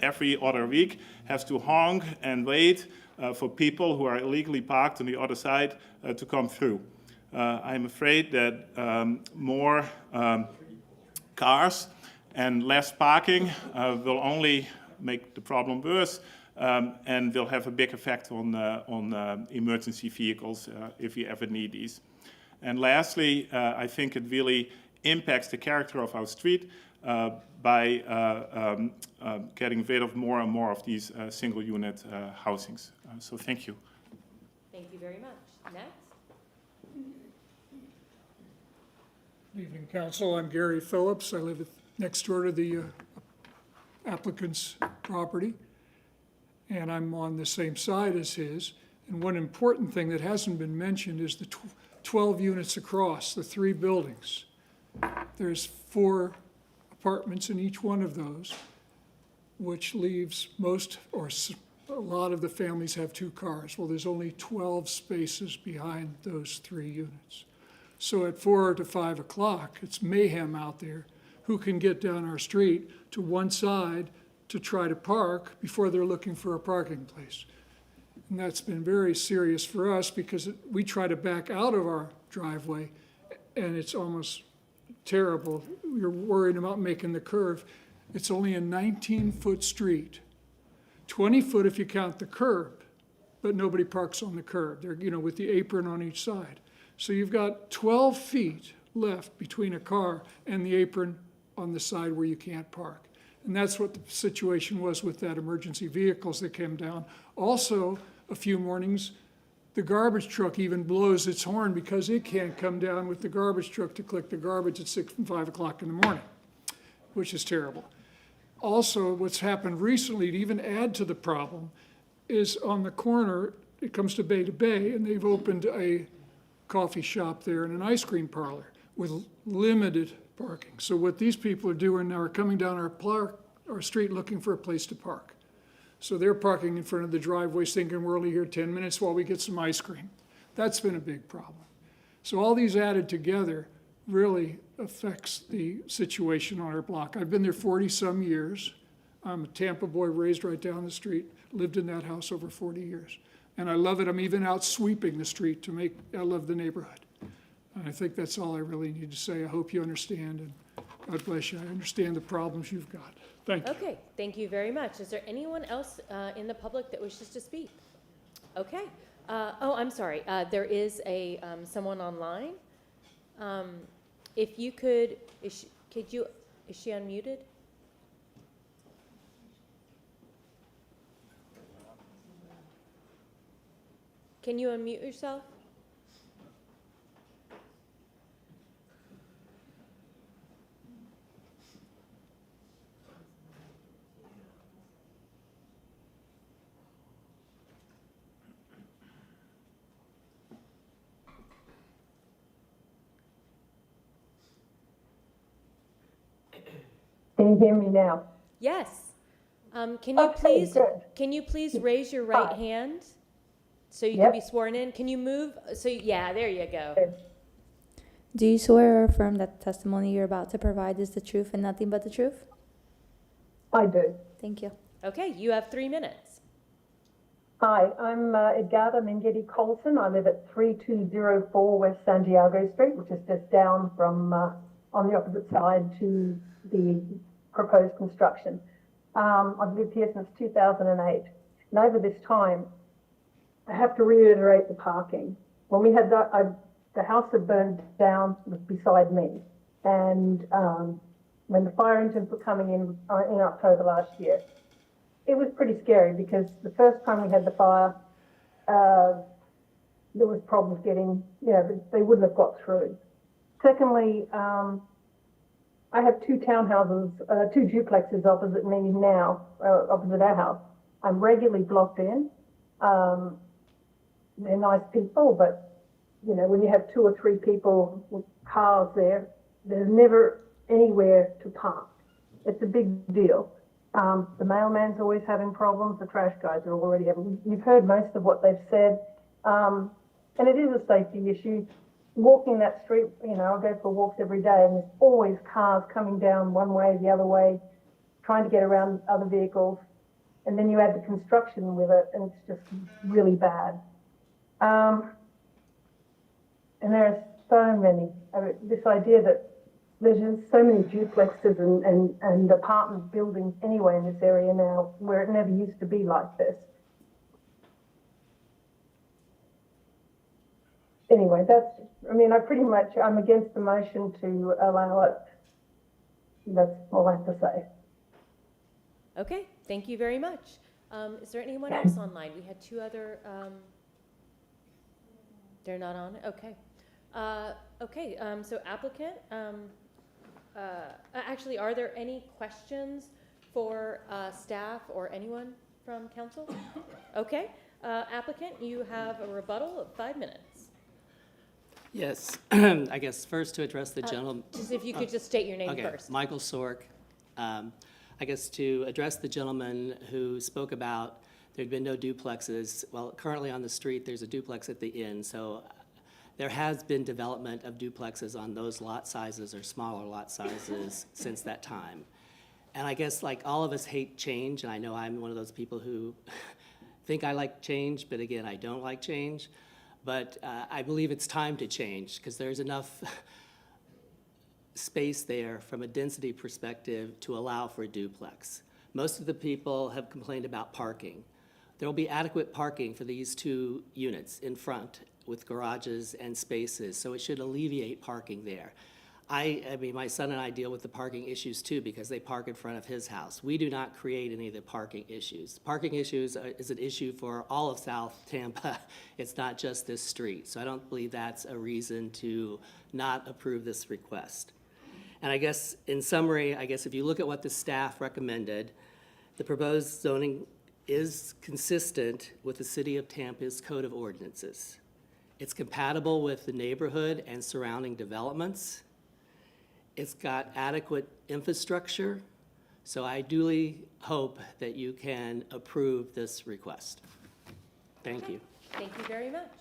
S8: every other week has to honk and wait for people who are illegally parked on the other side to come through. I'm afraid that more cars and less parking will only make the problem worse and will have a big effect on emergency vehicles if we ever need these. And lastly, I think it really impacts the character of our street by getting rid of more and more of these single unit housings. So thank you.
S2: Thank you very much. Next.
S19: Good evening, Council. I'm Gary Phillips. I live next door to the applicant's property, and I'm on the same side as his. And one important thing that hasn't been mentioned is the 12 units across the 3 buildings. There's 4 apartments in each one of those, which leaves most, or a lot of the families have 2 cars. Well, there's only 12 spaces behind those 3 units. So at 4 to 5 o'clock, it's mayhem out there. Who can get down our street to one side to try to park before they're looking for a parking place? And that's been very serious for us because we try to back out of our driveway and it's almost terrible. We're worried about making the curve. It's only a 19-foot street, 20 foot if you count the curb, but nobody parks on the curb. They're, with the apron on each side. So you've got 12 feet left between a car and the apron on the side where you can't park. And that's what the situation was with that emergency vehicles that came down. Also, a few mornings, the garbage truck even blows its horn because it can't come down with the garbage truck to collect the garbage at 6 and 5 o'clock in the morning, which is terrible. Also, what's happened recently to even add to the problem is on the corner, it comes to Bay, and they've opened a coffee shop there and an ice cream parlor with limited parking. So what these people are doing now are coming down our street looking for a place to park. So they're parking in front of the driveways thinking we're only here 10 minutes while we get some ice cream. That's been a big problem. So all these added together really affects the situation on our block. I've been there 40-some years. I'm a Tampa boy raised right down the street, lived in that house over 40 years. And I love it. I'm even out sweeping the street I love the neighborhood. And I think that's all I really need to say. I hope you understand, and God bless you. I understand the problems you've got. Thank you.
S2: Okay, thank you very much. Is there anyone else in the public that wishes to speak? Okay. I'm sorry. There is someone online. If you could is she unmuted? Can you unmute yourself?
S9: Can you hear me now?
S2: Yes. Can
S9: Okay, good.
S2: can you please raise your right hand so you can
S9: Yep.
S2: be sworn in? Can you move? So yeah, there you go.
S1: Do you swear or affirm that the testimony you're about to provide is the truth and nothing but the truth?
S9: I do.
S1: Thank you.
S2: Okay, you have 3 minutes.
S9: Hi, I'm Edgarda Mengetti Colson. I live at 3204 West Santiago Street, which is just down from on the opposite side to the proposed construction. I've lived here since 2008, and over this time, I have to reiterate the parking. When we had the house had burned down beside me, and when the fire engines were coming in October last year, it was pretty scary because the first time we had the fire, there was problems getting, they wouldn't have got through. Secondly, I have two townhouses, two duplexes opposite me now, opposite our house. I'm regularly blocked in. They're nice people, but when you have 2 or 3 people with cars there, there's never anywhere to park. It's a big deal. The mailman's always having problems. The trash guys are already having. You've heard most of what they've said, and it is a safety issue. Walking that street, I go for walks every day, and there's always cars coming down one way, the other way, trying to get around other vehicles. And then you add the construction with it, and it's just really bad. And there are so many. This idea that there's just so many duplexes and apartment buildings anyway in this area now, where it never used to be like this. Anyway, I'm against the motion to allow it. That's all I have to say.
S2: Okay, thank you very much. Is there anyone else online? We had 2 other, they're not on? Okay. So applicant, actually, are there any questions for staff or anyone from council? Okay, applicant, you have a rebuttal of 5 minutes.
S11: Yes, I guess first to address the gentleman.
S2: Just if you could just state your name
S11: Okay,
S2: first.
S11: Michael Sork. I guess to address the gentleman who spoke about there'd been no duplexes. Well, currently on the street, there's a duplex at the inn, so there has been development of duplexes on those lot sizes or smaller lot sizes since that time. And I guess like all of us hate change, and I know I'm one of those people who think I like change, but again, I don't like change. But I believe it's time to change because there's enough space there from a density perspective to allow for a duplex. Most of the people have complained about parking. There will be adequate parking for these 2 units in front with garages and spaces, so it should alleviate parking there. I mean, my son and I deal with the parking issues too because they park in front of his house. We do not create any of the parking issues. Parking issues is an issue for all of South Tampa. It's not just this street. So I don't believe that's a reason to not approve this request. And I guess in summary, if you look at what the staff recommended, the proposed zoning is consistent with the City of Tampa's Code of Ordinances. It's compatible with the neighborhood and surrounding developments. It's got adequate infrastructure, so I duly hope that you can approve this request. Thank you.
S2: Thank you very much.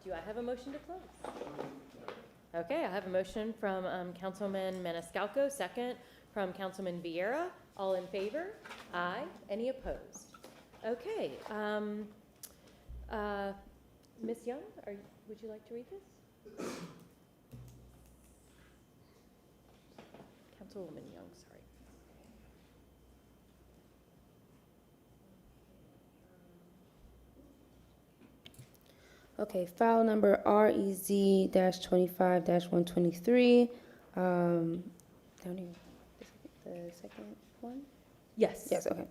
S2: Do I have a motion to close? Okay, I have a motion from Councilman Maniscalco, second from Councilman Vieira. All in favor? Aye. Any opposed? Okay. Ms. Young, would you like to read this? Councilwoman Young, sorry.
S20: Okay, file number REZ-25-123. Down here, the second one?
S2: Yes.
S20: Yes, okay.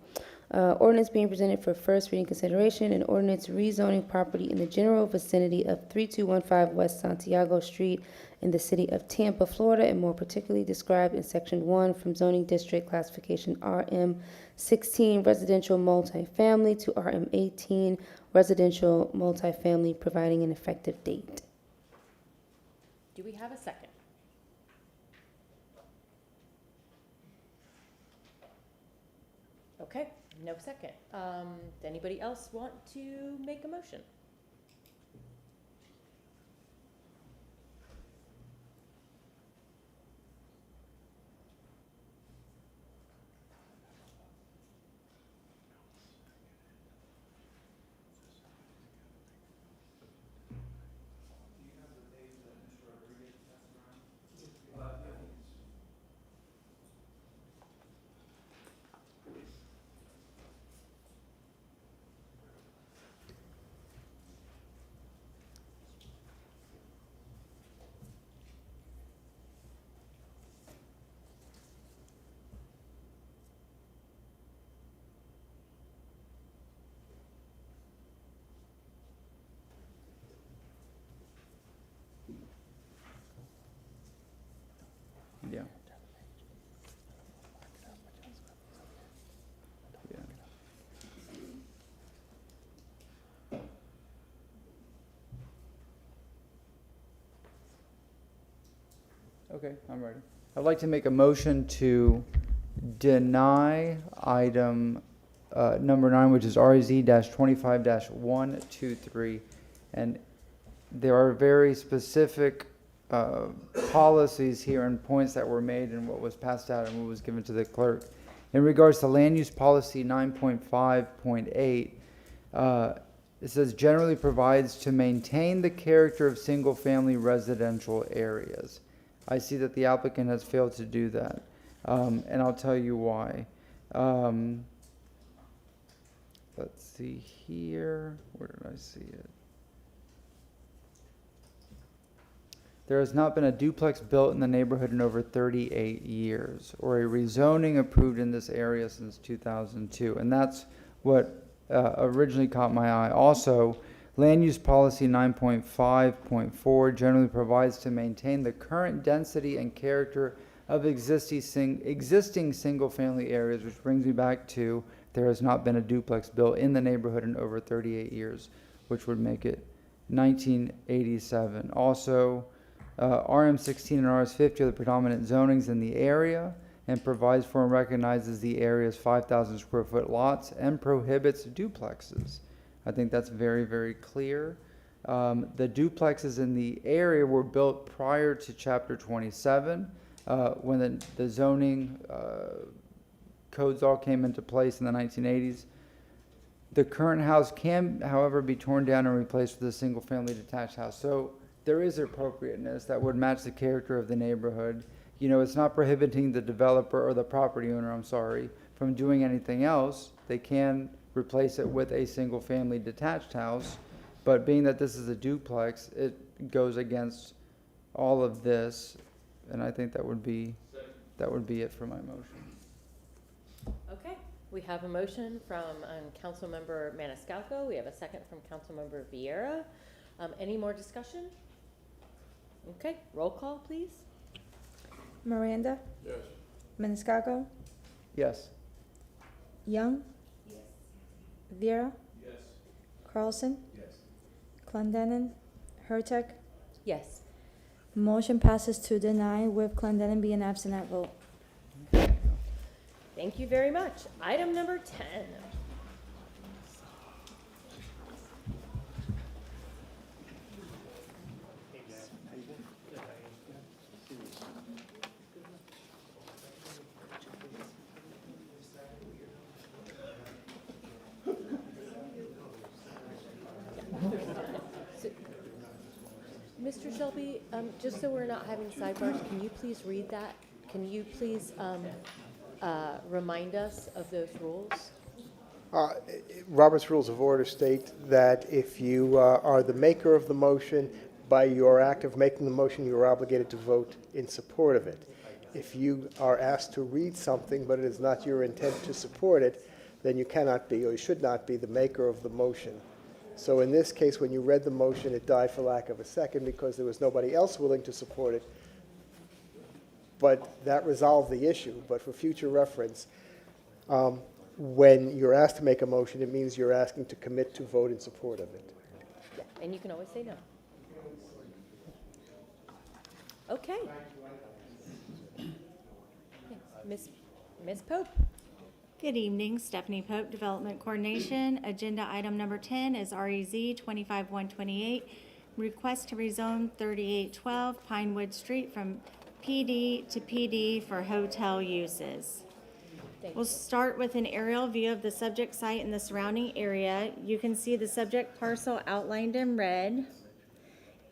S20: Ordinance being presented for first reading consideration, an ordinance rezoning property in the general vicinity of 3215 West Santiago Street in the city of Tampa, Florida, and more particularly described in Section 1 from zoning district classification RM16 residential multifamily to RM18 residential multifamily, providing an effective date.
S2: Do we have a second? Okay, no second. Does anybody else want to make a motion?
S5: Yeah. Okay, I'm ready. I'd like to make a motion to deny item number 9, which is REZ-25-123. And there are very specific policies here and points that were made and what was passed out and what was given to the clerk. In regards to land use policy 9.5.8, it says generally provides to maintain the character of single-family residential areas. I see that the applicant has failed to do that, and I'll tell you why. Let's see here. Where did I see it? There has not been a duplex built in the neighborhood in over 38 years, or a rezoning approved in this area since 2002. And that's what originally caught my eye. Also, land use policy 9.5.4 generally provides to maintain the current density and character of existing single-family areas, which brings me back to there has not been a duplex built in the neighborhood in over 38 years, which would make it 1987. Also, RM16 and RS50 are the predominant zonings in the area and provides for and recognizes the area's 5,000 square foot lots and prohibits duplexes. I think that's very, very clear. The duplexes in the area were built prior to Chapter 27 when the zoning codes all came into place in the 1980s. The current house can, however, be torn down and replaced with a single-family detached house. So there is appropriateness that would match the character of the neighborhood. You know, it's not prohibiting the developer or the property owner, I'm sorry, from doing anything else. They can replace it with a single-family detached house, but being that this is a duplex, it goes against all of this, and I think that would be it for my motion.
S2: Okay, we have a motion from Councilmember Maniscalco. We have a second from Councilmember Vieira. Any more discussion? Okay, roll call, please.
S1: Miranda?
S14: Yes.
S1: Maniscalco?
S5: Yes.
S1: Young?
S20: Yes.
S1: Vieira?
S14: Yes.
S1: Carlson?
S14: Yes.
S1: Clendenin? Hurtek?
S2: Yes.
S1: Motion passes to deny with Clendenin being absent at vote.
S2: Thank you very much. Item number 10. Mr. Shelby, just so we're not having sidebars, can you please read that? Can you please remind us of those rules?
S4: Robert's Rules of Order state that if you are the maker of the motion, by your act of making the motion, you are obligated to vote in support of it. If you are asked to read something, but it is not your intent to support it, then you cannot be, or you should not be, the maker of the motion. So in this case, when you read the motion, it died for lack of a second because there was nobody else willing to support it. But that resolved the issue. But for future reference, when you're asked to make a motion, it means you're asking to commit to vote in support of it.
S2: Yeah, and you can always say no. Okay. Ms. Pope.
S6: Good evening, Stephanie Pope, Development Coordination. Agenda item number 10 is REZ 25128, request to rezone 3812 Pinewood Street from PD to PD for hotel uses. We'll start with an aerial view of the subject site and the surrounding area. You can see the subject parcel outlined in red.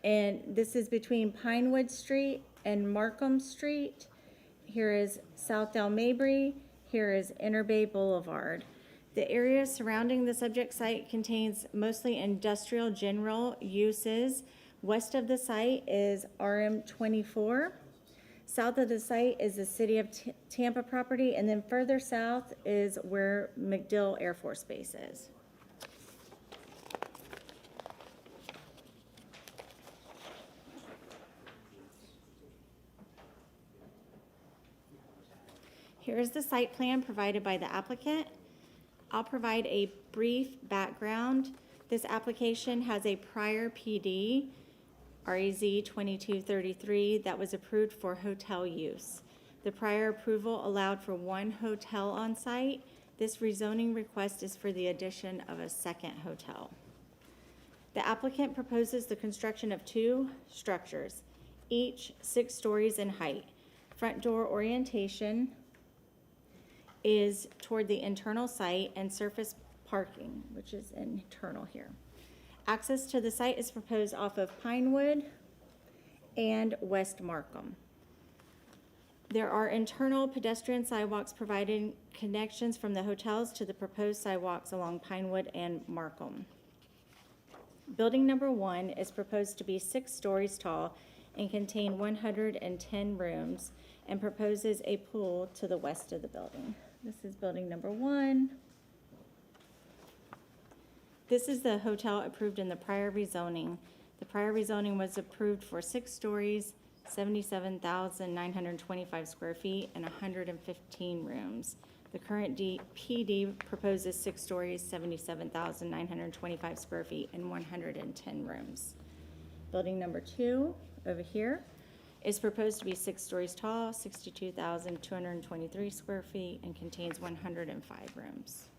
S6: And this is between Pinewood Street and Markham Street. Here is South Del Mabry. Here is Inner Bay Boulevard. The area surrounding the subject site contains mostly industrial general uses. West of the site is RM 24. South of the site is the City of Tampa property, and then further south is where MacDill Air Force Base is. Here's the site plan provided by the applicant. I'll provide a brief background. This application has a prior PD, REZ 2233, that was approved for hotel use. The prior approval allowed for one hotel on site. This rezoning request is for the addition of a second hotel. The applicant proposes the construction of two structures, each 6 stories in height. Front door orientation is toward the internal site, and surface parking, which is internal here. Access to the site is proposed off of Pinewood and West Markham. There are internal pedestrian sidewalks providing connections from the hotels to the proposed sidewalks along Pinewood and Markham. Building number 1 is proposed to be 6 stories tall and contain 110 rooms, and proposes a pool to the west of the building. This is building number 1. This is the hotel approved in the prior rezoning. The prior rezoning was approved for 6 stories, 77,925 square feet, and 115 rooms. The current PD proposes 6 stories, 77,925 square feet, and 110 rooms. Building number 2 over here is proposed to be 6 stories tall, 62,223 square feet, and contains 105 rooms.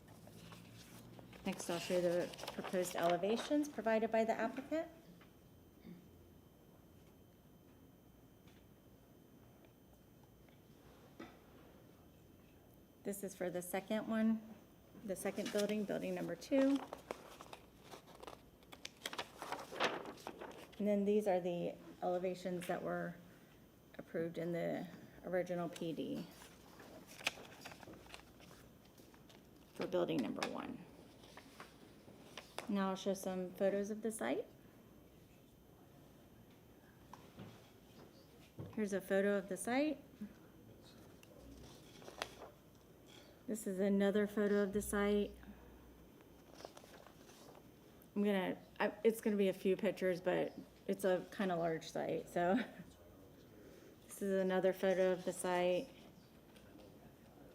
S6: Next, I'll show the proposed elevations provided by the applicant. This is for the second one, the second building, building number 2. And then these are the elevations that were approved in the original PD for building number 1. Now I'll show some photos of the site. Here's a photo of the site. This is another photo of the site. It's gonna be a few pictures, but it's a kind of large site, so. This is another photo of the site.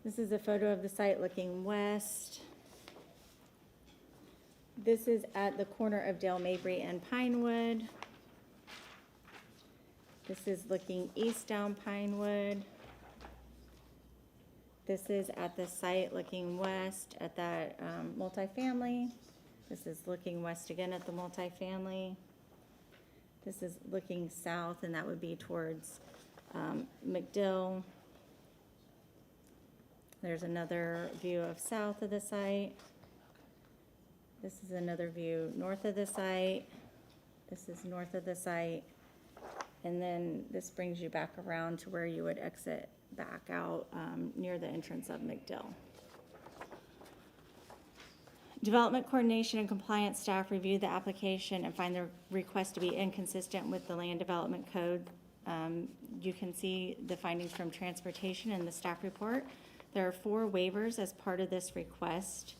S6: This is a photo of the site looking west. This is at the corner of Del Mabry and Pinewood. This is looking east down Pinewood. This is at the site looking west at that multifamily. This is looking west again at the multifamily. This is looking south, and that would be towards MacDill. There's another view of south of the site. This is another view north of the site. This is north of the site. And then this brings you back around to where you would exit back out near the entrance of MacDill. Development Coordination and Compliance staff reviewed the application and find the request to be inconsistent with the Land Development Code. You can see the findings from Transportation in the staff report. There are 4 waivers as part of this request.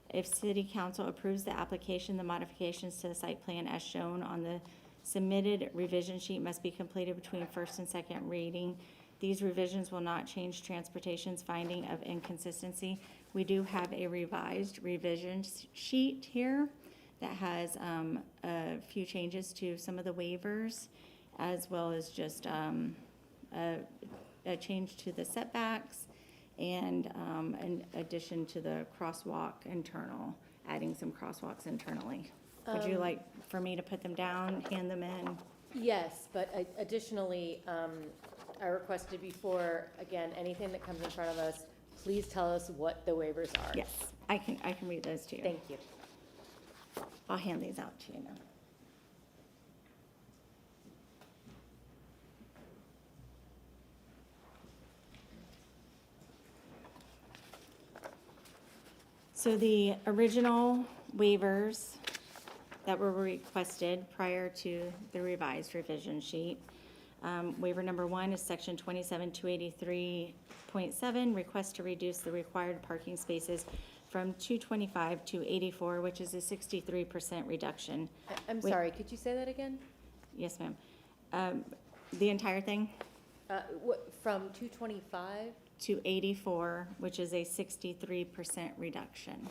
S6: If City Council approves the application, the modifications to the site plan as shown on the submitted revision sheet must be completed between first and second reading. These revisions will not change Transportation's finding of inconsistency. We do have a revised revision sheet here that has a few changes to some of the waivers, as well as just a change to the setbacks and in addition to the crosswalk internal, adding some crosswalks internally. Would you like for me to put them down, hand them in?
S2: Yes, but additionally, I requested before, again, anything that comes in front of us, please tell us what the waivers are.
S6: Yes, I can read those to you.
S2: Thank you.
S6: I'll hand these out to you now. So the original waivers that were requested prior to the revised revision sheet. Waiver number 1 is section 27283.7, request to reduce the required parking spaces from 225 to 84, which is a 63% reduction.
S2: I'm sorry, could you say that again?
S6: Yes, ma'am. The entire thing?
S2: From 225?
S6: To 84, which is a 63% reduction.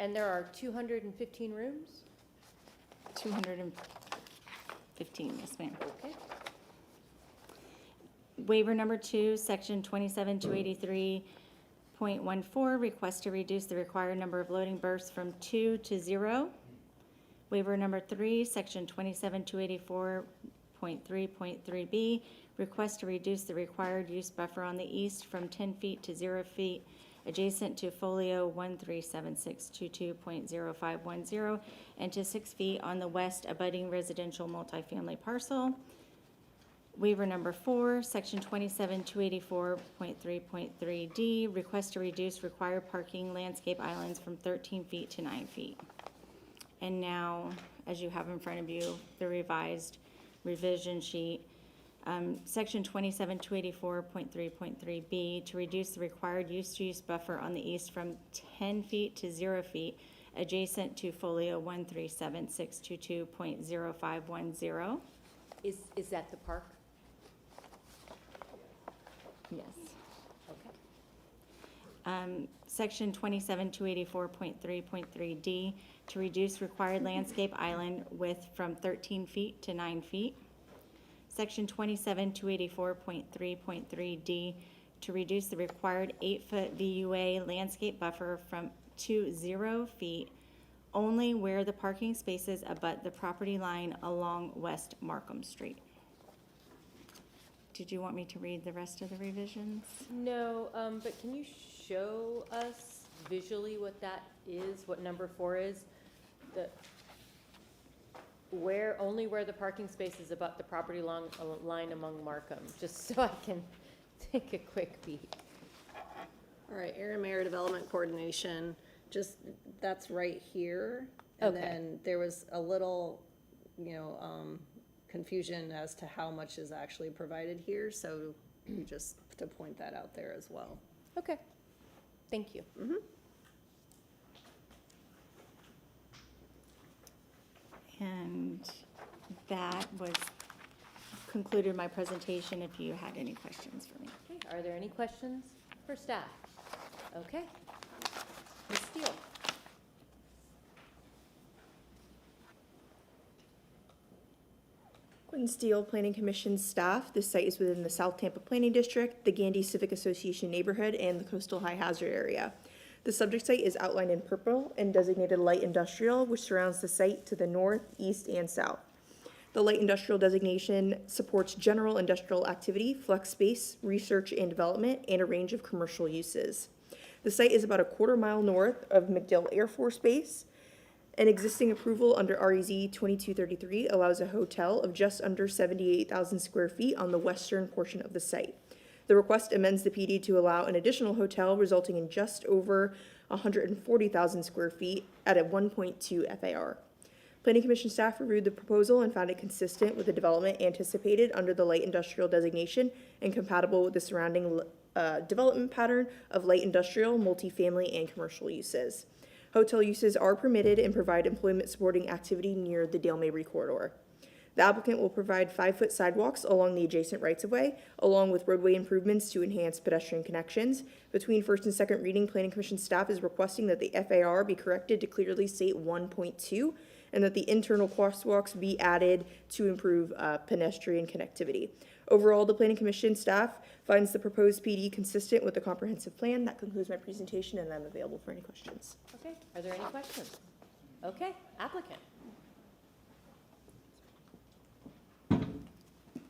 S2: And there are 215 rooms?
S6: 215, yes, ma'am.
S2: Okay.
S6: Waiver number 2, section 27283.14, request to reduce the required number of loading berths from 2 to 0. Waiver number 3, section 27284.3.3b, request to reduce the required use buffer on the east from 10 feet to 0 feet adjacent to folio 137622.0510 and to 6 feet on the west abutting residential multifamily parcel. Waiver number 4, section 27284.3.3d, request to reduce required parking landscape islands from 13 feet to 9 feet. And now, as you have in front of you, the revised revision sheet. Section 27284.3.3b, to reduce the required use-to-use buffer on the east from 10 feet to 0 feet adjacent to folio 137622.0510.
S2: Is that the park?
S6: Yes.
S2: Okay.
S6: Section 27284.3.3d, to reduce required landscape island width from 13 feet to 9 feet. Section 27284.3.3d, to reduce the required 8-foot VUA landscape buffer to 0 feet only where the parking spaces abut the property line along West Markham Street. Did you want me to read the rest of the revisions?
S2: No, but can you show us visually what that is, what number 4 is? Only where the parking spaces abut the property line among Markham, just so I can take a quick peek.
S16: All right, Area Mayor Development Coordination, that's right here. And
S2: Okay.
S16: then there was a little, confusion as to how much is actually provided here, so just to point that out there as well.
S2: Okay, thank you.
S6: And that was concluded my presentation if you had any questions for me.
S2: Okay, are there any questions for staff? Okay. Ms. Steele?
S13: Quinn Steele, Planning Commission staff. This site is within the South Tampa Planning District, the Gandy Civic Association neighborhood, and the coastal high hazard area. The subject site is outlined in purple and designated light industrial, which surrounds the site to the north, east, and south. The light industrial designation supports general industrial activity, flex space, research and development, and a range of commercial uses. The site is about a quarter-mile north of MacDill Air Force Base. An existing approval under REZ 2233 allows a hotel of just under 78,000 square feet on the western portion of the site. The request amends the PD to allow an additional hotel, resulting in just over 140,000 square feet at a 1.2 FAR. Planning Commission staff reviewed the proposal and found it consistent with the development anticipated under the light industrial designation and compatible with the surrounding development pattern of light industrial, multifamily, and commercial uses. Hotel uses are permitted and provide employment supporting activity near the Dale Mabry corridor. The applicant will provide 5-foot sidewalks along the adjacent rights-of-way, along with roadway improvements to enhance pedestrian connections. Between first and second reading, Planning Commission staff is requesting that the FAR be corrected to clearly state 1.2, and that the internal crosswalks be added to improve pedestrian connectivity. Overall, the Planning Commission staff finds the proposed PD consistent with the comprehensive plan. That concludes my presentation, and I'm available for any questions.
S2: Okay, are there any questions? Okay, applicant.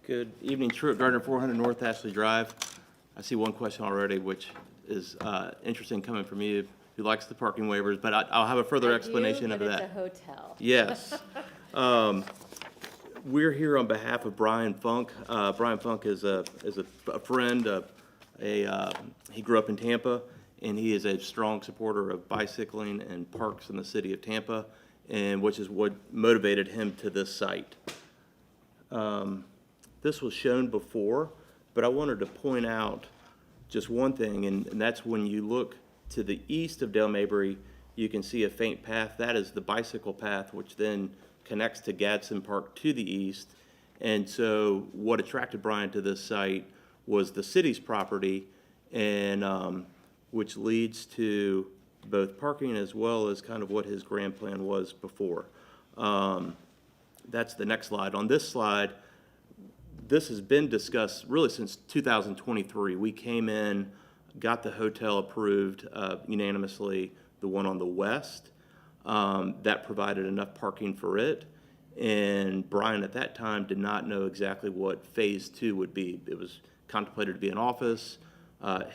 S12: Good evening, Truett Gardner, 400 North Ashley Drive. I see one question already, which is interesting coming from you, who likes the parking waivers, but I'll have a further explanation of that.
S2: It's a hotel.
S12: Yes. We're here on behalf of Brian Funk. Brian Funk is a friend. He grew up in Tampa, and he is a strong supporter of bicycling and parks in the city of Tampa, and which is what motivated him to this site. This was shown before, but I wanted to point out just one thing, and that's when you look to the east of Dale Mabry, you can see a faint path. That is the bicycle path, which then connects to Gadsden Park to the east. And so what attracted Brian to this site was the city's property, and which leads to both parking as well as kind of what his grand plan was before. That's the next slide. On this slide, this has been discussed really since 2023. We came in, got the hotel approved unanimously, the one on the west. That provided enough parking for it. And Brian at that time did not know exactly what phase 2 would be. It was contemplated to be an office.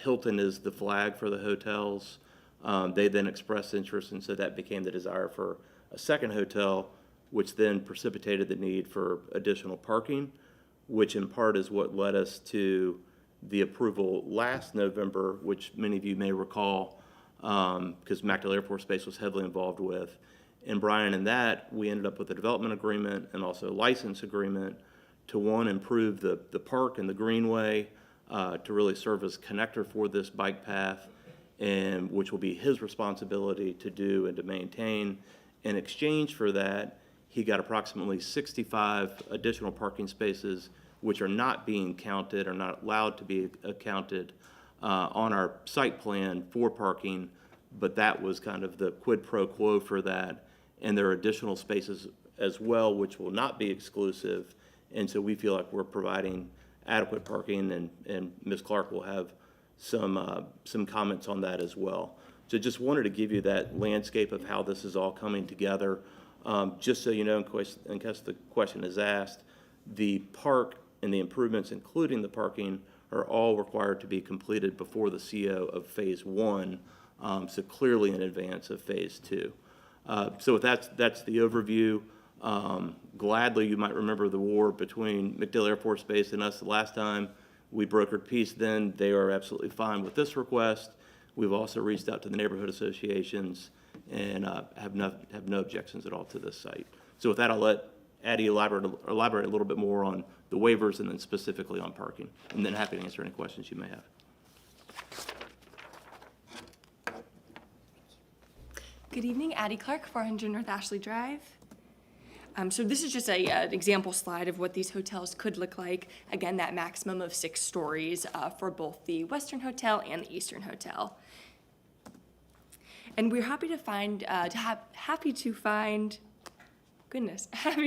S12: Hilton is the flag for the hotels. They then expressed interest, and so that became the desire for a second hotel, which then precipitated the need for additional parking, which in part is what led us to the approval last November, which many of you may recall, because MacDill Air Force Base was heavily involved with. And Brian, in that, we ended up with a development agreement and also a license agreement to, one, improve the park and the greenway, to really serve as connector for this bike path, and which will be his responsibility to do and to maintain. In exchange for that, he got approximately 65 additional parking spaces, which are not being counted or not allowed to be counted on our site plan for parking, but that was kind of the quid pro quo for that. And there are additional spaces as well, which will not be exclusive. And so we feel like we're providing adequate parking, and Ms. Clark will have some comments on that as well. So just wanted to give you that landscape of how this is all coming together. Just so you know, in case the question is asked, the park and the improvements, including the parking, are all required to be completed before the CO of phase 1, so clearly in advance of phase 2. So that's the overview. Gladly, you might remember the war between MacDill Air Force Base and us the last time. We brokered peace then. They are absolutely fine with this request. We've also reached out to the neighborhood associations and have no objections at all to this site. So with that, I'll let Addie elaborate a little bit more on the waivers and then specifically on parking, and then happy to answer any questions you may have.
S22: Good evening, Addie Clark, 400 North Ashley Drive. So this is just an example slide of what these hotels could look like. Again, that maximum of 6 stories for both the Western Hotel and the Eastern Hotel. And we're happy to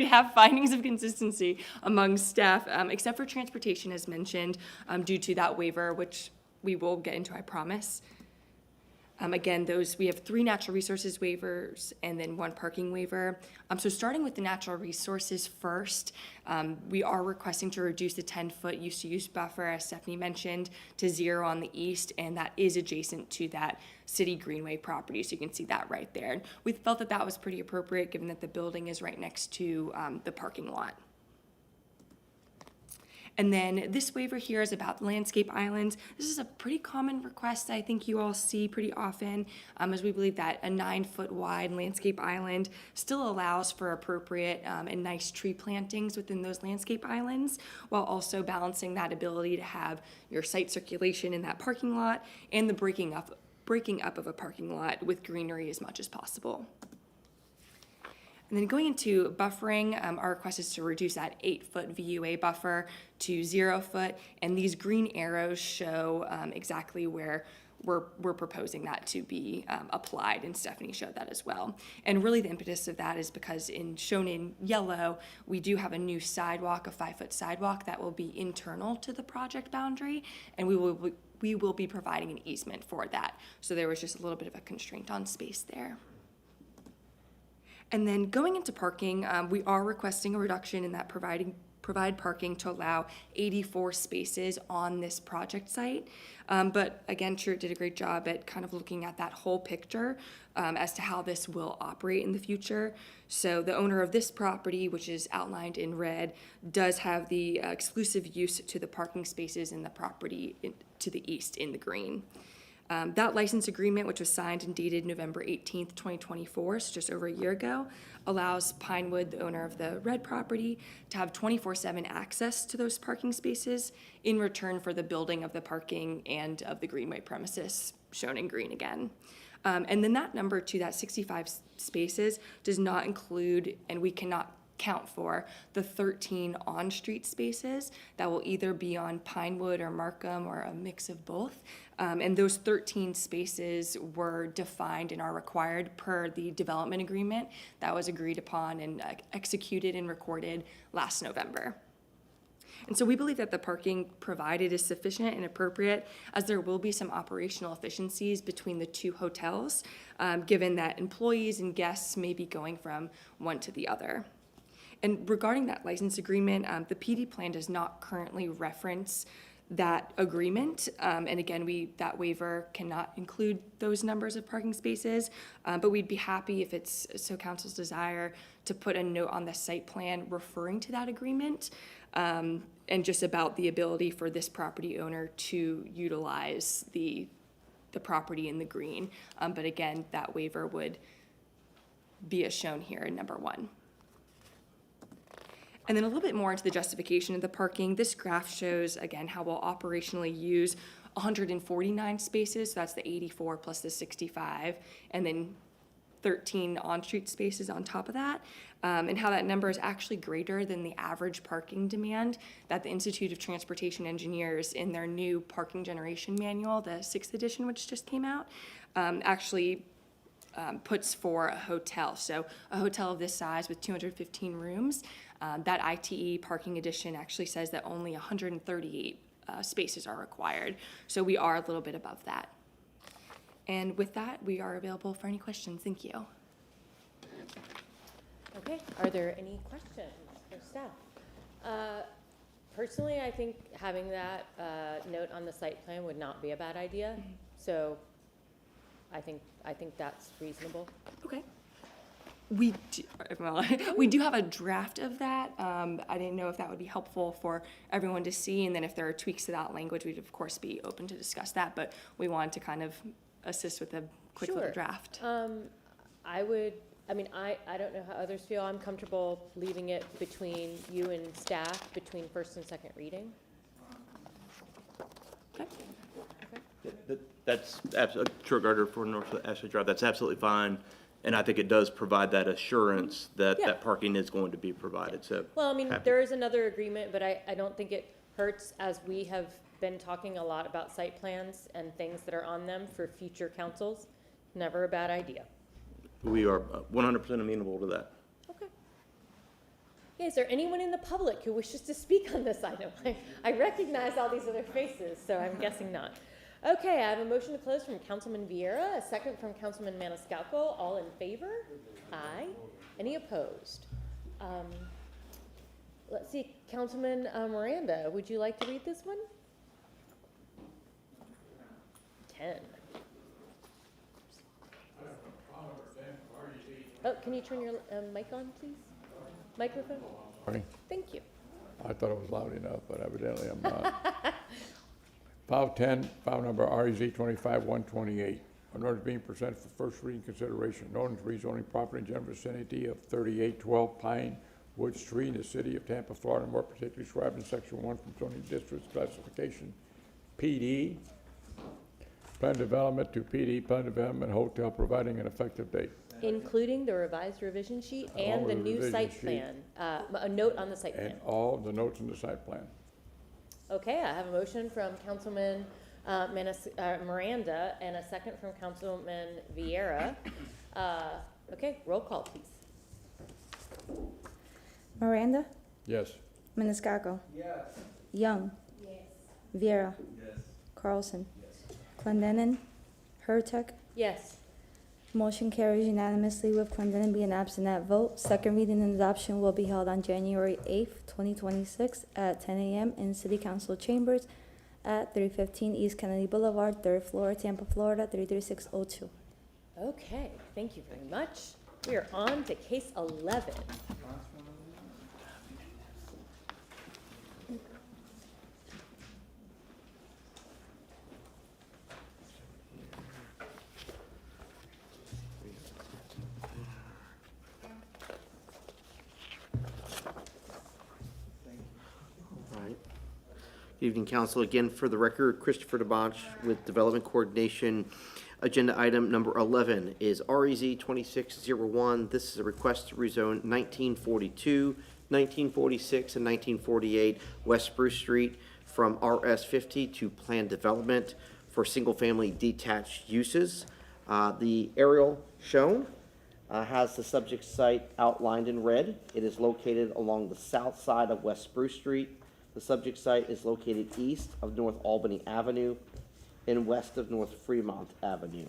S22: have findings of consistency among staff, except for transportation as mentioned, due to that waiver, which we will get into, I promise. Again, we have 3 natural resources waivers and then 1 parking waiver. So starting with the natural resources first, we are requesting to reduce the 10-foot use-to-use buffer, as Stephanie mentioned, to 0 on the east, and that is adjacent to that city greenway property, so you can see that right there. And we felt that that was pretty appropriate given that the building is right next to the parking lot. And then this waiver here is about the landscape islands. This is a pretty common request I think you all see pretty often, as we believe that a 9-foot wide landscape island still allows for appropriate and nice tree plantings within those landscape islands, while also balancing that ability to have your site circulation in that parking lot and the breaking up of a parking lot with greenery as much as possible. And then going into buffering, our request is to reduce that 8-foot VUA buffer to 0 foot, and these green arrows show exactly where we're proposing that to be applied, and Stephanie showed that as well. And really the impetus of that is because shown in yellow, we do have a new sidewalk, a 5-foot sidewalk that will be internal to the project boundary, and we will be providing an easement for that. So there was just a little bit of a constraint on space there. And then going into parking, we are requesting a reduction in that provide parking to allow 84 spaces on this project site. But again, Stuart did a great job at kind of looking at that whole picture as to how this will operate in the future. So the owner of this property, which is outlined in red, does have the exclusive use to the parking spaces in the property to the east in the green. That license agreement, which was signed and dated November 18th, 2024, so just over a year ago, allows Pinewood, the owner of the red property, to have 24/7 access to those parking spaces in return for the building of the parking and of the greenway premises, shown in green again. And then that number to that 65 spaces does not include, and we cannot count for, the 13 on-street spaces that will either be on Pinewood or Markham or a mix of both. And those 13 spaces were defined and are required per the development agreement that was agreed upon and executed and recorded last November. And so we believe that the parking provided is sufficient and appropriate, as there will be some operational efficiencies between the two hotels, given that employees and guests may be going from one to the other. And regarding that license agreement, the PD plan does not currently reference that agreement. And again, that waiver cannot include those numbers of parking spaces, but we'd be happy, if it's so council's desire, to put a note on the site plan referring to that agreement, and just about the ability for this property owner to utilize the property in the green. But again, that waiver would be as shown here in number 1. And then a little bit more into the justification of the parking. This graph shows, again, how we'll operationally use 149 spaces, so that's the 84 plus the 65, and then 13 on-street spaces on top of that, and how that number is actually greater than the average parking demand that the Institute of Transportation Engineers, in their new parking generation manual, the 6th edition, which just came out, actually puts for a hotel. So a hotel of this size with 215 rooms, that ITE parking edition actually says that only 138 spaces are required. So we are a little bit above that. And with that, we are available for any questions. Thank you.
S2: Okay, are there any questions for staff? Personally, I think having that note on the site plan would not be a bad idea. So I think that's reasonable.
S22: Okay. We do have a draft of that. I didn't know if that would be helpful for everyone to see, and then if there are tweaks to that language, we'd of course be open to discuss that, but we wanted to kind of assist with a quick little draft.
S2: I don't know how others feel. I'm comfortable leaving it between you and staff between first and second reading.
S22: Okay.
S12: That's absolutely, True Garter for North Ashley Drive, that's absolutely fine. And I think it does provide that assurance that that parking is going to be provided, so.
S2: Well, I mean, there is another agreement, but I don't think it hurts, as we have been talking a lot about site plans and things that are on them for future councils. Never a bad idea.
S12: We are 100% amenable to that.
S2: Okay. Is there anyone in the public who wishes to speak on this item? I recognize all these other faces, so I'm guessing not. Okay, I have a motion to close from Councilman Vieira, a second from Councilman Maniscalco. All in favor? Aye. Any opposed? Let's see, Councilman Miranda, would you like to read this one? 10. Oh, can you turn your mic on, please? Microphone?
S21: Sorry.
S2: Thank you.
S15: I thought it was loud enough, but evidently I'm not. File 10, file number REZ 25-128. An ordinance being presented for first reading consideration. An ordinance rezoning property in general vicinity of 3812 Pinewood Street in the city of Tampa, Florida, more particularly described in section 1 from zoning districts classification PD. Plan development to PD, plan development hotel, providing an effective date.
S2: Including the revised revision sheet and the new site plan, a note on the site plan.
S15: And all the notes in the site plan.
S2: Okay, I have a motion from Councilman Miranda and a second from Councilman Vieira. Okay, roll call, please.
S1: Miranda?
S15: Yes.
S1: Maniscalco?
S15: Yes.
S1: Young? Yes. Vieira?
S15: Yes.
S1: Carlson? Clendenin? Hurtak?
S2: Yes.
S1: Motion carries unanimously with Clendenin being absent at vote. Second reading and adoption will be held on January 8th, 2026 at 10 a.m. in City Council Chambers at 315 East Kennedy Boulevard, 3rd floor, Tampa, Florida, 33602.
S2: Okay, thank you very much. We are on to case 11.
S7: Good evening, Council. Again, for the record, Christopher DeBonch with Development Coordination. Agenda item number 11 is REZ 2601. This is a request to rezone 1942, 1946, and 1948 West Spruce Street from RS50 to planned development for single-family detached uses. The aerial shown has the subject site outlined in red. It is located along the south side of West Spruce Street. The subject site is located east of North Albany Avenue and west of North Fremont Avenue.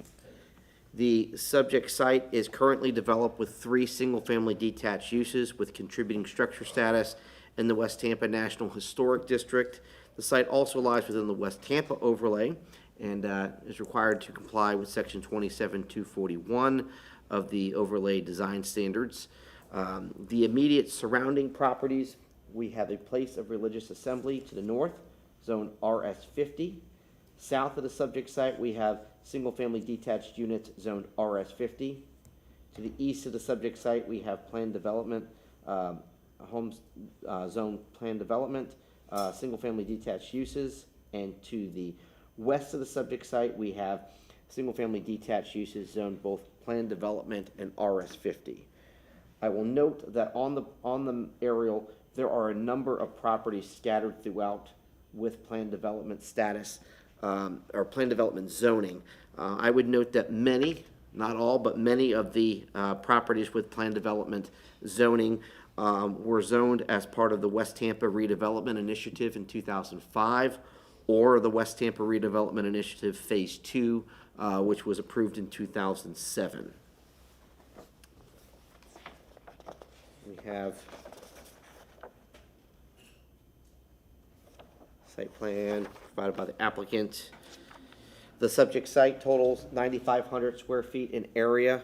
S7: The subject site is currently developed with 3 single-family detached uses with contributing structure status in the West Tampa National Historic District. The site also lies within the West Tampa overlay and is required to comply with Section 27-241 of the overlay design standards. The immediate surrounding properties, we have a place of religious assembly to the north, zone RS50. South of the subject site, we have single-family detached units, zoned RS50. To the east of the subject site, we have planned development, homes, zone planned development, single-family detached uses. And to the west of the subject site, we have single-family detached uses, zoned both planned development and RS50. I will note that on the aerial, there are a number of properties scattered throughout with planned development status or planned development zoning. I would note that many, not all, but many of the properties with planned development zoning were zoned as part of the West Tampa Redevelopment Initiative in 2005 or the West Tampa Redevelopment Initiative Phase 2, which was approved in 2007. We have site plan provided by the applicant. The subject site totals 9,500 square feet in area.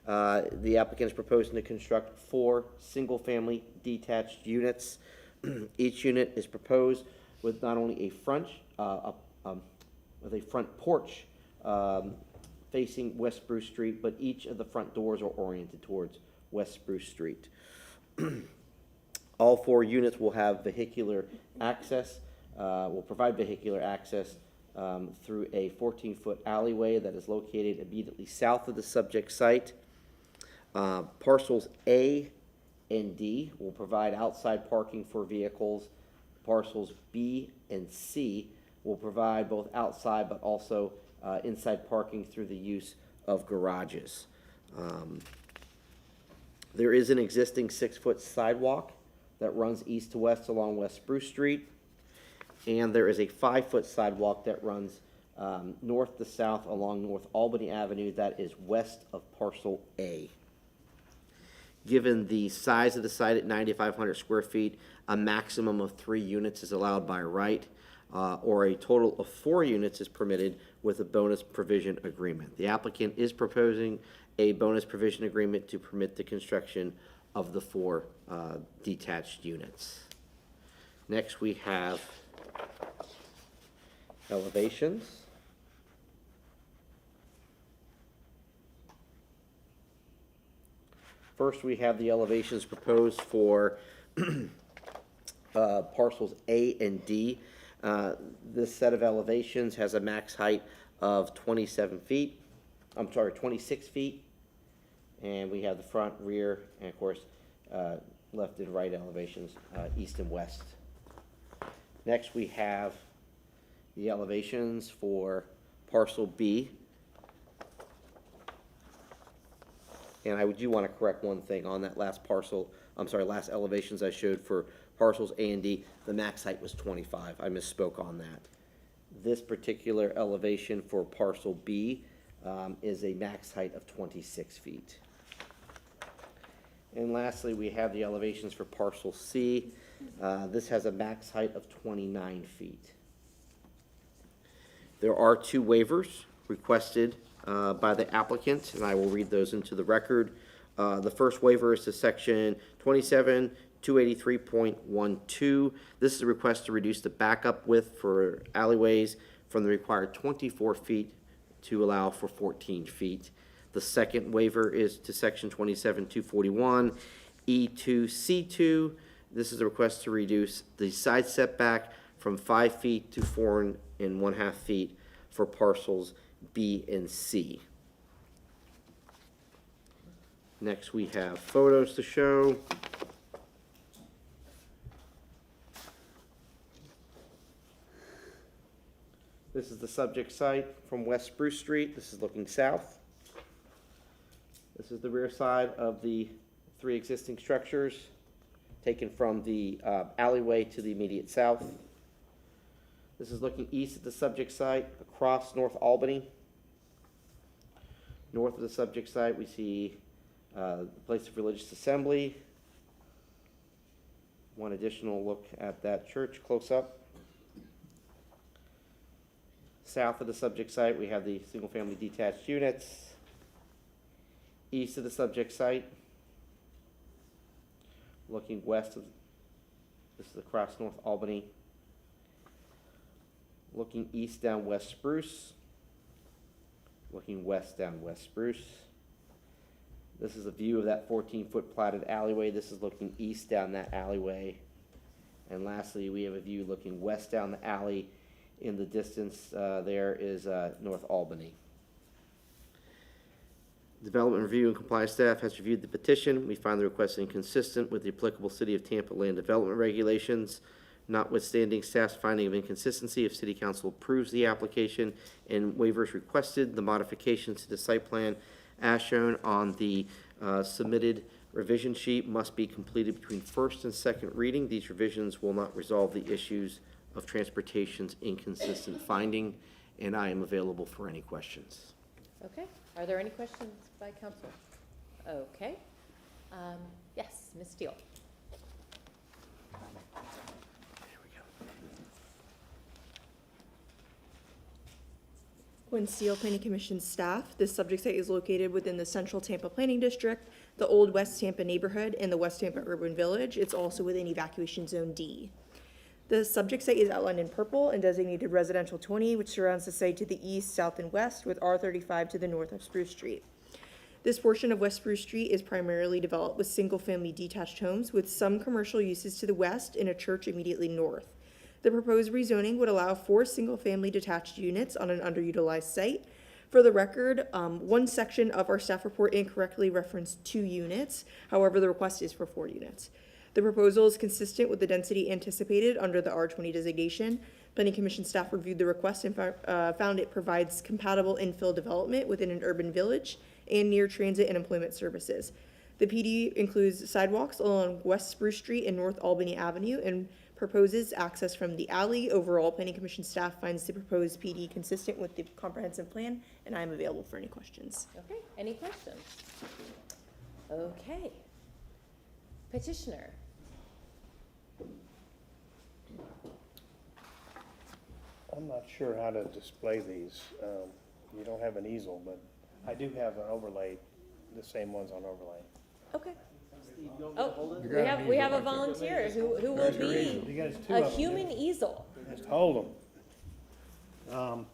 S7: The applicant is proposing to construct 4 single-family detached units. Each unit is proposed with not only a front porch facing West Spruce Street, but each of the front doors are oriented towards West Spruce Street. All 4 units will have vehicular access. Will provide vehicular access through a 14-foot alleyway that is located immediately south of the subject site. Parcels A and D will provide outside parking for vehicles. Parcels B and C will provide both outside but also inside parking through the use of garages. There is an existing 6-foot sidewalk that runs east to west along West Spruce Street. And there is a 5-foot sidewalk that runs north to south along North Albany Avenue that is west of parcel A. Given the size of the site at 9,500 square feet, a maximum of 3 units is allowed by right, or a total of 4 units is permitted with a bonus provision agreement. The applicant is proposing a bonus provision agreement to permit the construction of the 4 detached units. Next, we have elevations. First, we have the elevations proposed for parcels A and D. This set of elevations has a max height of 26 feet. And we have the front, rear, and of course, left and right elevations, east and west. Next, we have the elevations for parcel B. And I do want to correct one thing on that last last elevations I showed for parcels A and D. The max height was 25. I misspoke on that. This particular elevation for parcel B is a max height of 26 feet. And lastly, we have the elevations for parcel C. This has a max height of 29 feet. There are 2 waivers requested by the applicant, and I will read those into the record. The first waiver is to section 27-283.12. This is a request to reduce the backup width for alleyways from the required 24 feet to allow for 14 feet. The second waiver is to section 27-241 E2C2. This is a request to reduce the side setback from 5 feet to 4.5 feet for parcels B and C. Next, we have photos to show. This is the subject site from West Spruce Street. This is looking south. This is the rear side of the 3 existing structures, taken from the alleyway to the immediate south. This is looking east at the subject site, across North Albany. North of the subject site, we see the place of religious assembly. One additional look at that church close up. South of the subject site, we have the single-family detached units. East of the subject site, looking west of, this is across North Albany. Looking east down West Spruce. Looking west down West Spruce. This is a view of that 14-foot platted alleyway. This is looking east down that alleyway. And lastly, we have a view looking west down the alley. In the distance, there is North Albany. Development Review and Compliance staff has reviewed the petition. We find the request inconsistent with the applicable City of Tampa land development regulations. Notwithstanding staff's finding of inconsistency, if City Council approves the application and waivers requested, the modifications to the site plan as shown on the submitted revision sheet must be completed between first and second reading. These revisions will not resolve the issues of transportation's inconsistent finding, and I am available for any questions.
S2: Okay, are there any questions by council? Okay, yes, Ms. Steele.
S13: Quinn Steele, Planning Commission staff. This subject site is located within the Central Tampa Planning District, the Old West Tampa neighborhood, and the West Tampa Urban Village. It's also within Evacuation Zone D. The subject site is outlined in purple and designated Residential 20, which surrounds the site to the east, south, and west, with R35 to the north of Spruce Street. This portion of West Spruce Street is primarily developed with single-family detached homes, with some commercial uses to the west and a church immediately north. The proposed rezoning would allow 4 single-family detached units on an underutilized site. For the record, one section of our staff report incorrectly referenced 2 units. However, the request is for 4 units. The proposal is consistent with the density anticipated under the R20 designation. Planning Commission staff reviewed the request and found it provides compatible infill development within an urban village and near transit and employment services. The PD includes sidewalks along West Spruce Street and North Albany Avenue and proposes access from the alley. Overall, Planning Commission staff finds the proposed PD consistent with the comprehensive plan, and I am available for any questions.
S2: Okay, any questions? Okay. Petitioner.
S17: I'm not sure how to display these. You don't have an easel, but I do have an overlay, the same ones on overlay.
S2: Okay. Oh, we have a volunteer who will be
S17: You guys, two
S2: a
S17: of them.
S2: human easel.
S17: Just hold them.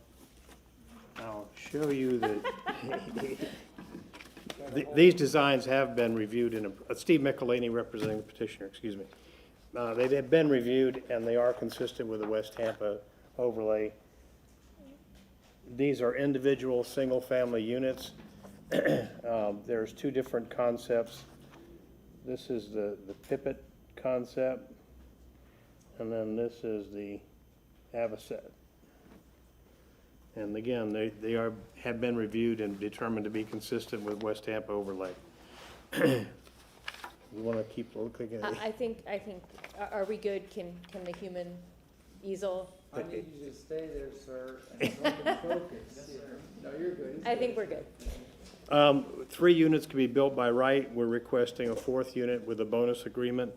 S17: I'll show you that these designs have been reviewed in Steve Michelini representing the petitioner, excuse me. They have been reviewed and they are consistent with the West Tampa overlay. These are individual single-family units. There's two different concepts. This is the Pippet concept, and then this is the Avocet. And again, they have been reviewed and determined to be consistent with West Tampa overlay. You want to keep looking at it?
S2: I think, are we good? Can the human easel?
S5: I need you to stay there, sir, and so I can focus. No, you're good.
S2: I think we're good.
S17: 3 units can be built by right. We're requesting a 4th unit with a bonus agreement.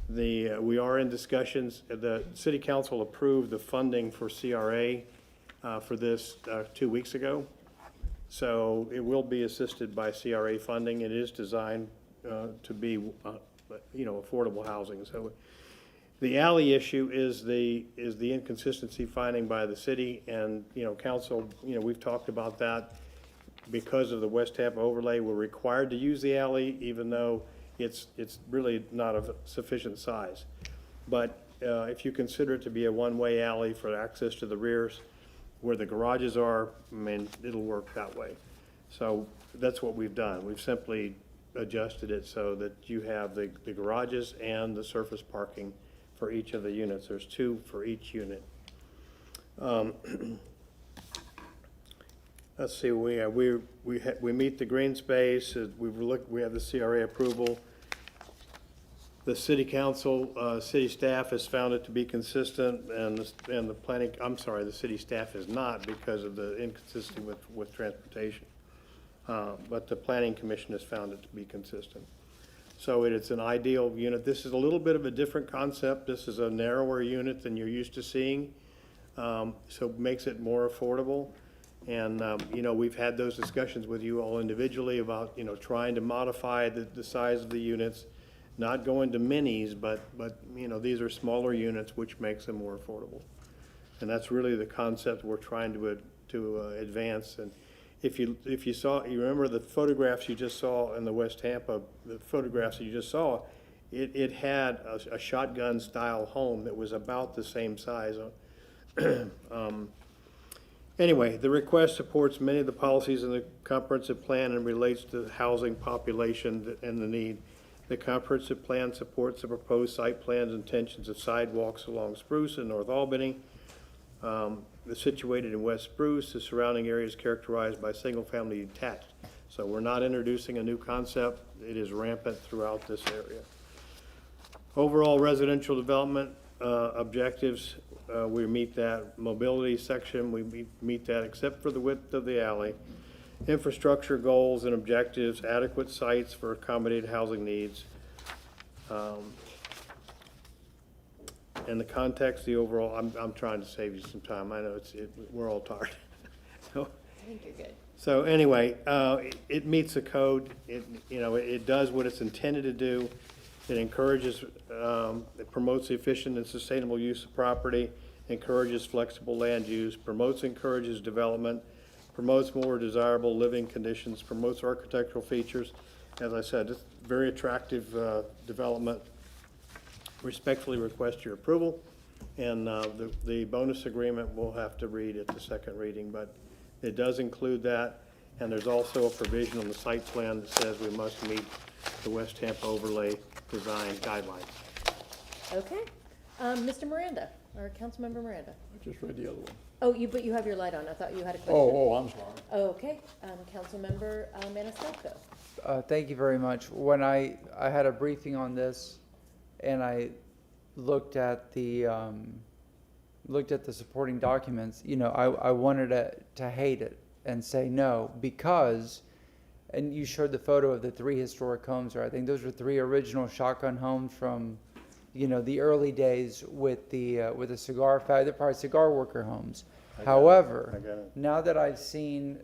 S17: We are in discussions. The city council approved the funding for CRA for this 2 weeks ago. So it will be assisted by CRA funding. It is designed to be, affordable housing. So the alley issue is the inconsistency finding by the city and, council, we've talked about that. Because of the West Tampa overlay, we're required to use the alley, even though it's really not of sufficient size. But if you consider it to be a one-way alley for access to the rears, where the garages are, it'll work that way. So that's what we've done. We've simply adjusted it so that you have the garages and the surface parking for each of the units. There's 2 for each unit. Let's see, we meet the green space. We have the CRA approval. The city council, city staff has found it to be consistent, and the planning. I'm sorry, the city staff is not because of the inconsistency with transportation. But the planning commission has found it to be consistent. So it's an ideal unit. This is a little bit of a different concept. This is a narrower unit than you're used to seeing, so it makes it more affordable. And, we've had those discussions with you all individually about, trying to modify the size of the units, not going to minis, but these are smaller units, which makes them more affordable. And that's really the concept we're trying to advance. And if you remember the photographs you just saw in the West Tampa, the photographs that you just saw, it had a shotgun-style home that was about the same size. Anyway, the request supports many of the policies in the comprehensive plan and relates to the housing population and the need. The comprehensive plan supports the proposed site plans intentions of sidewalks along Spruce and North Albany. They're situated in West Spruce. The surrounding area is characterized by single-family detached. So we're not introducing a new concept. It is rampant throughout this area. Overall residential development objectives, we meet that. Mobility section, we meet that except for the width of the alley. Infrastructure goals and objectives, adequate sites for accommodated housing needs. In the context, the overall, I'm trying to save you some time. I know we're all tired. So,
S2: I think you're good.
S17: So anyway, it meets the code. It does what it's intended to do. It encourages, it promotes the efficient and sustainable use of property, encourages flexible land use, encourages development, promotes more desirable living conditions, promotes architectural features. As I said, it's very attractive development. Respectfully request your approval, and the bonus agreement we'll have to read at the second reading, but it does include that, and there's also a provision on the site plan that says we must meet the West Tampa overlay design guidelines.
S2: Okay. Mr. Miranda, or Councilmember Miranda.
S15: I just read the other one.
S2: Oh, but you have your light on. I thought you had a question.
S15: Oh, I'm sorry.
S2: Okay. Councilmember Maniscalco.
S5: Thank you very much. When I had a briefing on this, and I looked at the supporting documents, I wanted to hate it and say no, because, and you showed the photo of the 3 historic homes, or I think those were 3 original shotgun homes from, the early days with the cigar factory. They're probably cigar worker homes. However, now that I've seen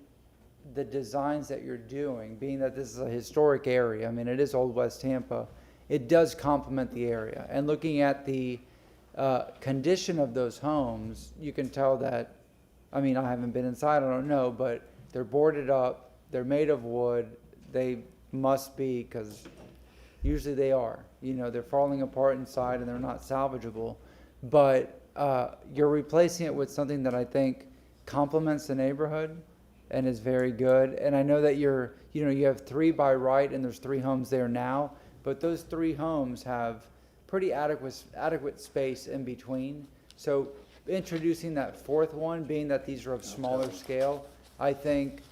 S5: the designs that you're doing, being that this is a historic area, I mean, it is Old West Tampa, it does complement the area. And looking at the condition of those homes, you can tell that, I mean, I haven't been inside, I don't know, but they're boarded up, they're made of wood, they must be, because usually they are. You know, they're falling apart inside and they're not salvageable. But you're replacing it with something that I think complements the neighborhood and is very good. And I know that you have 3 by right and there's 3 homes there now, but those 3 homes have pretty adequate space in between. So introducing that 4th one, being that these are of smaller scale, I think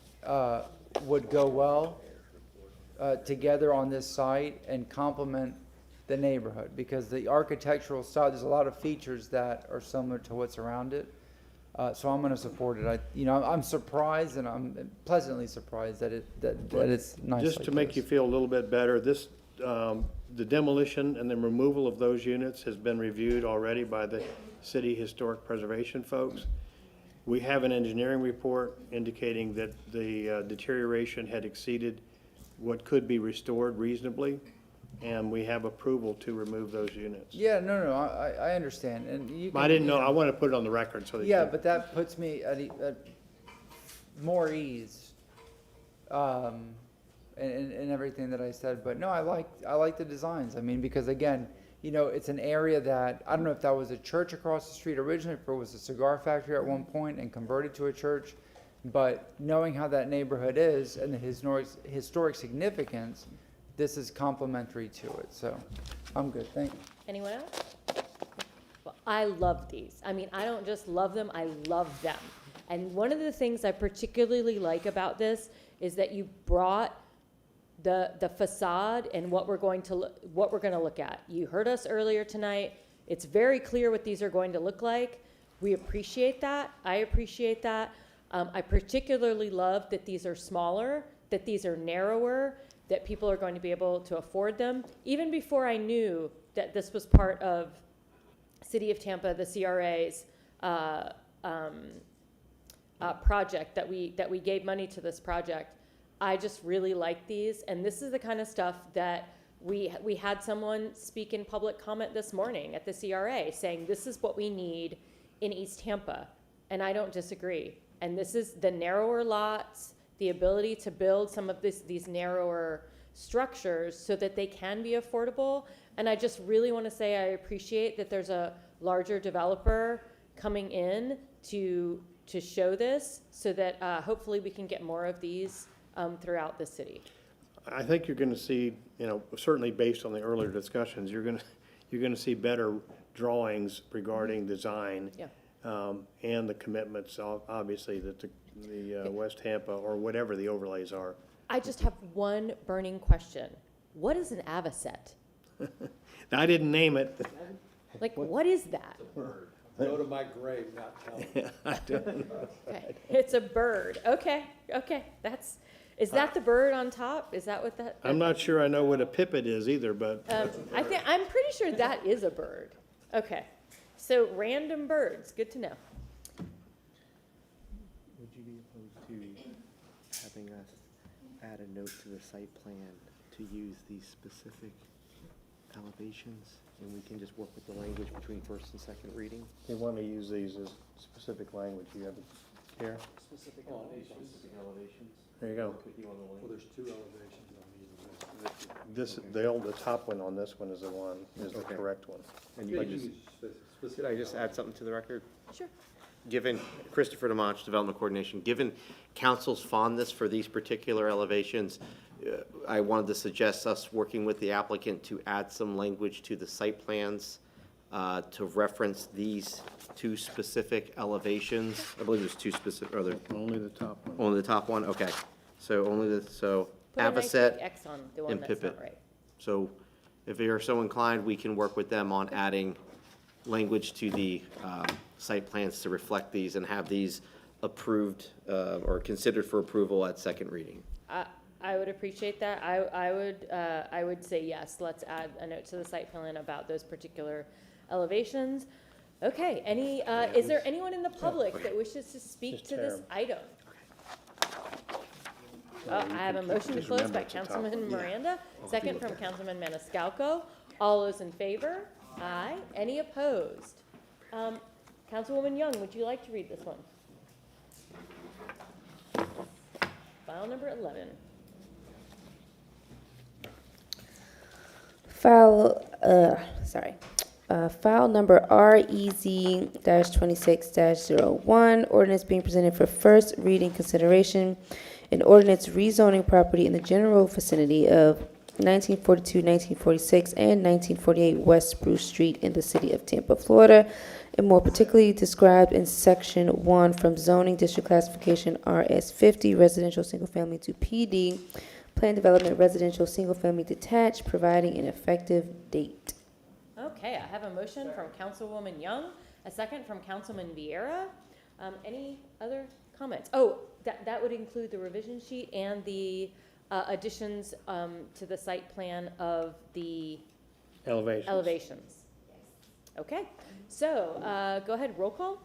S5: would go well together on this site and complement the neighborhood, because the architectural style, there's a lot of features that are similar to what's around it. So I'm going to support it. I'm surprised, and I'm pleasantly surprised that it's nice.
S17: Just
S5: like
S17: to make
S5: this.
S17: you feel a little bit better, this, the demolition and the removal of those units has been reviewed already by the city historic preservation folks. We have an engineering report indicating that the deterioration had exceeded what could be restored reasonably, and we have approval to remove those units.
S5: Yeah, no, I understand, and you.
S17: I didn't know. I want to put it on the record so that.
S5: Yeah, but that puts me at more ease, and everything that I said. But no, I like the designs. I mean, because again, it's an area that, I don't know if that was a church across the street originally, if it was a cigar factory at one point and converted to a church. But knowing how that neighborhood is and the historic significance, this is complementary to it. So I'm good. Thank you.
S2: Anyone else? Well, I love these. I mean, I don't just love them, I love them. And one of the things I particularly like about this is that you brought the facade and what we're going to look at. You heard us earlier tonight. It's very clear what these are going to look like. We appreciate that. I appreciate that. I particularly love that these are smaller, that these are narrower, that people are going to be able to afford them. Even before I knew that this was part of City of Tampa, the CRA's project, that we gave money to this project, I just really like these. And this is the kind of stuff that we had someone speak in public comment this morning at the CRA saying, this is what we need in East Tampa. And I don't disagree. And this is the narrower lots, the ability to build some of these narrower structures so that they can be affordable. And I just really want to say I appreciate that there's a larger developer coming in to show this, so that hopefully we can get more of these throughout the city.
S17: I think you're going to see, certainly based on the earlier discussions, you're going to see better drawings regarding design.
S2: Yeah.
S17: And the commitments, obviously, that the West Tampa, or whatever the overlays are.
S2: I just have one burning question. What is an avocet?
S17: I didn't name it.
S2: Like, what is that?
S15: Go to my grave, not tell me.
S17: I didn't.
S2: Okay, it's a bird. Okay, is that the bird on top? Is that what that?
S17: I'm not sure I know what a pipit is either, but.
S2: I'm pretty sure that is a bird. Okay, so random birds, good to know.
S7: Would you be opposed to having us add a note to the site plan to use these specific elevations? And we can just work with the language between first and second reading?
S17: You want to use these as specific language, you have it here?
S7: Specific elevations.
S17: There you go.
S15: Well, there's 2 elevations on
S17: This, the top one on this one is the correct one.
S7: And you can just, could I just add something to the record?
S2: Sure.
S7: Given, Christopher DeMonch, Development Coordination, given council's fondness for these particular elevations, I wanted to suggest us working with the applicant to add some language to the site plans to reference these 2 specific elevations. I believe there's 2 specific, or
S17: Only the top one.
S7: only the top one? Okay. So only so
S2: Put a nice
S7: Avocet
S2: big X on the one
S7: and
S2: that's
S7: Pipit.
S2: not right.
S7: So if you're so inclined, we can work with them on adding language to the site plans to reflect these and have these approved or considered for approval at second reading.
S2: I would appreciate that. I would say yes, let's add a note to the site plan about those particular elevations. Okay, is there anyone in the public that wishes to speak
S17: Just
S2: to this
S17: terrible.
S2: item? I have a motion to close by Councilman Miranda, second from Councilman Maniscalco. All those in favor? Aye. Any opposed? Councilwoman Young, would you like to read this one? File number 11.
S20: File number REZ-26-01, ordinance being presented for first reading consideration, an ordinance rezoning property in the general vicinity of 1942, 1946, and 1948 West Spruce Street in the city of Tampa, Florida, and more particularly described in Section 1 from zoning district classification RS50, residential single-family, to PD, planned development residential single-family detached, providing an effective date.
S2: Okay, I have a motion from Councilwoman Young, a second from Councilman Vieira. Any other comments? Oh, that would include the revision sheet and the additions to the site plan of the elevations. Okay, so go ahead, roll call.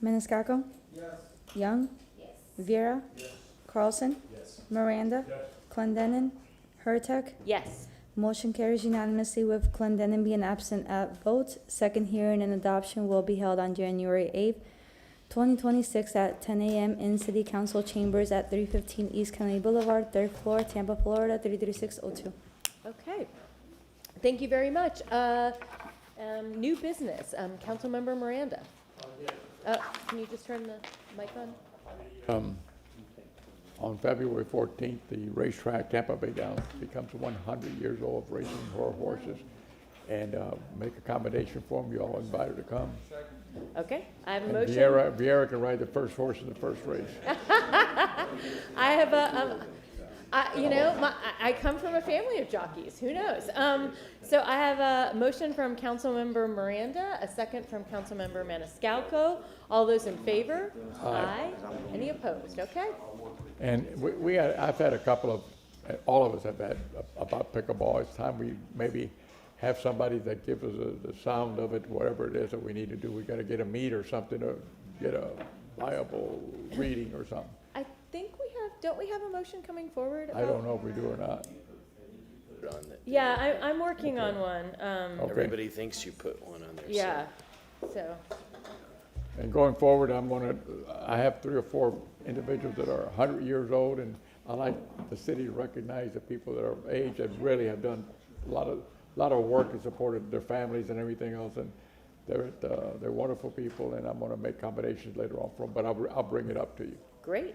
S1: Maniscalco? Yes. Young? Yes. Viera? Yes. Carlson? Yes. Miranda? Yes. Clendenin? Hurtak?
S2: Yes.
S1: Motion carries unanimously with Clendenin being absent at vote. Second hearing and adoption will be held on January 8th, 2026 at 10 a.m. in City Council Chambers at 315 East Kennedy Boulevard, 3rd floor, Tampa, Florida, 33602.
S2: Okay, thank you very much. New business, Councilmember Miranda. Can you just turn the mic on?
S15: On February 14th, the racetrack Tampa Bay Downs becomes 100 years old of racing horses, and make accommodation for them. You all invited to come.
S2: Okay, I have a
S15: And
S2: motion.
S15: Vieira can ride the first horse in the first race.
S2: I have I come from a family of jockeys. Who knows? So I have a motion from Councilmember Miranda, a second from Councilmember Maniscalco. All those in favor? Aye. Any opposed? Okay.
S15: And I've had a couple of, all of us have had about pickleball. It's time we maybe have somebody that gives us the sound of it, whatever it is that we need to do. We got to get a meet or something, or get a viable reading or something.
S2: I think don't we have a motion coming forward?
S15: I don't know if we do or not.
S2: Yeah, I'm working on one.
S15: Okay.
S10: Everybody thinks you put one on there.
S2: Yeah, so.
S15: And going forward, I have 3 or 4 individuals that are 100 years old, and I like the city to recognize the people that are of age that really have done a lot of work and supported their families and everything else, and they're wonderful people, and I'm going to make accommodations later on for them, but I'll bring it up to you.
S2: Great.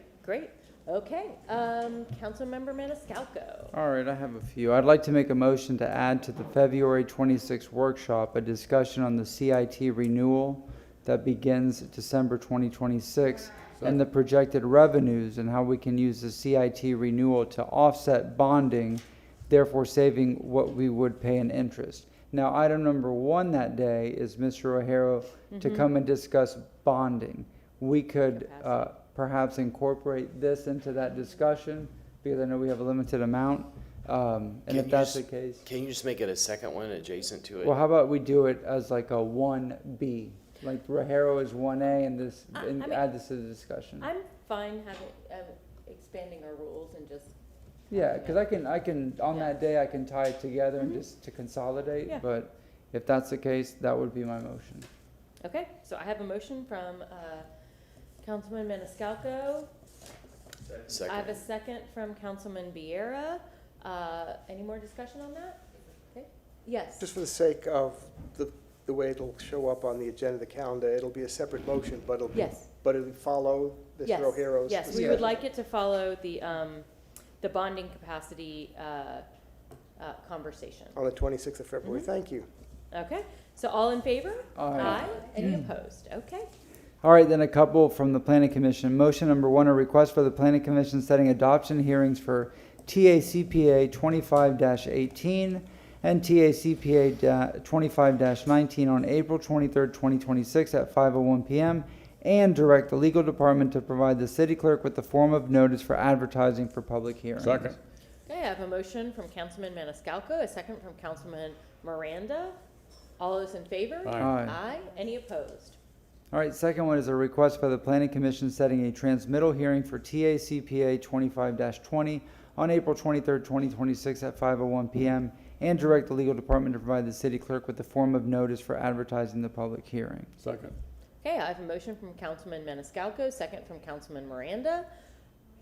S2: Okay, Councilmember Maniscalco.
S5: All right, I have a few. I'd like to make a motion to add to the February 26th workshop a discussion on the CIT renewal that begins December 2026 and the projected revenues and how we can use the CIT renewal to offset bonding, therefore saving what we would pay in interest. Now, item number 1 that day is Mr. O'Hara to come and discuss bonding. We could perhaps incorporate this into that discussion because I know we have a limited amount. And if that's the case.
S10: Can you just make it a second one adjacent to it?
S5: Well, how about we do it as like a 1B? Like Rogero is 1A and this, add this to the discussion.
S2: I'm fine expanding our rules and just.
S5: Yeah, because I can on that day I can tie it together and just to consolidate.
S2: Yeah.
S5: But if that's the case, that would be my motion.
S2: Okay, so I have a motion from Councilman Maniscalco.
S10: Second.
S2: I have a second from Councilman Vieira. Any more discussion on that? Okay. Yes.
S4: Just for the sake of the way it'll show up on the agenda, the calendar, it'll be a separate motion, but it'll follow Mr. O'Hara's.
S2: Yes, we would like it to follow the bonding capacity conversation.
S4: On the 26th of February. Thank you.
S2: Okay, so all in favor?
S5: Aye.
S2: Any opposed? Okay.
S5: All right, then a couple from the Planning Commission. Motion number 1, a request for the Planning Commission setting adoption hearings for TACPA 25-18 and TACPA 25-19 on April 23rd, 2026 at 5:01 p.m. and direct the legal department to provide the city clerk with the form of notice for advertising for public hearings.
S15: Second.
S2: Okay, I have a motion from Councilman Maniscalco, a second from Councilman Miranda. All those in favor?
S15: Aye.
S2: Aye. Any opposed?
S5: All right, second one is a request by the Planning Commission setting a transmittal hearing for TACPA 25-20 on April 23rd, 2026 at 5:01 p.m. and direct the legal department to provide the city clerk with the form of notice for advertising the public hearing.
S15: Second.
S2: Okay, I have a motion from Councilman Maniscalco, second from Councilman Miranda.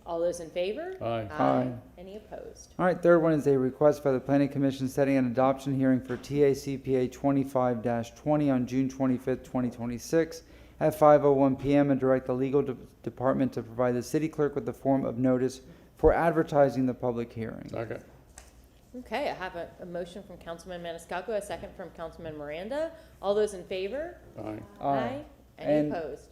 S2: All those in favor?
S15: Aye.
S5: Aye.
S2: Any opposed?
S5: All right, third one is a request by the Planning Commission setting an adoption hearing for TACPA 25-20 on June 25th, 2026 at 5:01 p.m. and direct the legal department to provide the city clerk with the form of notice for advertising the public hearing.
S15: Second.
S2: Okay, I have a motion from Councilman Maniscalco, a second from Councilman Miranda. All those in favor?
S15: Aye.
S2: Aye. Any
S5: And-
S2: opposed?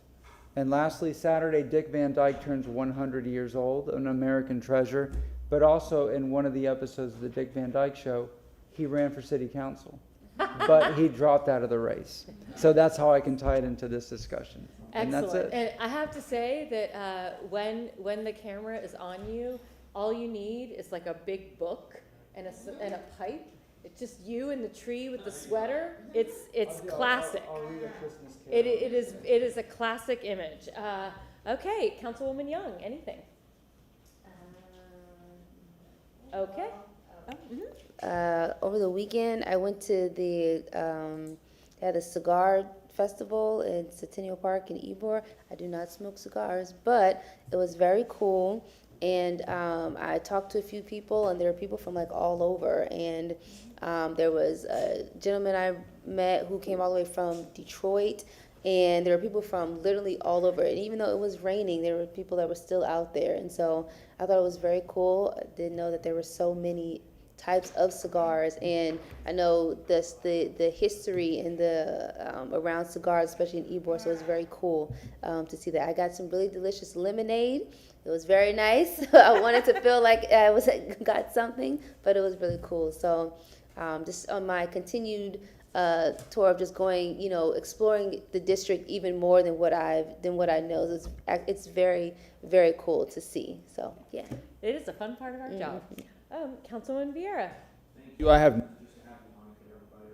S5: And lastly, Saturday, Dick Van Dyke turns 100 years old, an American treasure. But also in one of the episodes of the Dick Van Dyke Show, he ran for city council, but he dropped out of the race. So that's how I can tie it into this discussion. And that's
S2: Excellent.
S5: it.
S2: And I have to say that when the camera is on you, all you need is like a big book and a pipe. It's just you and the tree with the sweater. It's classic.
S5: I'll read a Christmas
S2: It is a classic image. Okay, Councilwoman Young, anything? Okay.
S20: Over the weekend, I went to they had a cigar festival in Centennial Park in Ybor. I do not smoke cigars, but it was very cool. And I talked to a few people, and there were people from like all over. And there was a gentleman I met who came all the way from Detroit, and there were people from literally all over. And even though it was raining, there were people that were still out there. And so I thought it was very cool. I didn't know that there were so many types of cigars, and I know the history and the around cigars, especially in Ybor, so it was very cool to see that. I got some really delicious lemonade. It was very nice. I wanted to feel like I got something, but it was really cool. So just on my continued tour of just going, exploring the district even more than what I know. It's very, very cool to see. So yeah.
S2: It is a fun part of our job. Councilwoman Vieira.
S21: I have.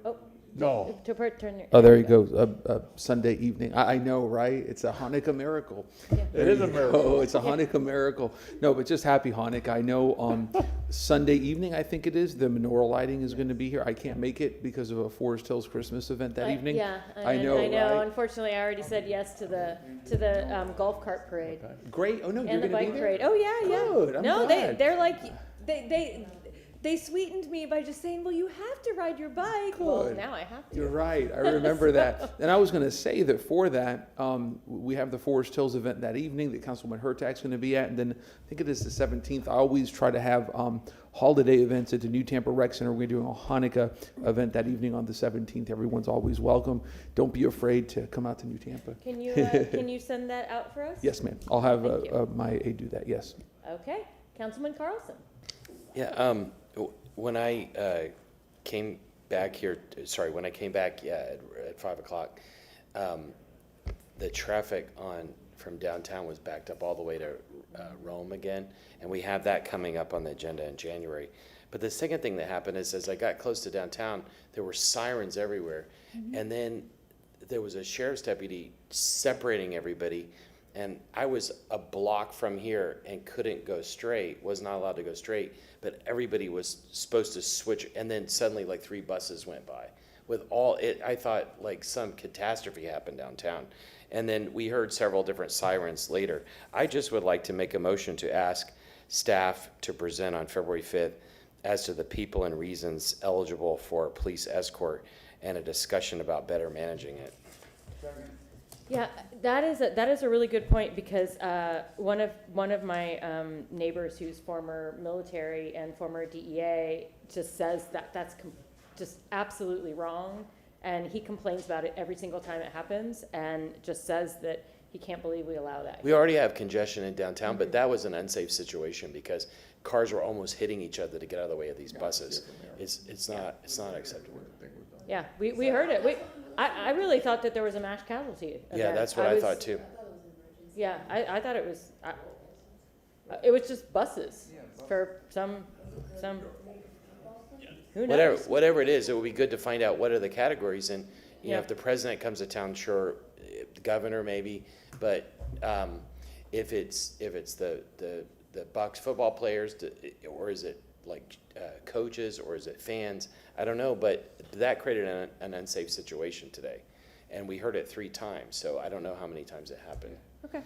S2: Oh.
S15: No.
S2: Turn your.
S21: Oh, there you go. Sunday evening. I know, right? It's a Hanukkah miracle.
S2: Yeah.
S15: It is a miracle.
S21: Oh, it's a Hanukkah miracle. No, but just happy Hanukkah. I know Sunday evening, I think it is, the menorah lighting is going to be here. I can't make it because of a Forest Hills Christmas event that evening.
S2: Yeah,
S21: I know. Right?
S2: Unfortunately, I already said yes to the golf cart parade.
S21: Okay. Great. Oh no, you're
S2: And the
S21: going to be
S2: bike
S21: there?
S2: parade. Oh yeah, yeah.
S21: Good. I'm
S2: no,
S21: glad.
S2: they're like they sweetened me by just saying, well, you have to ride your bike. Well,
S21: Good.
S2: now I have to.
S21: You're right. I remember that. And I was going to say that for that, we have the Forest Hills event that evening that Councilman Hurtak's going to be at. And then I think it is the 17th. I always try to have holiday events at the New Tampa Rec Center. We're doing a Hanukkah event that evening on the 17th. Everyone's always welcome. Don't be afraid to come out to New Tampa.
S2: Can you send that out for us?
S21: Yes, ma'am. I'll have my aide do that. Yes.
S2: Okay, Councilman Carlson.
S10: Yeah, when I came back here, when I came back, at 5 o'clock, the traffic from downtown was backed up all the way to Rome again, and we have that coming up on the agenda in January. But the second thing that happened is, as I got close to downtown, there were sirens everywhere, and then there was a sheriff's deputy separating everybody, and I was a block from here and couldn't go straight, was not allowed to go straight, but everybody was supposed to switch, and then suddenly like 3 buses went by. With all it, I thought like some catastrophe happened downtown. And then we heard several different sirens later. I just would like to make a motion to ask staff to present on February 5th as to the people and reasons eligible for police escort and a discussion about better managing it.
S2: Yeah, that is a really good point, because one of my neighbors who's former military and former DEA just says that's just absolutely wrong, and he complains about it every single time it happens, and just says that he can't believe we allow that.
S10: We already have congestion in downtown, but that was an unsafe situation because cars were almost hitting each other to get out of the way of these buses. It's not acceptable.
S2: Yeah, we heard it. I really thought that there was a mass casualty event.
S10: Yeah, that's what I thought too.
S2: Yeah, I thought it was just buses for some who knows?
S10: Whatever it is, it would be good to find out what are the categories, and if the president comes to town, sure, the governor maybe, but if it's the Bucks football players, or is it like coaches, or is it fans? I don't know, but that created an unsafe situation today, and we heard it 3 times. So I don't know how many times it happened.
S2: Okay.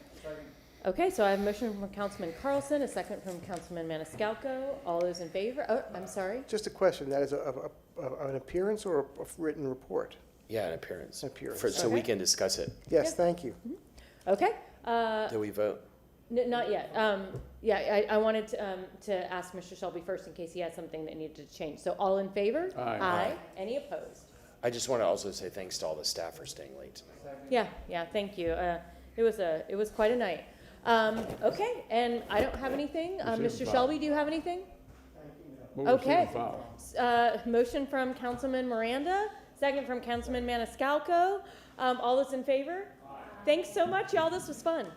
S2: Okay, so I have a motion from Councilman Carlson, a second from Councilman Maniscalco. All those in favor? Oh, I'm sorry.
S4: Just a question, that is an appearance or a written report?
S10: Yeah, an appearance.
S4: Appearance.
S10: So we can discuss it.
S4: Yes, thank you.
S2: Okay.
S10: Do we vote?
S2: Not yet. Yeah, I wanted to ask Mr. Shelby first in case he had something that needed to change. So all in favor?
S15: Aye.
S2: Aye. Any opposed?
S10: I just want to also say thanks to all the staff for staying late tonight.
S2: Yeah, thank you. It was quite a night. Okay, and I don't have anything. Mr. Shelby, do you have anything?
S15: Move
S2: Okay.
S15: receive and file.
S2: Motion from Councilman Miranda, second from Councilman Maniscalco. All those in favor? Thanks so much, y'all. This was fun.